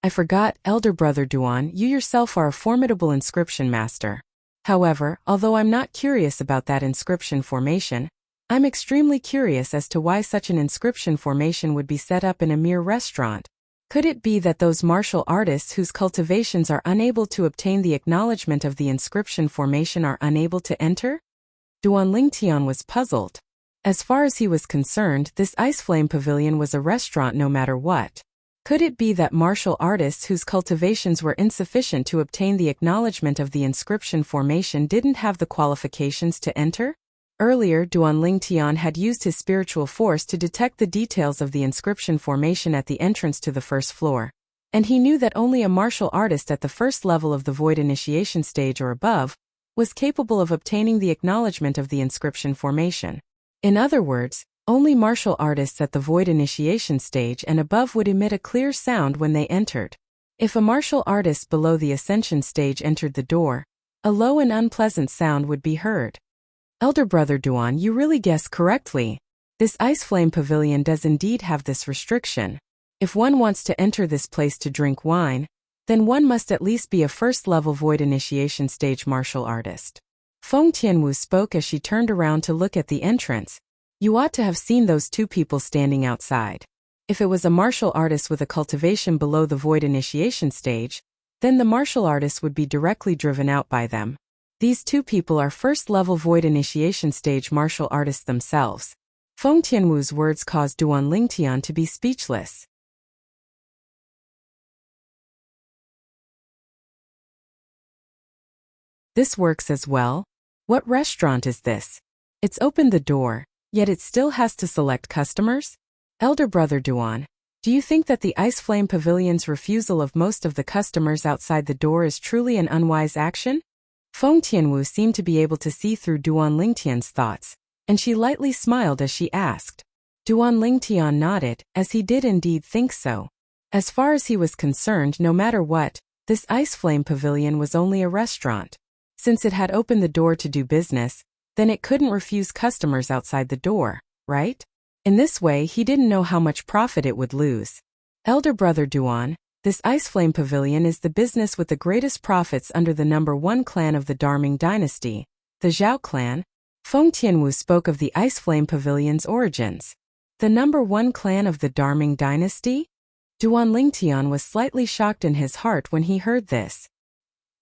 S1: "I forgot, elder brother Duan, you yourself are a formidable inscription master. However, although I'm not curious about that inscription formation, I'm extremely curious as to why such an inscription formation would be set up in a mere restaurant. Could it be that those martial artists whose cultivations are unable to obtain the acknowledgement of the inscription formation are unable to enter?" Duan Lingtian was puzzled. As far as he was concerned, this Ice Flame Pavilion was a restaurant no matter what. Could it be that martial artists whose cultivations were insufficient to obtain the acknowledgement of the inscription formation didn't have the qualifications to enter? Earlier, Duan Lingtian had used his spiritual force to detect the details of the inscription formation at the entrance to the first floor, and he knew that only a martial artist at the first level of the Void Initiation stage or above was capable of obtaining the acknowledgement of the inscription formation. In other words, only martial artists at the Void Initiation stage and above would emit a clear sound when they entered. If a martial artist below the Ascension stage entered the door, a low and unpleasant sound would be heard. "Elder brother Duan, you really guessed correctly. This Ice Flame Pavilion does indeed have this restriction. If one wants to enter this place to drink wine, then one must at least be a first-level Void Initiation stage martial artist." Feng Tianwu spoke as she turned around to look at the entrance. "You ought to have seen those two people standing outside. If it was a martial artist with a cultivation below the Void Initiation stage, then the martial artist would be directly driven out by them. These two people are first-level Void Initiation stage martial artists themselves." Feng Tianwu's words caused Duan Lingtian to be speechless. "This works as well? What restaurant is this? It's opened the door, yet it still has to select customers? Elder brother Duan, do you think that the Ice Flame Pavilion's refusal of most of the customers outside the door is truly an unwise action?" Feng Tianwu seemed to be able to see through Duan Lingtian's thoughts, and she lightly smiled as she asked. Duan Lingtian nodded, as he did indeed think so. As far as he was concerned, no matter what, this Ice Flame Pavilion was only a restaurant. Since it had opened the door to do business, then it couldn't refuse customers outside the door, right? In this way, he didn't know how much profit it would lose. "Elder brother Duan, this Ice Flame Pavilion is the business with the greatest profits under the number 1 clan of the Darming dynasty, the Zhao clan." Feng Tianwu spoke of the Ice Flame Pavilion's origins. The number 1 clan of the Darming dynasty? Duan Lingtian was slightly shocked in his heart when he heard this.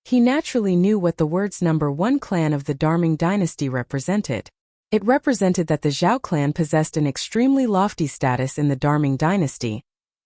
S1: He naturally knew what the words number 1 clan of the Darming dynasty represented. It represented that the Zhao clan possessed an extremely lofty status in the Darming dynasty,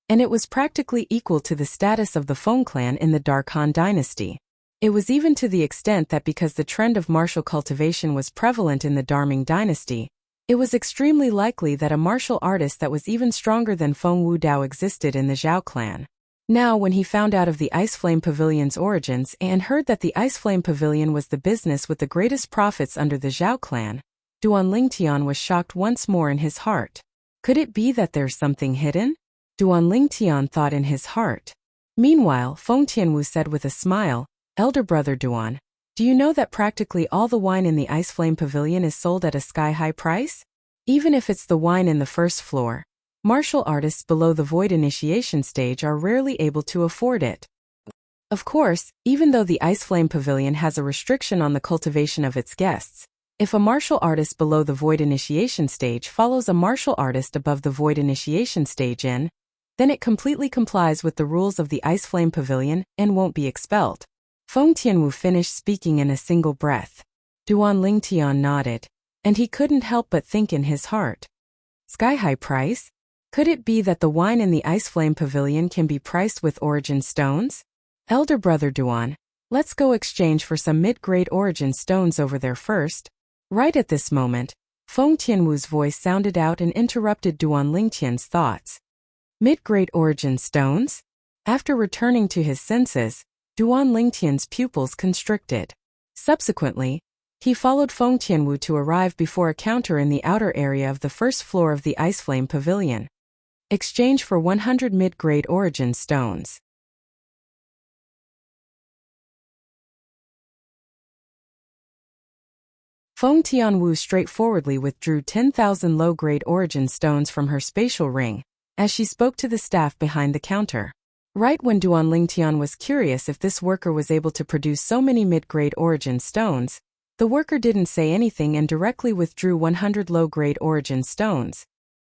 S1: and it was practically equal to the status of the Feng clan in the Darkhan dynasty. It was even to the extent that because the trend of martial cultivation was prevalent in the Darming dynasty, it was extremely likely that a martial artist that was even stronger than Feng Wudao existed in the Zhao clan. Now, when he found out of the Ice Flame Pavilion's origins and heard that the Ice Flame Pavilion was the business with the greatest profits under the Zhao clan, Duan Lingtian was shocked once more in his heart. Could it be that there's something hidden? Duan Lingtian thought in his heart. Meanwhile, Feng Tianwu said with a smile, "Elder brother Duan, do you know that practically all the wine in the Ice Flame Pavilion is sold at a sky-high price? Even if it's the wine in the first floor, martial artists below the Void Initiation stage are rarely able to afford it." Of course, even though the Ice Flame Pavilion has a restriction on the cultivation of its guests, if a martial artist below the Void Initiation stage follows a martial artist above the Void Initiation stage then it completely complies with the rules of the Ice Flame Pavilion and won't be expelled. Feng Tianwu finished speaking in a single breath. Duan Lingtian nodded, and he couldn't help but think in his heart. Sky-high price? Could it be that the wine in the Ice Flame Pavilion can be priced with origin stones? Elder brother Duan, let's go exchange for some mid-grade origin stones over there first. Right at this moment, Feng Tianwu's voice sounded out and interrupted Duan Lingtian's thoughts. Mid-grade origin stones? After returning to his senses, Duan Lingtian's pupils constricted. Subsequently, he followed Feng Tianwu to arrive before a counter in the outer area of the first floor of the Ice Flame Pavilion. Exchange for 100 mid-grade origin stones. Feng Tianwu straightforwardly withdrew 10,000 low-grade origin stones from her spatial ring, as she spoke to the staff behind the counter. Right when Duan Lingtian was curious if this worker was able to produce so many mid-grade origin stones, the worker didn't say anything and directly withdrew 100 low-grade origin stones.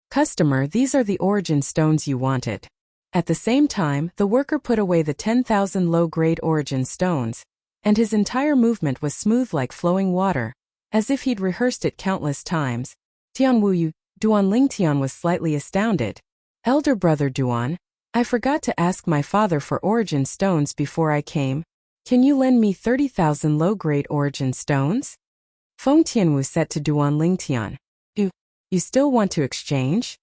S1: Customer, these are the origin stones you wanted. At the same time, the worker put away the 10,000 low-grade origin stones, and his entire movement was smooth like flowing water, as if he'd rehearsed it countless times. Tianwu, Duan Lingtian was slightly astounded. Elder brother Duan, I forgot to ask my father for origin stones before I came. Can you lend me 30,000 low-grade origin stones? Feng Tianwu said to Duan Lingtian. You still want to exchange?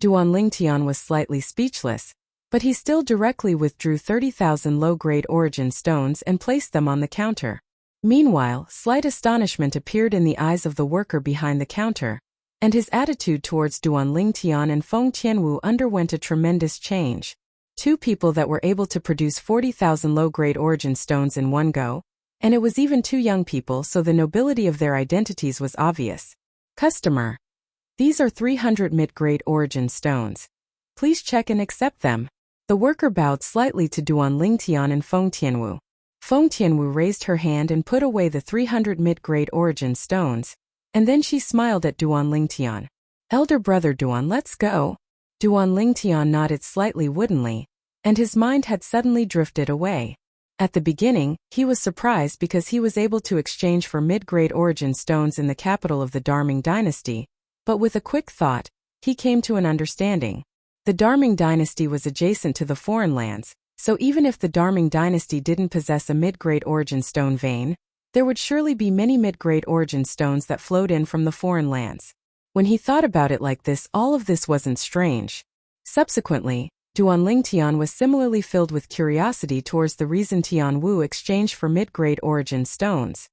S1: Duan Lingtian was slightly speechless, but he still directly withdrew 30,000 low-grade origin stones and placed them on the counter. Meanwhile, slight astonishment appeared in the eyes of the worker behind the counter, and his attitude towards Duan Lingtian and Feng Tianwu underwent a tremendous change. Two people that were able to produce 40,000 low-grade origin stones in one go, and it was even two young people, so the nobility of their identities was obvious. Customer. These are 300 mid-grade origin stones. Please check and accept them. The worker bowed slightly to Duan Lingtian and Feng Tianwu. Feng Tianwu raised her hand and put away the 300 mid-grade origin stones, and then she smiled at Duan Lingtian. Elder brother Duan, let's go. Duan Lingtian nodded slightly woodenly, and his mind had suddenly drifted away. At the beginning, he was surprised because he was able to exchange for mid-grade origin stones in the capital of the Darming dynasty, but with a quick thought, he came to an understanding. The Darming dynasty was adjacent to the foreign lands, so even if the Darming dynasty didn't possess a mid-grade origin stone vein, there would surely be many mid-grade origin stones that flowed in from the foreign lands. When he thought about it like this, all of this wasn't strange. Subsequently, Duan Lingtian was similarly filled with curiosity towards the reason Tianwu exchanged for mid-grade origin stones.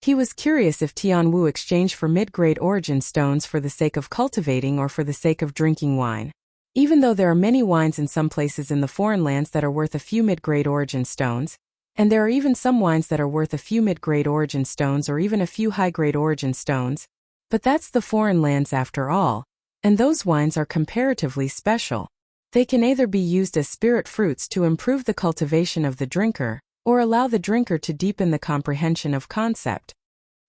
S1: He was curious if Tianwu exchanged for mid-grade origin stones for the sake of cultivating or for the sake of drinking wine. Even though there are many wines in some places in the foreign lands that are worth a few mid-grade origin stones, and there are even some wines that are worth a few mid-grade origin stones or even a few high-grade origin stones, but that's the foreign lands after all, and those wines are comparatively special. They can either be used as spirit fruits to improve the cultivation of the drinker, or allow the drinker to deepen the comprehension of concept.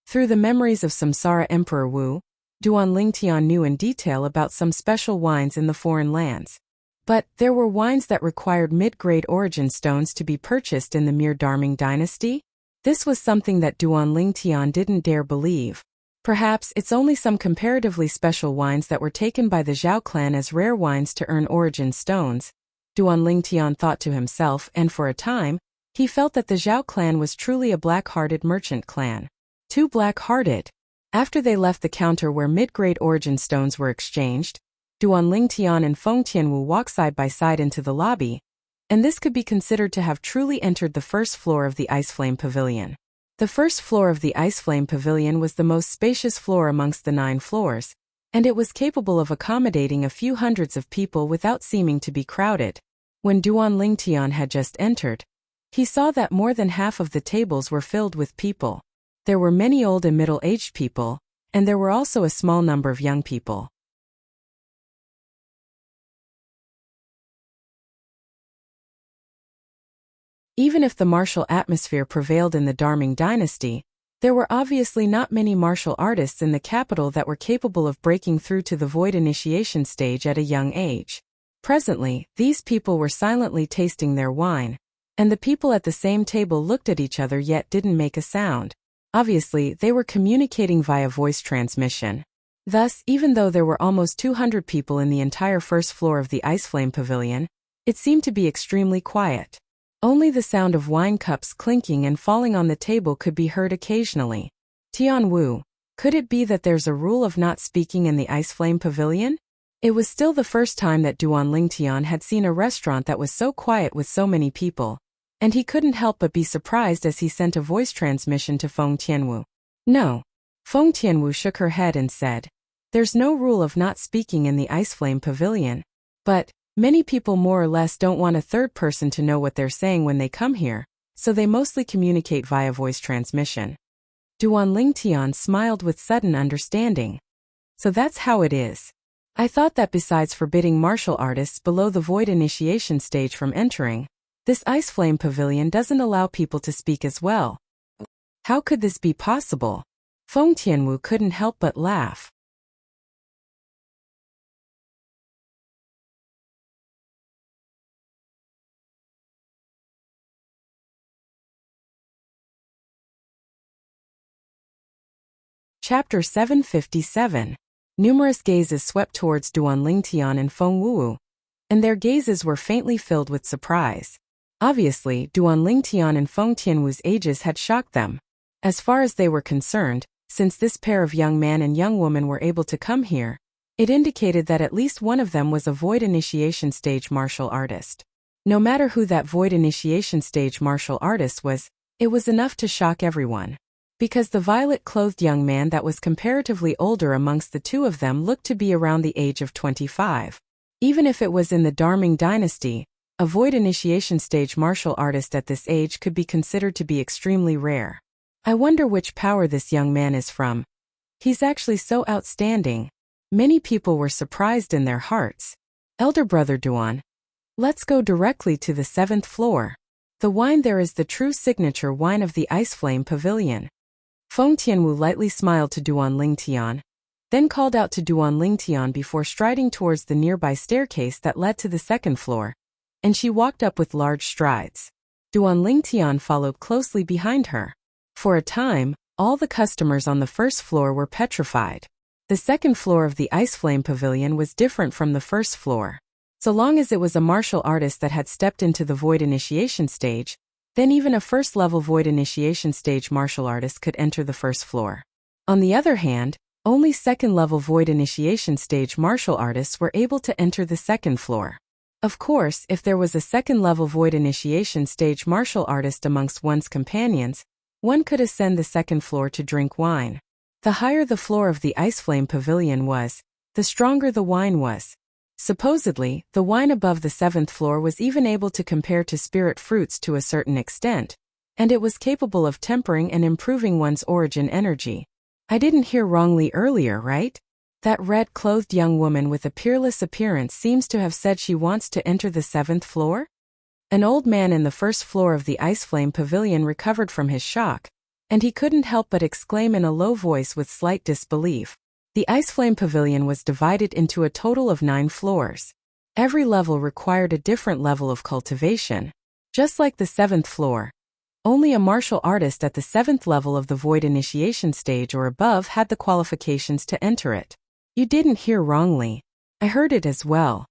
S1: Through the memories of Samsara Emperor Wu, Duan Lingtian knew in detail about some special wines in the foreign lands. But there were wines that required mid-grade origin stones to be purchased in the mere Darming dynasty? This was something that Duan Lingtian didn't dare believe. Perhaps it's only some comparatively special wines that were taken by the Zhao clan as rare wines to earn origin stones, Duan Lingtian thought to himself, and for a time, he felt that the Zhao clan was truly a black-hearted merchant clan. Too black-hearted. After they left the counter where mid-grade origin stones were exchanged, Duan Lingtian and Feng Tianwu walked side by side into the lobby, and this could be considered to have truly entered the first floor of the Ice Flame Pavilion. The first floor of the Ice Flame Pavilion was the most spacious floor amongst the 9 floors, and it was capable of accommodating a few hundreds of people without seeming to be crowded. When Duan Lingtian had just entered, he saw that more than half of the tables were filled with people. There were many old and middle-aged people, and there were also a small number of young people. Even if the martial atmosphere prevailed in the Darming dynasty, there were obviously not many martial artists in the capital that were capable of breaking through to the void initiation stage at a young age. Presently, these people were silently tasting their wine, and the people at the same table looked at each other yet didn't make a sound. Obviously, they were communicating via voice transmission. Thus, even though there were almost 200 people in the entire first floor of the Ice Flame Pavilion, it seemed to be extremely quiet. Only the sound of wine cups clinking and falling on the table could be heard occasionally. Tianwu, could it be that there's a rule of not speaking in the Ice Flame Pavilion? It was still the first time that Duan Lingtian had seen a restaurant that was so quiet with so many people, and he couldn't help but be surprised as he sent a voice transmission to Feng Tianwu. No. Feng Tianwu shook her head and said, "There's no rule of not speaking in the Ice Flame Pavilion. But many people more or less don't want a third person to know what they're saying when they come here, so they mostly communicate via voice transmission." Duan Lingtian smiled with sudden understanding. "So that's how it is. I thought that besides forbidding martial artists below the Void Initiation stage from entering, this Ice Flame Pavilion doesn't allow people to speak as well. How could this be possible?" Feng Tianwu couldn't help but laugh. Chapter 757. Numerous gazes swept towards Duan Lingtian and Feng Wuwu, and their gazes were faintly filled with surprise. Obviously, Duan Lingtian and Feng Tianwu's ages had shocked them. As far as they were concerned, since this pair of young man and young woman were able to come here, it indicated that at least one of them was a Void Initiation stage martial artist. No matter who that Void Initiation stage martial artist was, it was enough to shock everyone. Because the violet-clothed young man that was comparatively older amongst the two of them looked to be around the age of 25. Even if it was in the Darming dynasty, a Void Initiation stage martial artist at this age could be considered to be extremely rare. I wonder which power this young man is from. He's actually so outstanding. Many people were surprised in their hearts. Elder brother Duan, let's go directly to the 7th floor. The wine there is the true signature wine of the Ice Flame Pavilion. Feng Tianwu lightly smiled to Duan Lingtian, then called out to Duan Lingtian before striding towards the nearby staircase that led to the 2nd floor, and she walked up with large strides. Duan Lingtian followed closely behind her. For a time, all the customers on the 1st floor were petrified. The 2nd floor of the Ice Flame Pavilion was different from the 1st floor. So long as it was a martial artist that had stepped into the Void Initiation stage, then even a 1st-level Void Initiation stage martial artist could enter the 1st floor. On the other hand, only 2nd-level Void Initiation stage martial artists were able to enter the 2nd floor. Of course, if there was a 2nd-level Void Initiation stage martial artist amongst one's companions, one could ascend the 2nd floor to drink wine. The higher the floor of the Ice Flame Pavilion was, the stronger the wine was. Supposedly, the wine above the 7th floor was even able to compare to spirit fruits to a certain extent, and it was capable of tempering and improving one's origin energy. I didn't hear wrongly earlier, right? That red-clothed young woman with a peerless appearance seems to have said she wants to enter the 7th floor? An old man in the 1st floor of the Ice Flame Pavilion recovered from his shock, and he couldn't help but exclaim in a low voice with slight disbelief. The Ice Flame Pavilion was divided into a total of 9 floors. Every level required a different level of cultivation. Just like the 7th floor, only a martial artist at the 7th level of the Void Initiation stage or above had the qualifications to enter it. You didn't hear wrongly. I heard it as well.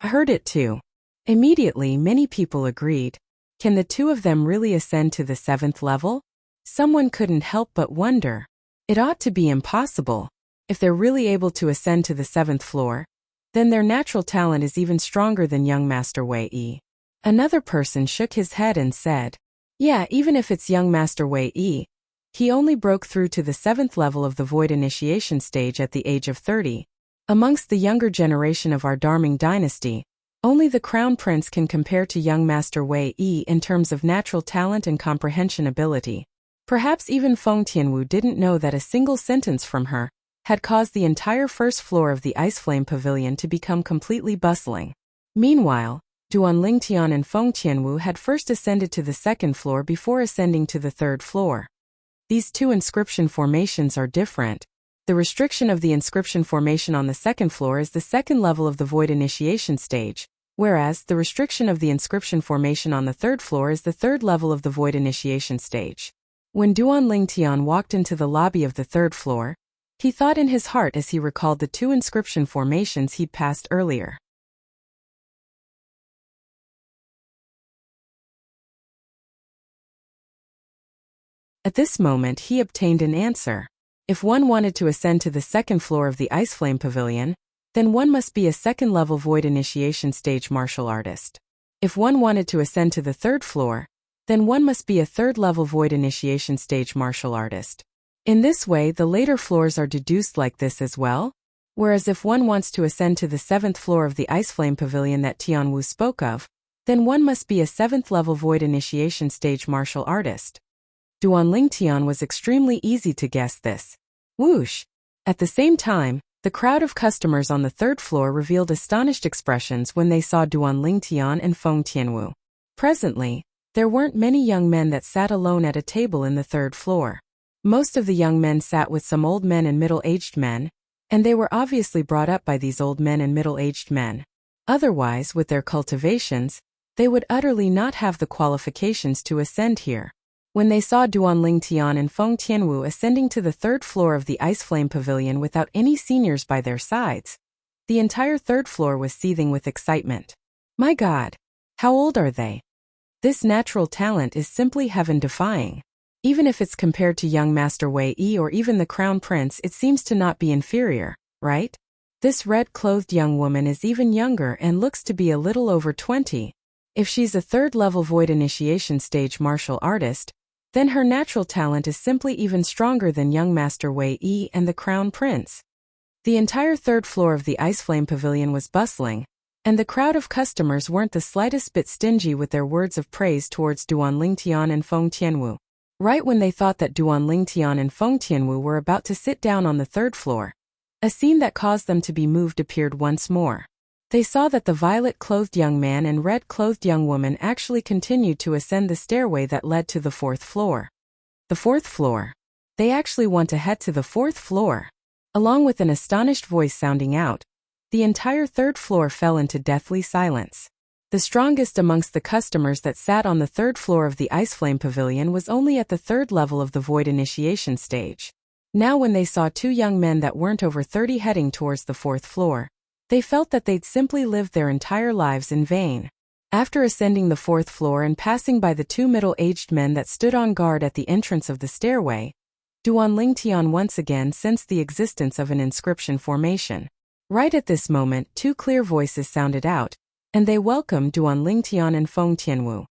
S1: I heard it too. Immediately, many people agreed. Can the two of them really ascend to the 7th level? Someone couldn't help but wonder. It ought to be impossible. If they're really able to ascend to the 7th floor, then their natural talent is even stronger than young Master Wei Yi. Another person shook his head and said, "Yeah, even if it's young Master Wei Yi, he only broke through to the 7th level of the Void Initiation stage at the age of 30. Amongst the younger generation of our Darming dynasty, only the Crown Prince can compare to young Master Wei Yi in terms of natural talent and comprehension ability." Perhaps even Feng Tianwu didn't know that a single sentence from her had caused the entire 1st floor of the Ice Flame Pavilion to become completely bustling. Meanwhile, Duan Lingtian and Feng Tianwu had first ascended to the 2nd floor before ascending to the 3rd floor. These two inscription formations are different. The restriction of the inscription formation on the 2nd floor is the 2nd level of the Void Initiation stage, whereas the restriction of the inscription formation on the 3rd floor is the 3rd level of the Void Initiation stage. When Duan Lingtian walked into the lobby of the 3rd floor, he thought in his heart as he recalled the two inscription formations he'd passed earlier. At this moment he obtained an answer. If one wanted to ascend to the 2nd floor of the Ice Flame Pavilion, then one must be a second-level void initiation stage martial artist. If one wanted to ascend to the third floor, then one must be a third-level void initiation stage martial artist. In this way, the later floors are deduced like this as well. Whereas if one wants to ascend to the 7th floor of the Ice Flame Pavilion that Tianwu spoke of, then one must be a 7th-level void initiation stage martial artist. Duanling Tian was extremely easy to guess this. Whoosh! At the same time, the crowd of customers on the 3rd floor revealed astonished expressions when they saw Duanling Tian and Feng Tianwu. Presently, there weren't many young men that sat alone at a table in the 3rd floor. Most of the young men sat with some old men and middle-aged men, and they were obviously brought up by these old men and middle-aged men. Otherwise, with their cultivations, they would utterly not have the qualifications to ascend here. When they saw Duanling Tian and Feng Tianwu ascending to the 3rd floor of the Ice Flame Pavilion without any seniors by their sides, the entire 3rd floor was seething with excitement. My God! How old are they? This natural talent is simply heaven-defying. Even if it's compared to young Master Wei Yi or even the Crown Prince, it seems to not be inferior, right? This red-clothed young woman is even younger and looks to be a little over 20. If she's a 3rd-level void initiation stage martial artist, then her natural talent is simply even stronger than young Master Wei Yi and the Crown Prince. The entire 3rd floor of the Ice Flame Pavilion was bustling, and the crowd of customers weren't the slightest bit stingy with their words of praise towards Duanling Tian and Feng Tianwu. Right when they thought that Duanling Tian and Feng Tianwu were about to sit down on the 3rd floor, a scene that caused them to be moved appeared once more. They saw that the violet-clothed young man and red-clothed young woman actually continued to ascend the stairway that led to the 4th floor. The 4th floor? They actually want to head to the 4th floor. Along with an astonished voice sounding out, the entire 3rd floor fell into deathly silence. The strongest amongst the customers that sat on the 3rd floor of the Ice Flame Pavilion was only at the 3rd level of the void initiation stage. Now when they saw 2 young men that weren't over 30 heading towards the 4th floor, they felt that they'd simply lived their entire lives in vain. After ascending the 4th floor and passing by the 2 middle-aged men that stood on guard at the entrance of the stairway, Duanling Tian once again sensed the existence of an inscription formation. Right at this moment, 2 clear voices sounded out, and they welcomed Duanling Tian and Feng Tianwu.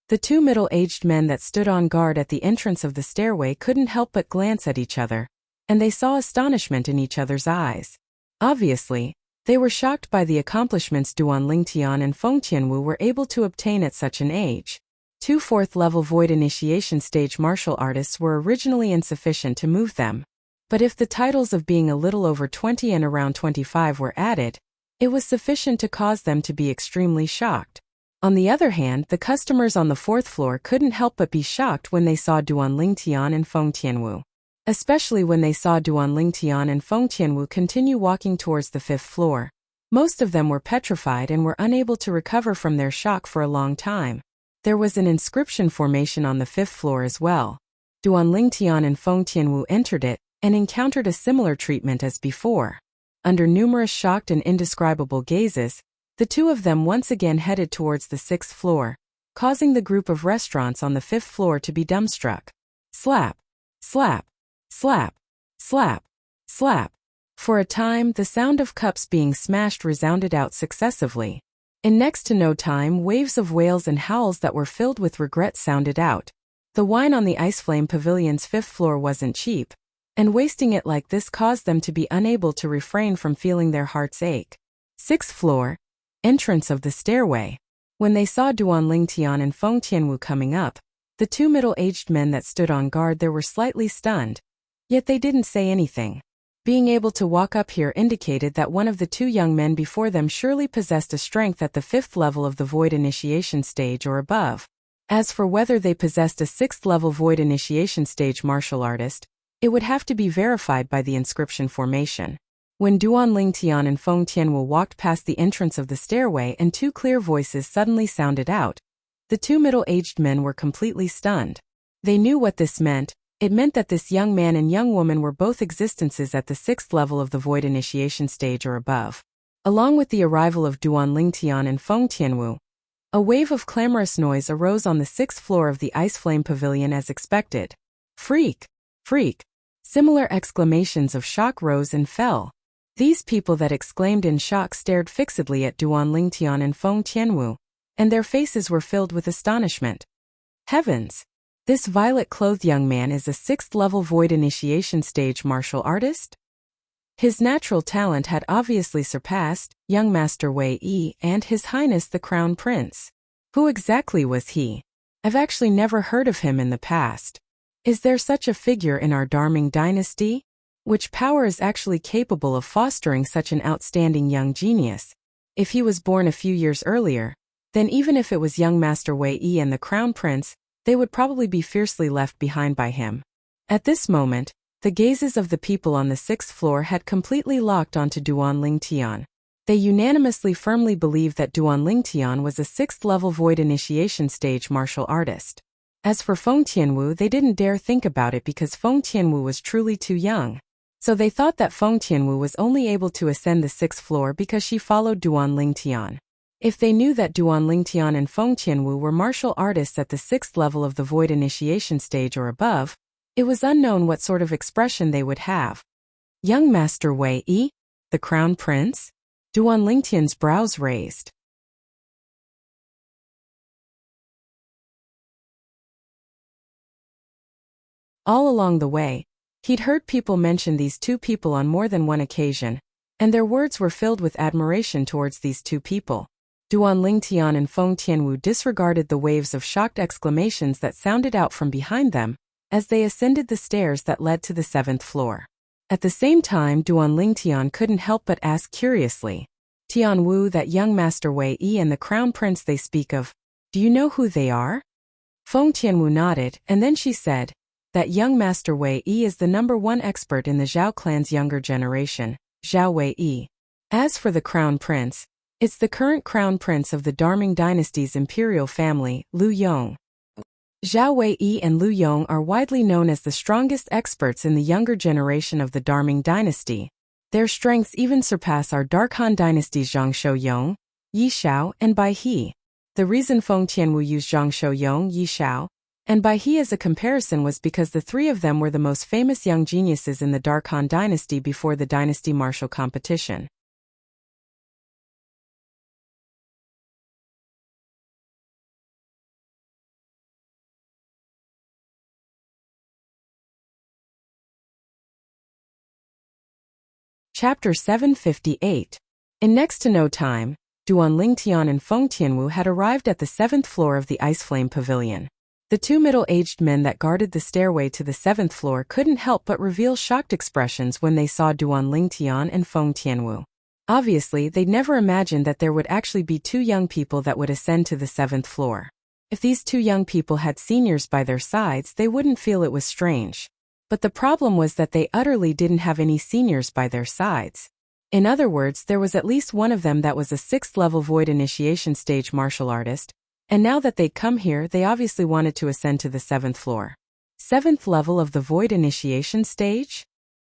S1: The 2 middle-aged men that stood on guard at the entrance of the stairway couldn't help but glance at each other, and they saw astonishment in each other's eyes. Obviously, they were shocked by the accomplishments Duanling Tian and Feng Tianwu were able to obtain at such an age. 2 4th-level void initiation stage martial artists were originally insufficient to move them, but if the titles of being a little over 20 and around 25 were added, it was sufficient to cause them to be extremely shocked. On the other hand, the customers on the 4th floor couldn't help but be shocked when they saw Duanling Tian and Feng Tianwu. Especially when they saw Duanling Tian and Feng Tianwu continue walking towards the 5th floor. Most of them were petrified and were unable to recover from their shock for a long time. There was an inscription formation on the 5th floor as well. Duanling Tian and Feng Tianwu entered it and encountered a similar treatment as before. Under numerous shocked and indescribable gazes, the 2 of them once again headed towards the 6th floor, causing the group of restaurants on the 5th floor to be dumbstruck. Slap, slap, slap, slap, slap. For a time, the sound of cups being smashed resounded out successively. In next to no time, waves of wails and howls that were filled with regret sounded out. The wine on the Ice Flame Pavilion's 5th floor wasn't cheap, and wasting it like this caused them to be unable to refrain from feeling their hearts ache. 6th floor. Entrance of the stairway. When they saw Duanling Tian and Feng Tianwu coming up, the 2 middle-aged men that stood on guard there were slightly stunned. Yet they didn't say anything. Being able to walk up here indicated that one of the 2 young men before them surely possessed a strength at the 5th level of the void initiation stage or above. As for whether they possessed a 6th level void initiation stage martial artist, it would have to be verified by the inscription formation. When Duanling Tian and Feng Tianwu walked past the entrance of the stairway and 2 clear voices suddenly sounded out, the 2 middle-aged men were completely stunned. They knew what this meant. It meant that this young man and young woman were both existences at the 6th level of the void initiation stage or above. Along with the arrival of Duanling Tian and Feng Tianwu, A wave of clamorous noise arose on the 6th floor of the Ice Flame Pavilion as expected. Freak! Freak! Similar exclamations of shock rose and fell. These people that exclaimed in shock stared fixedly at Duan Lingtian and Feng Tianwu, and their faces were filled with astonishment. Heavens! This violet-clothed young man is a 6th-level void initiation stage martial artist? His natural talent had obviously surpassed young Master Wei Yi and His Highness the Crown Prince. Who exactly was he? I've actually never heard of him in the past. Is there such a figure in our Darming dynasty? Which power is actually capable of fostering such an outstanding young genius? If he was born a few years earlier, then even if it was young Master Wei Yi and the Crown Prince, they would probably be fiercely left behind by him. At this moment, the gazes of the people on the 6th floor had completely locked onto Duan Lingtian. They unanimously firmly believed that Duan Lingtian was a 6th-level void initiation stage martial artist. As for Feng Tianwu, they didn't dare think about it because Feng Tianwu was truly too young. So they thought that Feng Tianwu was only able to ascend the 6th floor because she followed Duan Lingtian. If they knew that Duan Lingtian and Feng Tianwu were martial artists at the 6th level of the void initiation stage or above, it was unknown what sort of expression they would have. Young Master Wei Yi? The Crown Prince? Duan Lingtian's brows raised. All along the way, he'd heard people mention these two people on more than one occasion, and their words were filled with admiration towards these two people. Duan Lingtian and Feng Tianwu disregarded the waves of shocked exclamations that sounded out from behind them as they ascended the stairs that led to the 7th floor. At the same time, Duan Lingtian couldn't help but ask curiously, Tianwu, that young Master Wei Yi and the Crown Prince they speak of, do you know who they are? Feng Tianwu nodded, and then she said, that young Master Wei Yi is the #1 expert in the Zhao clan's younger generation, Zhao Wei Yi. As for the Crown Prince, it's the current Crown Prince of the Darming dynasty's imperial family, Lu Yong. Zhao Wei Yi and Lu Yong are widely known as the strongest experts in the younger generation of the Darming dynasty. Their strengths even surpass our Dark Han dynasty's Zhang Shouyong, Yi Shao, and Bai He. The reason Feng Tianwu used Zhang Shouyong, Yi Shao, and Bai He as a comparison was because the three of them were the most famous young geniuses in the Dark Han dynasty before the dynasty martial competition. Chapter 758. In next to no time, Duan Lingtian and Feng Tianwu had arrived at the 7th floor of the Ice Flame Pavilion. The two middle-aged men that guarded the stairway to the 7th floor couldn't help but reveal shocked expressions when they saw Duan Lingtian and Feng Tianwu. Obviously, they'd never imagined that there would actually be two young people that would ascend to the 7th floor. If these two young people had seniors by their sides, they wouldn't feel it was strange. But the problem was that they utterly didn't have any seniors by their sides. In other words, there was at least one of them that was a 6th-level void initiation stage martial artist, and now that they'd come here, they obviously wanted to ascend to the 7th floor. 7th level of the void initiation stage?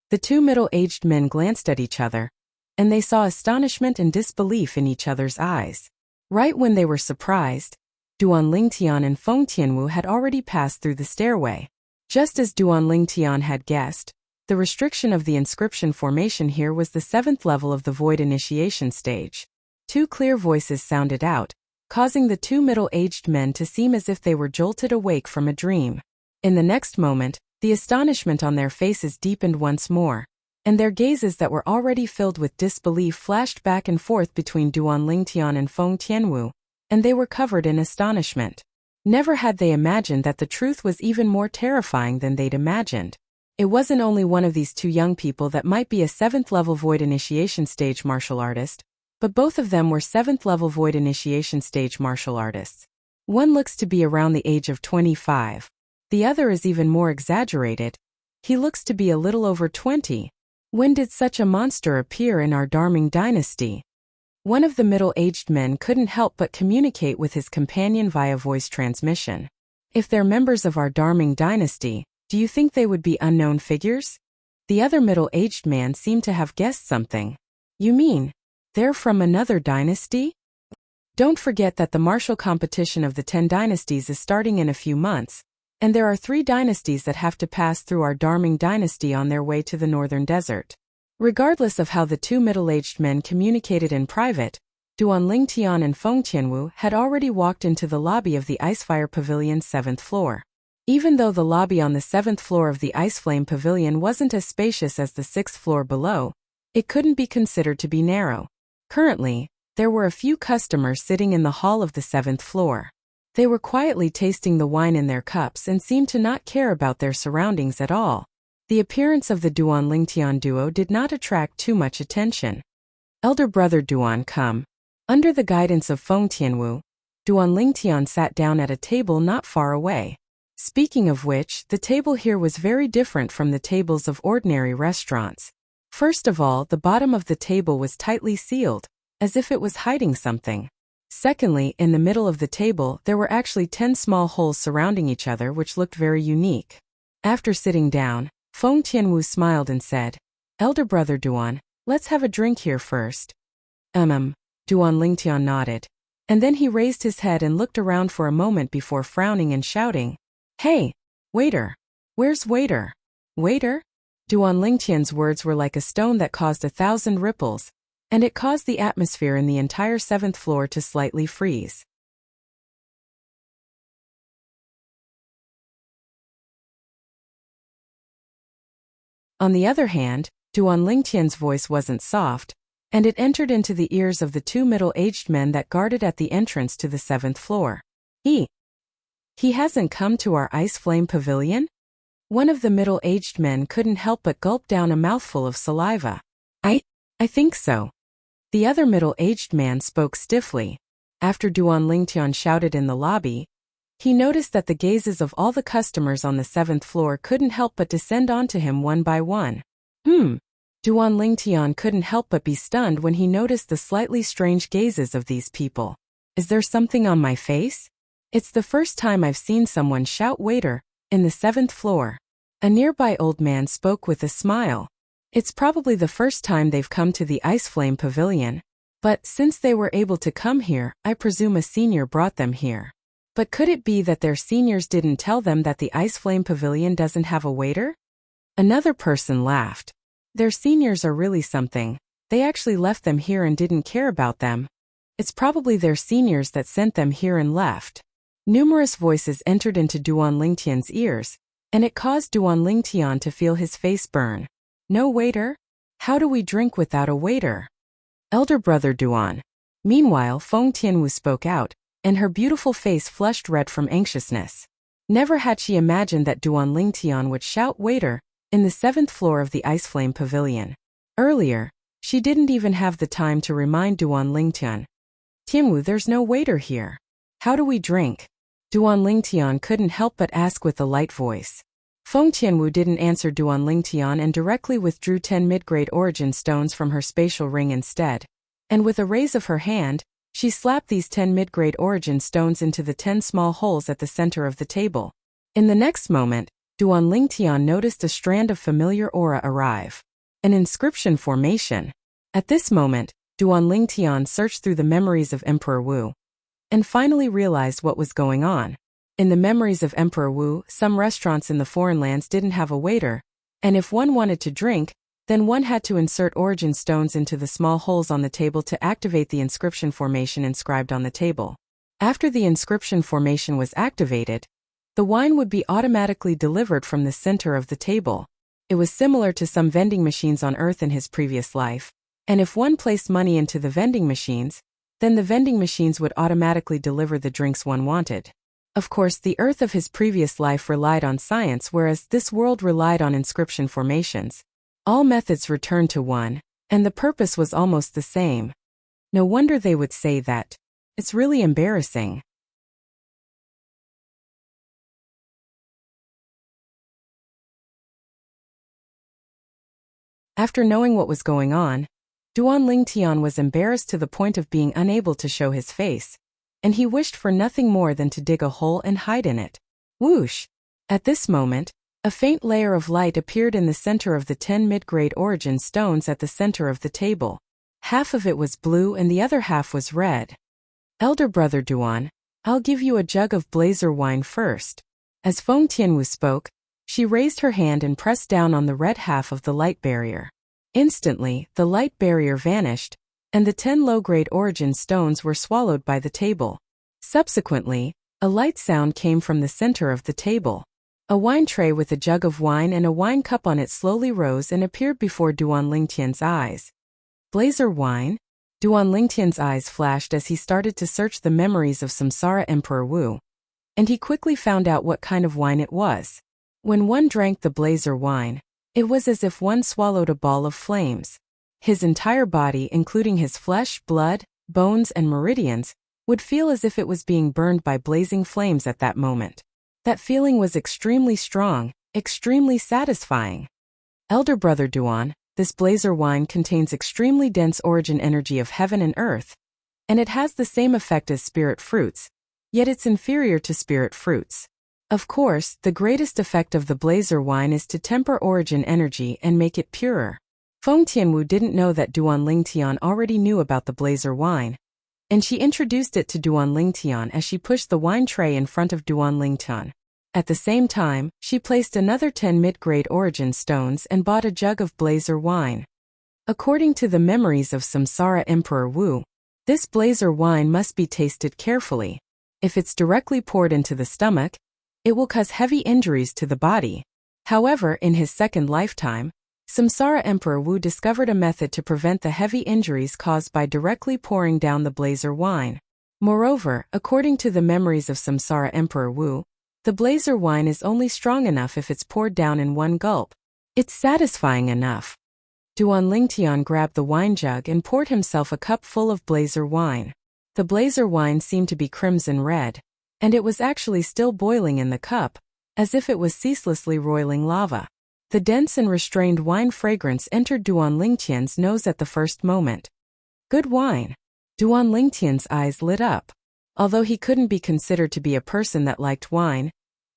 S1: The two middle-aged men glanced at each other, and they saw astonishment and disbelief in each other's eyes. Right when they were surprised, Duan Lingtian and Feng Tianwu had already passed through the stairway. Just as Duan Lingtian had guessed, the restriction of the inscription formation here was the 7th level of the void initiation stage. Two clear voices sounded out, causing the two middle-aged men to seem as if they were jolted awake from a dream. In the next moment, the astonishment on their faces deepened once more, and their gazes that were already filled with disbelief flashed back and forth between Duan Lingtian and Feng Tianwu, and they were covered in astonishment. Never had they imagined that the truth was even more terrifying than they'd imagined. It wasn't only one of these two young people that might be a 7th-level void initiation stage martial artist, but both of them were 7th-level void initiation stage martial artists. One looks to be around the age of 25. The other is even more exaggerated. He looks to be a little over 20. When did such a monster appear in our Darming dynasty? One of the middle-aged men couldn't help but communicate with his companion via voice transmission. If they're members of our Darming dynasty, do you think they would be unknown figures? The other middle-aged man seemed to have guessed something. You mean, they're from another dynasty? Don't forget that the martial competition of the 10 dynasties is starting in a few months, and there are 3 dynasties that have to pass through our Darming dynasty on their way to the northern desert. Regardless of how the 2 middle-aged men communicated in private, Duan Lingtian and Feng Tianwu had already walked into the lobby of the Icefire Pavilion's 7th floor. Even though the lobby on the 7th floor of the Ice Flame Pavilion wasn't as spacious as the 6th floor below, it couldn't be considered to be narrow. Currently, there were a few customers sitting in the hall of the 7th floor. They were quietly tasting the wine in their cups and seemed to not care about their surroundings at all. The appearance of the Duan Lingtian duo did not attract too much attention. Elder brother Duan, come. Under the guidance of Feng Tianwu, Duan Lingtian sat down at a table not far away. Speaking of which, the table here was very different from the tables of ordinary restaurants. First of all, the bottom of the table was tightly sealed, as if it was hiding something. Secondly, in the middle of the table, there were actually 10 small holes surrounding each other which looked very unique. After sitting down, Feng Tianwu smiled and said, "Elder brother Duan, let's have a drink here first." Duan Lingtian nodded. And then he raised his head and looked around for a moment before frowning and shouting, "Hey, waiter! Where's waiter? Waiter?" Duan Lingtian's words were like a stone that caused 1,000 ripples, and it caused the atmosphere in the entire 7th floor to slightly freeze. On the other hand, Duan Lingtian's voice wasn't soft, and it entered into the ears of the 2 middle-aged men that guarded at the entrance to the 7th floor. He hasn't come to our Ice Flame Pavilion? One of the middle-aged men couldn't help but gulp down a mouthful of saliva. I think so. The other middle-aged man spoke stiffly. After Duan Lingtian shouted in the lobby, he noticed that the gazes of all the customers on the 7th floor couldn't help but descend onto him one by one. Duan Lingtian couldn't help but be stunned when he noticed the slightly strange gazes of these people. Is there something on my face? It's the first time I've seen someone shout waiter in the 7th floor. A nearby old man spoke with a smile. It's probably the first time they've come to the Ice Flame Pavilion, but since they were able to come here, I presume a senior brought them here. But could it be that their seniors didn't tell them that the Ice Flame Pavilion doesn't have a waiter? Another person laughed. Their seniors are really something. They actually left them here and didn't care about them. It's probably their seniors that sent them here and left. Numerous voices entered into Duan Lingtian's ears, and it caused Duan Lingtian to feel his face burn. No waiter? How do we drink without a waiter? Elder brother Duan. Meanwhile, Feng Tianwu spoke out, and her beautiful face flushed red from anxiousness. Never had she imagined that Duan Lingtian would shout waiter in the 7th floor of the Ice Flame Pavilion. Earlier, she didn't even have the time to remind Duan Lingtian. "Tianwu, there's no waiter here. How do we drink?" Duan Lingtian couldn't help but ask with a light voice. Feng Tianwu didn't answer Duan Lingtian and directly withdrew 10 mid-grade origin stones from her spatial ring instead. And with a raise of her hand, she slapped these 10 mid-grade origin stones into the 10 small holes at the center of the table. In the next moment, Duan Lingtian noticed a strand of familiar aura arrive. An inscription formation. At this moment, Duan Lingtian searched through the memories of Emperor Wu and finally realized what was going on. In the memories of Emperor Wu, some restaurants in the foreign lands didn't have a waiter, and if one wanted to drink, then one had to insert origin stones into the small holes on the table to activate the inscription formation inscribed on the table. After the inscription formation was activated, the wine would be automatically delivered from the center of the table. It was similar to some vending machines on Earth in his previous life, and if one placed money into the vending machines, then the vending machines would automatically deliver the drinks one wanted. Of course, the Earth of his previous life relied on science, whereas this world relied on inscription formations. All methods returned to one, and the purpose was almost the same. No wonder they would say that. It's really embarrassing. After knowing what was going on, Duan Lingtian was embarrassed to the point of being unable to show his face, and he wished for nothing more than to dig a hole and hide in it. Whoosh! At this moment, a faint layer of light appeared in the center of the 10 mid-grade origin stones at the center of the table. Half of it was blue and the other half was red. Elder brother Duan, I'll give you a jug of blazer wine first. As Feng Tianwu spoke, she raised her hand and pressed down on the red half of the light barrier. Instantly, the light barrier vanished, and the 10 low-grade origin stones were swallowed by the table. Subsequently, a light sound came from the center of the table. A wine tray with a jug of wine and a wine cup on it slowly rose and appeared before Duan Lingtian's eyes. Blazer wine? Duan Lingtian's eyes flashed as he started to search the memories of Samsara Emperor Wu. And he quickly found out what kind of wine it was. When one drank the blazer wine, it was as if one swallowed a ball of flames. His entire body, including his flesh, blood, bones, and meridians, would feel as if it was being burned by blazing flames at that moment. That feeling was extremely strong, extremely satisfying. Elder brother Duan, this blazer wine contains extremely dense origin energy of heaven and earth, and it has the same effect as spirit fruits, yet it's inferior to spirit fruits. Of course, the greatest effect of the blazer wine is to temper origin energy and make it purer. Feng Tianwu didn't know that Duan Lingtian already knew about the blazer wine, and she introduced it to Duan Lingtian as she pushed the wine tray in front of Duan Lingtian. At the same time, she placed another 10 mid-grade origin stones and bought a jug of blazer wine. According to the memories of Samsara Emperor Wu, this blazer wine must be tasted carefully. If it's directly poured into the stomach, it will cause heavy injuries to the body. However, in his second lifetime, Samsara Emperor Wu discovered a method to prevent the heavy injuries caused by directly pouring down the blazer wine. Moreover, according to the memories of Samsara Emperor Wu, the blazer wine is only strong enough if it's poured down in one gulp. It's satisfying enough. Duan Lingtian grabbed the wine jug and poured himself a cup full of blazer wine. The blazer wine seemed to be crimson red, and it was actually still boiling in the cup, as if it was ceaselessly roiling lava. The dense and restrained wine fragrance entered Duan Lingtian's nose at the first moment. Good wine. Duan Lingtian's eyes lit up. Although he couldn't be considered to be a person that liked wine,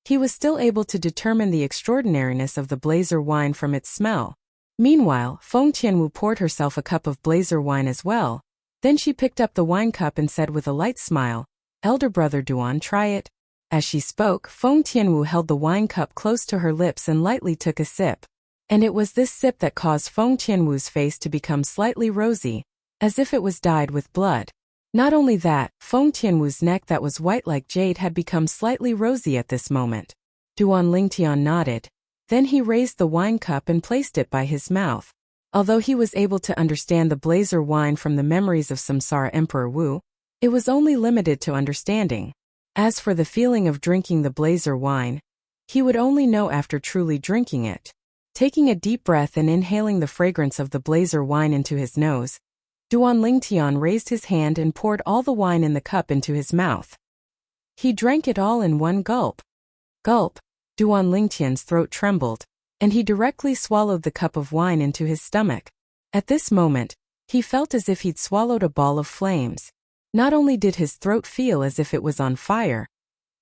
S1: he was still able to determine the extraordinariness of the blazer wine from its smell. Meanwhile, Feng Tianwu poured herself a cup of blazer wine as well. Then she picked up the wine cup and said with a light smile, "Elder brother Duan, try it." As she spoke, Feng Tianwu held the wine cup close to her lips and lightly took a sip. And it was this sip that caused Feng Tianwu's face to become slightly rosy, as if it was dyed with blood. Not only that, Feng Tianwu's neck that was white like jade had become slightly rosy at this moment. Duan Lingtian nodded. Then he raised the wine cup and placed it by his mouth. Although he was able to understand the blazer wine from the memories of Samsara Emperor Wu, it was only limited to understanding. As for the feeling of drinking the blazer wine, he would only know after truly drinking it. Taking a deep breath and inhaling the fragrance of the blazer wine into his nose, Duan Lingtian raised his hand and poured all the wine in the cup into his mouth. He drank it all in one gulp. Gulp. Duan Lingtian's throat trembled, and he directly swallowed the cup of wine into his stomach. At this moment, he felt as if he'd swallowed a ball of flames. Not only did his throat feel as if it was on fire,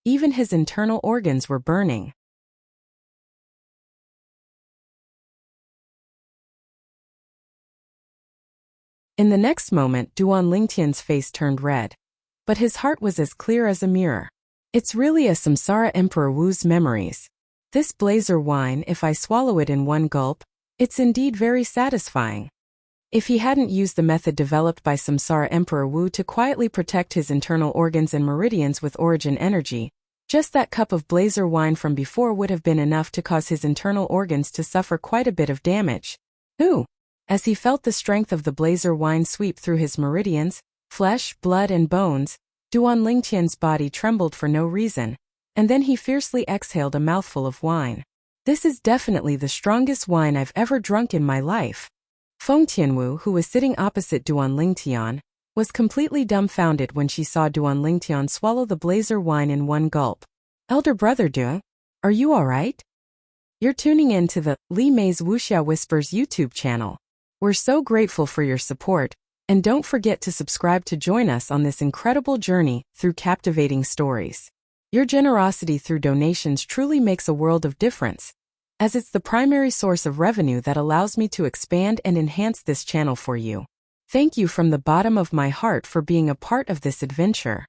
S1: even his internal organs were burning. In the next moment, Duan Lingtian's face turned red. But his heart was as clear as a mirror. It's really a Samsara Emperor Wu's memories. This blazer wine, if I swallow it in one gulp, it's indeed very satisfying. If he hadn't used the method developed by Samsara Emperor Wu to quietly protect his internal organs and meridians with origin energy, just that cup of blazer wine from before would have been enough to cause his internal organs to suffer quite a bit of damage. Ooh! As he felt the strength of the blazer wine sweep through his meridians, flesh, blood, and bones, Duan Lingtian's body trembled for no reason, and then he fiercely exhaled a mouthful of wine. This is definitely the strongest wine I've ever drunk in my life. Feng Tianwu, who was sitting opposite Duan Lingtian, was completely dumbfounded when she saw Duan Lingtian swallow the blazer wine in one gulp. Elder brother Du, are you alright? You're tuning in to the Li Mei's Wuxia Whispers YouTube channel. We're so grateful for your support, and don't forget to subscribe to join us on this incredible journey through captivating stories. Your generosity through donations truly makes a world of difference, as it's the primary source of revenue that allows me to expand and enhance this channel for you. Thank you from the bottom of my heart for being a part of this adventure.